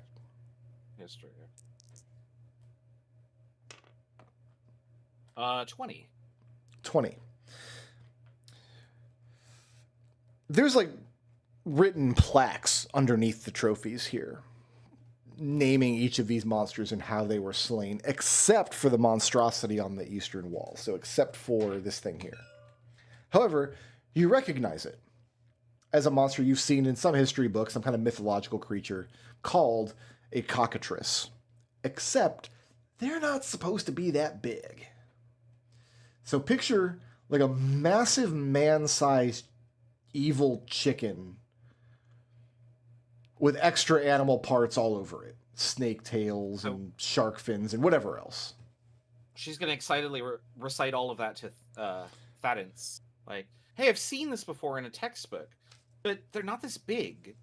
History. 20. 20. There's like written plaques underneath the trophies here, naming each of these monsters and how they were slain, except for the monstrosity on the eastern wall. So except for this thing here. However, you recognize it as a monster you've seen in some history books, some kind of mythological creature called a cockatrice. Except they're not supposed to be that big. So picture like a massive man-sized evil chicken with extra animal parts all over it. Snake tails and shark fins and whatever else. She's going to excitedly recite all of that to Thaddeus. Like, hey, I've seen this before in a textbook, but they're not this big.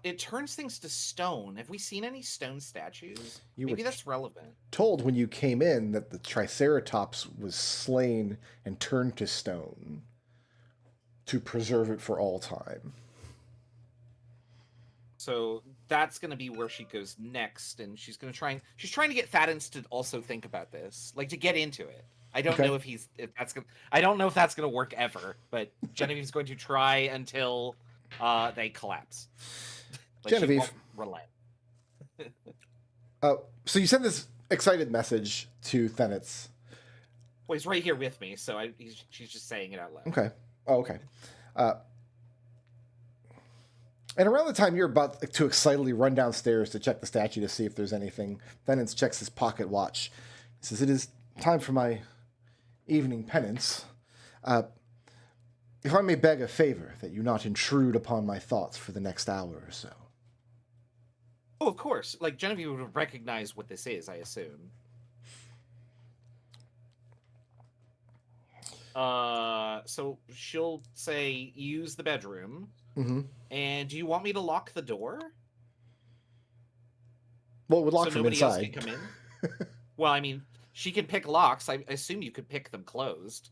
It turns things to stone. Have we seen any stone statues? Maybe that's relevant. Told when you came in that the Triceratops was slain and turned to stone to preserve it for all time. So that's going to be where she goes next, and she's trying to get Thaddeus to also think about this, like to get into it. I don't know I don't know if that's going to work ever, but Genevieve's going to try until they collapse. Like, Genevieve, she won't relent. So you send this excited message to Thaddeus. Well, he's right here with me, so she's just saying it out loud. Okay. Oh, okay. And around the time you're about to excitedly run downstairs to check the statue to see if there's anything, Thaddeus checks his pocket watch. He says, "It is time for my evening penance. If I may beg a favor, that you not intrude upon my thoughts for the next hour or so." Oh, of course. Like, Genevieve would recognize what this is, I assume. So she'll say, use the bedroom. Mm-hmm. And do you want me to lock the door? Well, it would lock so from nobody inside. else can come in? Well, I mean, she can pick locks. I assume you could pick them closed.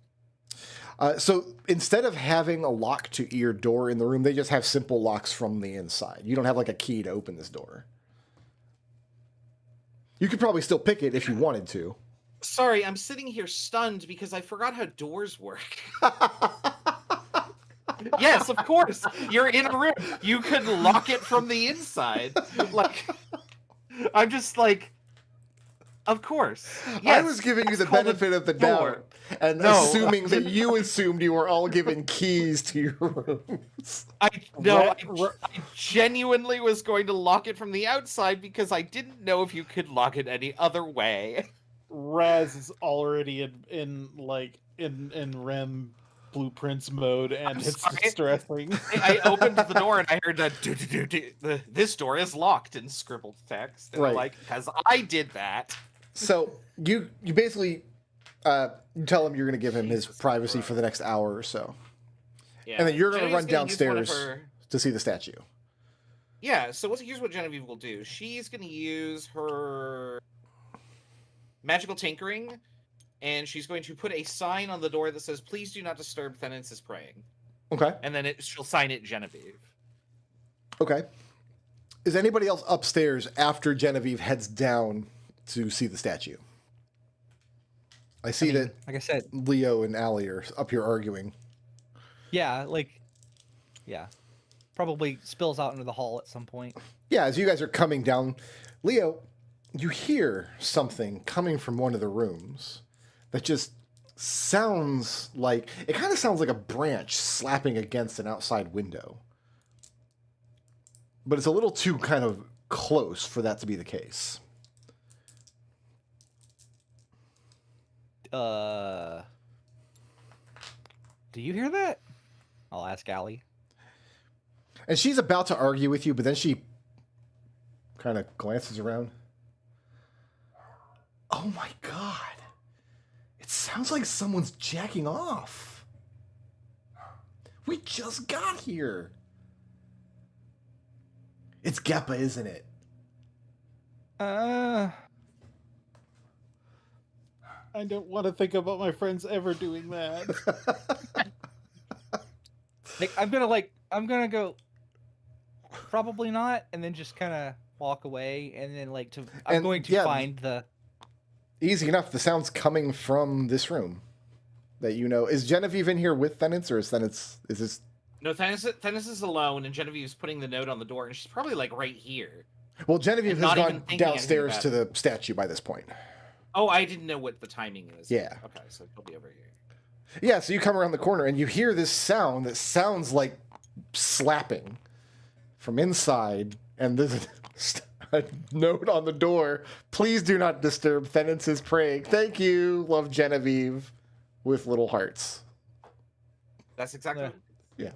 So instead of having a lock to your door in the room, they just have simple locks from the inside. You don't have like a key to open this door. You could probably still pick it if you wanted to. Sorry, I'm sitting here stunned because I forgot how doors work. Yes, of course. You're in a room. You could lock it from the inside. Like, I'm just like, of course. Yes, I was giving you the benefit of the doubt and assuming that you assumed you were all given keys to your rooms. I genuinely was going to lock it from the outside because I didn't know if you could lock it any other way. Raz is already in REM blueprints mode, and it's distressing. I opened the door and I heard that this door is locked in scribbled text. And Right. I'm like, because I did that. So you basically you tell him you're going to give him his Jesus privacy Christ. for the next hour or so. Yeah. And then you're going to Genevieve's run gonna use one of downstairs her- to see the statue. Yeah, so here's what Genevieve will do. She's going to use her magical tinkering, and she's going to put a sign on the door that says, "Please do not disturb Thaddeus is praying." Okay. And then she'll sign it Genevieve. Okay. Is anybody else upstairs after Genevieve heads down to see the statue? I see that like I said, Leo and Allie are up here arguing. yeah, probably spills out into the hall at some point. Yeah, as you guys are coming down, Leo, you hear something coming from one of the rooms that just sounds like, it kind of sounds like a branch slapping against an outside window. But it's a little too kind of close for that to be the case. Do you hear that? I'll ask Allie. And she's about to argue with you, but then she kind of glances around. Oh my god. It sounds like someone's jacking off. We just got here. It's Geppa, isn't it? I don't want to think about my friends ever doing that. Like, I'm gonna go. Probably not, and then just kind of walk away, and then I'm going to find the. Easy enough. The sound's coming from this room. That you know. Is Genevieve in here with Thenance, or is this? No, Thenance is alone, and Genevieve's putting the note on the door, and she's probably like right here. Well, Genevieve I'm has not even gone thinking downstairs anything to about the statue by this point. Oh, I didn't know what the timing is. Yeah. Okay, so he'll be over here. Yeah, so you come around the corner and you hear this sound that sounds like slapping from inside, and there's a note on the door. Please do not disturb. Thenance is praying. Thank you, love Genevieve, with little hearts. That's exactly. Yeah. What Yeah.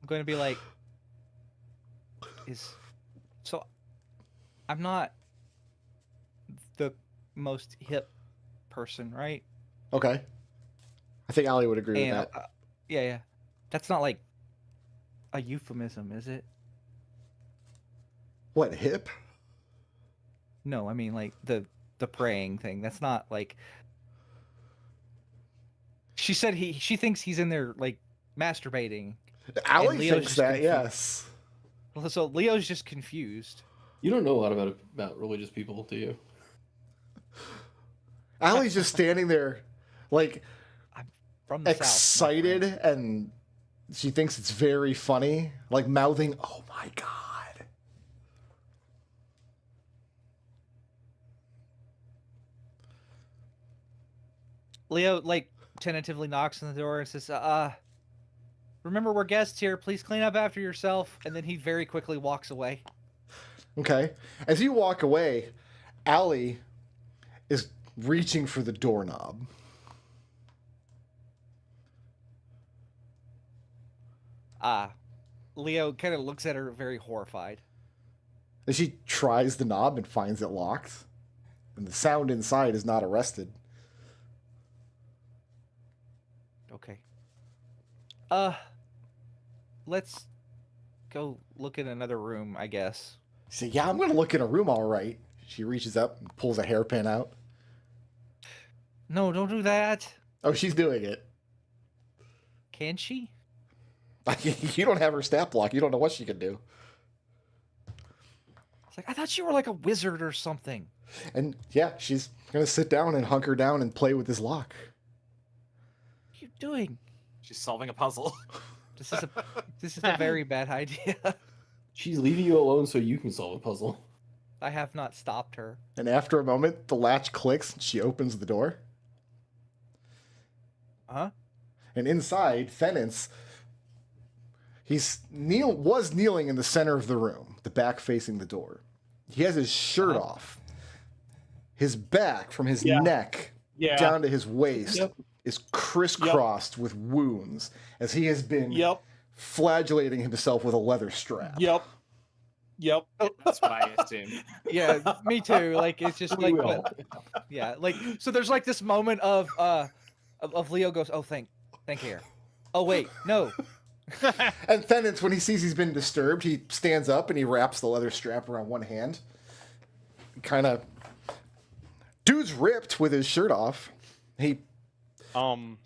I'm going to be like, I'm not the most hip person, right? Okay. I think Allie would agree with And that. yeah. That's not like a euphemism, is it? What, hip? No, I mean like the praying thing. That's not like. She said she thinks he's in there like masturbating. Allie Leo's thinks just that, confused. yes. Well, so Leo's just confused. You don't know a lot about religious people, do you? Allie's just standing there, like, From the excited, south, and she thinks it's very funny, like mouthing, "Oh my god." Leo like tentatively knocks on the door and says, remember we're guests here, please clean up after yourself. And then he very quickly walks away. Okay. As you walk away, Allie is reaching for the doorknob. Leo kind of looks at her very horrified. And she tries the knob and finds it locked. And the sound inside is not arrested. Okay. Let's go look in another room, I guess. She said, "Yeah, I'm going to look in a room, all right." She reaches up and pulls a hairpin out. No, don't do that. Oh, she's doing it. Can she? You don't have her stat block. You don't know what she can do. It's like, I thought you were like a wizard or something. And yeah, she's going to sit down and hunker down and play with this lock. What are you doing? She's solving a puzzle. This is a very bad idea. She's leaving you alone so you can solve a puzzle. I have not stopped her. And after a moment, the latch clicks and she opens the door. Huh? And inside, Thenance, was kneeling in the center of the room, the back facing the door. He has his shirt off. His back from his neck down to his waist is crisscrossed with wounds as he has been flagellating himself with a leather strap. Yep. That's what I assumed. Yeah, me too. Like it's just like, like so. There's like this moment of Leo goes, "Oh, thank you." Oh wait, no. And Thenance, when he sees he's been disturbed, he stands up and he wraps the leather strap around one hand. Dude's ripped with his shirt off. I don't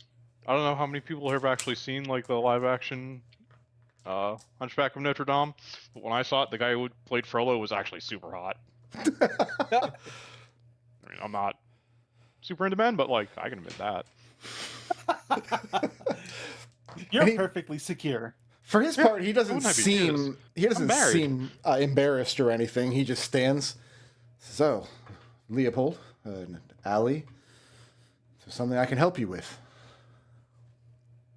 know how many people have actually seen like the live action Hunchback of Notre Dame, but when I saw it, the guy who played Frollo was actually super hot. I mean, I'm not super into men, but like I can admit that. You're perfectly secure. For his part, he doesn't Wouldn't I be seem embarrassed or anything. He just stands. So, Léopold, Allie, is there something I can help you with?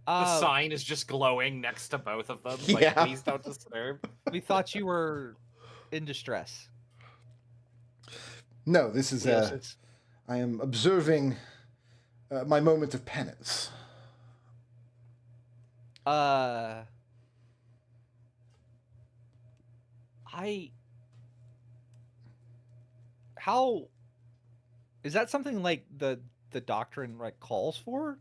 The sign is just glowing next to both of them. Like, Yeah. please don't disturb. We thought you were in distress. No, this is Yes, I am observing my moment of penance. How is that something like the doctrine like calls for?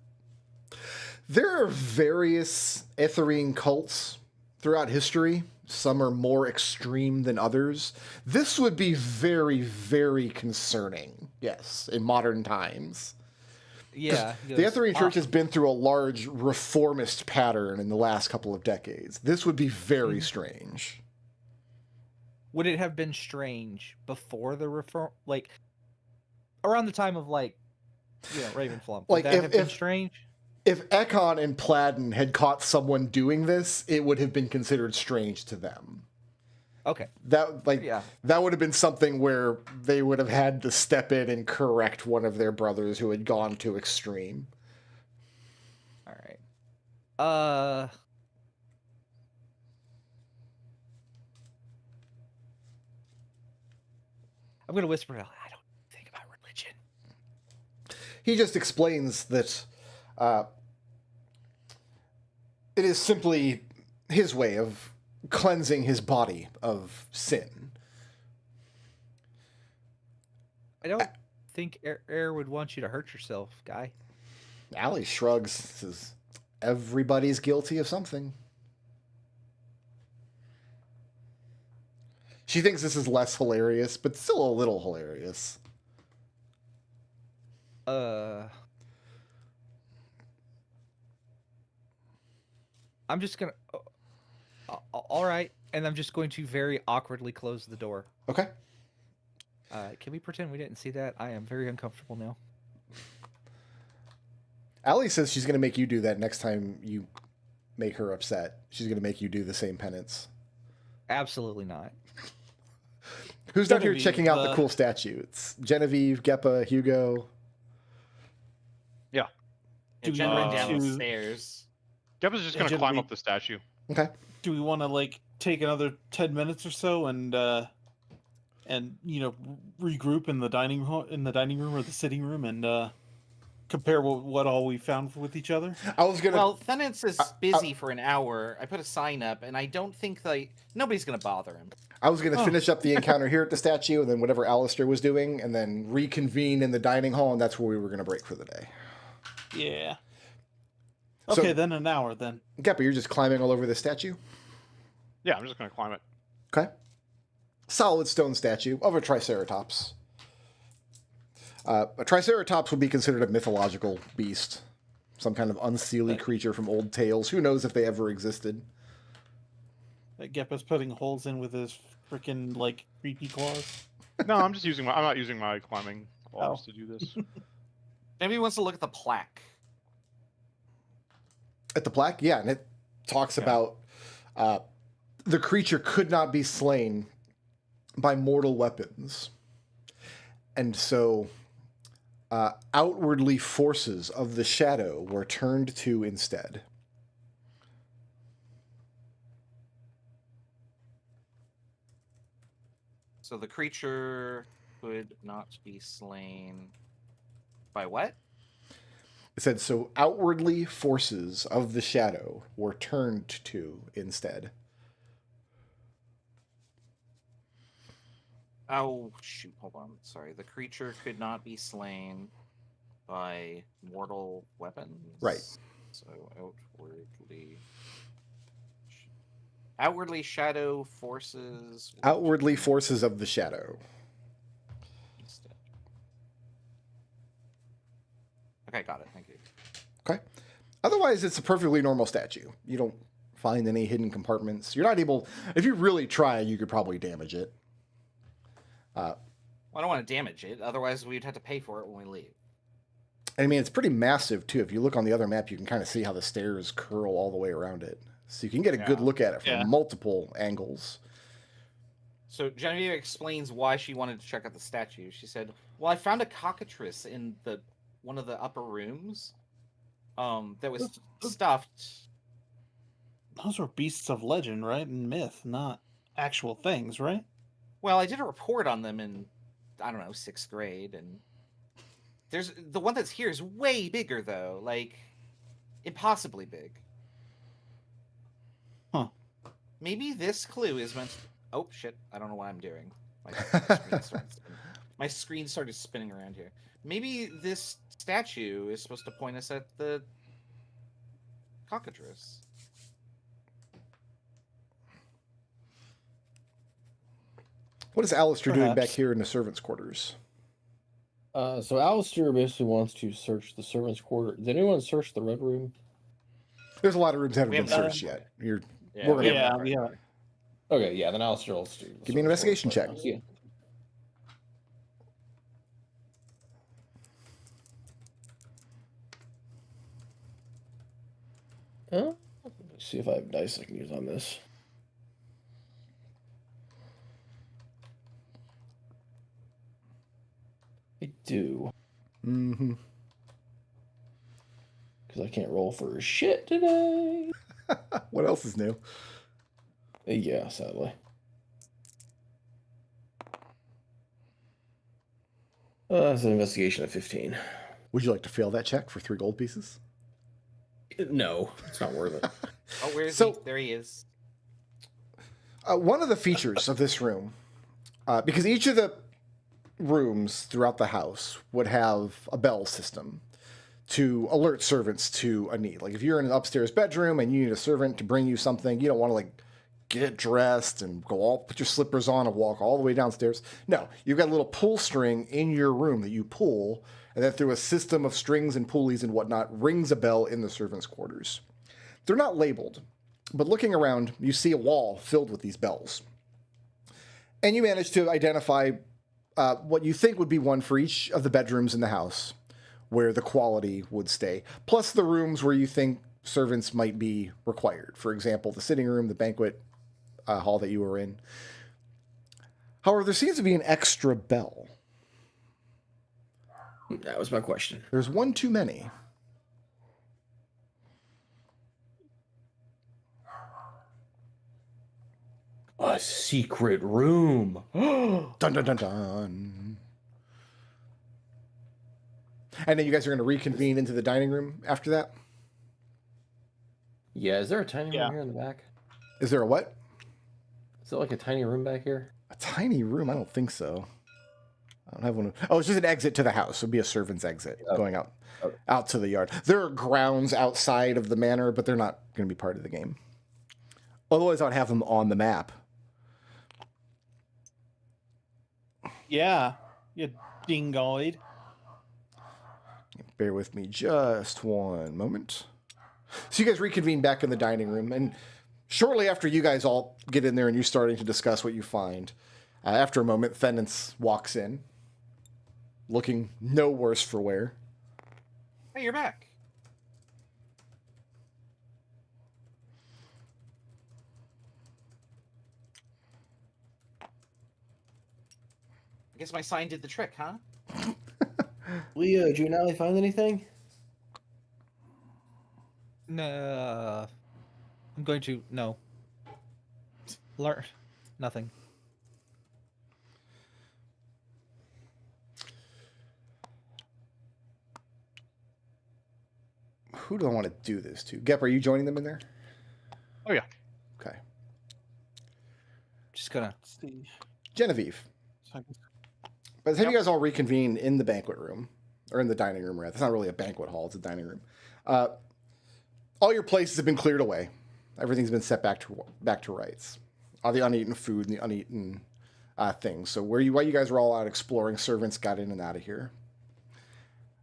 There are various Etherine cults throughout history. Some are more extreme than others. This would be very, very concerning, yes, in modern times. Yeah. The Etherine Church has been through a large reformist pattern in the last couple of decades. This would be very strange. Would it have been strange before the reform, like around the time of like, Raven Flumph? Would that have been strange? If Ekon and Pladden had caught someone doing this, it would have been considered strange to them. Okay. That would have been something where they would have had to step in and correct one of their brothers who had gone too extreme. All right. I'm gonna whisper, I don't think about religion. He just explains that it is simply his way of cleansing his body of sin. I don't think Air would want you to hurt yourself, guy. Allie shrugs, says, everybody's guilty of something. She thinks this is less hilarious, but still a little hilarious. I'm just gonna... all right. And I'm just going to very awkwardly close the door. Okay. Can we pretend we didn't see that? I am very uncomfortable now. Allie says she's going to make you do that next time you make her upset. She's going to make you do the same penance. Absolutely not. Who's down here checking out the cool statue? It's Genevieve, Geppa, Hugo. Yeah. Genevieve down the stairs. Geppa's just going to climb up the statue. Okay. Do we want to like take another 10 minutes or so and regroup in the dining room or the sitting room and compare what all we found with each other? Well, Thenance is busy for an hour. I put a sign up, and I don't think nobody's gonna bother him. I was going to finish up the encounter here at the statue, and then whatever Alister was doing, and then reconvene in the dining hall, and that's where we were going to break for the day. Yeah. Okay, so, then an hour then. Geppa, you're just climbing all over the statue? Yeah, I'm just going to climb it. Okay. Solid stone statue of a Triceratops. A Triceratops would be considered a mythological beast. Some kind of unseelie creature from old tales. Who knows if they ever existed. Geppa's putting holes in with his freaking like creepy claws. No, I'm not using my climbing claws to do this. Maybe he wants to look at the plaque. At the plaque? Yeah, and it talks about the creature could not be slain by mortal weapons. And so outwardly forces of the shadow were turned to instead. So the creature could not be slain by what? It said, so outwardly forces of the shadow were turned to instead. Oh, shoot, hold on. Sorry. The creature could not be slain by mortal weapons? Right. So outwardly shadow forces... Outwardly forces of the shadow. Instead. Okay, got it. Thank you. Okay. Otherwise, it's a perfectly normal statue. You don't find any hidden compartments. You're not able... If you really try, you could probably damage it. Well, I don't want to damage it. Otherwise, we'd have to pay for it when we leave. I mean, it's pretty massive, too. If you look on the other map, you can kind of see how the stairs curl all the way around it. So you can get a good look at it from multiple angles. So Genevieve explains why she wanted to check out the statue. She said, well, I found a cockatrice in one of the upper rooms that was stuffed. Those were beasts of legend, right? And myth, not actual things, right? Well, I did a report on them in, I don't know, 6th grade, and There's the one that's here is way bigger though, like impossibly big. Huh. Maybe this clue is meant. Oh shit! I don't know what I'm doing. My screen started spinning around here. Maybe this statue is supposed to point us at the cockatrice. What is Alister doing back Perhaps. here in the servants' quarters? So Alister basically wants to search the servants' quarter. Did anyone search the red room? There's a lot of rooms that haven't We been haven't searched yet. We're Yeah, gonna- Yeah, yeah. Okay, yeah, then Alister will do. Give me an investigation check. Yeah. Let me see if I have dice I can use on this. I do. Mm-hmm. Because I can't roll for shit today. What else is new? Yeah, sadly. That's an investigation of 15. Would you like to fail that check for 3 gold pieces? No, it's not worth it. Oh, where is So- he? There he is. One of the features of this room, because each of the rooms throughout the house would have a bell system to alert servants to a need. Like if you're in an upstairs bedroom and you need a servant to bring you something, you don't want to like get dressed and put your slippers on and walk all the way downstairs. No, you've got a little pull string in your room that you pull, and then through a system of strings and pulleys and whatnot, rings a bell in the servants' quarters. They're not labeled, but looking around, you see a wall filled with these bells. And you manage to identify what you think would be one for each of the bedrooms in the house where the quality would stay, plus the rooms where you think servants might be required. For example, the sitting room, the banquet hall that you were in. However, there seems to be an extra bell. That was my question. There's one too many. A secret room. Dun dun dun dun. And then you guys are going to reconvene into the dining room after that? Yeah, is there a tiny Yeah. room here in the back? Is there a what? Is there like a tiny room back here? A tiny room? I don't think so. I don't have one. Oh, it's just an exit to the house. It would be a servant's exit going out to the yard. There are grounds outside of the manor, but they're not going to be part of the game. Otherwise, I would have them on the map. Yeah, you dingoid. Bear with me just one moment. So you guys reconvene back in the dining room, and shortly after you guys all get in there and you're starting to discuss what you find, after a moment, Fenance walks in, looking no worse for wear. Hey, you're back. I guess my sign did the trick, huh? Leo, did you and Allie find anything? No. I'm going to no. Learn nothing. Who do I want to do this to? Geppa, are you joining them in there? Oh, yeah. Okay. Just gonna. Let's see. Genevieve. By the time you guys all reconvene in the banquet room, or in the dining room, rather, it's not really a banquet hall, it's a dining room. All your places have been cleared away. Everything's been set back to rights. All the uneaten food and the uneaten things. So while you guys were all out exploring, servants got in and out of here.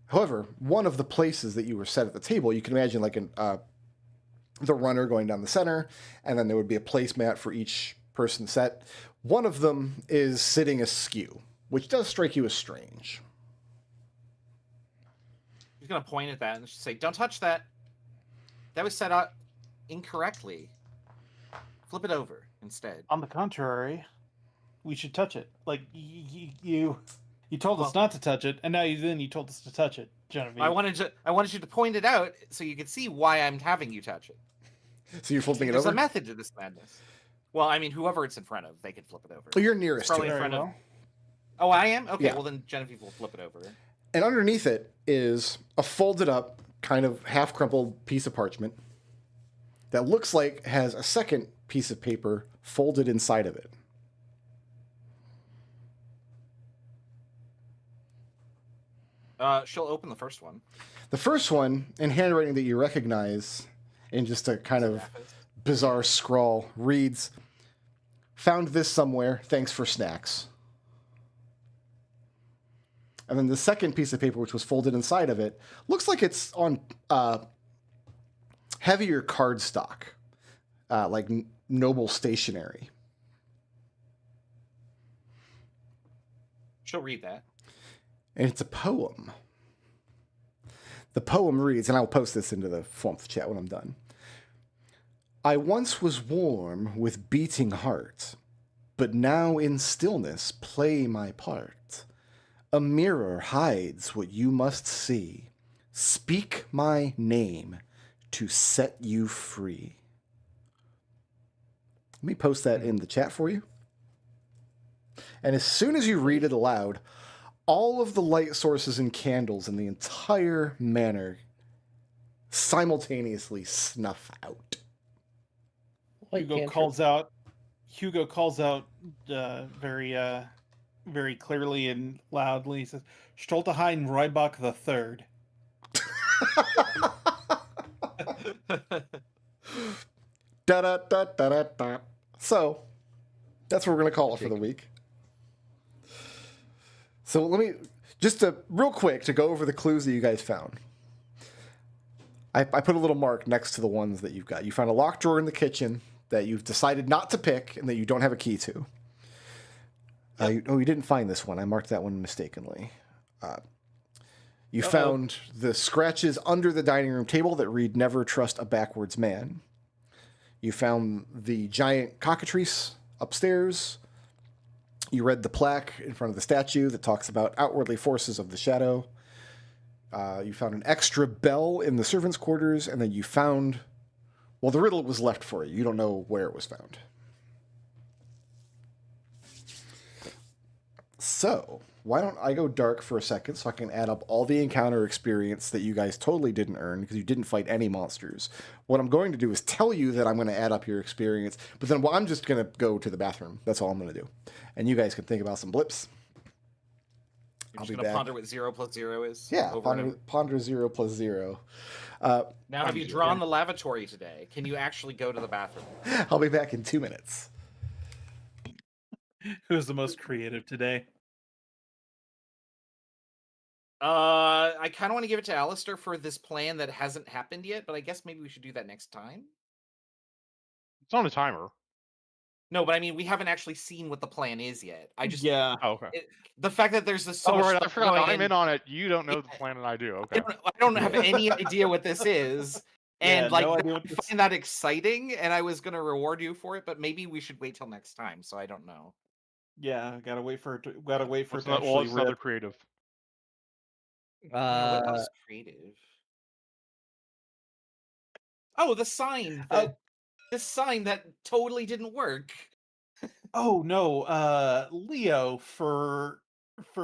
However, one of the places that you were set at the table, you can imagine like the runner going down the center, and then there would be a placemat for each person set. One of them is sitting askew, which does strike you as strange. He's gonna point at that and say, "Don't touch that. That was set up incorrectly. Flip it over instead." On the contrary, we should touch it. Like you told us not to touch it, and now you told us to touch it, Genevieve. I wanted you to point it out so you could see why I'm having you touch it. So you're flipping it There's over? a method to this madness. Well, I mean, whoever it's in front of, they can flip it over. Oh, you're nearest to Probably it. in Very front of. well. Oh, I am. Okay, Yeah. well then Genevieve will flip it over. And underneath it is a folded up, kind of half crumpled piece of parchment that looks like has a second piece of paper folded inside of it. She'll open the first one. The first one, in handwriting that you recognize, in just a kind of bizarre scrawl, reads, "Found this somewhere. Thanks for snacks." And then the second piece of paper, which was folded inside of it, looks like it's on heavier cardstock, like noble stationery. She'll read that. And it's a poem. The poem reads, and I'll post this into the Flumph chat when I'm done. "I once was warm with beating heart, but now in stillness play my part. A mirror hides what you must see. Speak my name to set you free." Let me post that in the chat for you. And as soon as you read it aloud, all of the light sources and candles in the entire manor simultaneously snuff out. Hugo calls out very clearly and loudly. He says, "Stolteheim Reibach the Third." Da da da da da da. So that's what we're gonna call it for the week. So let me just real quick to go over the clues that you guys found. I put a little mark next to the ones that you've got. You found a locked drawer in the kitchen that you've decided not to pick and that you don't have a key to. You didn't find this one. I marked that one mistakenly. You found the scratches under the dining room table that read "Never trust a backwards man." You found the giant cockatrice upstairs. You read the plaque in front of the statue that talks about outwardly forces of the shadow. You found an extra bell in the servants' quarters, and then you found... Well, the riddle was left for you. You don't know where it was found. So, why don't I go dark for a second so I can add up all the encounter experience that you guys totally didn't earn because you didn't fight any monsters. What I'm going to do is tell you that I'm going to add up your experience, but then I'm just going to go to the bathroom. That's all I'm going to do. And you guys can think about some blips. You're just going to ponder what 0 plus 0 is? Yeah, ponder 0 plus 0. Now, have you drawn the lavatory today? Can you actually go to the bathroom? I'll be back in 2 minutes. Who's the most creative today? I kind of want to give it to Alister for this plan that hasn't happened yet, but I guess maybe we should do that next time. It's on a timer. No, but I mean, we haven't actually seen what the plan is yet. I just Yeah. Oh, okay. The fact that there's this so Oh, much right. I stuff forgot going I'm in on it. You don't know the plan and I do. Okay. I don't have any idea what this is. And Yeah, no like idea I what this- find that exciting, and I was gonna reward you for it, but maybe we should wait till next time. So I don't know. Yeah, gotta wait for it to What's actually another rip. creative? What else creative? Oh, the sign. This sign that totally didn't work. Oh no, Leo for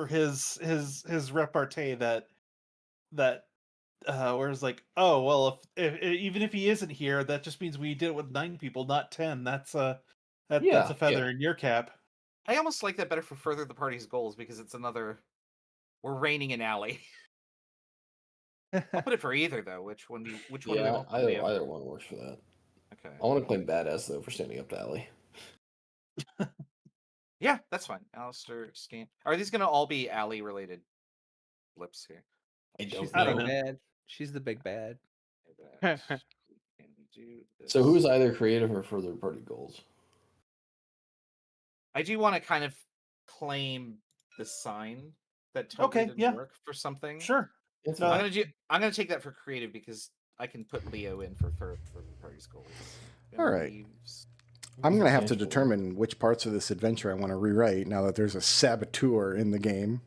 his repartee that where it's like, oh well, if even if he isn't here, that just means we did it with 9 people, not 10. That's a feather in your cap. I almost like that better for further the party's goals because it's another. We're raining an alley. I'll put it for either though. Which one do you? Which one? do you want, Leo? Either one works for that. Okay. I want to claim badass though for standing up to Allie. Yeah, that's fine. Alister, scan. Are these gonna all be alley related blips here? She's I the don't big know. bad. She's the big bad. So who's either creative or further party goals? I do want to kind of claim the sign that totally didn't work for something. Sure. It's I'm fine. gonna take that for creative because I can put Leo in for party's goals. All right. I'm going to have to determine which parts of this adventure I want to rewrite now that there's a saboteur in the game.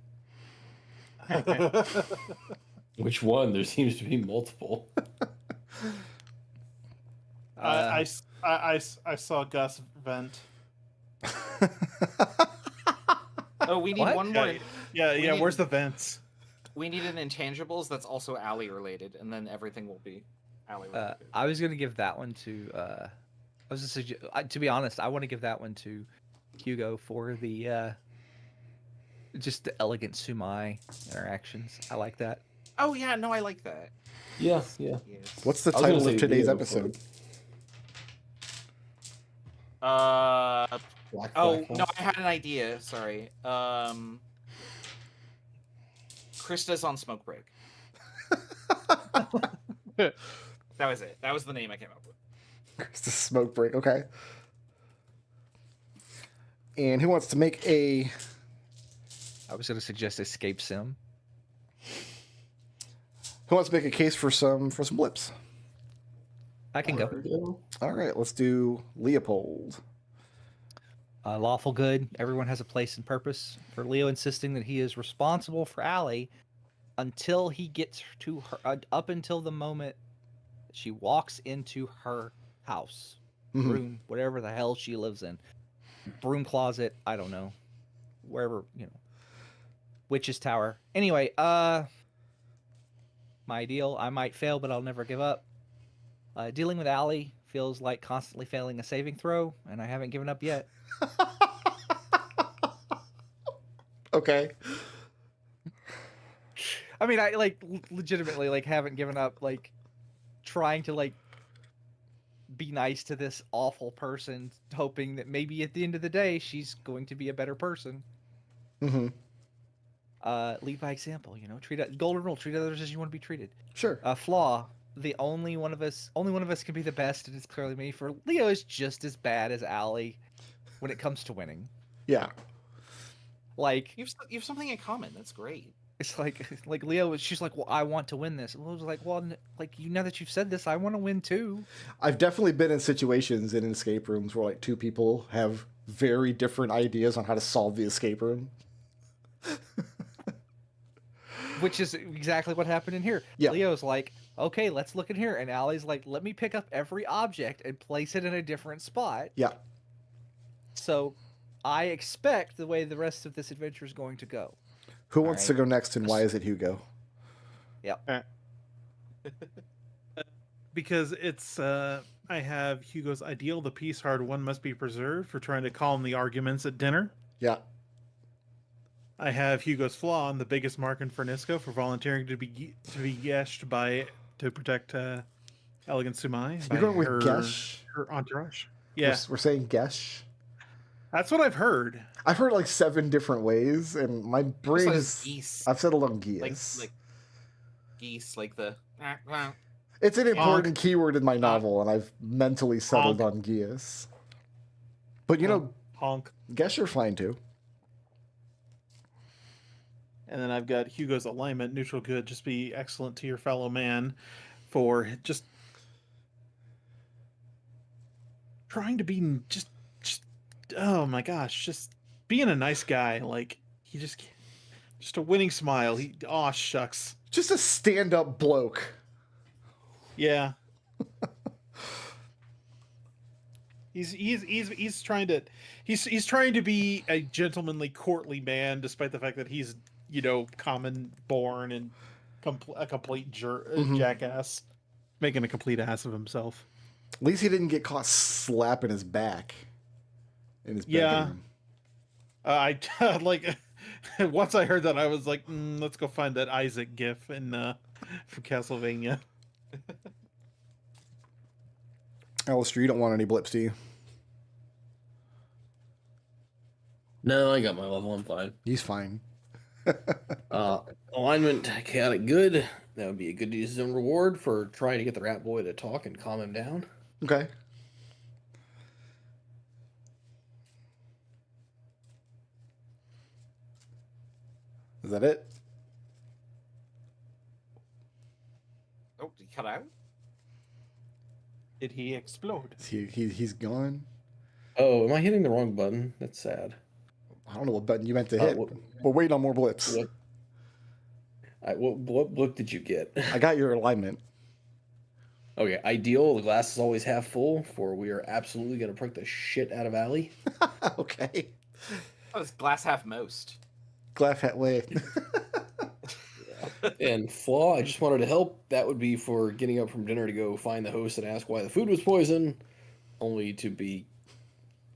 Which one? There seems to be multiple. I saw Gus vent. Oh, we need one more. Yeah. need- Where's the vents? We need an intangibles that's also alley related, and then everything will be alley related. I was gonna give that one to. To be honest, I want to give that one to Hugo for the just the elegant Sumai interactions. I like that. Oh yeah, no, I like that. Yeah. Yes. What's the I was gonna title say of today's Leo episode? Black Oh Flag no, I had an idea. Sorry. Christa's on smoke break. That was it. That was the name I came up with. It's a smoke break. Okay. And who wants to make a? I was gonna suggest Escape Sim. Who wants to make a case for some blips? I can go. All right, let's do Léopold. Lawful good. Everyone has a place and purpose. For Leo insisting that he is responsible for Allie until he gets to her, up until the moment she walks into her house, room, whatever the hell she lives in, broom closet. I don't know, wherever witch's tower. Anyway, my ideal. I might fail, but I'll never give up. Dealing with Allie feels like constantly failing a saving throw, and I haven't given up yet. Okay. I mean, I legitimately haven't given up trying to be nice to this awful person, hoping that maybe at the end of the day she's going to be a better person. Mm-hmm. Lead by example, golden rule, treat others as you want to be treated. Sure. Flaw, the only one of us can be the best, and it's clearly me. For Leo is just as bad as Allie when it comes to winning. Yeah. You have something in common. That's great. It's like Leo. She's like, well, I want to win this. And Leo's like, well, now that you've said this, I want to win too. I've definitely been in situations in escape rooms where two people have very different ideas on how to solve the escape room. Which is exactly what happened in here. Yeah. Leo's like, okay, let's look in here. And Allie's like, let me pick up every object and place it in a different spot. Yeah. So I expect the way the rest of this adventure is going to go. Who wants to go next, and why is it Hugo? Yep. Because it's I have Hugo's ideal, the peace hard one must be preserved, for trying to calm the arguments at dinner. Yeah. I have Hugo's flaw, and the biggest mark in Fernisco, for volunteering to be geshed to protect Elegant Sumai. You're going with Gesh? Her entourage. Yeah. We're saying Gesh? That's what I've heard. I've heard 7 different ways, and my brain is... Geese. I've settled on geese. Like geese, like the... It's an important keyword in my novel, and I've mentally settled on geese. But, honk. Gesh are fine, too. And then I've got Hugo's alignment, neutral good, just be excellent to your fellow man, for just trying to be oh my gosh, just being a nice guy. He just a winning smile. Aw shucks. Just a stand-up bloke. Yeah. He's trying to be a gentlemanly, courtly man, despite the fact that he's common born and a complete jackass, making a complete ass of himself. At least he didn't get caught slapping his back in his bedroom. I once I heard that, I was like, let's go find that Isaac gif from Castlevania. Alister, you don't want any blips, do you? No, I got my level. I'm fine. He's fine. Alignment, chaotic good. That would be a good use of reward for trying to get the rat boy to talk and calm him down. Okay. Is that it? Oh, did he cut out? Did he explode? He's gone. Oh, am I hitting the wrong button? That's sad. I don't know what button you meant to hit. We're waiting on more blips. What blip did you get? I got your alignment. Okay, ideal. The glass is always half full, for we are absolutely going to prick the shit out of Allie. Okay. Oh, it's glass half most. Glass hat way. And Flaw, I just wanted to help. That would be for getting up from dinner to go find the host and ask why the food was poison, only to be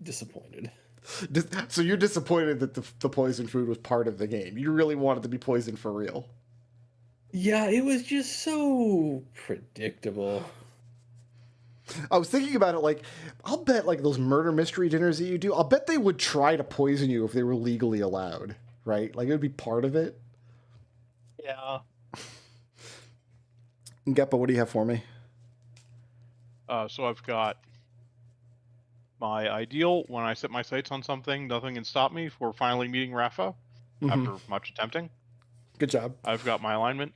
disappointed. So you're disappointed that the poison food was part of the game. You really wanted to be poisoned for real. Yeah, it was just so predictable. I was thinking about it, like, I'll bet, like, those murder mystery dinners that you do, I'll bet they would try to poison you if they were legally allowed, right? Like, it would be part of it. Yeah. Geppa, what do you have for me? So I've got my ideal. When I set my sights on something, nothing can stop me for finally meeting Rafa after much attempting. Good job. I've got my alignment.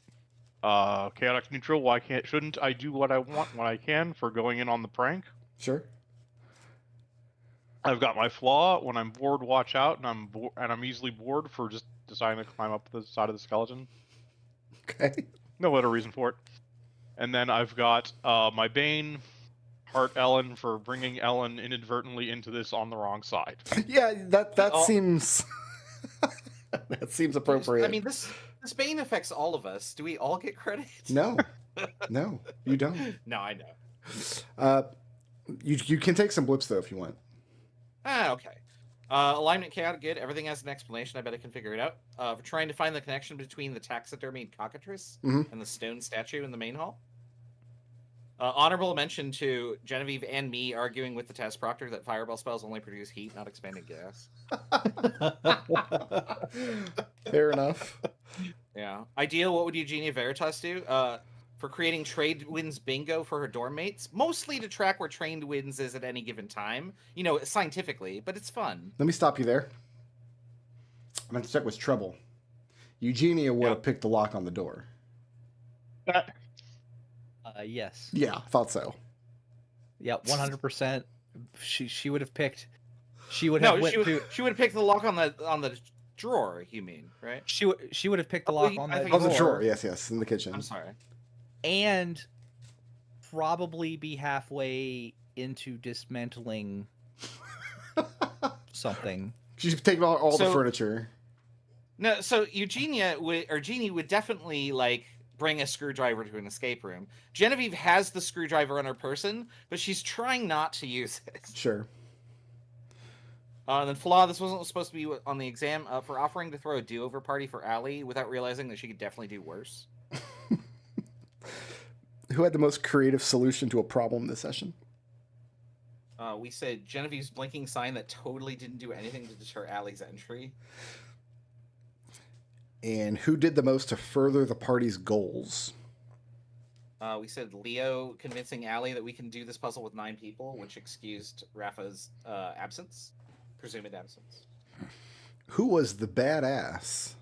Chaotic neutral. Why shouldn't I do what I want when I can for going in on the prank? Sure. I've got my flaw. When I'm bored, watch out, and I'm easily bored for just deciding to climb up the side of the skeleton. Okay. No other reason for it. And then I've got my Bane, Heart Ellen for bringing Ellen inadvertently into this on the wrong side. Yeah, that seems that seems appropriate. I mean, this Bane affects all of us. Do we all get credit? No, you don't. No, I know. You can take some blips though if you want. Okay. Alignment chaotic good. Everything has an explanation. I bet I can figure it out. For trying to find the connection between the taxidermied cockatrice and the stone statue in the main hall. Honorable mention to Genevieve and me arguing with the test proctor that fireball spells only produce heat, not expanded gas. Fair enough. Yeah. Ideal, what would Eugenia Veritas do? For creating trade wins bingo for her dorm mates, mostly to track where trained wins is at any given time. You know, scientifically, but it's fun. Let me stop you there. I'm going to check with Treble. Eugenia would have picked the lock on the door. Yes. Yeah, thought so. Yeah, 100%. She would have picked. She would have she would have picked the lock on the drawer. You mean, right? She would have picked the lock on the On the drawer. Yes, in the kitchen. I'm sorry. And probably be halfway into dismantling something. She's taking all the furniture. No, so Jeannie would definitely like bring a screwdriver to an escape room. Genevieve has the screwdriver on her person, but she's trying not to use it. Sure. And then Flaw, this wasn't supposed to be on the exam, for offering to throw a do-over party for Allie without realizing that she could definitely do worse. Who had the most creative solution to a problem this session? We said Genevieve's blinking sign that totally didn't do anything to deter Allie's entry. And who did the most to further the party's goals? We said Leo convincing Allie that we can do this puzzle with 9 people, which excused Rafa's presumed absence. Who was the badass?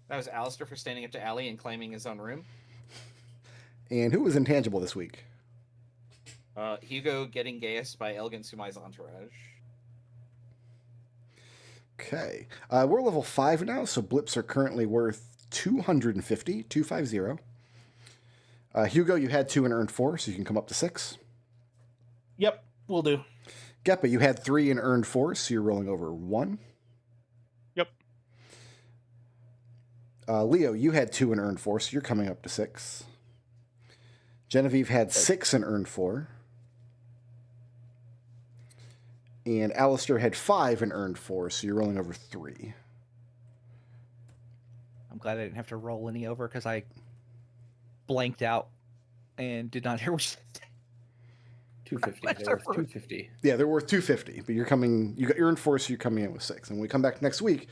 That was Alister for standing up to Allie and claiming his own room. And who was intangible this week? Hugo getting gayest by Elegant Sumai's entourage. Okay. We're level 5 now, so blips are currently worth 250. Hugo, you had 2 and earned 4, so you can come up to 6. Yep, will do. Geppa, you had 3 and earned 4, so you're rolling over 1. Yep. Leo, you had 2 and earned 4, so you're coming up to 6. Genevieve had 6 and earned 4. And Alister had 5 and earned 4, so you're rolling over 3. I'm glad I didn't have to roll any over because I blanked out and did not hear what you said. 250. They're worth 250. Yeah, they're worth 250, but you got earned 4, so you're coming in with 6. And when we come back next week,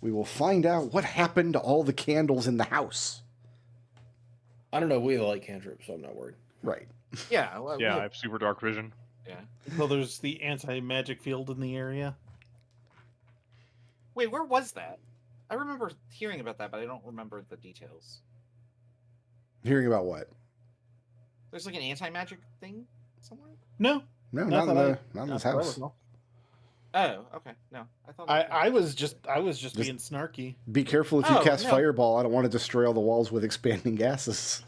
we will find out what happened to all the candles in the house. I don't know. We have a light cantrip, so I'm not worried. Right. Yeah. Well, Yeah, I have super dark vision. Yeah. Well, there's the anti-magic field in the area. Wait, where was that? I remember hearing about that, but I don't remember the details. Hearing about what? There's like an anti-magic thing somewhere? No, No, Not not that in this house. Oh, okay. No, I thought I was just being snarky. Be careful if you Oh, cast no. Fireball. I don't want to destroy all the walls with expanding gases.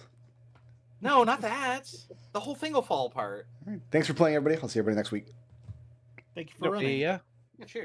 No, not that. The whole thing will fall apart. All right. Thanks for playing, everybody. I'll see everybody next week. Thank you for running. Yeah. Yeah, cheers.